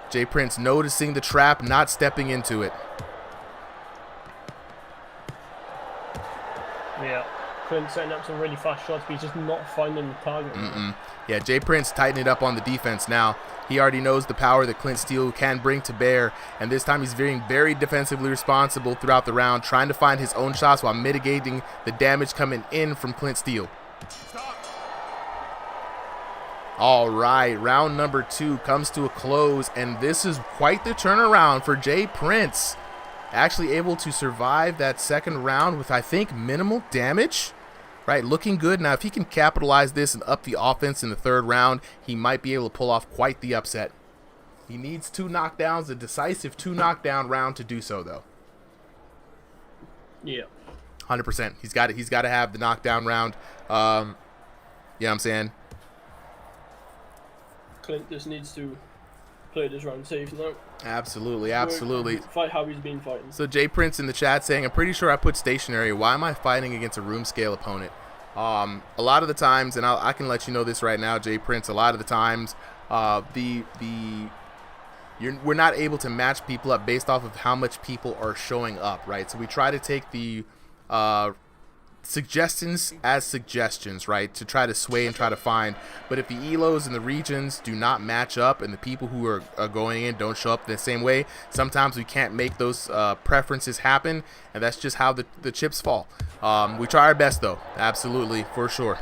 Jay Prince noticing the trap, not stepping into it. Yeah, Clint setting up some really fast shots, but he's just not finding the target. Yeah, Jay Prince tightening it up on the defense now. He already knows the power that Clint Steele can bring to bear, and this time he's being very defensively responsible throughout the round, trying to find his own shots while mitigating the damage coming in from Clint Steele. All right, round number 2 comes to a close, and this is quite the turnaround for Jay Prince. Actually able to survive that second round with, I think, minimal damage. Right, looking good. Now, if he can capitalize this and up the offense in the third round, he might be able to pull off quite the upset. He needs 2 knockdowns, a decisive 2 knockdown round to do so, though. Yeah. 100%. He's got it. He's got to have the knockdown round. You know what I'm saying? Clint just needs to play this round safe now. Absolutely, absolutely. Fight how he's been fighting. So Jay Prince in the chat saying, I'm pretty sure I put stationary. Why am I fighting against a room scale opponent? A lot of the times, and I can let you know this right now, Jay Prince, a lot of the times, we're not able to match people up based off of how much people are showing up, right? So we try to take the suggestions as suggestions, right, to try to sway and try to find. But if the elos and the regions do not match up and the people who are going in don't show up the same way, sometimes we can't make those preferences happen, and that's just how the chips fall. We try our best, though, absolutely, for sure.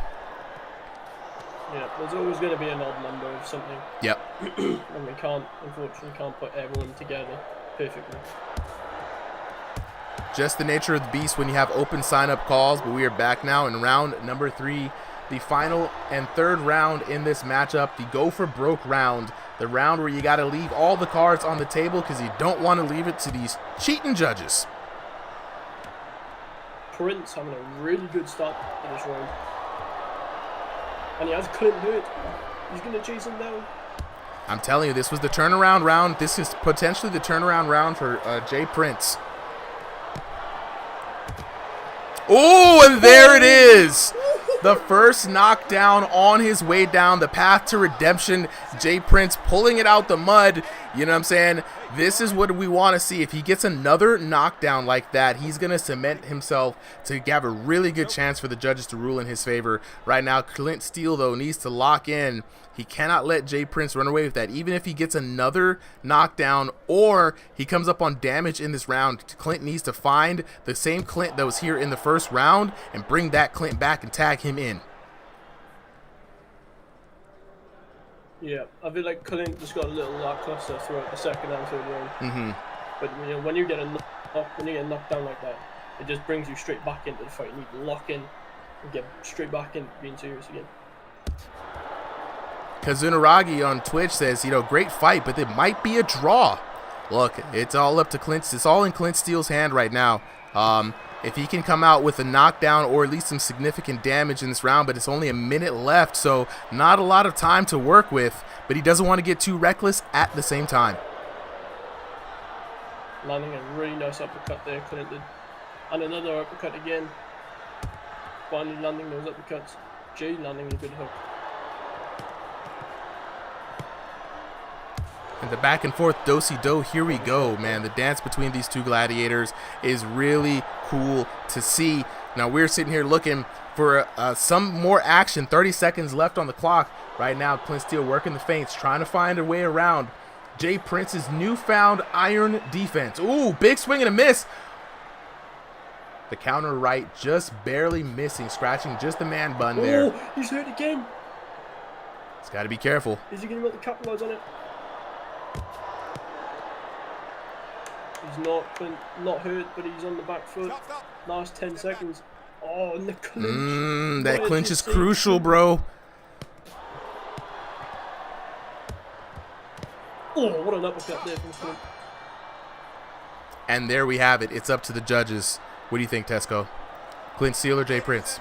Yeah, there's always going to be an odd number of something. Yep. And we unfortunately can't put everyone together perfectly. Just the nature of the beast when you have open sign-up calls, but we are back now in round number 3, the final and third round in this matchup, the go for broke round, the round where you got to leave all the cards on the table because you don't want to leave it to these cheating judges. Prince having a really good start to this round, and he has Clint hurt. He's going to chase him down. I'm telling you, this was the turnaround round. This is potentially the turnaround round for Jay Prince. Oh, and there it is. The first knockdown on his way down, the path to redemption. Jay Prince pulling it out the mud. You know what I'm saying? This is what we want to see. If he gets another knockdown like that, he's going to cement himself to have a really good chance for the judges to rule in his favor. Right now, Clint Steele, though, needs to lock in. He cannot let Jay Prince run away with that. Even if he gets another knockdown or he comes up on damage in this round, Clint needs to find the same Clint that was here in the first round and bring that Clint back and tag him in. Yeah, I feel like Clint just got a little lackluster throughout the second and third round. But you know, when you get knocked down like that, it just brings you straight back into the fight. You need to lock in and get straight back into being serious again. Kazunaragi on Twitch says, you know, great fight, but it might be a draw. Look, it's all up to Clint. It's all in Clint Steele's hand right now. If he can come out with a knockdown or at least some significant damage in this round, but it's only a minute left, so not a lot of time to work with, but he doesn't want to get too reckless at the same time. Landing a really nice uppercut there, Clint did. And another uppercut again. Finally landing those uppercuts. Jay landing a good hook. And the back and forth do-si-do, here we go, man. The dance between these two gladiators is really cool to see. Now we're sitting here looking for some more action. 30 seconds left on the clock. Right now, Clint Steele working the feints, trying to find a way around Jay Prince's newfound iron defense. Ooh, big swing and a miss. The counter right, just barely missing, scratching just the man bun there. Oh, he's hurt again. He's got to be careful. Is he going to be able to capitalize on it? He's not hurt, but he's on the back foot. Last 10 seconds. Oh, and the clinch. That clinch is crucial, bro. Oh, what an uppercut there from Clint. And there we have it. It's up to the judges. What do you think, Tesco? Clint Steele or Jay Prince?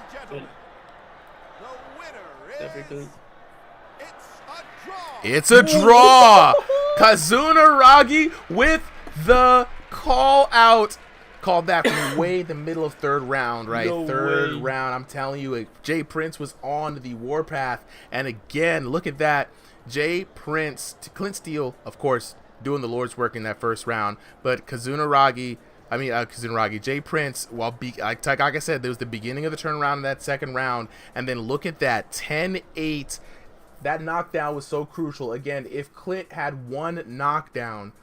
Everything. It's a draw. Kazunaragi with the call out. Called that from way the middle of third round, right? No third way. round. I'm telling you, Jay Prince was on the warpath. And again, look at that. Jay Prince, Clint Steele, of course, doing the Lord's work in that first round. But Kazunaragi, Jay Prince, like I said, there was the beginning of the turnaround in that second round. And then look at that, 10-8. That knockdown was so crucial. Again, if Clint had one knockdown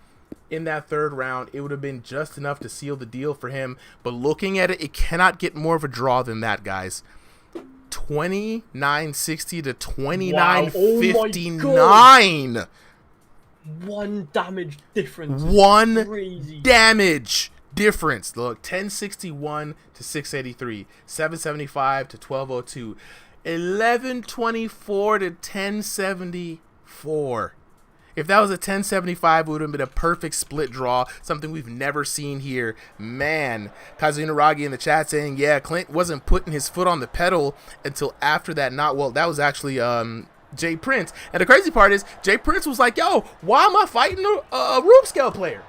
in that third round, it would have been just enough to seal the deal for him. But looking at it, it cannot get more of a draw than that, guys. 29-60 to 29-59. Wow. One damage difference. One Crazy. damage difference. Look, 1061 to 683, 775 to 1202, 1124 to 1074. If that was a 1075, it would have been a perfect split draw, something we've never seen here. Man, Kazunaragi in the chat saying, yeah, Clint wasn't putting his foot on the pedal until after that knot. Well, that was actually Jay Prince. And the crazy part is, Jay Prince was like, yo, why am I fighting a room scale player?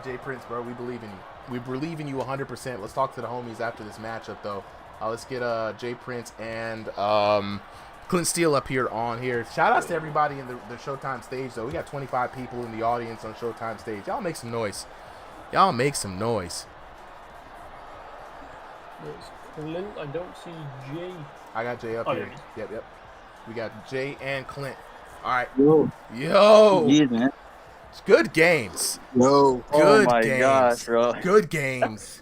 Jay Prince, bro, we believe in you. We believe in you 100%. Let's talk to the homies after this matchup, though. Let's get Jay Prince and Clint Steele up here on here. Shout outs to everybody in the Showtime stage, though. We got 25 people in the audience on Showtime stage. Y'all make some noise. Y'all make some noise. There's Clint. I don't see Jay. I got Jay up here. Yep. We got Jay and Clint. All right. Yo. Yeah, man. It's good games. Yo. Good oh my games. gosh, bro. Good games.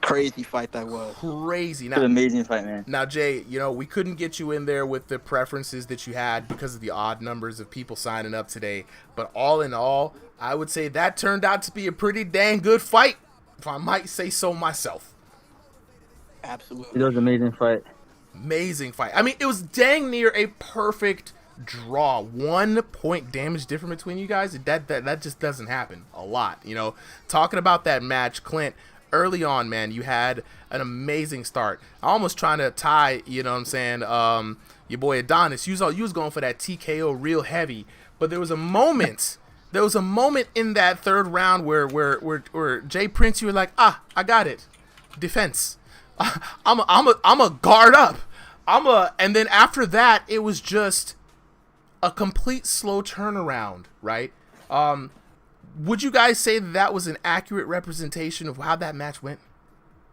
Crazy fight that was. Crazy. Now, an amazing fight, man. Now, Jay, we couldn't get you in there with the preferences that you had because of the odd numbers of people signing up today. But all in all, I would say that turned out to be a pretty dang good fight, if I might say so myself. Absolutely. It was an amazing fight. Amazing fight. I mean, it was dang near a perfect draw. 1 point damage difference between you guys. That just doesn't happen a lot. Talking about that match, Clint, early on, man, you had an amazing start. Almost trying to tie, you know what I'm saying, your boy Adonis. You was going for that TKO real heavy. But there was a moment in that third round where Jay Prince, you were like, I got it. Defense. I'm a guard up. And then after that, it was just a complete slow turnaround, right? Would you guys say that was an accurate representation of how that match went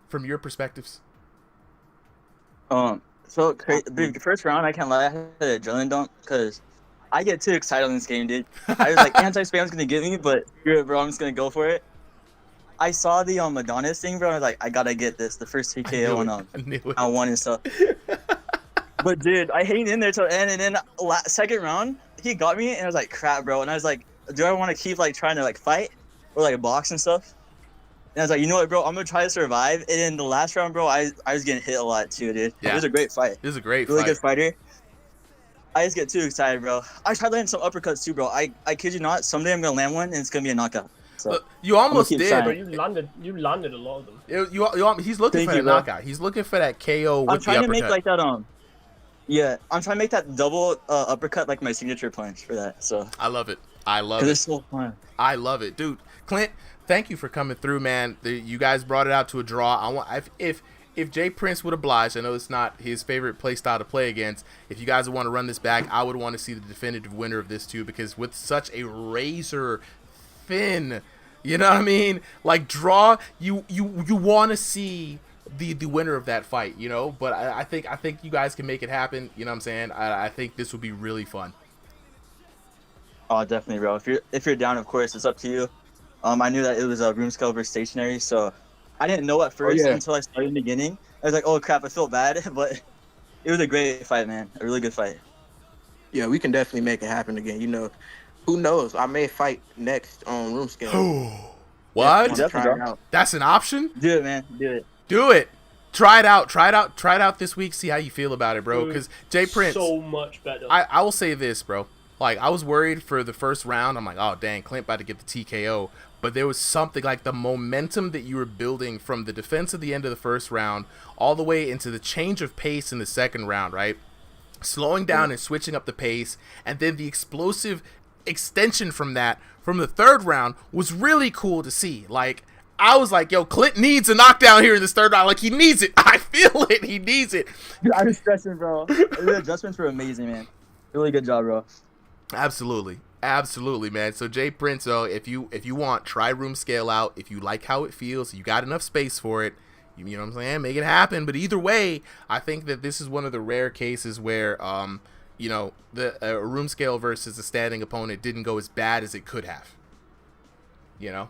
from your perspectives? So the first round, I can't lie, I had an adrenaline dump because I get too excited on this game, dude. I was like, anti-spam's gonna get me, but screw it, bro, I'm just gonna go for it. I saw the Adonis thing, bro. I was like, I gotta get this. The first TKO on round 1 and stuff. But dude, I hanged in there till the end, and then second round, he got me, and I was like, crap, bro. And I was like, do I want to keep trying to fight or box and stuff? And I was like, you know what, bro? I'm gonna try to survive. And in the last round, bro, I was getting hit a lot too, dude. Yeah. It was a great fight. It was a great really fight. Good fighter. I just get too excited, bro. I tried landing some uppercuts too, bro. I kid you not. Someday I'm gonna land one, and it's gonna be a knockout. So you almost did. But you landed a lot of them. He's looking for that knockout. He's looking for that KO with the uppercut. I'm trying to make that Yeah, I'm trying to make that double uppercut my signature punch for that. So I love it. I love it. Because it's so fun. I love it, dude. Clint, thank you for coming through, man. You guys brought it out to a draw. If Jay Prince would oblige, I know it's not his favorite play style to play against. If you guys would want to run this back, I would want to see the definitive winner of this too, because with such a razor thin, you know what I mean, draw, you want to see the winner of that fight, but I think you guys can make it happen, you know what I'm saying. I think this would be really fun. Oh, definitely, bro. If you're down, of course, it's up to you. I knew that it was a room scale versus stationary, so I didn't know at first until I started in the beginning. I was like, oh crap, I felt bad, but it was a great fight, man. A really good fight. Yeah, we can definitely make it happen again. You know, who knows? I may fight next on room scale. What? Try it out. That's an option? Do it, man. Do it. Do it. Try it out. Try it out this week. See how you feel about it, bro. Because Jay Prince, so much better. I will say this, bro. Like, I was worried for the first round. I'm like, oh, dang, Clint about to get the TKO. But there was something like the momentum that you were building from the defense at the end of the first round all the way into the change of pace in the second round, right? Slowing down and switching up the pace. And then the explosive extension from that, from the third round, was really cool to see. Like, I was like, yo, Clint needs a knockdown here in this third round. Like, he needs it. I feel it. He needs it. Dude, I was stressing, bro. The adjustments were amazing, man. Really good job, bro. Absolutely. Absolutely, man. So Jay Prince, though, if you want, try room scale out. If you like how it feels, you got enough space for it, you know what I'm saying, make it happen. But either way, I think that this is one of the rare cases where you know, the room scale versus a standing opponent didn't go as bad as it could have. You know?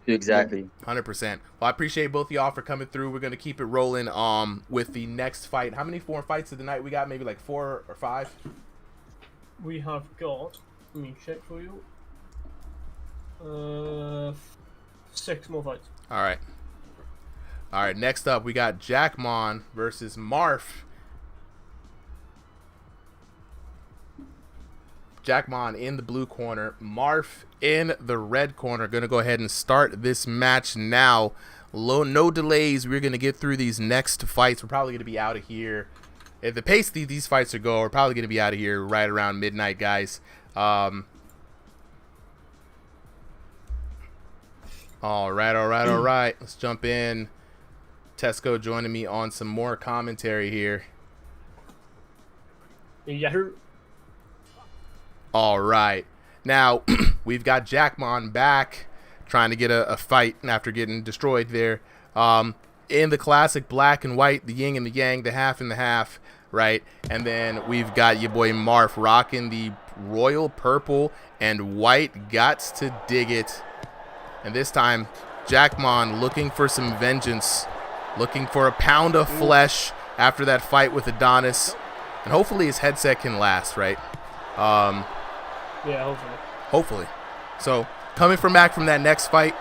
Exactly. 100%. Well, I appreciate both of y'all for coming through. We're gonna keep it rolling with the next fight. How many foreign fights of the night we got? Maybe like 4 or 5? We have got, let me check for you, 6 more fights. All right, next up we got Jackmon versus Marf. Jackmon in the blue corner, Marf in the red corner. Gonna go ahead and start this match now. No delays. We're gonna get through these next fights. We're probably gonna be out of here. At the pace these fights are going, we're probably going to be out of here right around midnight, guys. All right. Let's jump in. Tesco joining me on some more commentary here. Yeah. All right. Now, we've got Jackmon back trying to get a fight after getting destroyed there. In the classic black and white, the yin and the yang, the half and the half, right? And then we've got your boy Marf rocking the royal purple and white. Gots to dig it. And this time, Jackmon looking for some vengeance, looking for a pound of flesh after that fight with Adonis. And hopefully his headset can last, right? Yeah, hopefully. Hopefully. So, coming back from that next fight,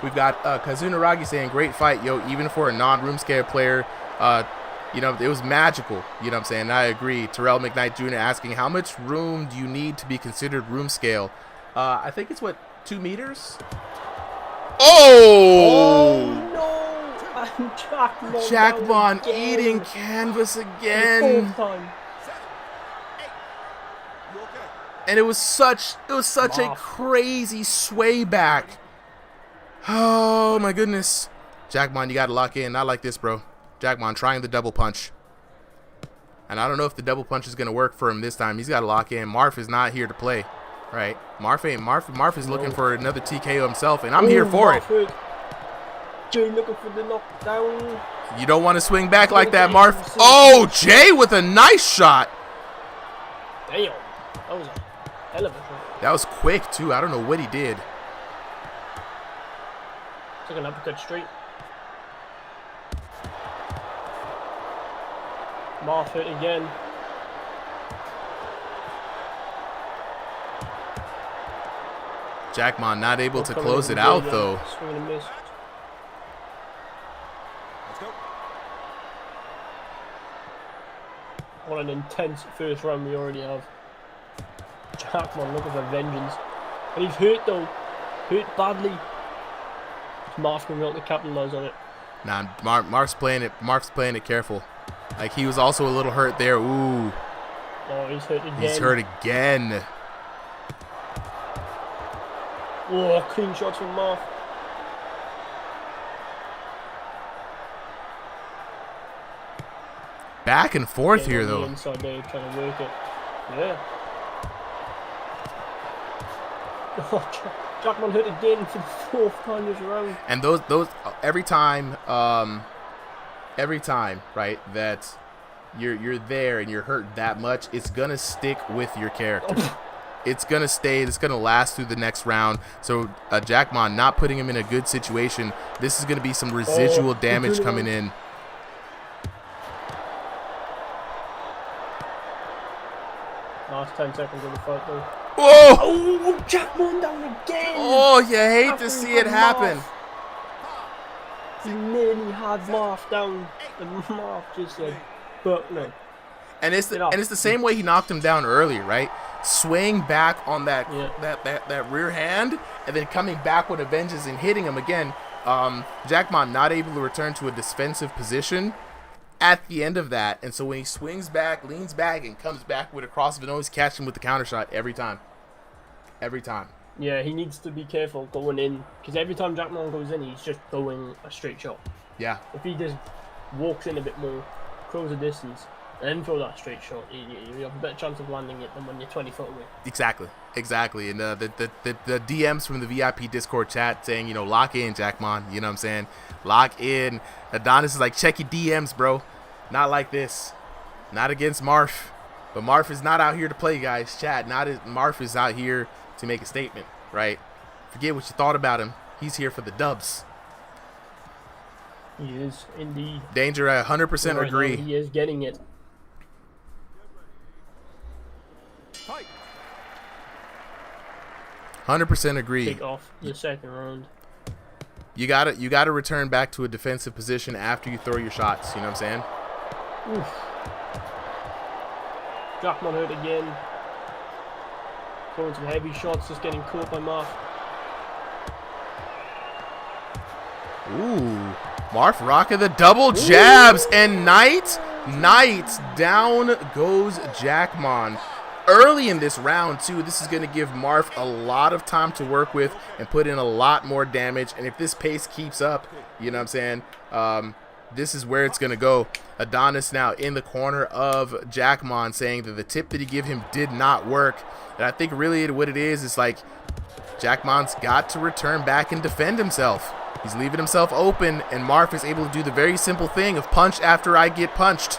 we've got Kazunaragi saying, great fight, yo, even for a non-room scale player. You know, it was magical. You know what I'm saying? I agree. Terrell McKnight Jr. asking, how much room do you need to be considered room scale? I think it's, 2 meters? Oh! No! Jackmon eating canvas again. And it was such a crazy sway back. Oh my goodness. Jackmon, you gotta lock in. Not like this, bro. Jackmon trying the double punch. And I don't know if the double punch is gonna work for him this time. He's gotta lock in. Marf is not here to play. Right? Marf is looking for another TKO himself, and I'm here for it. Jay looking for the knockdown. You don't want to swing back like that, Marf. Oh, Jay with a nice shot. Damn. That was a hell of a shot. That was quick, too. I don't know what he did. Took an uppercut straight. Marf hit again. Jackmon not able to close it out, though. Swing and a miss. Let's go. What an intense first round we already have. Jackmon looking for vengeance. And he's hurt, though. Hurt badly. Marf's going to be able to capitalize on it. Nah, Marf's playing it careful. Like, he was also a little hurt there. Ooh. Oh, he's hurt again. He's hurt again. Oh, clean shots from Marf. Back and forth here, on the though. inside there, trying to work it. Yeah. Oh, Jackmon hit again for the 4th time this round. And those every time, right, that you're there and you're hurt that much, it's gonna stick with your character. it's going to stay. It's going to last through the next round. So Jackmon not putting him in a good situation. This is going to be some residual damage coming in. Last 10 seconds of the fight, though. Whoa! Oh, Jackmon down again! Oh, you hate to see it happen. He nearly had Marth down, and Marth just said, but no. And it's the same way he knocked him down earlier, right? Swaying back on that rear hand, and then coming back with a vengeance and hitting him again. Jackmon not able to return to a defensive position at the end of that, and so when he swings back, leans back, and comes back with a cross of the nose, catch him with the counter shot every time. Every time. Yeah, he needs to be careful going in, because every time Jackmon goes in, he's just going a straight shot. Yeah. If he just walks in a bit more, close the distance, and then throw that straight shot, you have a better chance of landing it than when you're 20 foot away. Exactly. And the DMs from the VIP Discord chat saying, you know, lock in, Jackmon. You know what I'm saying? Lock in. Adonis is like, check your DMs, bro. Not like this. Not against Marf. But Marf is not out here to play, guys. Chat. Marf is out here to make a statement, right? Forget what you thought about him. He's here for the dubs. He is indeed. Danger, I 100% agree. He is getting it. 100% agree. Take off the second round. You gotta return back to a defensive position after you throw your shots. You know what I'm saying? Oof. Jackmon hurt again. Throwing some heavy shots, just getting caught by Marf. Ooh, Marf rocking the double jabs, and Knight down goes Jackmon. Early in this round, too, this is going to give Marf a lot of time to work with and put in a lot more damage. And if this pace keeps up, you know what I'm saying, this is where it's going to go. Adonis now in the corner of Jackmon saying that the tip that he gave him did not work. And I think really what it is like Jackmon's got to return back and defend himself. He's leaving himself open, and Marf is able to do the very simple thing of punch after I get punched.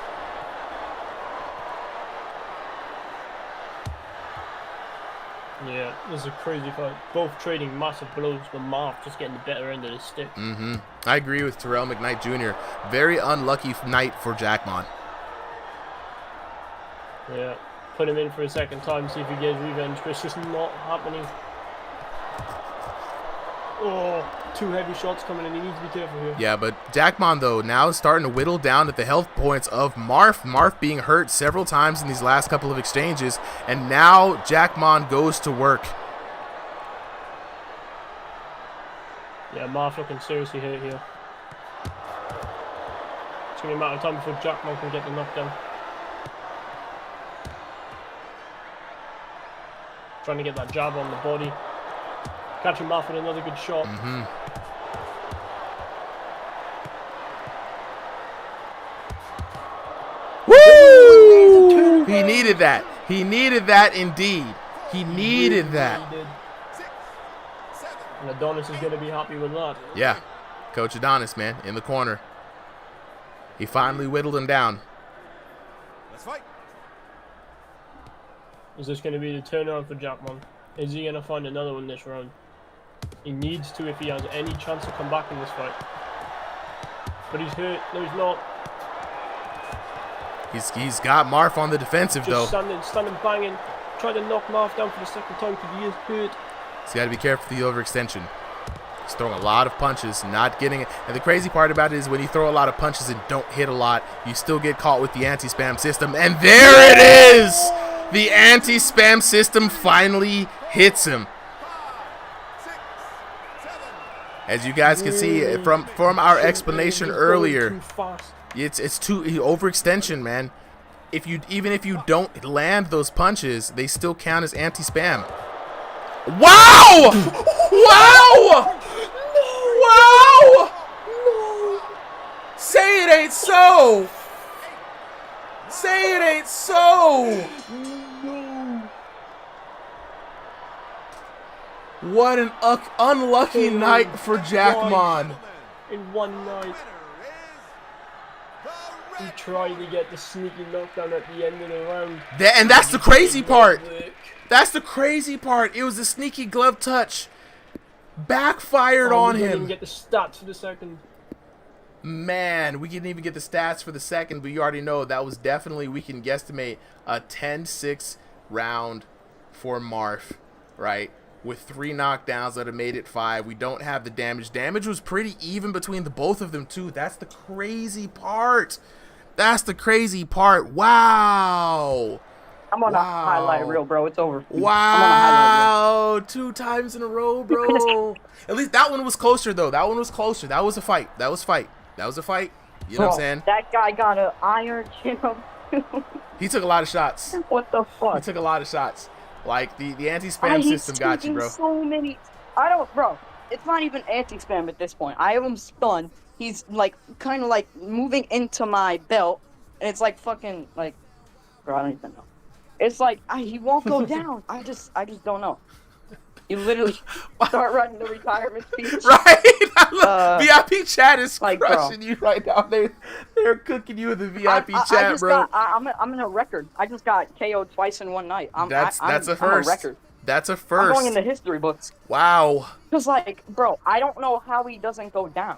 Yeah, this is a crazy fight. Both trading massive blows, but Marf just getting the better end of the stick. I agree with Terrell McKnight Jr. Very unlucky night for Jackmon. Yeah, put him in for a second time, see if he gets revenge, but it's just not happening. Oh, 2 heavy shots coming in. He needs to be careful here. Yeah, but Jackmon, though, now is starting to whittle down at the health points of Marf. Marf being hurt several times in these last couple of exchanges, and now Jackmon goes to work. Yeah, Marf looking seriously hurt here. It's going to be a matter of time before Jackmon can get the knockdown. Trying to get that jab on the body. Catching Marf with another good shot. Woo! He needed that. He needed that indeed. He needed that. And Adonis is going to be happy with that. Yeah. Coach Adonis, man, in the corner. He finally whittled him down. Let's fight. Is this going to be the turnaround for Jackmon? Is he going to find another one this round? He needs to if he has any chance to come back in this fight. But he's hurt. No, he's not. He's got Marf on the defensive, Just though. standing banging. Trying to knock Marf down for the second time because he is hurt. He's got to be careful with the overextension. He's throwing a lot of punches, not getting it. And the crazy part about it is when you throw a lot of punches and don't hit a lot, you still get caught with the anti-spam system. And there it is! The anti-spam system finally hits him. As you guys can see from our explanation earlier, it's too overextension, man. Even if you don't land those punches, they still count as anti-spam. Wow! Wow! Wow! No! Say it ain't so! Say it ain't so! What an unlucky night for Jackmon. In one night. He tried to get the sneaky knockdown at the end of the round. And that's the crazy part. That's the crazy part. It was a sneaky glove touch. Backfired on We didn't him. even get the stats for the second. Man, we didn't even get the stats for the second, but you already know that was definitely, we can guesstimate, a 10-6 round for Marf, right? With 3 knockdowns that have made it 5. We don't have the damage. Damage was pretty even between the both of them, too. That's the crazy part. That's the crazy part. Wow. I'm on a highlight reel, bro. It's over. Wow. 2 times in a row, bro. At least that one was closer, though. That one was closer. That was a fight. That was a fight. You know what I'm saying? That guy got an iron chin up. He took a lot of shots. What the fuck? He took a lot of shots. Like, the anti-spam system got you, bro. So many. I don't, bro. It's not even anti-spam at this point. I have him spun. He's like, kind of like moving into my belt, and it's like fucking like, bro. I don't even know. It's like he won't go down. I just don't know. You literally start running the retirement speech. Right? VIP chat is like, crushing you right now. They're cooking you in the VIP chat, bro. I'm in a record. I just got KO'd twice in one night. That's a first. I'm a record. That's a first. I'm going in the history books. Wow. Because, like, bro, I don't know how he doesn't go down.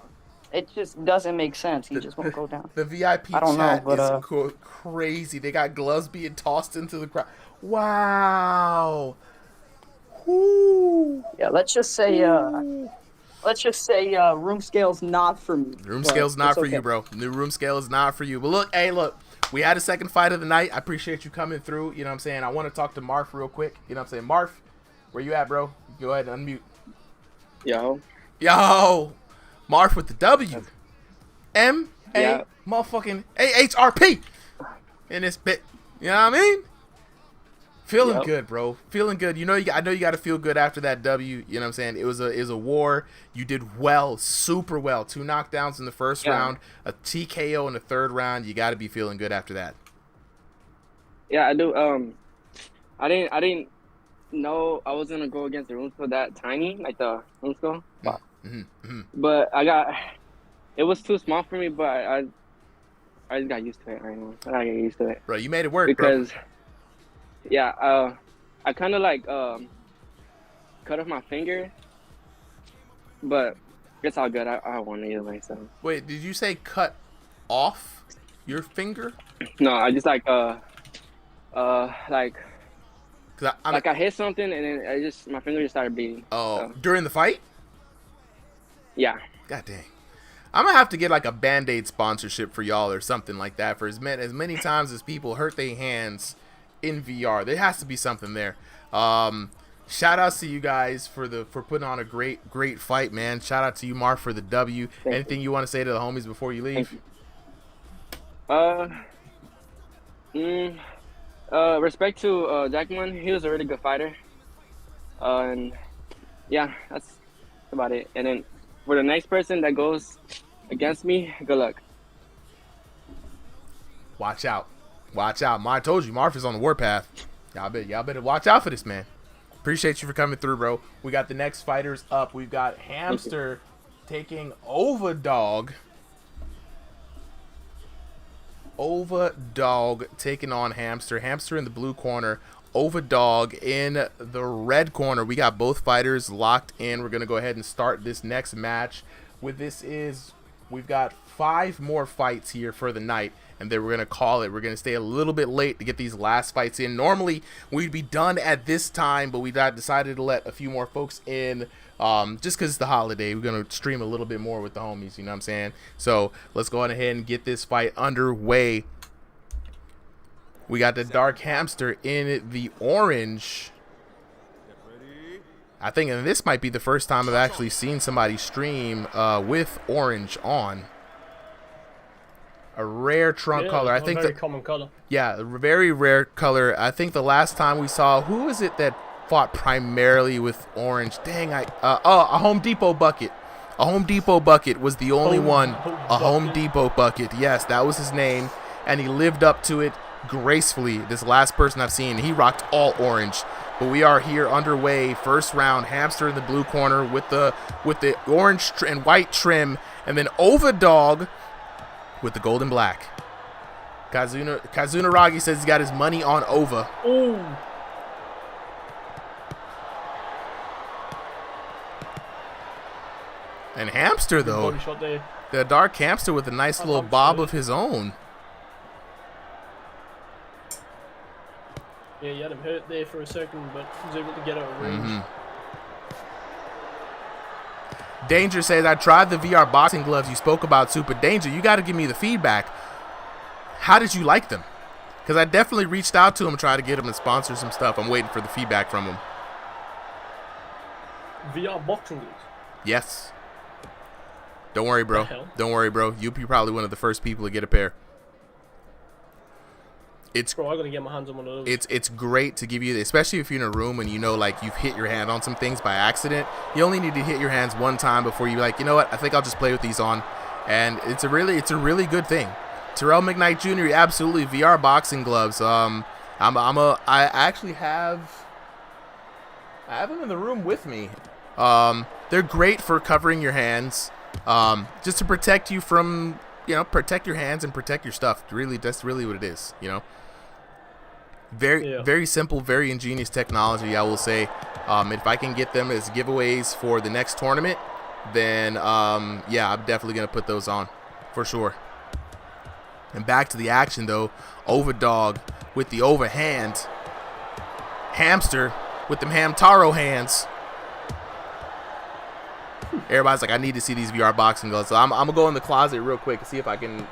It just doesn't make sense. He just won't go down. The VIP chat is crazy. They got gloves being tossed into the crowd. Wow. Woo. Yeah, let's just say room scale's not for me. Room scale's not for you, bro. The room scale is not for you. But look, we had a second fight of the night. I appreciate you coming through. You know what I'm saying? I want to talk to Marf real quick. You know what I'm saying? Marf, where you at, bro? Go ahead and unmute. Yo. Marf with the W. M-A motherfucking A-H-R-P in this bit. You know what I mean? Feeling good, bro. Feeling good. You know, I know you got to feel good after that W. You know what I'm saying? It was a war. You did well, super well. 2 knockdowns in the first round, a TKO in the third round. You got to be feeling good after that. Yeah, I do. I didn't know I was gonna go against the room scale that tiny, like the room scale. But it was too small for me. But I just got used to it right now. I gotta get used to it. Bro, you made it work, because. Bro. Yeah, I kind of like cut off my finger, but it's all good. I won either way. So. Wait, did you say cut off your finger? No, I just like I hit something and then my finger just started bleeding. Oh, so. During the fight? Yeah. God dang. I'm gonna have to get like a Band-Aid sponsorship for y'all or something like that for as many times as people hurt their hands in VR. There has to be something there. Shout outs to you guys for putting on a great fight, man. Shout out to you, Mark, for the W. Anything you want to say to the homies before you leave? Respect to Jackman. He was a really good fighter. And yeah, that's about it. And then for the next person that goes against me, good luck. Watch out. Watch out. I told you, Marf is on the warpath. Y'all better watch out for this, man. Appreciate you for coming through, bro. We got the next fighters up. We've got Hamster taking Overdog. Overdog taking on Hamster. Hamster in the blue corner. Overdog in the red corner. We got both fighters locked in. We're going to go ahead and start this next match. We've got 5 more fights here for the night, and then we're going to call it. We're going to stay a little bit late to get these last fights in. Normally, we'd be done at this time, but we decided to let a few more folks in just because it's the holiday. We're going to stream a little bit more with the homies, you know what I'm saying? So let's go ahead and get this fight underway. We got the Dark Hamster in the orange. I think this might be the first time I've actually seen somebody stream with orange on. A rare trunk color. I think very common color. Yeah, a very rare color. I think the last time we saw, who is it that fought primarily with orange? Dang, a Home Depot bucket. A Home Depot bucket was the only one. A Home Depot bucket. Yes, that was his name, and he lived up to it gracefully. This last person I've seen, he rocked all orange. But we are here underway. First round, Hamster in the blue corner with the orange and white trim, and then Overdog with the gold and black. Kazuna Ragi says he's got his money on Ova. Ooh. And Hamster, though. Body shot there. The Dark Hamster with a nice little bob of his own. Yeah, he had him hurt there for a second, but he was able to get out of range. Danger says, I tried the VR boxing gloves you spoke about, Super Danger. You got to give me the feedback. How did you like them? Because I definitely reached out to him and tried to get him to sponsor some stuff. I'm waiting for the feedback from him. VR boxing gloves? Yes. Don't worry, bro. Don't worry, bro. You'll be probably one of the first people to get a pair. Bro, I gotta get my hands on one of those. It's great to give you, especially if you're in a room and you know, like, you've hit your hand on some things by accident. You only need to hit your hands one time before you're like, you know what? I think I'll just play with these on. And it's a really good thing. Terrell McKnight Jr. Absolutely VR boxing gloves. I actually have them in the room with me. They're great for covering your hands, just to protect you from, protect your hands and protect your stuff. Really, that's really what it is. Very simple, very ingenious technology. I will say, if I can get them as giveaways for the next tournament, then yeah, I'm definitely gonna put those on for sure. And back to the action though, Overdog with the overhand, Hamster with them Hamtaro hands. Everybody's like, I need to see these VR boxing gloves. So I'm gonna go in the closet real quick and see if I can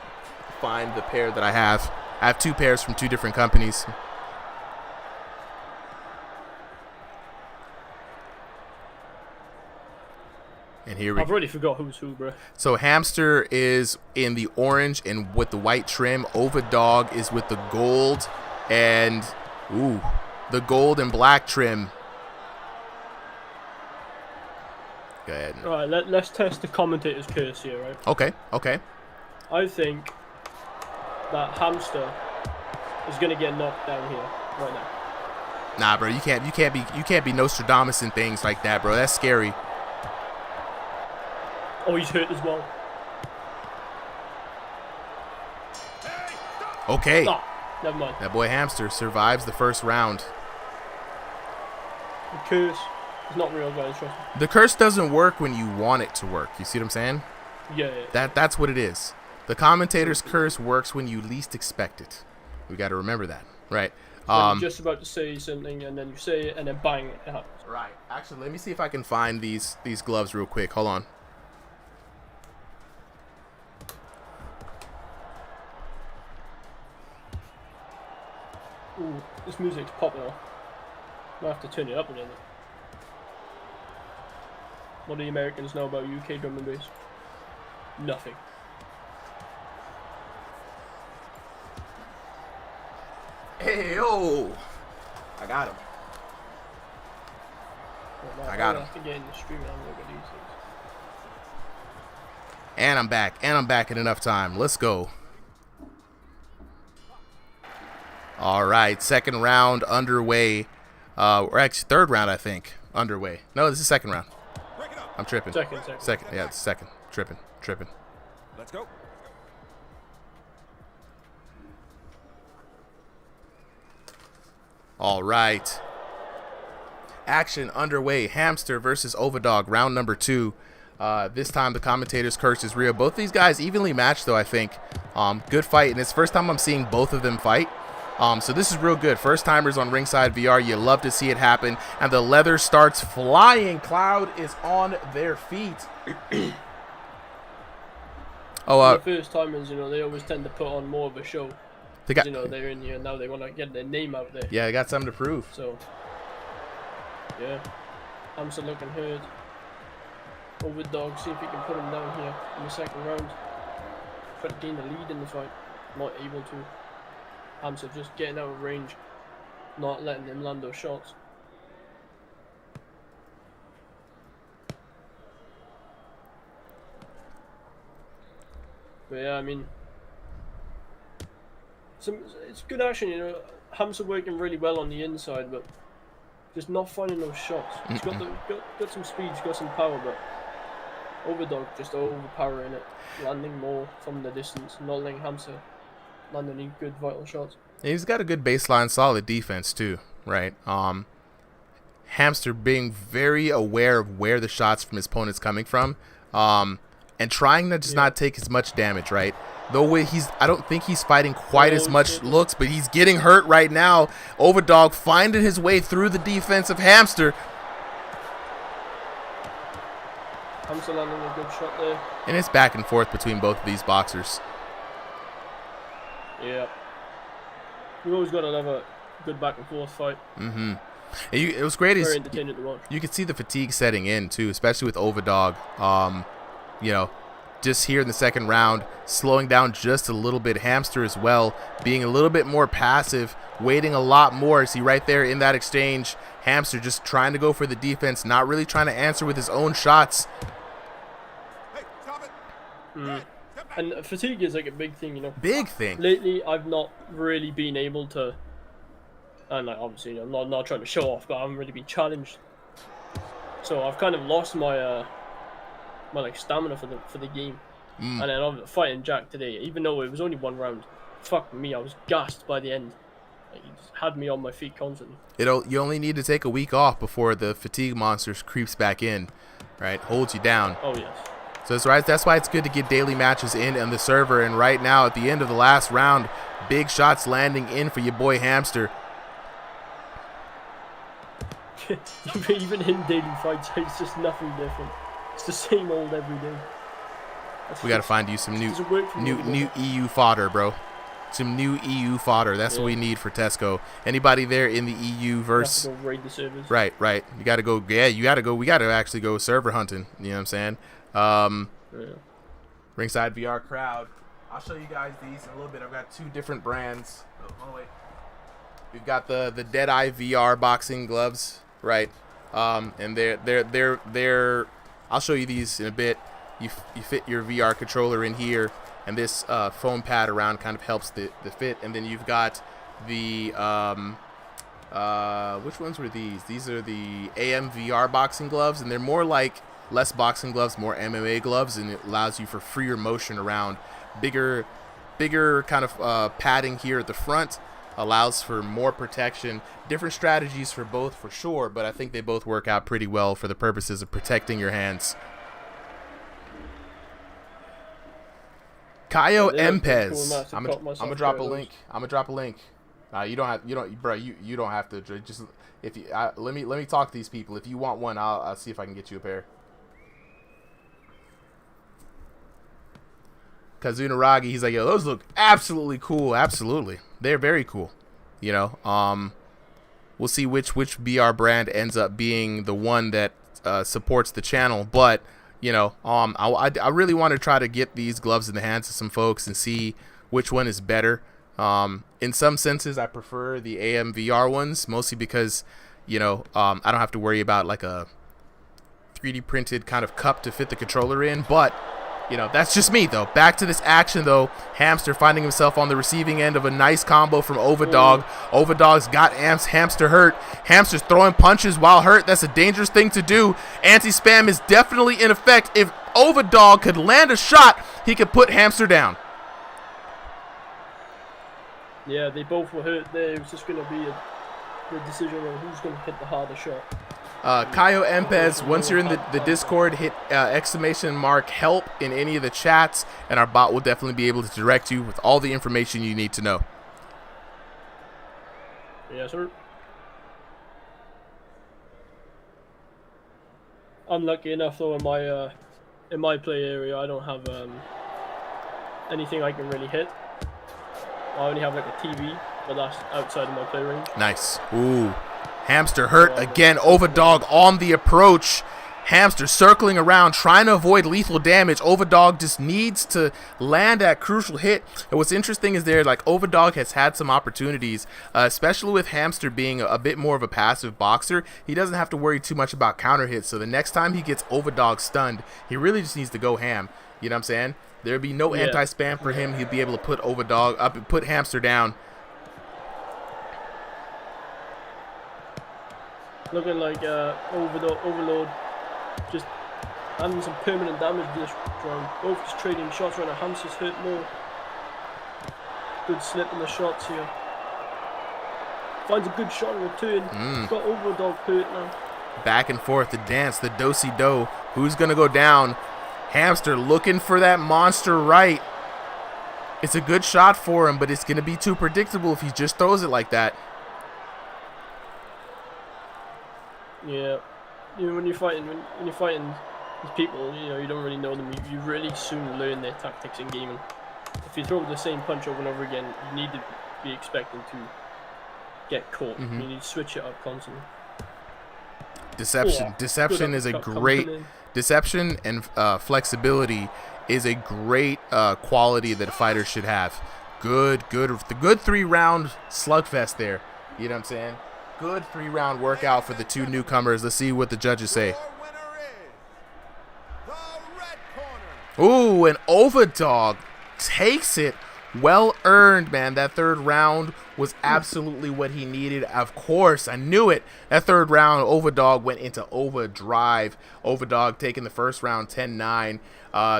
find the pair that I have. I have two pairs from two different companies. And here I've already forgot who's who, bro. So Hamster is in the orange and with the white trim. Overdog is with the gold and the gold and black trim. Go ahead. All right, let's test the commentator's curse here, right? Okay. I think that Hamster is gonna get knocked down here right now. Nah, bro, you can't be Nostradamus and things like that, bro. That's scary. Oh, he's hurt as well. Okay. Oh, never mind. That boy Hamster survives the first round. The curse is not real, guys. Trust me. The curse doesn't work when you want it to work. You see what I'm saying? Yeah. That's what it is. The commentator's curse works when you least expect it. We got to remember that, right? You're just about to say something, and then you say it, and then bang, it happens. Right. Actually, let me see if I can find these gloves real quick. Hold on. Ooh, this music's popping off. Might have to turn it up a little. What do the Americans know about UK drum and bass? Nothing. Hey, yo! I got him. Well, I got him. have to get in the stream and have a look at these things. And I'm back. And I'm back in enough time. Let's go. All right, second round underway. Or actually, third round, I think, underway. No, this is second round. I'm tripping. Second. Yeah, it's second. Tripping. Let's go. All right. Action underway. Hamster versus Overdog, round number 2. This time the commentator's curse is real. Both these guys evenly matched, though, I think. Good fight, and it's the first time I'm seeing both of them fight. So this is real good. First timers on Ringside VR, you love to see it happen. And the leather starts flying. Cloud is on their feet. The first timers, they always tend to put on more of a show. They're in here now. They want to get their name out there. Yeah, they got something to prove. So, yeah, Hamster looking hurt. Overdog, see if he can put him down here in the second round. Try to gain the lead in the fight. Not able to. Hamster just getting out of range, not letting him land those shots. But yeah, I mean, it's good action, Hamster working really well on the inside, but just not finding those shots. He's got some speed, he's got some power, but Overdog just overpowering it, landing more from the distance, not letting Hamster land any good vital shots. He's got a good baseline, solid defense too, right? Hamster being very aware of where the shots from his opponent's coming from. and trying to just not take as much damage, right? Though I don't think he's fighting quite as much looks, but he's getting hurt right now. Overdog finding his way through the defense of Hamster. Hamster landing a good shot there. And it's back and forth between both of these boxers. Yeah. We've always got to have a good back and forth fight. Mm-hmm. It was great. Very entertaining to watch. You could see the fatigue setting in too, especially with Overdog. You know, just here in the second round, slowing down just a little bit. Hamster as well, being a little bit more passive, waiting a lot more. See right there in that exchange, Hamster just trying to go for the defense, not really trying to answer with his own shots. And fatigue is like a big thing, you know. Big thing. Lately, I've not really been able to, and like obviously I'm not trying to show off, but I haven't really been challenged. So I've kind of lost my my like stamina for the game. And then I'm fighting Jack today, even though it was only one round. Fuck me, I was gassed by the end. Like, he just had me on my feet constantly. You only need to take a week off before the fatigue monster creeps back in, right? Holds you down. Oh yes. So that's right. That's why it's good to get daily matches in on the server. And right now, at the end of the last round, big shots landing in for your boy Hamster. Even in daily fights, it's just nothing different. It's the same old every day. We got to find you some new EU fodder, bro. Some new EU fodder. That's what we need for Tesco. Anybody there in the EU verse? Go raid the servers. Right. You got to go. Yeah, you got to go. We got to actually go server hunting. You know what I'm saying? Ringside VR crowd. I'll show you guys these in a little bit. I've got two different brands. Oh wait. We've got the Deadeye VR boxing gloves, right? And they're. I'll show you these in a bit. You fit your VR controller in here, and this foam pad around kind of helps the fit. And then you've got the which ones were these? These are the AM VR boxing gloves, and they're more like less boxing gloves, more MMA gloves, and it allows you for freer motion around. Bigger kind of padding here at the front allows for more protection. Different strategies for both for sure, but I think they both work out pretty well for the purposes of protecting your hands. Caio Empez. I'm gonna drop a link. You don't have to. Just if you let me talk to these people. If you want one, I'll see if I can get you a pair. Kazunaragi, he's like, yo, those look absolutely cool. Absolutely, they're very cool. You know, we'll see which BR brand ends up being the one that supports the channel, but. You know, I really want to try to get these gloves in the hands of some folks and see which one is better. In some senses, I prefer the AM VR ones, mostly because, you know, I don't have to worry about like a 3D printed kind of cup to fit the controller in. But, you know, that's just me, though. Back to this action, though. Hamster finding himself on the receiving end of a nice combo from Overdog. Overdog's got Hamster hurt. Hamster's throwing punches while hurt. That's a dangerous thing to do. Anti-spam is definitely in effect. If Overdog could land a shot, he could put Hamster down. Yeah, they both were hurt there. It was just going to be the decision on who's going to hit the harder shot. Caio Empez, once you're in the Discord, hit !help in any of the chats, and our bot will definitely be able to direct you with all the information you need to know. Yes, sir. I'm lucky enough though in my play area, I don't have anything I can really hit. I only have like a TV, but that's outside of my play range. Nice. Ooh. Hamster hurt again. Overdog on the approach. Hamster circling around, trying to avoid lethal damage. Overdog just needs to land that crucial hit. And what's interesting is like Overdog has had some opportunities, especially with Hamster being a bit more of a passive boxer. He doesn't have to worry too much about counter hits. So the next time he gets Overdog stunned, he really just needs to go ham. You know what I'm saying? There'd be no anti-spam for him. He'd be able to put Overdog up and put Hamster down. Looking like Overlord just having some permanent damage this round. Both just trading shots right now. Hamster's hurt more. Good slip in the shots here. Finds a good shot in return. Got Overdog hurt now. Back and forth, the dance, the do-si-do. Who's going to go down? Hamster looking for that monster right. It's a good shot for him, but it's going to be too predictable if he just throws it like that. Yeah. You know, when you're fighting these people, you know, you don't really know them. You really soon learn their tactics in gaming. If you throw the same punch over and over again, you need to be expecting to get caught. You need to switch it up constantly. Deception is a great... Deception and flexibility is a great quality that fighters should have. The good 3-round slugfest there. You know what I'm saying? Good 3-round workout for the two newcomers. Let's see what the judges say. Ooh, an Overdog takes it. Well earned, man. That 3rd round was absolutely what he needed. Of course, I knew it. That 3rd round, Overdog went into overdrive. Overdog taking the 1st round 10-9.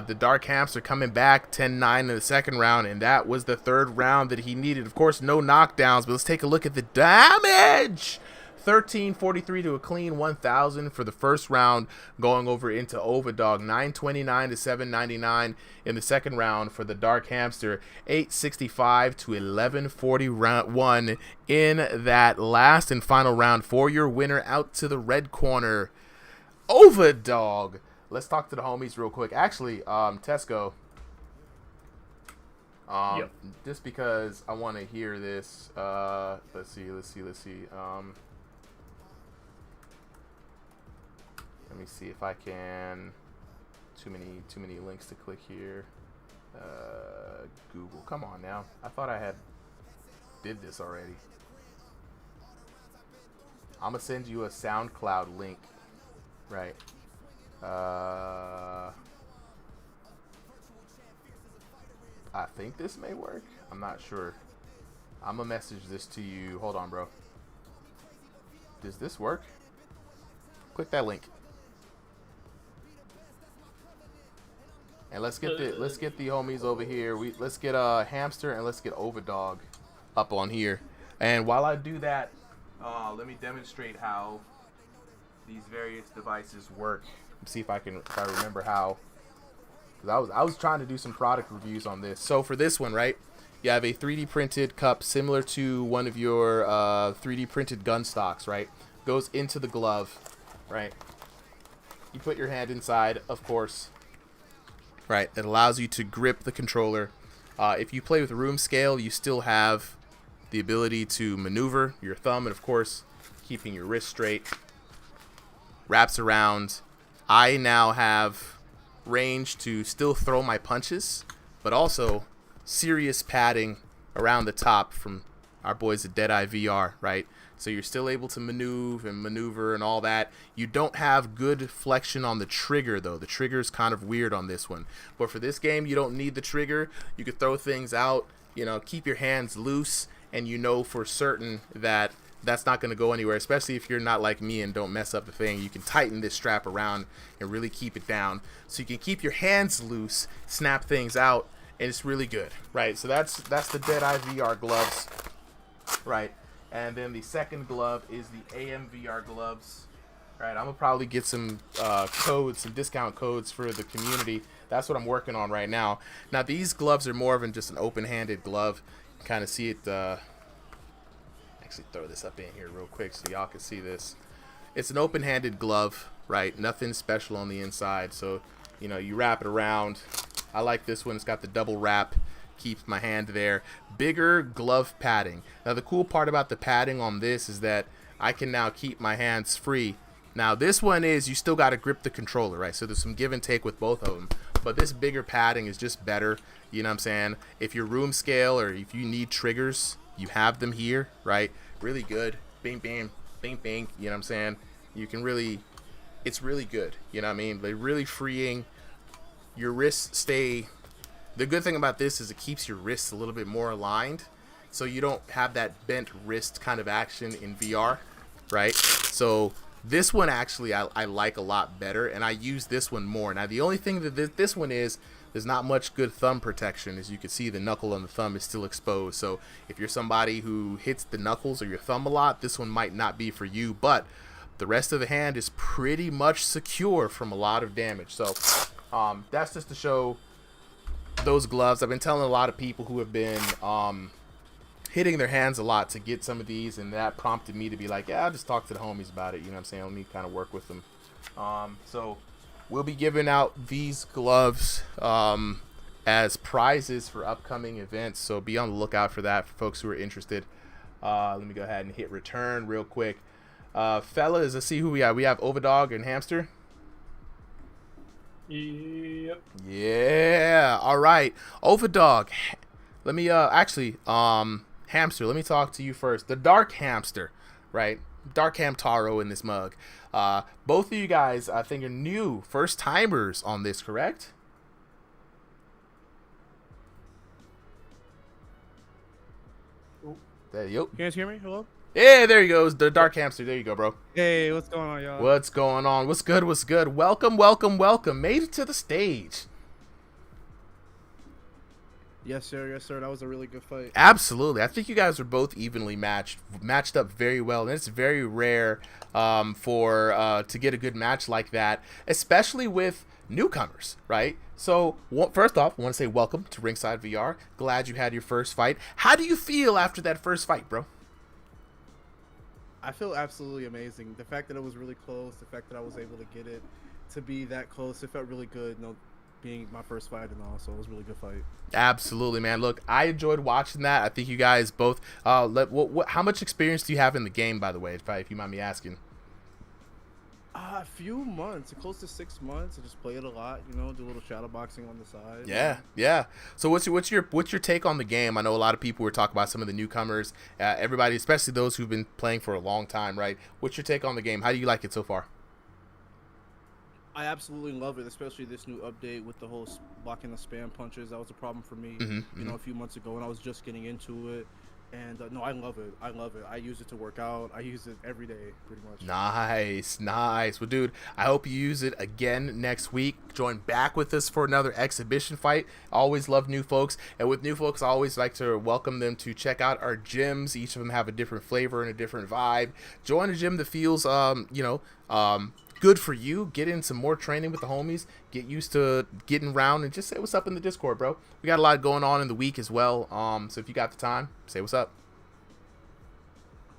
The Dark Hamster coming back 10-9 in the 2nd round, and that was the 3rd round that he needed. Of course, no knockdowns, but let's take a look at the damage. 1343 to a clean 1000 for the 1st round, going over into Overdog. 929 to 799 in the 2nd round for the Dark Hamster. 865 to 1141 in that last and final round for your winner. Out to the red corner, Overdog. Let's talk to the homies real quick. Actually, Tesco. Just because I want to hear this. Let's see. Let me see if I can. Too many links to click here. Google, come on now. I thought I did this already. I'm gonna send you a SoundCloud link, right? I think this may work. I'm not sure. I'm gonna message this to you. Hold on, bro. Does this work? Click that link. And let's get the homies over here. Let's get Hamster and let's get Overdog up on here. And while I do that, let me demonstrate how these various devices work. See if I remember how. Because I was trying to do some product reviews on this. So for this one, right, you have a 3D printed cup similar to one of your 3D printed gun stocks, right? Goes into the glove, right? You put your hand inside, of course. Right, it allows you to grip the controller. If you play with room scale, you still have the ability to maneuver your thumb, and of course, keeping your wrist straight. Wraps around. I now have range to still throw my punches, but also serious padding around the top from our boys at Deadeye VR, right? So you're still able to maneuver and all that. You don't have good flexion on the trigger, though. The trigger's kind of weird on this one. But for this game, you don't need the trigger. You could throw things out, you know, keep your hands loose, and you know for certain that that's not going to go anywhere, especially if you're not like me and don't mess up the thing. You can tighten this strap around and really keep it down. So you can keep your hands loose, snap things out, and it's really good, right? So that's the Deadeye VR gloves, right? And then the second glove is the AM VR gloves. Right, I'm gonna probably get some codes, some discount codes for the community. That's what I'm working on right now. Now these gloves are more than just an open-handed glove. You can kind of see it. Actually, throw this up in here real quick so y'all can see this. It's an open-handed glove, right? Nothing special on the inside. So, you know, you wrap it around. I like this one. It's got the double wrap. Keeps my hand there. Bigger glove padding. Now the cool part about the padding on this is that I can now keep my hands free. Now this one is you still got to grip the controller, right? So there's some give and take with both of them. But this bigger padding is just better. You know what I'm saying? If you're room scale or if you need triggers, you have them here, right? Really good. Bing, bing, bing, bing. You know what I'm saying? You can really, it's really good. You know what I mean? They're really freeing. Your wrists stay. The good thing about this is it keeps your wrists a little bit more aligned, so you don't have that bent wrist kind of action in VR, right? So this one actually I like a lot better, and I use this one more. Now the only thing that this one is, there's not much good thumb protection. As you can see, the knuckle on the thumb is still exposed. So if you're somebody who hits the knuckles or your thumb a lot, this one might not be for you, but the rest of the hand is pretty much secure from a lot of damage. So That's just to show those gloves. I've been telling a lot of people who have been hitting their hands a lot to get some of these, and that prompted me to be like, yeah, I'll just talk to the homies about it. You know what I'm saying? Let me kind of work with them. So we'll be giving out these gloves as prizes for upcoming events. So be on the lookout for that for folks who are interested. Let me go ahead and hit return real quick. Fellas, let's see who we have. We have Overdog and Hamster. Yep. Yeah. All right. Overdog. Let me Hamster, let me talk to you first. The Dark Hamster, right? Dark Hamtaro in this mug. Both of you guys, I think, are new first timers on this, correct? There you go. Can you guys hear me? Hello? Yeah, there he goes. The Dark Hamster. There you go, bro. Hey, what's going on, y'all? What's going on? What's good? What's good? Welcome, welcome, welcome. Made it to the stage. Yes, sir. Yes, sir. That was a really good fight. Absolutely. I think you guys were both evenly matched up very well, and it's very rare to get a good match like that, especially with newcomers, right? So, first off, I want to say welcome to Ringside VR. Glad you had your first fight. How do you feel after that first fight, bro? I feel absolutely amazing. The fact that it was really close, the fact that I was able to get it to be that close, it felt really good. Being my first fight and all, so it was a really good fight. Absolutely, man. Look, I enjoyed watching that. I think you guys both. How much experience do you have in the game, by the way, if you mind me asking? A few months, close to 6 months. I just play it a lot, do a little shadow boxing on the side. Yeah. So what's your take on the game? I know a lot of people were talking about some of the newcomers. Everybody, especially those who've been playing for a long time, right? What's your take on the game? How do you like it so far? I absolutely love it, especially this new update with the whole blocking the spam punches. That was a problem for me, a few months ago when I was just getting into it. And no, I love it. I use it to work out. I use it every day, pretty much. Nice. Well, dude, I hope you use it again next week. Join back with us for another exhibition fight. Always love new folks. And with new folks, I always like to welcome them to check out our gyms. Each of them have a different flavor and a different vibe. Join a gym that feels, good for you. Get in some more training with the homies. Get used to getting around and just say what's up in the Discord, bro. We got a lot going on in the week as well. So if you got the time, say what's up.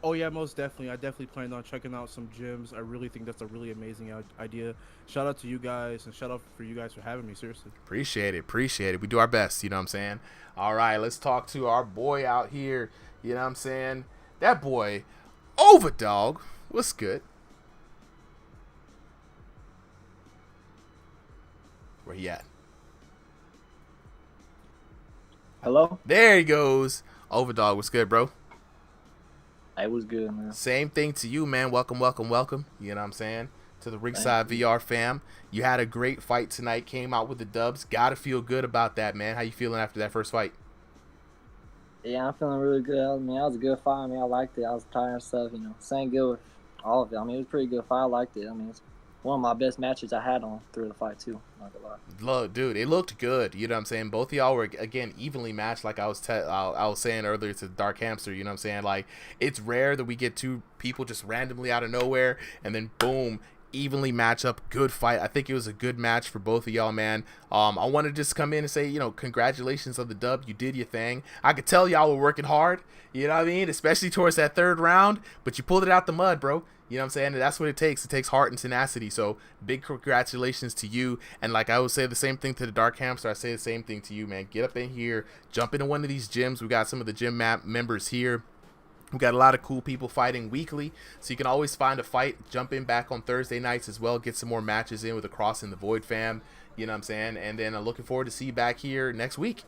Oh yeah, most definitely. I definitely plan on checking out some gyms. I really think that's a really amazing idea. Shout out to you guys, and shout out for you guys for having me. Seriously. Appreciate it. We do our best. You know what I'm saying? All right, let's talk to our boy out here. You know what I'm saying? That boy, Overdog. What's good? Where he at? Hello? There he goes. Overdog, what's good, bro? It was good, man. Same thing to you, man. Welcome. You know what I'm saying? To the Ringside VR fam. You had a great fight tonight. Came out with the dubs. Gotta feel good about that, man. How you feeling after that first fight? Yeah, I'm feeling really good. I mean, that was a good fight. I mean, I liked it. I was tired and stuff, Same good with all of it. I mean, it was a pretty good fight. I liked it. I mean, it's one of my best matches I had on through the fight too. Not gonna lie. Look, dude, it looked good. You know what I'm saying? Both of y'all were again evenly matched. Like I was saying earlier to Dark Hamster. You know what I'm saying? Like it's rare that we get two people just randomly out of nowhere and then boom, evenly match up. Good fight. I think it was a good match for both of y'all, man. I want to just come in and say, congratulations on the dub. You did your thing. I could tell y'all were working hard. You know what I mean? Especially towards that third round, but you pulled it out the mud, bro. You know what I'm saying? And that's what it takes. It takes heart and tenacity. So big congratulations to you. And like I would say the same thing to the Dark Hamster, I say the same thing to you, man. Get up in here, jump into one of these gyms. We got some of the gym members here. We got a lot of cool people fighting weekly, so you can always find a fight. Jump in back on Thursday nights as well. Get some more matches in with the Crossing the Void fam. You know what I'm saying? And then I'm looking forward to see you back here next week.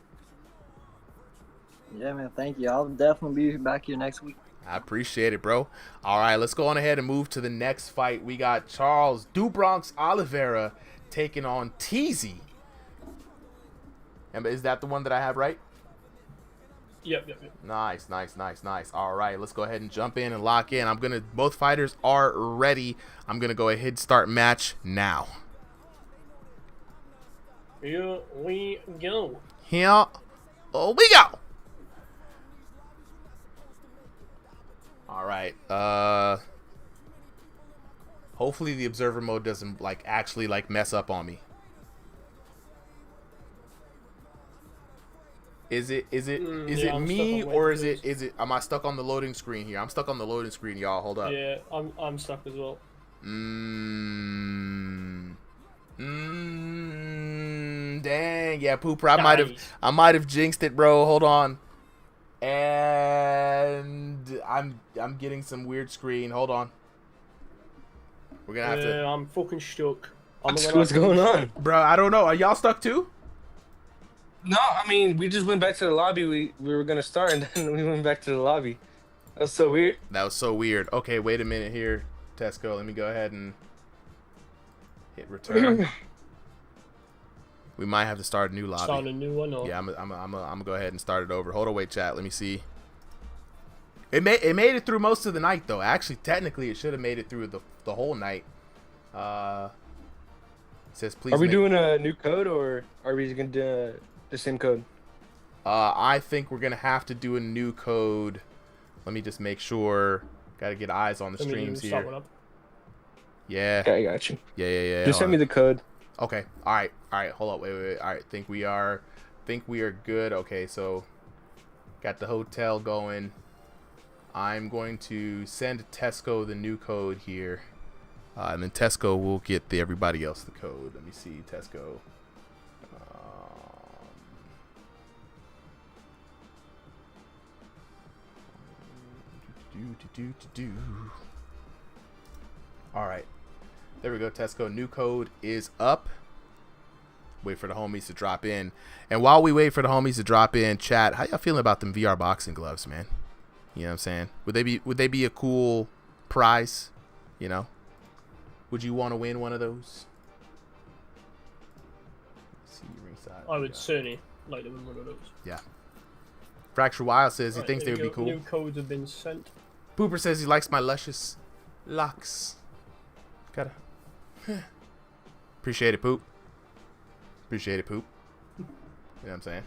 Yeah, man. Thank you. I'll definitely be back here next week. I appreciate it, bro. All right, let's go on ahead and move to the next fight. We got Charles Dubronx Oliveira taking on Teasy. And is that the one that I have right? Yep. Nice. All right, let's go ahead and jump in and lock in. Both fighters are ready. I'm gonna go ahead and start match now. Here we go. All right. Hopefully the observer mode doesn't actually mess up on me. Is it yeah, I'm me stuck on or waiting is it am I stuck on the loading screen here? I'm stuck on the loading screen, y'all. Hold up. Yeah, I'm stuck as well. Dang, yeah, Pooper. I might have jinxed it, bro. Hold on. And I'm getting some weird screen. Hold on. We're gonna have to. Yeah, I'm fucking stuck. What's going on, bro? I don't know. Are y'all stuck too? No, I mean we just went back to the lobby. We were gonna start and then we went back to the lobby. That was so weird. That was so weird. Okay, wait a minute here, Tesco. Let me go ahead and hit return. We might have to start a new lobby. Start a new one. Or... Yeah, I'm gonna go ahead and start it over. Hold on, wait, chat. Let me see. It made it through most of the night though. Actually, technically, it should have made it through the whole night. It says please. Are we doing a new code or are we gonna do the same code? I think we're gonna have to do a new code. Let me just make sure. Gotta get eyes on the streams here. Yeah. Okay, I got you. Yeah. Just send me the code. Okay. All right. Hold up. Wait. All right. Think we are good. Okay. So, got the hotel going. I'm going to send Tesco the new code here, and then Tesco will get everybody else the code. Let me see, Tesco. All right, there we go. Tesco, new code is up. Wait for the homies to drop in, and while we wait for the homies to drop in, chat, how y'all feeling about them VR boxing gloves, man? You know what I'm saying? Would they be a cool prize? You know? Would you want to win one of those? Let's see, ringside. I would certainly like to win one of those. Yeah. Fracture Wild says he thinks they would be cool. New codes have been sent. Pooper says he likes my luscious locks. Gotta. Appreciate it, Poop. Appreciate it, Poop. You know what I'm saying?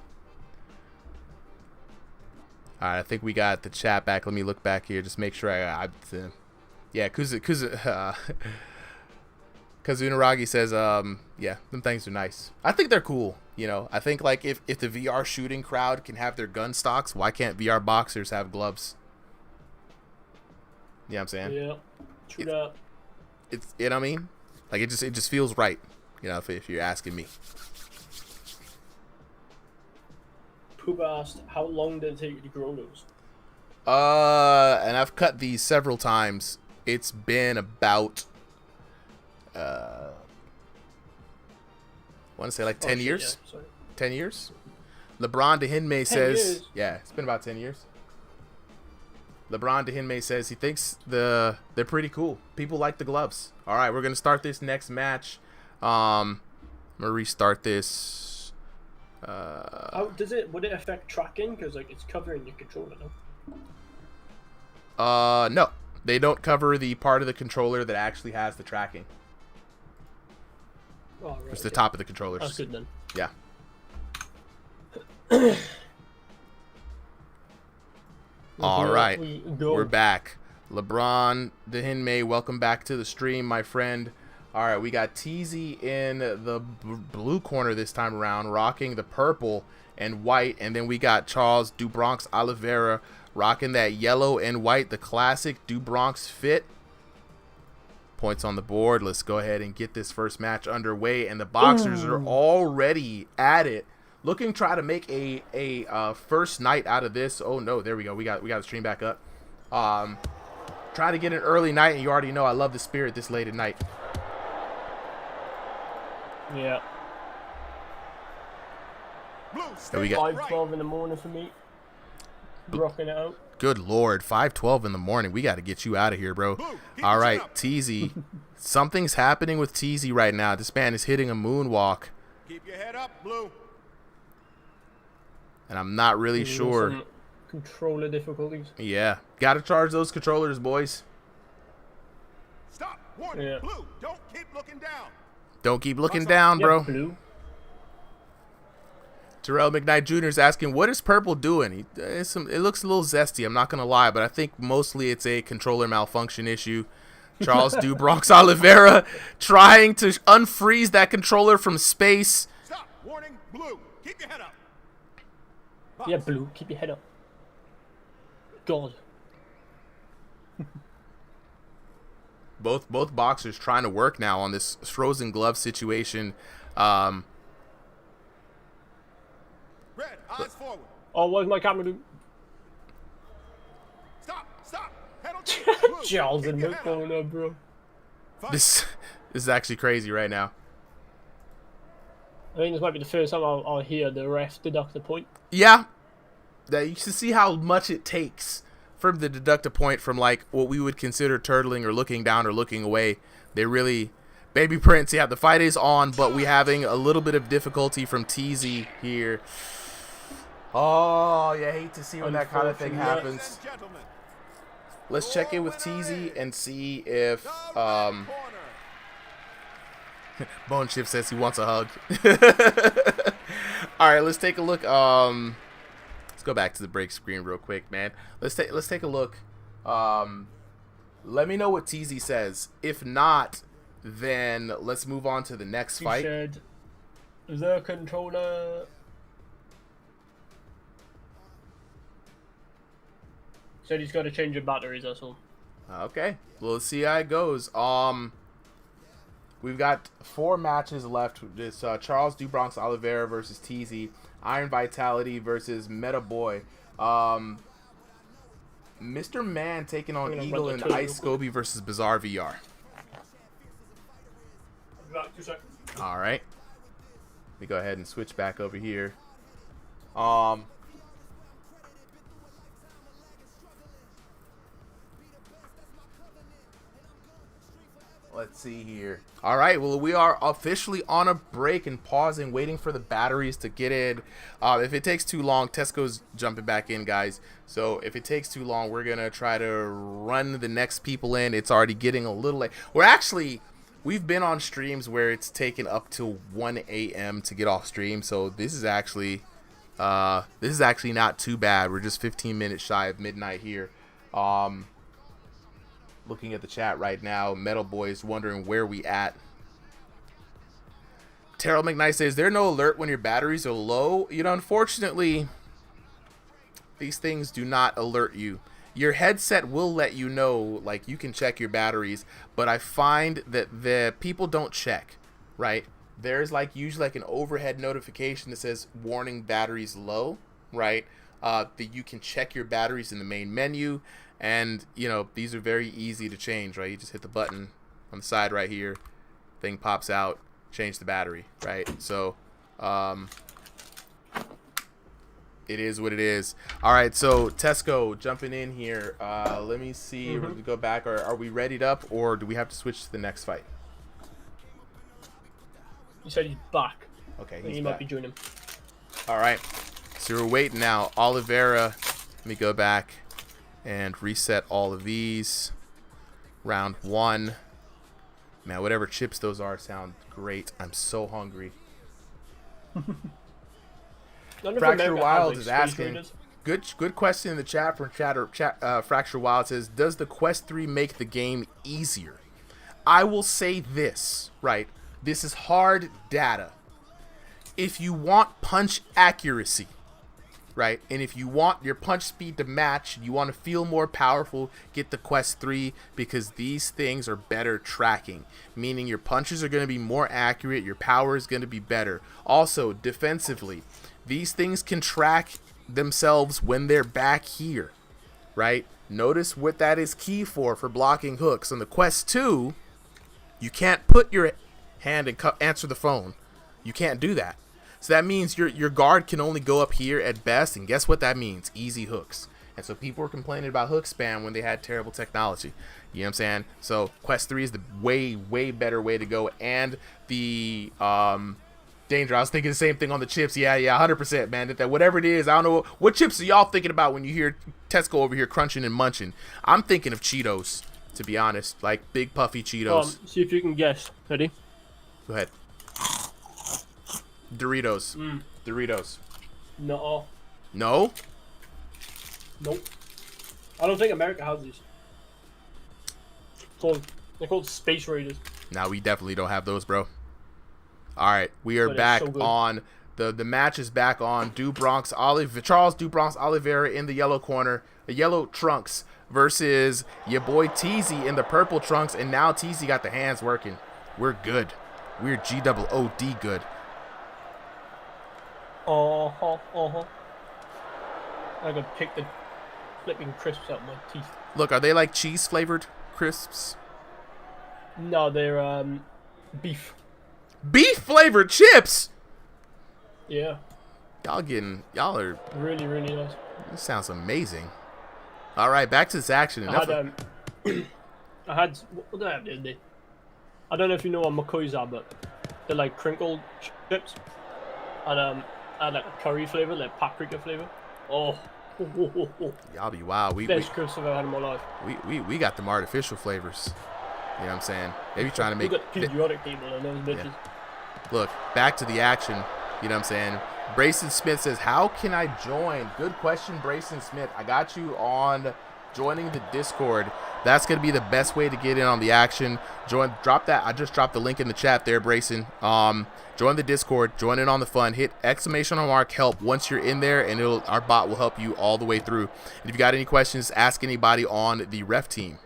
Alright, I think we got the chat back. Let me look back here. Just make sure yeah, Kazunaragi says, yeah, them things are nice. I think they're cool. You know, I think like if the VR shooting crowd can have their gun stocks, why can't VR boxers have gloves? You know what I'm saying? Yeah, true that. It's, you know what I mean? Like it just feels right. You know, if you're asking me. Poop asked, how long did it take you to grow those? And I've cut these several times. It's been about, I want to say like 10 years. Yeah, 10 years. LeBron DeHinme says, yeah, it's been about 10 years. LeBron DeHinme says he thinks they're pretty cool. People like the gloves. All right, we're gonna start this next match. I'm gonna restart this. How would it affect tracking? Because like it's covering your controller, no? No, they don't cover the part of the controller that actually has the tracking. Oh, right, it's the top of the controller. That's good then. Yeah. All right, we're back. LeBron DeHinme, welcome back to the stream, my friend. All right, we got TZ in the blue corner this time around, rocking the purple and white. And then we got Charles Dubronx Oliveira rocking that yellow and white, the classic Dubronx fit. Points on the board. Let's go ahead and get this first match underway. And the boxers are already at it, looking to try to make a first night out of this. Oh, no, there we go. We got the stream back up. Try to get an early night, and you already know I love the spirit this late at night. Yeah. So we got 5:12 in the morning for me. Rocking it out. Good Lord, 5:12 in the morning. We got to get you out of here, bro. All right, TZ. Something's happening with TZ right now. This man is hitting a moonwalk. Keep your head up, Blue. And I'm not really sure. Some controller difficulties. Yeah. Got to charge those controllers, boys. Stop. Warning. Yeah. Blue, don't keep looking down. Don't keep looking down, bro. Blue. Terrell McKnight Jr. is asking, what is purple doing? It looks a little zesty, I'm not going to lie, but I think mostly it's a controller malfunction issue. Charles Dubronx Oliveira trying to unfreeze that controller from space. Stop. Warning. Blue, keep your head up. Yeah, Blue, keep your head up. God. Both boxers trying to work now on this frozen glove situation. Red, eyes forward. Oh, what's my camera doing? Stop. Head on Charles in the corner, bro. This is actually crazy right now. I think this might be the first time I'll hear the ref deduct a point. Yeah, that you should see how much it takes from the deduct a point from like what we would consider turtling or looking down or looking away. They really, Baby Prince. Yeah, the fight is on, but we having a little bit of difficulty from TZ here. Oh, you hate to see when that kind of thing happens. Let's check in with TZ and see if Bone Chip says he wants a hug. All right, let's take a look. Let's go back to the break screen real quick, man. Let's take a look. Let me know what TZ says. If not, then let's move on to the next fight. Said, is there a controller? Said he's got to change your batteries, that's all. Okay, well, let's see how it goes. We've got 4 matches left. It's Charles Dubronx Oliveira versus TZ, Iron Vitality versus Meta Boy. Mr. Man taking on Eagle and Ice Scoby versus Bizarre VR. Back 2 seconds. All right, let me go ahead and switch back over here. Let's see here. All right, well, we are officially on a break and pausing, waiting for the batteries to get in. If it takes too long, Tesco's jumping back in, guys. So if it takes too long, we're going to try to run the next people in. It's already getting a little late. We've been on streams where it's taken up till 1 a.m. to get off stream. So this is actually not too bad. We're just 15 minutes shy of midnight here. Looking at the chat right now, Metal Boy is wondering where we at. Terrell McKnight says, there no alert when your batteries are low? You know, unfortunately, these things do not alert you. Your headset will let you know, like, you can check your batteries, but I find that the people don't check, right? There's, like, usually, like, an overhead notification that says, warning, batteries low, right? That you can check your batteries in the main menu. And, you know, these are very easy to change, right? You just hit the button on the side right here. Thing pops out. Change the battery, right? So, it is what it is. All right, so Tesco jumping in here. Let me see. We're going to go back. Are we readied up, or do we have to switch to the next fight? You said he's back. Okay, he might be joining him. All right, so we're waiting now. Oliveira, let me go back and reset all of these. Round 1. Man, whatever chips those are sound great. I'm so hungry. Fracture Wild is asking. Good question in the chat from Fracture Wild says, does the Quest 3 make the game easier? I will say this, right? This is hard data. If you want punch accuracy, right, and if you want your punch speed to match, you want to feel more powerful, get the Quest 3, because these things are better tracking, meaning your punches are going to be more accurate, your power is going to be better. Also, defensively, these things can track themselves when they're back here, right? Notice what that is key for blocking hooks. On the Quest 2, you can't put your hand and answer the phone. You can't do that. So that means your guard can only go up here at best, and guess what that means? Easy hooks. And so people were complaining about hook spam when they had terrible technology. You know what I'm saying? So Quest 3 is the way, way better way to go. And the danger, I was thinking the same thing on the chips. Yeah, 100%, man. That whatever it is, I don't know. What chips are y'all thinking about when you hear Tesco over here crunching and munching? I'm thinking of Cheetos, to be honest. Like big puffy Cheetos. See if you can guess. Ready? Go ahead. Doritos. Doritos. No. No? Nope. I don't think America has these. They're called Space Raiders. Now we definitely don't have those, bro. All right, we are back so on The match is back on. Charles Dubronx Oliveira in the yellow corner, the yellow trunks, versus your boy Teasy in the purple trunks, and now Teasy got the hands working. We're good. We're GOOD good. I could pick the flipping crisps out my teeth. Look, are they like cheese flavored crisps? No, they're beef. Beef flavored chips. Yeah. Y'all are really, really nice. This sounds amazing. All right, back to this action. I had what did I have the other day? I don't know if you know what McCoys are, but they're like crinkled chips, and I had like a curry flavor, like paprika flavor. Oh. Y'all be wild. Best crisps I've ever had in my life. We got them artificial flavors. You know what I'm saying? They be trying to make. We got patriotic people and those bitches. Yeah. Look, back to the action. You know what I'm saying? Brayson Smith says, how can I join? Good question, Brayson Smith. I got you on joining the Discord. That's going to be the best way to get in on the action. Drop that. I just dropped the link in the chat there, Brayson. Join the Discord. Join in on the fun. Hit !mark help once you're in there, and our bot will help you all the way through. And if you got any questions, ask anybody on the ref team.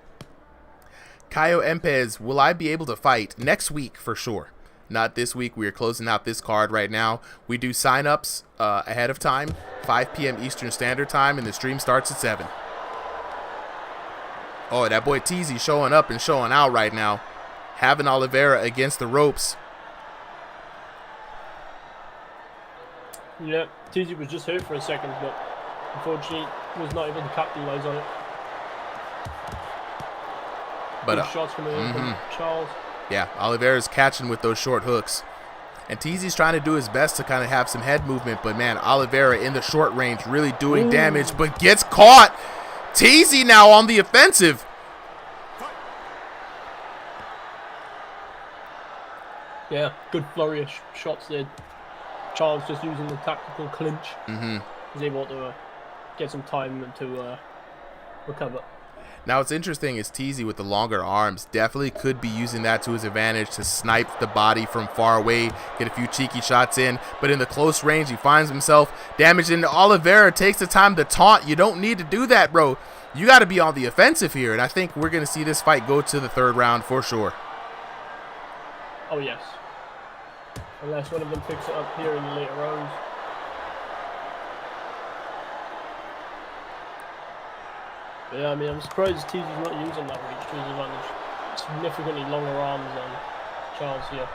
Caio Empez, will I be able to fight next week for sure? Not this week. We are closing out this card right now. We do sign-ups ahead of time, 5 p.m. Eastern Standard Time, and the stream starts at 7. Oh, that boy Teasy showing up and showing out right now. Having Oliveira against the ropes. Yeah, Teasy was just hurt for a second, but unfortunately was not able to capitalize on it. But good shots coming in from Charles. Yeah, Oliveira's catching with those short hooks. And Teasy's trying to do his best to kind of have some head movement. But, man, Oliveira in the short range really doing damage, but gets caught. Teasy now on the offensive. Yeah, good flurry of shots there. Charles just using the tactical clinch. He's able to get some time to recover. Now, what's interesting is Teasy with the longer arms definitely could be using that to his advantage to snipe the body from far away, get a few cheeky shots in. But in the close range, he finds himself damaged. And Oliveira takes the time to taunt. You don't need to do that, bro. You got to be on the offensive here. And I think we're going to see this fight go to the 3rd round for sure. Oh, yes. Unless one of them picks it up here in the later rounds. But yeah, I mean, I'm surprised Teasy's not using that reach to his advantage. Significantly longer arms than Charles here.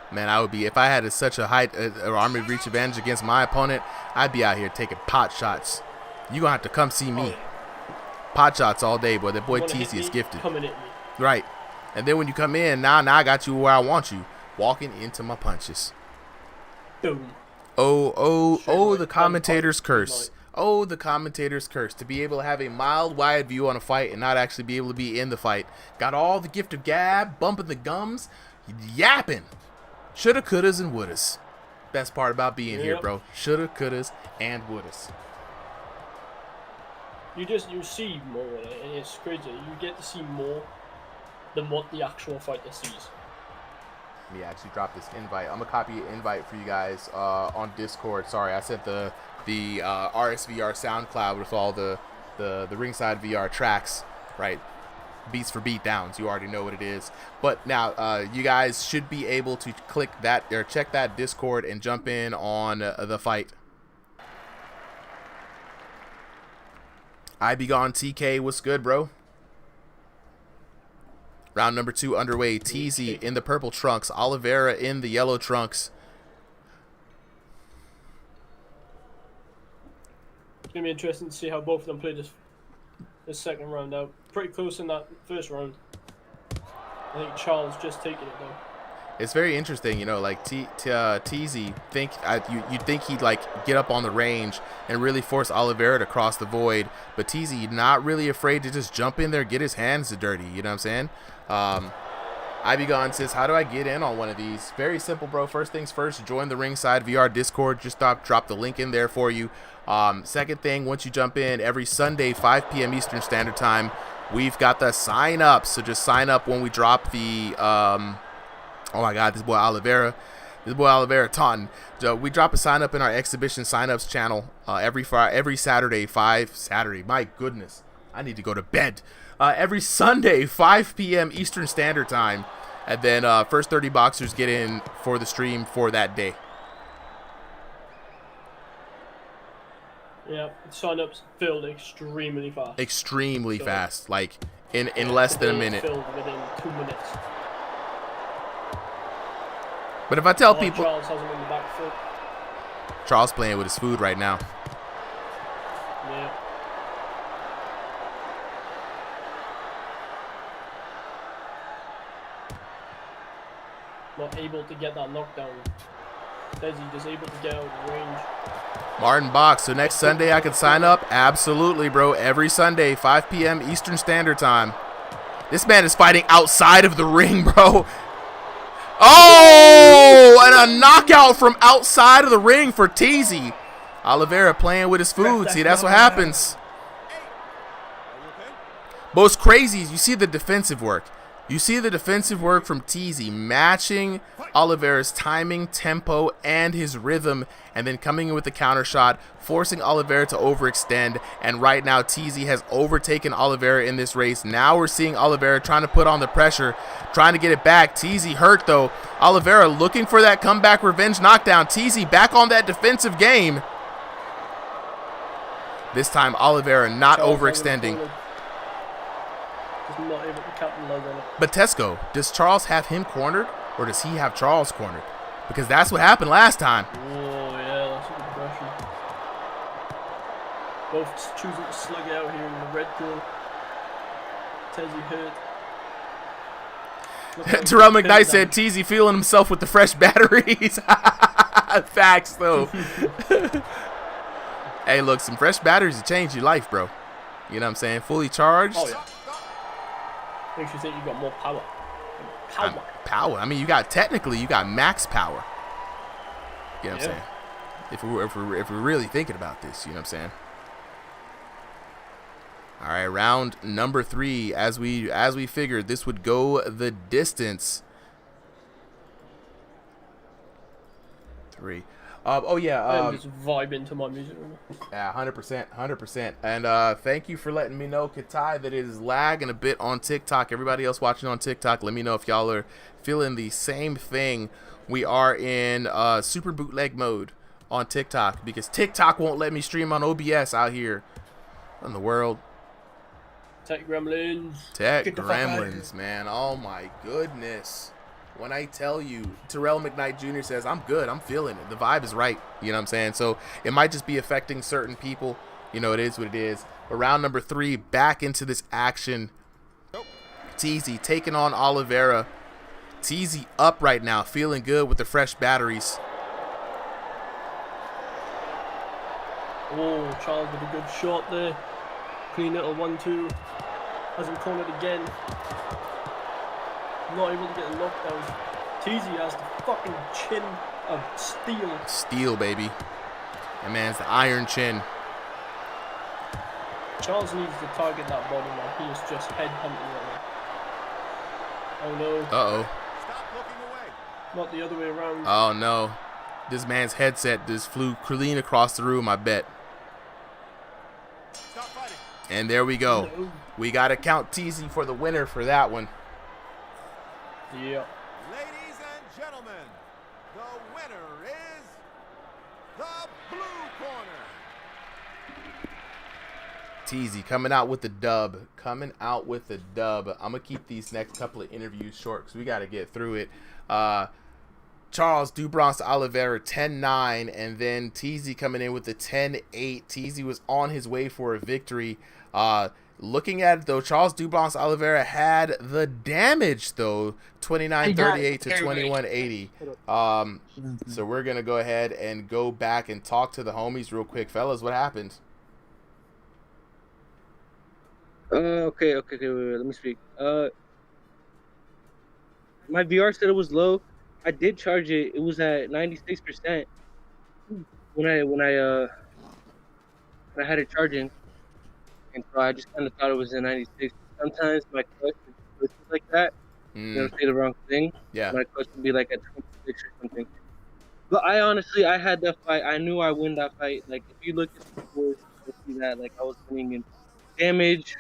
Man, I would be, if I had such a height, arm of reach advantage against my opponent, I'd be out here taking pot shots. You're going to have to come see me. Pot shots all day, boy. That boy Teasy is gifted. Coming at me. Right. And then when you come in, now I got you where I want you. Walking into my punches. Boom. Oh, the commentator's curse. Oh, the commentator's curse. To be able to have a mild, wide view on a fight and not actually be able to be in the fight. Got all the gift of gab, bumping the gums, yapping. Shoulda, couldas, and wouldas. Best part about being here, bro. Shoulda, couldas, and wouldas. You see more, and it's crazy. You get to see more than what the actual fighter sees. Let me actually drop this invite. I'm gonna copy an invite for you guys on Discord. Sorry, I sent the RSVR SoundCloud with all the Ringside VR tracks, right? Beats for beat downs. You already know what it is. But now you guys should be able to click that or check that Discord and jump in on the fight. I Be Gone TK, what's good, bro? Round number 2 underway. Teasy in the purple trunks. Oliveira in the yellow trunks. It's going to be interesting to see how both of them play this second round out. Pretty close in that first round. I think Charles just taking it, though. It's very interesting, you know, like Teasy, you'd think he'd like get up on the range and really force Oliveira to cross the void, but Teasy not really afraid to just jump in there, get his hands dirty, you know what I'm saying? I Be Gone says, how do I get in on one of these? Very simple, bro. First things first, join the Ringside VR Discord. Just drop the link in there for you. Second thing, once you jump in, every Sunday, 5 p.m. Eastern Standard Time, we've got the sign up. So just sign up when we drop the Oh my God, this boy Oliveira taunting. So we drop a sign up in our exhibition signups channel every Saturday, my goodness, I need to go to bed. Every Sunday, 5 p.m. Eastern Standard Time, and then first 30 boxers get in for the stream for that day. Yeah, signups filled extremely fast. Extremely fast, like in less than a minute. Filled within 2 minutes. But if I tell people, Charles has him in the back foot. Charles playing with his food right now. Yeah. Not able to get that knockdown. Desi just able to get out of the range. Martin Box. So next Sunday I can sign up? Absolutely, bro. Every Sunday, 5 p.m. Eastern Standard Time. This man is fighting outside of the ring, bro. Oh, and a knockout from outside of the ring for Teasy. Oliveira playing with his food. See, that's what happens. But what's crazy is you see the defensive work. You see the defensive work from Teasy matching Oliveira's timing, tempo, and his rhythm, and then coming in with the counter shot, forcing Oliveira to overextend. And right now, Teasy has overtaken Oliveira in this race. Now we're seeing Oliveira trying to put on the pressure, trying to get it back. Teasy hurt, though. Oliveira looking for that comeback revenge knockdown. Teasy back on that defensive game. This time, Oliveira not overextending. Not able to capitalize on it. But Tesco, does Charles have him cornered, or does he have Charles cornered? Because that's what happened last time. Oh yeah, that's a good question. Both choosing to slug it out here in the red corner. Tezzy hurt. Terrell McKnight said Teasy feeling himself with the fresh batteries. Facts though. Hey, look, some fresh batteries will change your life, bro. You know what I'm saying? Fully charged. Oh yeah. Makes you think you got more power. Power. I mean, you got max power. You know what I'm saying? If we're really thinking about this, you know what I'm saying? All right, round number 3. As we figured, this would go the distance. 3. Oh yeah. I'm just vibing to my music. Yeah, 100%. And thank you for letting me know, Katai, that it is lagging a bit on TikTok. Everybody else watching on TikTok, let me know if y'all are feeling the same thing. We are in super bootleg mode on TikTok because TikTok won't let me stream on OBS out here in the world. Tech gremlins. Tech gremlins, man. Oh my goodness. When I tell you, Terrell McKnight Jr. says, I'm good, I'm feeling it. The vibe is right. You know what I'm saying? So it might just be affecting certain people. You know, it is what it is. But round number 3, back into this action. Teasy taking on Oliveira. Teasy up right now, feeling good with the fresh batteries. Oh, Charles with a good shot there. Clean little 1-2. Hasn't cornered again. Not able to get a knockdown. Teasy has the fucking chin of steel. Steel, baby. That man's the iron chin. Charles needs to target that body, man. He is just headhunting right now. Oh no. Uh-oh. Not the other way around. Oh no. This man's headset just flew clean across the room, I bet. And there we go. No. We got to count Teasy for the winner for that one. Yeah. Ladies and gentlemen, the winner is the blue corner. Teasy coming out with the dub. I'm going to keep these next couple of interviews short because we got to get through it. Charles Dubronx Oliveira 10-9, and then Teasy coming in with the 10-8. Teasy was on his way for a victory. Looking at it, though, Charles Dubronx Oliveira had the damage, though, 29-38 to 21-80. So we're going to go ahead and go back and talk to the homies real quick. Fellas, what happened? Okay, wait, let me speak. My VR said it was low. I did charge it. It was at 96% when I had it charging. And so I just kind of thought it was at 96. Sometimes my clutch is like that. You know, say the wrong thing. Yeah. My coach would be like at 26 or something. But I had that fight. I knew I win that fight. Like, if you look at the scores, you'll see that. Like, I was winning in damage.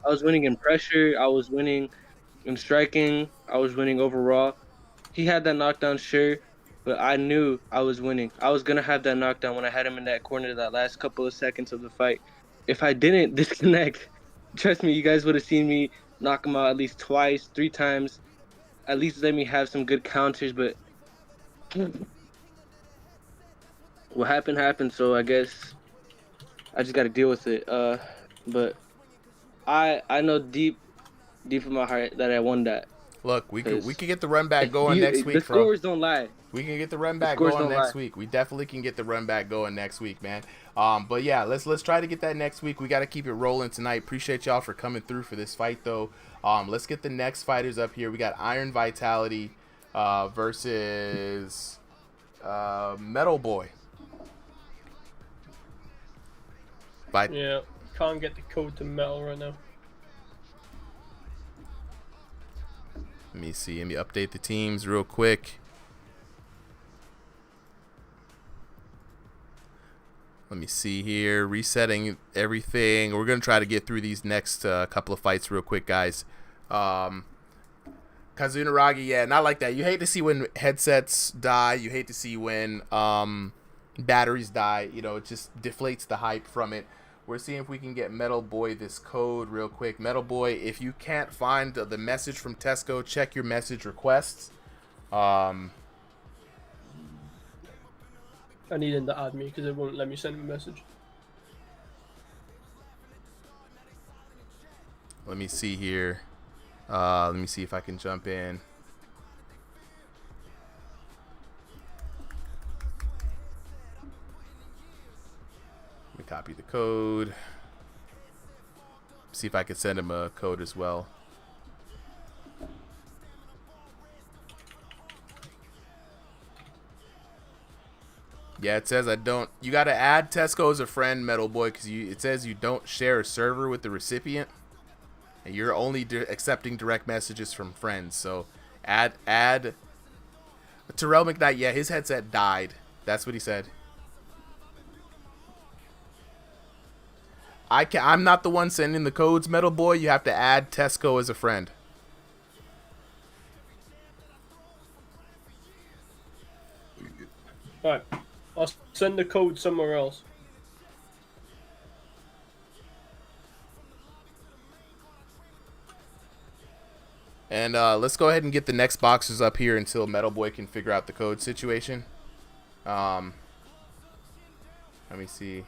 I was winning in pressure. I was winning in striking. I was winning overall. He had that knockdown, sure, but I knew I was winning. I was going to have that knockdown when I had him in that corner that last couple of seconds of the fight. If I didn't disconnect, trust me, you guys would have seen me knock him out at least twice, 3 times. At least let me have some good counters, but what happened, so I guess I just got to deal with it. But I know deep in my heart that I won that. Look, we could get the run back going next week. The scores don't lie. We can get the run back going next week. We definitely can get the run back going next week, man. But yeah, let's try to get that next week. We got to keep it rolling tonight. Appreciate y'all for coming through for this fight, though. Let's get the next fighters up here. We got Iron Vitality versus Metal Boy. Yeah, can't get the code to Metal right now. Let me see. Let me update the teams real quick. Let me see here. Resetting everything. We're going to try to get through these next couple of fights real quick, guys. Kazunaragi, yeah, not like that. You hate to see when headsets die. You hate to see when batteries die. You know, it just deflates the hype from it. We're seeing if we can get Metal Boy this code real quick. Metal Boy, if you can't find the message from Tesco, check your message requests. I need him to add me because it won't let me send him a message. Let me see here. Let me see if I can jump in. Let me copy the code. See if I can send him a code as well. Yeah, it says I don't. You got to add Tesco as a friend, Metal Boy, because it says you don't share a server with the recipient, and you're only accepting direct messages from friends. So add Terrell McKnight. Yeah, his headset died. That's what he said. I'm not the one sending the codes, Metal Boy. You have to add Tesco as a friend. Alright, I'll send the code somewhere else. And let's go ahead and get the next boxes up here until Metal Boy can figure out the code situation. Let me see.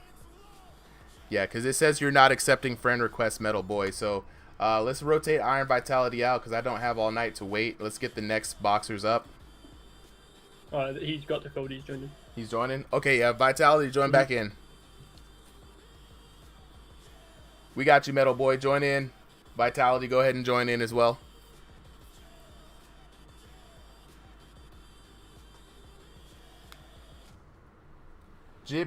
Yeah, because it says you're not accepting friend requests, Metal Boy. So let's rotate Iron Vitality out because I don't have all night to wait. Let's get the next boxers up. Alright, he's got the code. He's joining. He's joining? Okay, yeah, Vitality, join back in. We got you, Metal Boy. Join in. Vitality, go ahead and join in as well.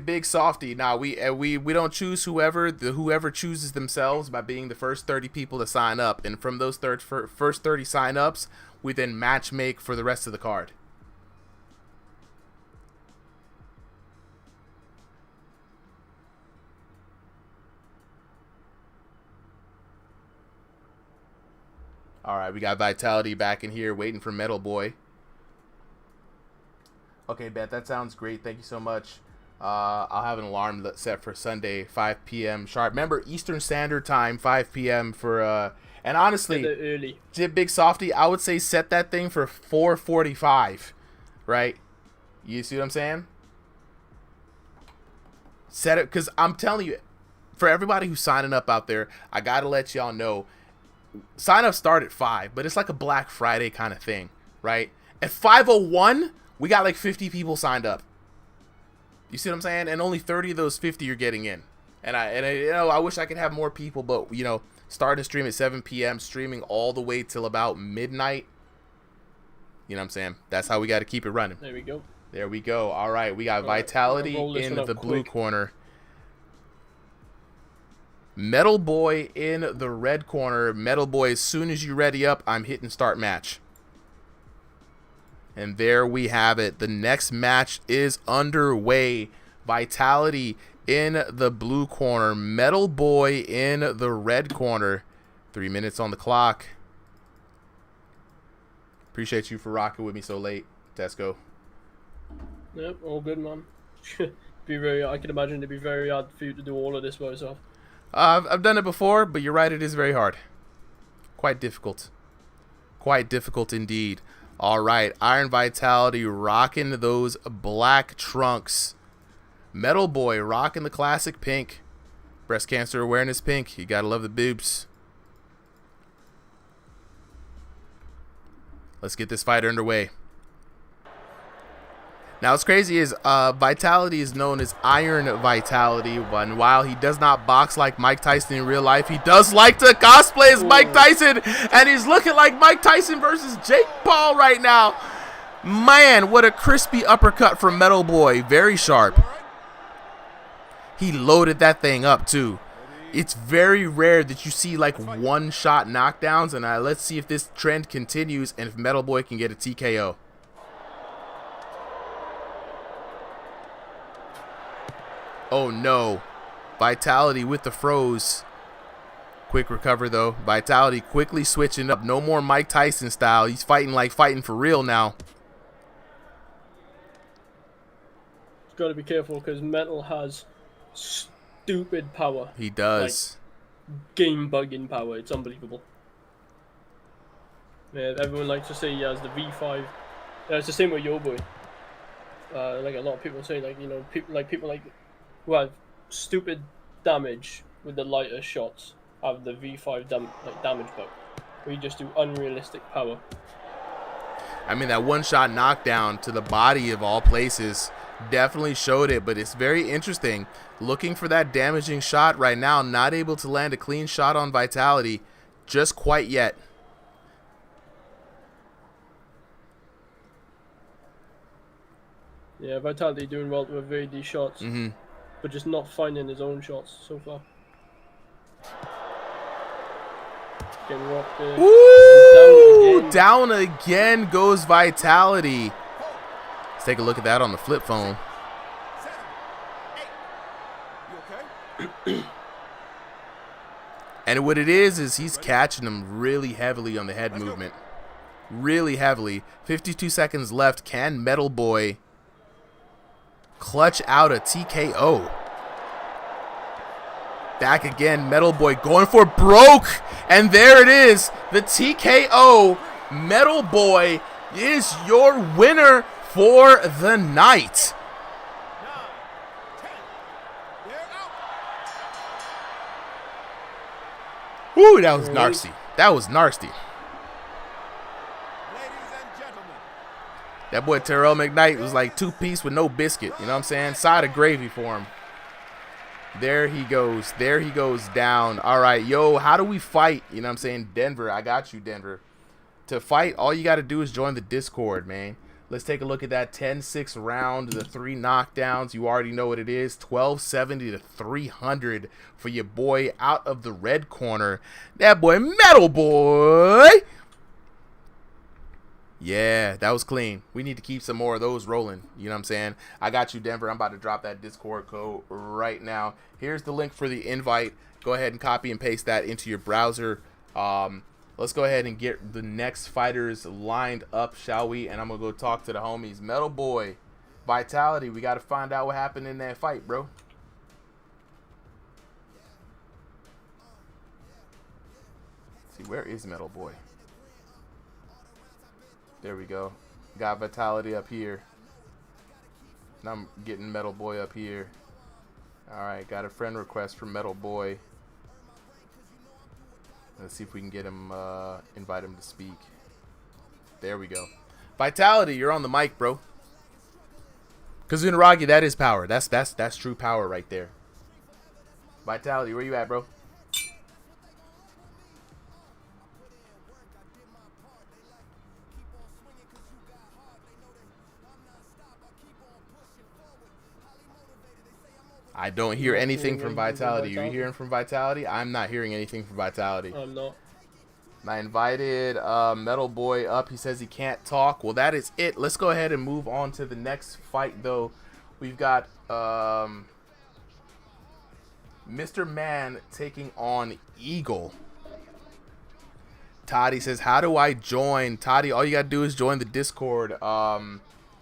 Big Softy. Now we don't choose whoever chooses themselves by being the first 30 people to sign up, and from those first 30 sign-ups, we then matchmake for the rest of the card. All right, we got Vitality back in here waiting for Metal Boy. Okay, Bet, that sounds great. Thank you so much. I'll have an alarm set for Sunday, 5 p.m. sharp. Remember, Eastern Standard Time, 5 p.m. for, and honestly, early. Big Softy, I would say set that thing for 4:45, right? You see what I'm saying? Set it, because I'm telling you, for everybody who's signing up out there, I got to let y'all know, sign-ups start at 5, but it's like a Black Friday kind of thing, right? At 5:01, we got like 50 people signed up. You see what I'm saying? And only 30 of those 50 are getting in. And I wish I could have more people, but starting to stream at 7 p.m., streaming all the way till about midnight. You know what I'm saying? That's how we got to keep it running. There we go. There we go. All right, we got Vitality in the blue corner. Metal Boy in the red corner. Metal Boy, as soon as you ready up, I'm hitting start match. And there we have it. The next match is underway. Vitality in the blue corner. Metal Boy in the red corner. 3 minutes on the clock. Appreciate you for rocking with me so late, Tesco. Yep, all good, man. I can imagine it'd be very hard for you to do all of this by yourself. I've done it before, but you're right, it is very hard. Quite difficult. Quite difficult indeed. All right, Iron Vitality rocking those black trunks. Metal Boy rocking the classic pink. Breast cancer awareness pink. You gotta love the boobs. Let's get this fight underway. Now, what's crazy is Vitality is known as Iron Vitality, but while he does not box like Mike Tyson in real life, he does like to cosplay as Mike Tyson, and he's looking like Mike Tyson versus Jake Paul right now. Man, what a crispy uppercut from Metal Boy. Very sharp. He loaded that thing up, too. It's very rare that you see like one-shot knockdowns, and let's see if this trend continues and if Metal Boy can get a TKO. Oh no. Vitality with the froze. Quick recover though. Vitality quickly switching up. No more Mike Tyson style. He's fighting like fighting for real now. Got to be careful because Metal has stupid power. He does. Like, game bugging power. It's unbelievable. Yeah, everyone likes to say he has the V5. Yeah, it's the same with Yo Boy. Like a lot of people say, like, you know, people like who have stupid damage with the lighter shots have the V5 damage bug. We just do unrealistic power. I mean, that one-shot knockdown to the body of all places definitely showed it, but it's very interesting. Looking for that damaging shot right now, not able to land a clean shot on Vitality just quite yet. Yeah, Vitality doing well to evade these shots, but just not finding his own shots so far. Getting rocked there. Ooh, down again goes Vitality. Let's take a look at that on the flip phone. And what it is he's catching him really heavily on the head movement. Really heavily. 52 seconds left. Can Metal Boy clutch out a TKO? Back again, Metal Boy going for broke. And there it is. The TKO. Metal Boy is your winner for the night. Woo, that was nasty. That was nasty. That boy Terrell McKnight was like two-piece with no biscuit. You know what I'm saying? Side of gravy for him. There he goes. There he goes down. All right, yo, how do we fight? You know what I'm saying? Denver, I got you, Denver. To fight, all you got to do is join the Discord, man. Let's take a look at that 10-6 round, the 3 knockdowns. You already know what it is. 1270 to 300 for your boy out of the red corner. That boy, Metal Boy. Yeah, that was clean. We need to keep some more of those rolling. You know what I'm saying? I got you, Denver. I'm about to drop that Discord code right now. Here's the link for the invite. Go ahead and copy and paste that into your browser. Let's go ahead and get the next fighters lined up, shall we? And I'm going to go talk to the homies. Metal Boy, Vitality, we got to find out what happened in that fight, bro. Let's see, where is Metal Boy? There we go. Got Vitality up here. Now I'm getting Metal Boy up here. Alright, got a friend request from Metal Boy. Let's see if we can get him, invite him to speak. There we go. Vitality, you're on the mic, bro. Kazunaragi, that is power. That's true power right there. Vitality, where you at, bro? I don't hear anything from Vitality. Are you hearing from Vitality? I'm not hearing anything from Vitality. I'm not. I invited Metal Boy up. He says he can't talk. Well, that is it. Let's go ahead and move on to the next fight, though. We've got Mr. Man taking on Eagle. Toddy says, how do I join? Toddy, all you got to do is join the Discord. I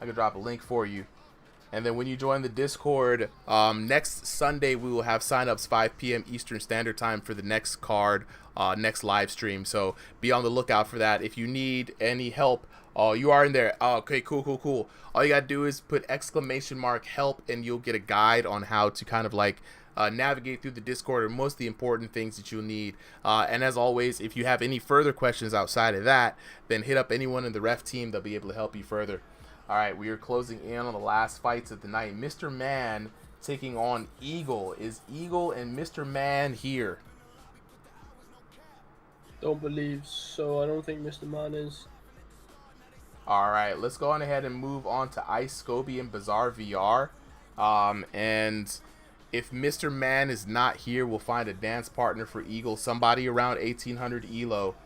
can drop a link for you. And then when you join the Discord, next Sunday we will have signups 5 p.m. Eastern Standard Time for the next card, next live stream. So be on the lookout for that. If you need any help, you are in there. Okay, cool. All you got to do is put !help and you'll get a guide on how to kind of like navigate through the Discord or most of the important things that you'll need. And as always, if you have any further questions outside of that, then hit up anyone in the ref team. They'll be able to help you further. All right, we are closing in on the last fights of the night. Mr. Man taking on Eagle. Is Eagle and Mr. Man here? Don't believe so. I don't think Mr. Man is. All right, let's go on ahead and move on to Ice Scoby and Bizarre VR. And if Mr. Man is not here, we'll find a dance partner for Eagle. Somebody around 1800 ELO.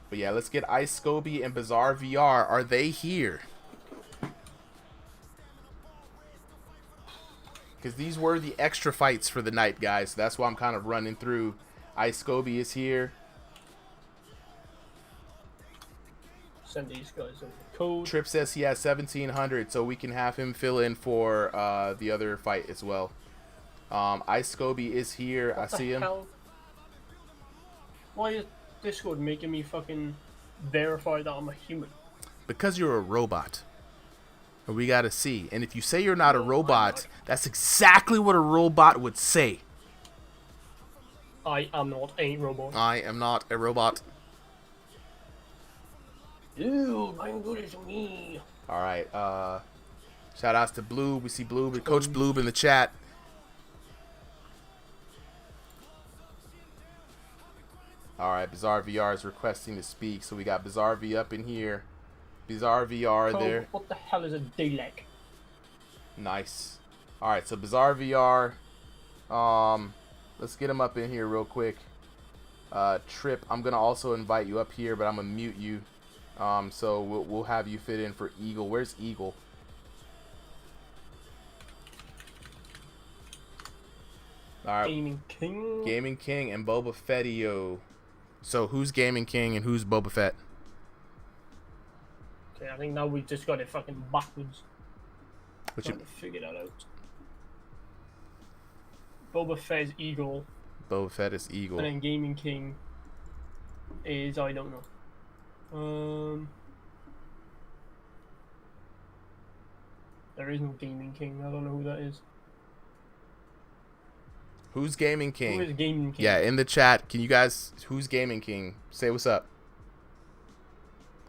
But yeah, let's get Ice Scoby and Bizarre VR. Are they here? Because these were the extra fights for the night, guys. So that's why I'm kind of running through. Ice Scoby is here. Send these guys a code. Trip says he has 1700, so we can have him fill in for the other fight as well. Ice Scoby is here. I see him. Why is Discord making me fucking verify that I'm a human? Because you're a robot. And we gotta see. And if you say you're not a robot, that's exactly what a robot would say. I am not a robot. I am not a robot. Ew, my goodness me. Alright, shout outs to Blue. We see Blue, Coach Blue in the chat. Alright, Bizarre VR is requesting to speak. So we got Bizarre V up in here. Bizarre VR there. What the hell is a D-leg? Nice. Alright, so Bizarre VR. Let's get him up in here real quick. Trip, I'm gonna also invite you up here, but I'm gonna mute you. So we'll have you fit in for Eagle. Where's Eagle? Alright. Gaming King and Boba Fettio. So who's Gaming King and who's Boba Fett? Okay, I think now we've just got it fucking backwards. Trying to figure that out. Boba Fett is Eagle. Boba Fett is Eagle. And then Gaming King is, I don't know. There is no Gaming King. I don't know who that is. Who's Gaming King? Who is Gaming King? Yeah, in the chat, can you guys, who's Gaming King? Say what's up.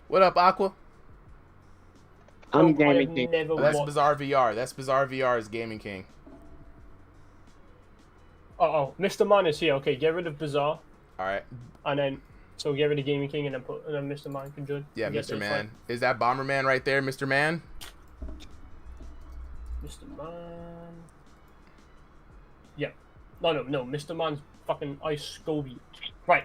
What up, Aqua? I'm Gaming King. That's Bizarre VR. That's Bizarre VR's Gaming King. Oh, Mr. Man is here. Okay, get rid of Bizarre. Alright. And then, so get rid of Gaming King and then Mr. Man can join. Yeah, Mr. Man. Is that Bomberman right there, Mr. Man? Mr. Man. Yeah. No, Mr. Man's fucking Ice Scoby. Right.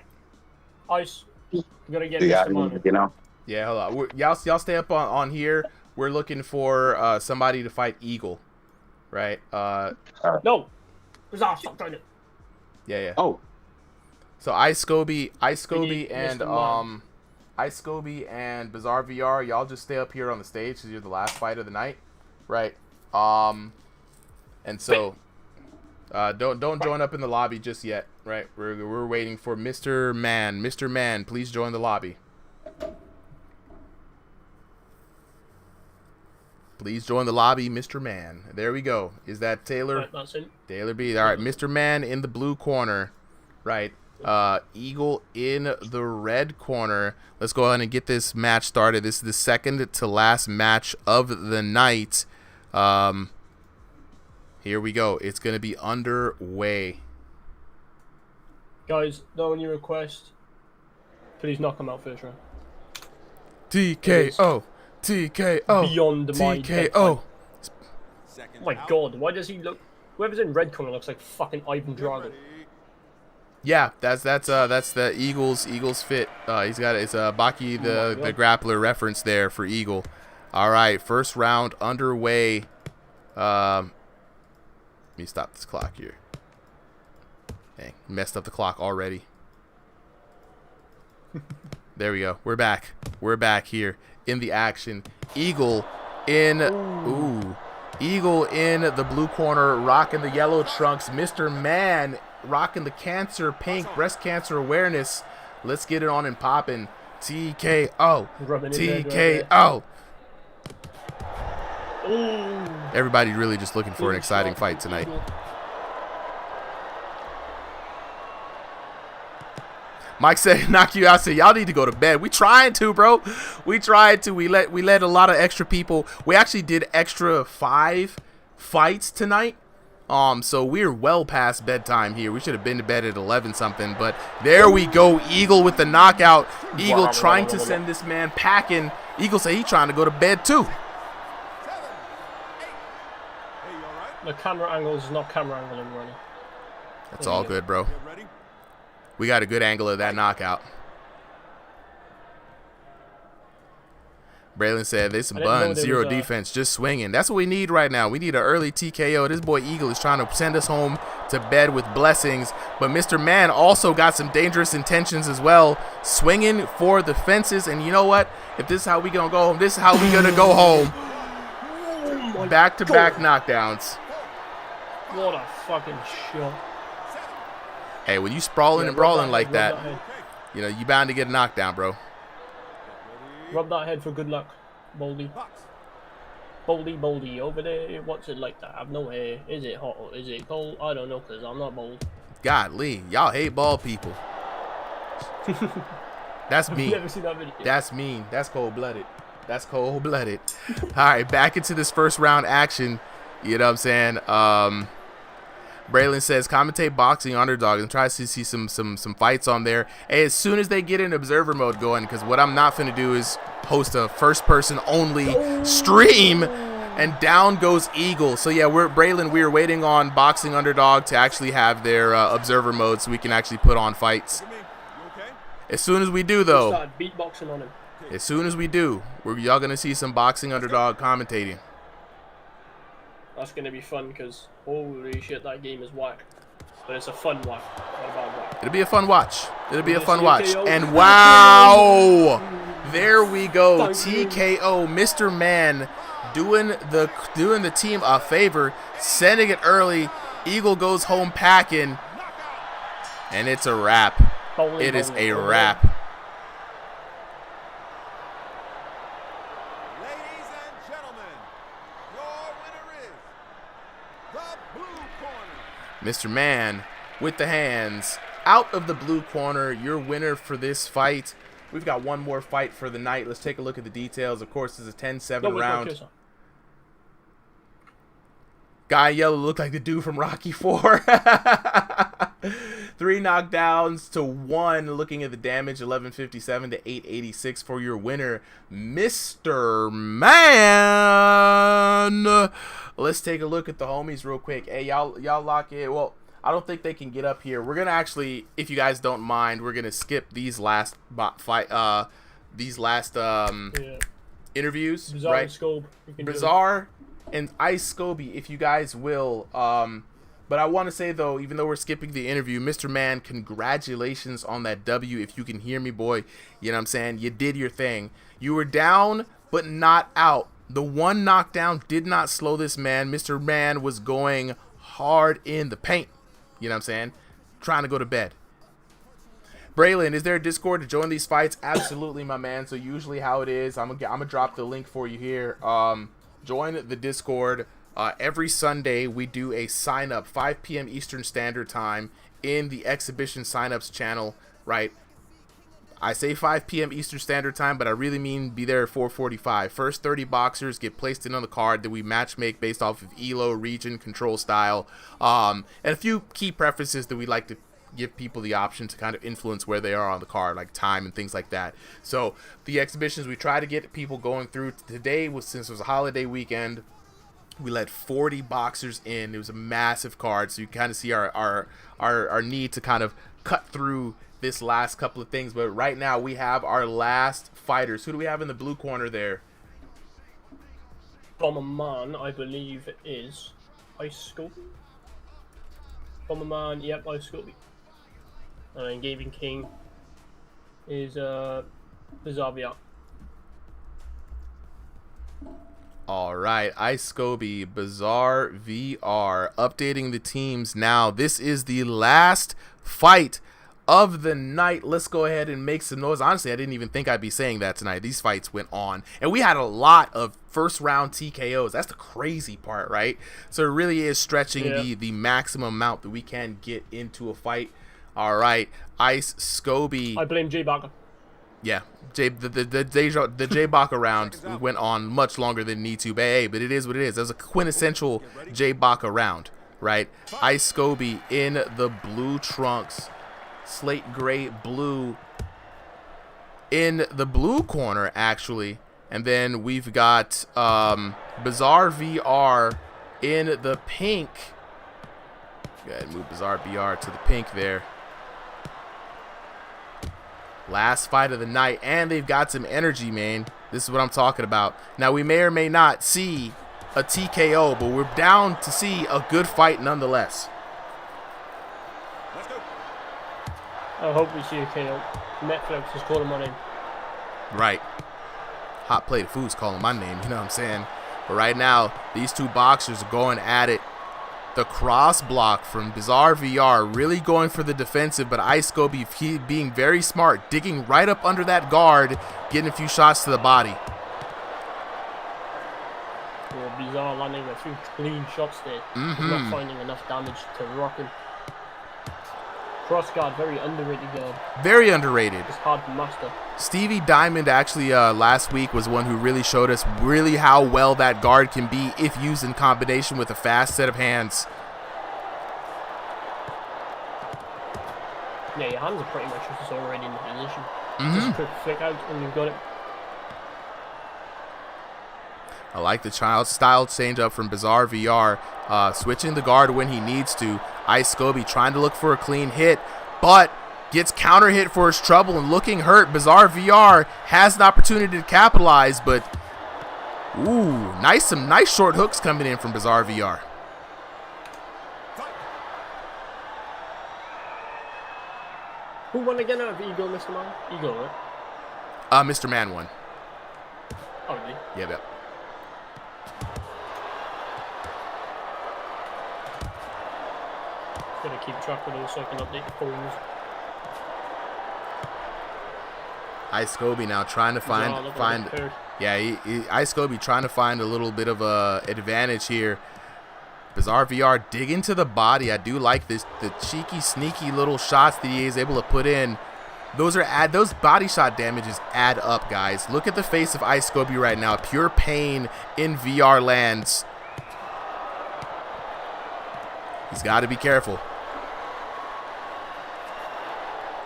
Ice. We gotta get Mr. Man. You know. Yeah, hold on. Y'all stay up on here. We're looking for somebody to fight Eagle. Right? No. Bizarre, stop trying to. Yeah. Oh. So Ice Scoby and Bizarre VR, y'all just stay up here on the stage because you're the last fight of the night. Right. And so don't join up in the lobby just yet, right? We're waiting for Mr. Man. Mr. Man, please join the lobby. Please join the lobby, Mr. Man. There we go. Is that Taylor? Right, that's it. Taylor B. All right, Mr. Man in the blue corner, right? Eagle in the red corner. Let's go ahead and get this match started. This is the second to last match of the night. Here we go. It's going to be underway. Guys, the only request, please knock him out first round. TKO. TKO. Beyond my TKO. Oh my god, why does he look? Whoever's in red corner looks like fucking Ivan Drago. Yeah, that's the Eagles fit. He's got it's Baki the grappler reference there for Eagle. All right, first round underway. Let me stop this clock here. Dang, messed up the clock already. There we go. We're back. We're back here in the action. Eagle in Eagle in the blue corner, rocking the yellow trunks. Mr. Man rocking the cancer pink, breast cancer awareness. Let's get it on and popping. TKO. TKO. Everybody really just looking for an exciting fight tonight. Mike said, knock you out. Said, y'all need to go to bed. We trying to, bro. We tried to. We let a lot of extra people. We actually did extra 5 fights tonight. So we're well past bedtime here. We should have been to bed at 11 something, but there we go. Eagle with the knockout. Eagle trying to send this man packing. Eagle say he trying to go to bed too. The camera angle is not camera angling, running. That's all good, bro. We got a good angle of that knockout. Braylon said, there's some buns, 0 defense, just swinging. That's what we need right now. We need an early TKO. This boy Eagle is trying to send us home to bed with blessings. But Mr. Man also got some dangerous intentions as well. Swinging for the fences. And you know what? If this is how we going to go home, this is how we going to go home. Back-to-back knockdowns. What a fucking shot. Hey, when you sprawling and brawling like that, you know, you bound to get a knockdown, bro. Rub that head for good luck, Boldy. Boldy, over there. What's it like to have no hair? Is it hot or is it cold? I don't know, because I'm not bold. Godly, y'all hate bald people. That's mean. Never seen that video. That's mean. That's cold-blooded. That's cold-blooded. All right, back into this first round action. You know what I'm saying? Braylon says, commentate boxing underdog and tries to see some fights on there. Hey, as soon as they get in observer mode going, because what I'm not finna do is host a first-person only stream, and down goes Eagle. So yeah, Braylon, we're waiting on boxing underdog to actually have their observer mode so we can actually put on fights. As soon as we do, though, start beatboxing on him. As soon as we do, y'all gonna see some boxing underdog commentating. That's gonna be fun because holy shit, that game is whack. But it's a fun whack. Not a bad whack. It'll be a fun watch. It'll be a fun watch. And wow, there we go. TKO, Mr. Man, doing the team a favor, sending it early. Eagle goes home packing, and it's a wrap. It is a wrap. Mr. Man with the hands out of the blue corner, your winner for this fight. We've got one more fight for the night. Let's take a look at the details. Of course, it's a 10-7 round. Guy in yellow looked like the dude from Rocky 4. 3 knockdowns to 1. Looking at the damage, 1157 to 886 for your winner, Mr. Man. Let's take a look at the homies real quick. Hey, y'all lock in. Well, I don't think they can get up here. We're gonna actually, if you guys don't mind, we're gonna skip these last interviews. Bizarre, right? and Scope. Bizarre and Ice Scobie, if you guys will. But I want to say, though, even though we're skipping the interview, Mr. Man, congratulations on that W. If you can hear me, boy, you know what I'm saying? You did your thing. You were down, but not out. The one knockdown did not slow this man. Mr. Man was going hard in the paint. You know what I'm saying? Trying to go to bed. Braylon, is there a Discord to join these fights? Absolutely, my man. So usually how it is, I'm gonna drop the link for you here. Join the Discord. Every Sunday we do a sign up 5 p.m. Eastern Standard Time in the exhibition signups channel, right? I say 5 p.m. Eastern Standard Time, but I really mean be there at 4:45. First 30 boxers get placed in on the card that we match make based off of ELO, region, control style, and a few key preferences that we like to give people the option to kind of influence where they are on the card, like time and things like that. So the exhibitions, we try to get people going through. Today, since it was a holiday weekend, We let 40 boxers in. It was a massive card, so you kind of see our need to kind of cut through this last couple of things. But right now we have our last fighters. Who do we have in the blue corner there? Bomberman, I believe, is Ice Scoby. Bomberman, yep, Ice Scoby. And Gaming King is Bizarre. All right, Ice Scoby, Bizarre VR, updating the teams now. This is the last fight of the night. Let's go ahead and make some noise. Honestly, I didn't even think I'd be saying that tonight. These fights went on, and we had a lot of first round TKOs. That's the crazy part, right? So it really is stretching the maximum amount that we can get into a fight. All right, Ice Scoby. I blame J Baka. Yeah, the J Baka round went on much longer than need to, but hey, but it is what it is. That was a quintessential J Baka round, right? Ice Scoby in the blue trunks, slate gray blue in the blue corner actually, and then we've got Bizarre VR in the pink. Go ahead and move Bizarre VR to the pink there. Last fight of the night, and they've got some energy, man. This is what I'm talking about. Now, we may or may not see a TKO, but we're down to see a good fight nonetheless. I hope we see a KO. Netflix is calling my name. Right. Hot plate of food's calling my name, you know what I'm saying? But right now, these two boxers are going at it. The cross block from Bizarre VR really going for the defensive, but Ice Scoby being very smart, digging right up under that guard, getting a few shots to the body. Yeah, Bizarre landing a few clean shots there. He's not finding enough damage to rock him. Cross guard, very underrated guard. Very underrated. It's hard to master. Stevie Diamond actually last week was one who really showed us really how well that guard can be if used in combination with a fast set of hands. Yeah, your hands are pretty much just already in the position. Just a quick flick out and you've got it. I like the style change up from Bizarre VR, switching the guard when he needs to. Ice Scoby trying to look for a clean hit, but gets counter hit for his trouble and looking hurt. Bizarre VR has an opportunity to capitalize, but ooh, some nice short hooks coming in from Bizarre VR. Who won again out of Eagle, Mr. Man? Eagle, right? Mr. Man won. Oh, really? Yeah. Gotta keep track of those so I can update the polls. Ice Scoby now trying to find Ice Scoby trying to find a little bit of a advantage here. Bizarre VR dig into the body. I do like the cheeky, sneaky little shots that he is able to put in. Those body shot damages add up, guys. Look at the face of Ice Scoby right now. Pure pain in VR lands. He's got to be careful.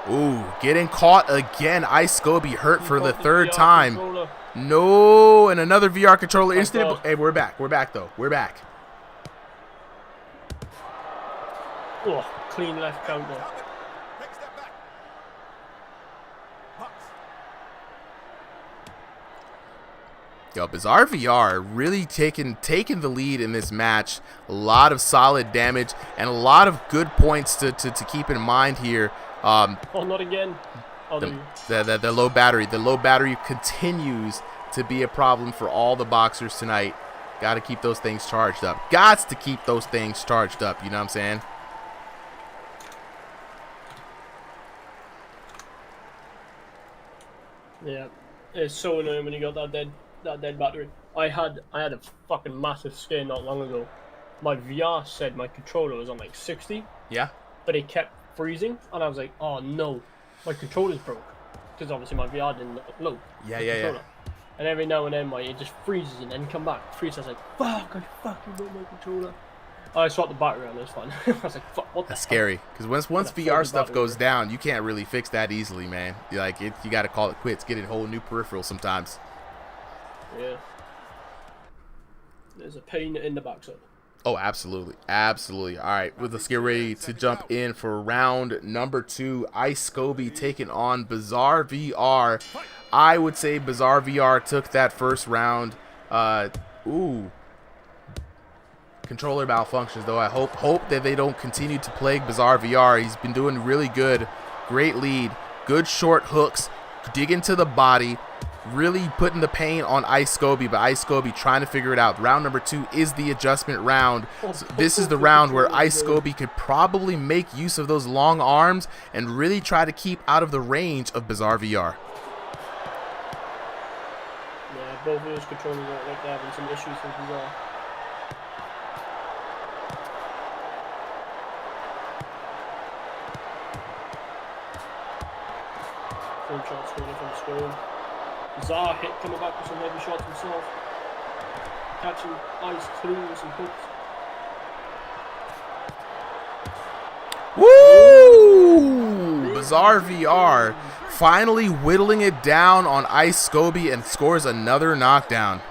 Ooh, getting caught again. Ice Scoby hurt for the third time. Controller. No, and another VR controller instant. Hey, we're back. We're back, though. We're back. Oh, clean left counter. Yo, Bizarre VR really taking the lead in this match. A lot of solid damage and a lot of good points to keep in mind here. Oh, not again. The low battery. The low battery continues to be a problem for all the boxers tonight. Got to keep those things charged up. Got to keep those things charged up. You know what I'm saying? Yeah, it's so annoying when you got that dead battery. I had a fucking massive scare not long ago. My VR said my controller was on like 60. Yeah. But it kept freezing, and I was like, oh no, my controller's broke. Because obviously my VR didn't load. Yeah. And every now and then it just freezes and then come back. Freezes. I was like, fuck, I fucking broke my controller. I swapped the battery on, it was fine. I was like, fuck, what the That's scary. Because once VR stuff goes down, you can't really fix that easily, man. You got to call it quits. Get a whole new peripheral sometimes. Yeah. There's a pain in the backside. Oh, absolutely. Absolutely. All right, let's get ready to jump in for round number 2. Ice Scoby taking on Bizarre VR. I would say Bizarre VR took that first round. Controller malfunctions, though. I hope that they don't continue to plague Bizarre VR. He's been doing really good. Great lead. Good short hooks. Dig into the body. Really putting the pain on Ice Scoby, but Ice Scoby trying to figure it out. Round number 2 is the adjustment round. So this is the round where Ice Scoby could probably make use of those long arms and really try to keep out of the range of Bizarre VR. Yeah, both of those controllers are like they're having some issues with Bizarre. Front shots coming in from the screen. Bizarre hit coming back with some heavy shots himself. Catching Ice clean with some hooks. Woo! Bizarre VR finally whittling it down on Ice Scoby and scores another knockdown.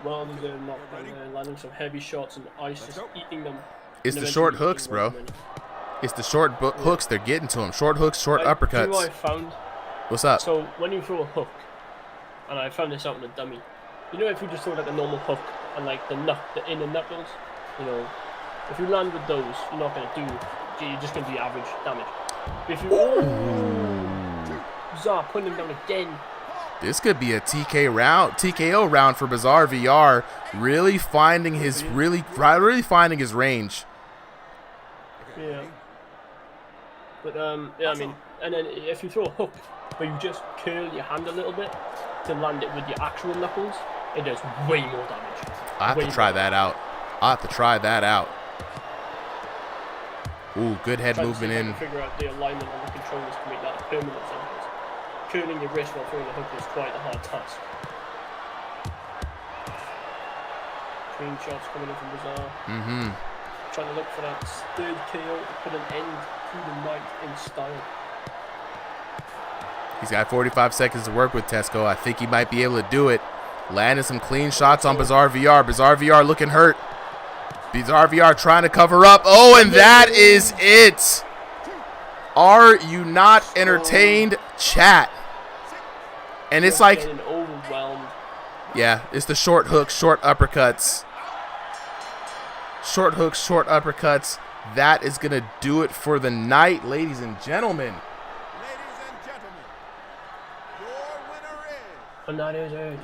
Well, they're knockdown there, landing some heavy shots and Ice just eating them. It's the short hooks, bro. It's the short hooks they're getting to him. Short hooks, short uppercuts. You know what I found? What's up? So when you throw a hook, and I found this out in a dummy, you know if you just throw like a normal hook and like the inner knuckles, you know, if you land with those, you're not gonna do. You're just gonna do average damage. But if you Bizarre putting him down again. This could be a TKO round for Bizarre VR. Really finding his finding his range. Yeah. But yeah, I mean, and then if you throw a hook, but you just curl your hand a little bit to land it with your actual knuckles, it does way more damage. I have to try that out. Ooh, good head movement in. Figure out the alignment on the controllers to make that a permanent thing. Curling your wrist while throwing the hook is quite a hard task. Clean shots coming in from Bizarre. Trying to look for that third KO to put an end to the night in style. He's got 45 seconds to work with, Tesco. I think he might be able to do it. Landing some clean shots on Bizarre VR. Bizarre VR looking hurt. Bizarre VR trying to cover up. Oh, and that is it. Are you not entertained, chat? And it's like, overwhelmed. Yeah, it's the short hooks, short uppercuts. Short hooks, short uppercuts. That is going to do it for the night, ladies and gentlemen. And that is it.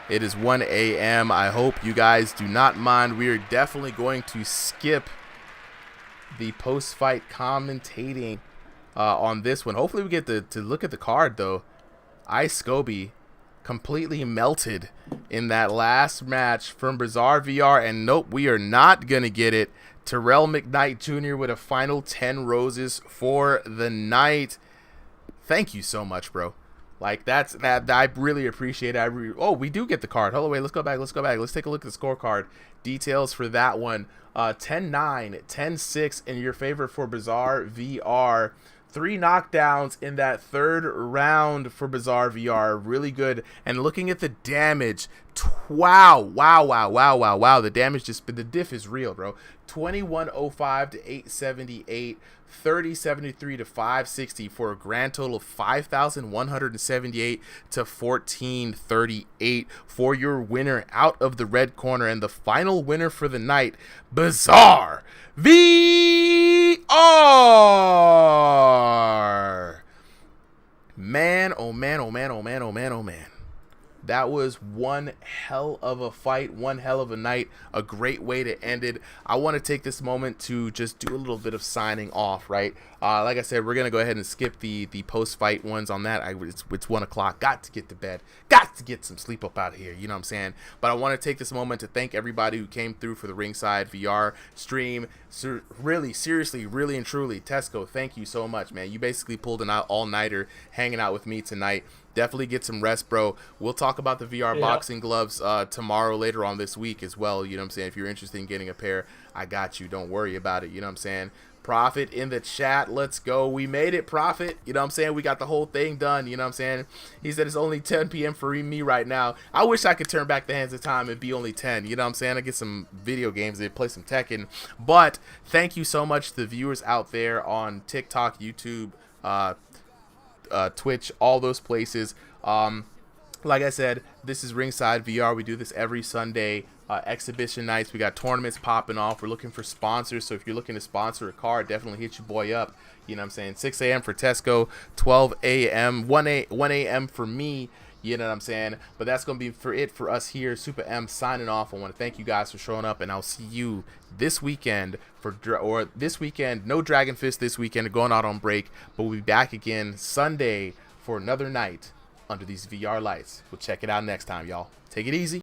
It is 1 a.m. I hope you guys do not mind. We are definitely going to skip the post-fight commentating on this one. Hopefully we get to look at the card, though. Ice Scoby completely melted in that last match from Bizarre VR, and nope, we are not gonna get it. Terrell McKnight Jr. with a final 10 roses for the night. Thank you so much, bro. Like, that I really appreciate it. Oh, we do get the card. Hold on, wait, let's go back. Let's take a look at the scorecard. Details for that one. 10-9, 10-6 in your favor for Bizarre VR. 3 knockdowns in that third round for Bizarre VR. Really good. And looking at the damage, wow. The damage the diff is real, bro. 2105 to 878, 3073 to 560 for a grand total of 5,178 to 1438 for your winner out of the red corner. And the final winner for the night, Bizarre VR. Man, oh man. That was one hell of a fight, one hell of a night, a great way to end it. I want to take this moment to just do a little bit of signing off, right? Like I said, we're going to go ahead and skip the post-fight ones on that. It's 1 o'clock. Got to get to bed. Got to get some sleep up out of here. You know what I'm saying? But I want to take this moment to thank everybody who came through for the Ringside VR stream. Really, seriously, really and truly, Tesco, thank you so much, man. You basically pulled an all-nighter hanging out with me tonight. definitely get some rest, bro. We'll talk about the VR boxing gloves tomorrow later on this week as well. You know what I'm saying? If you're interested in getting a pair, I got you. Don't worry about it. You know what I'm saying? Prophet in the chat. Let's go. We made it, Prophet. You know what I'm saying? We got the whole thing done. You know what I'm saying? He said it's only 10 p.m. for me right now. I wish I could turn back the hands of time and be only 10. You know what I'm saying? I get some video games and play some Tekken. But thank you so much to the viewers out there on TikTok, YouTube, Twitch, all those places. Like I said, this is Ringside VR. We do this every Sunday. Exhibition nights. We got tournaments popping off. We're looking for sponsors. So if you're looking to sponsor a car, definitely hit your boy up. You know what I'm saying? 6 a.m. for Tesco, 12 a.m., 1 a.m. for me. You know what I'm saying? But that's going to be for us here. Super M signing off. I want to thank you guys for showing up, and I'll see you this weekend no Dragon Fist this weekend, going out on break, but we'll be back again Sunday for another night under these VR lights. We'll check it out next time, y'all. Take it easy.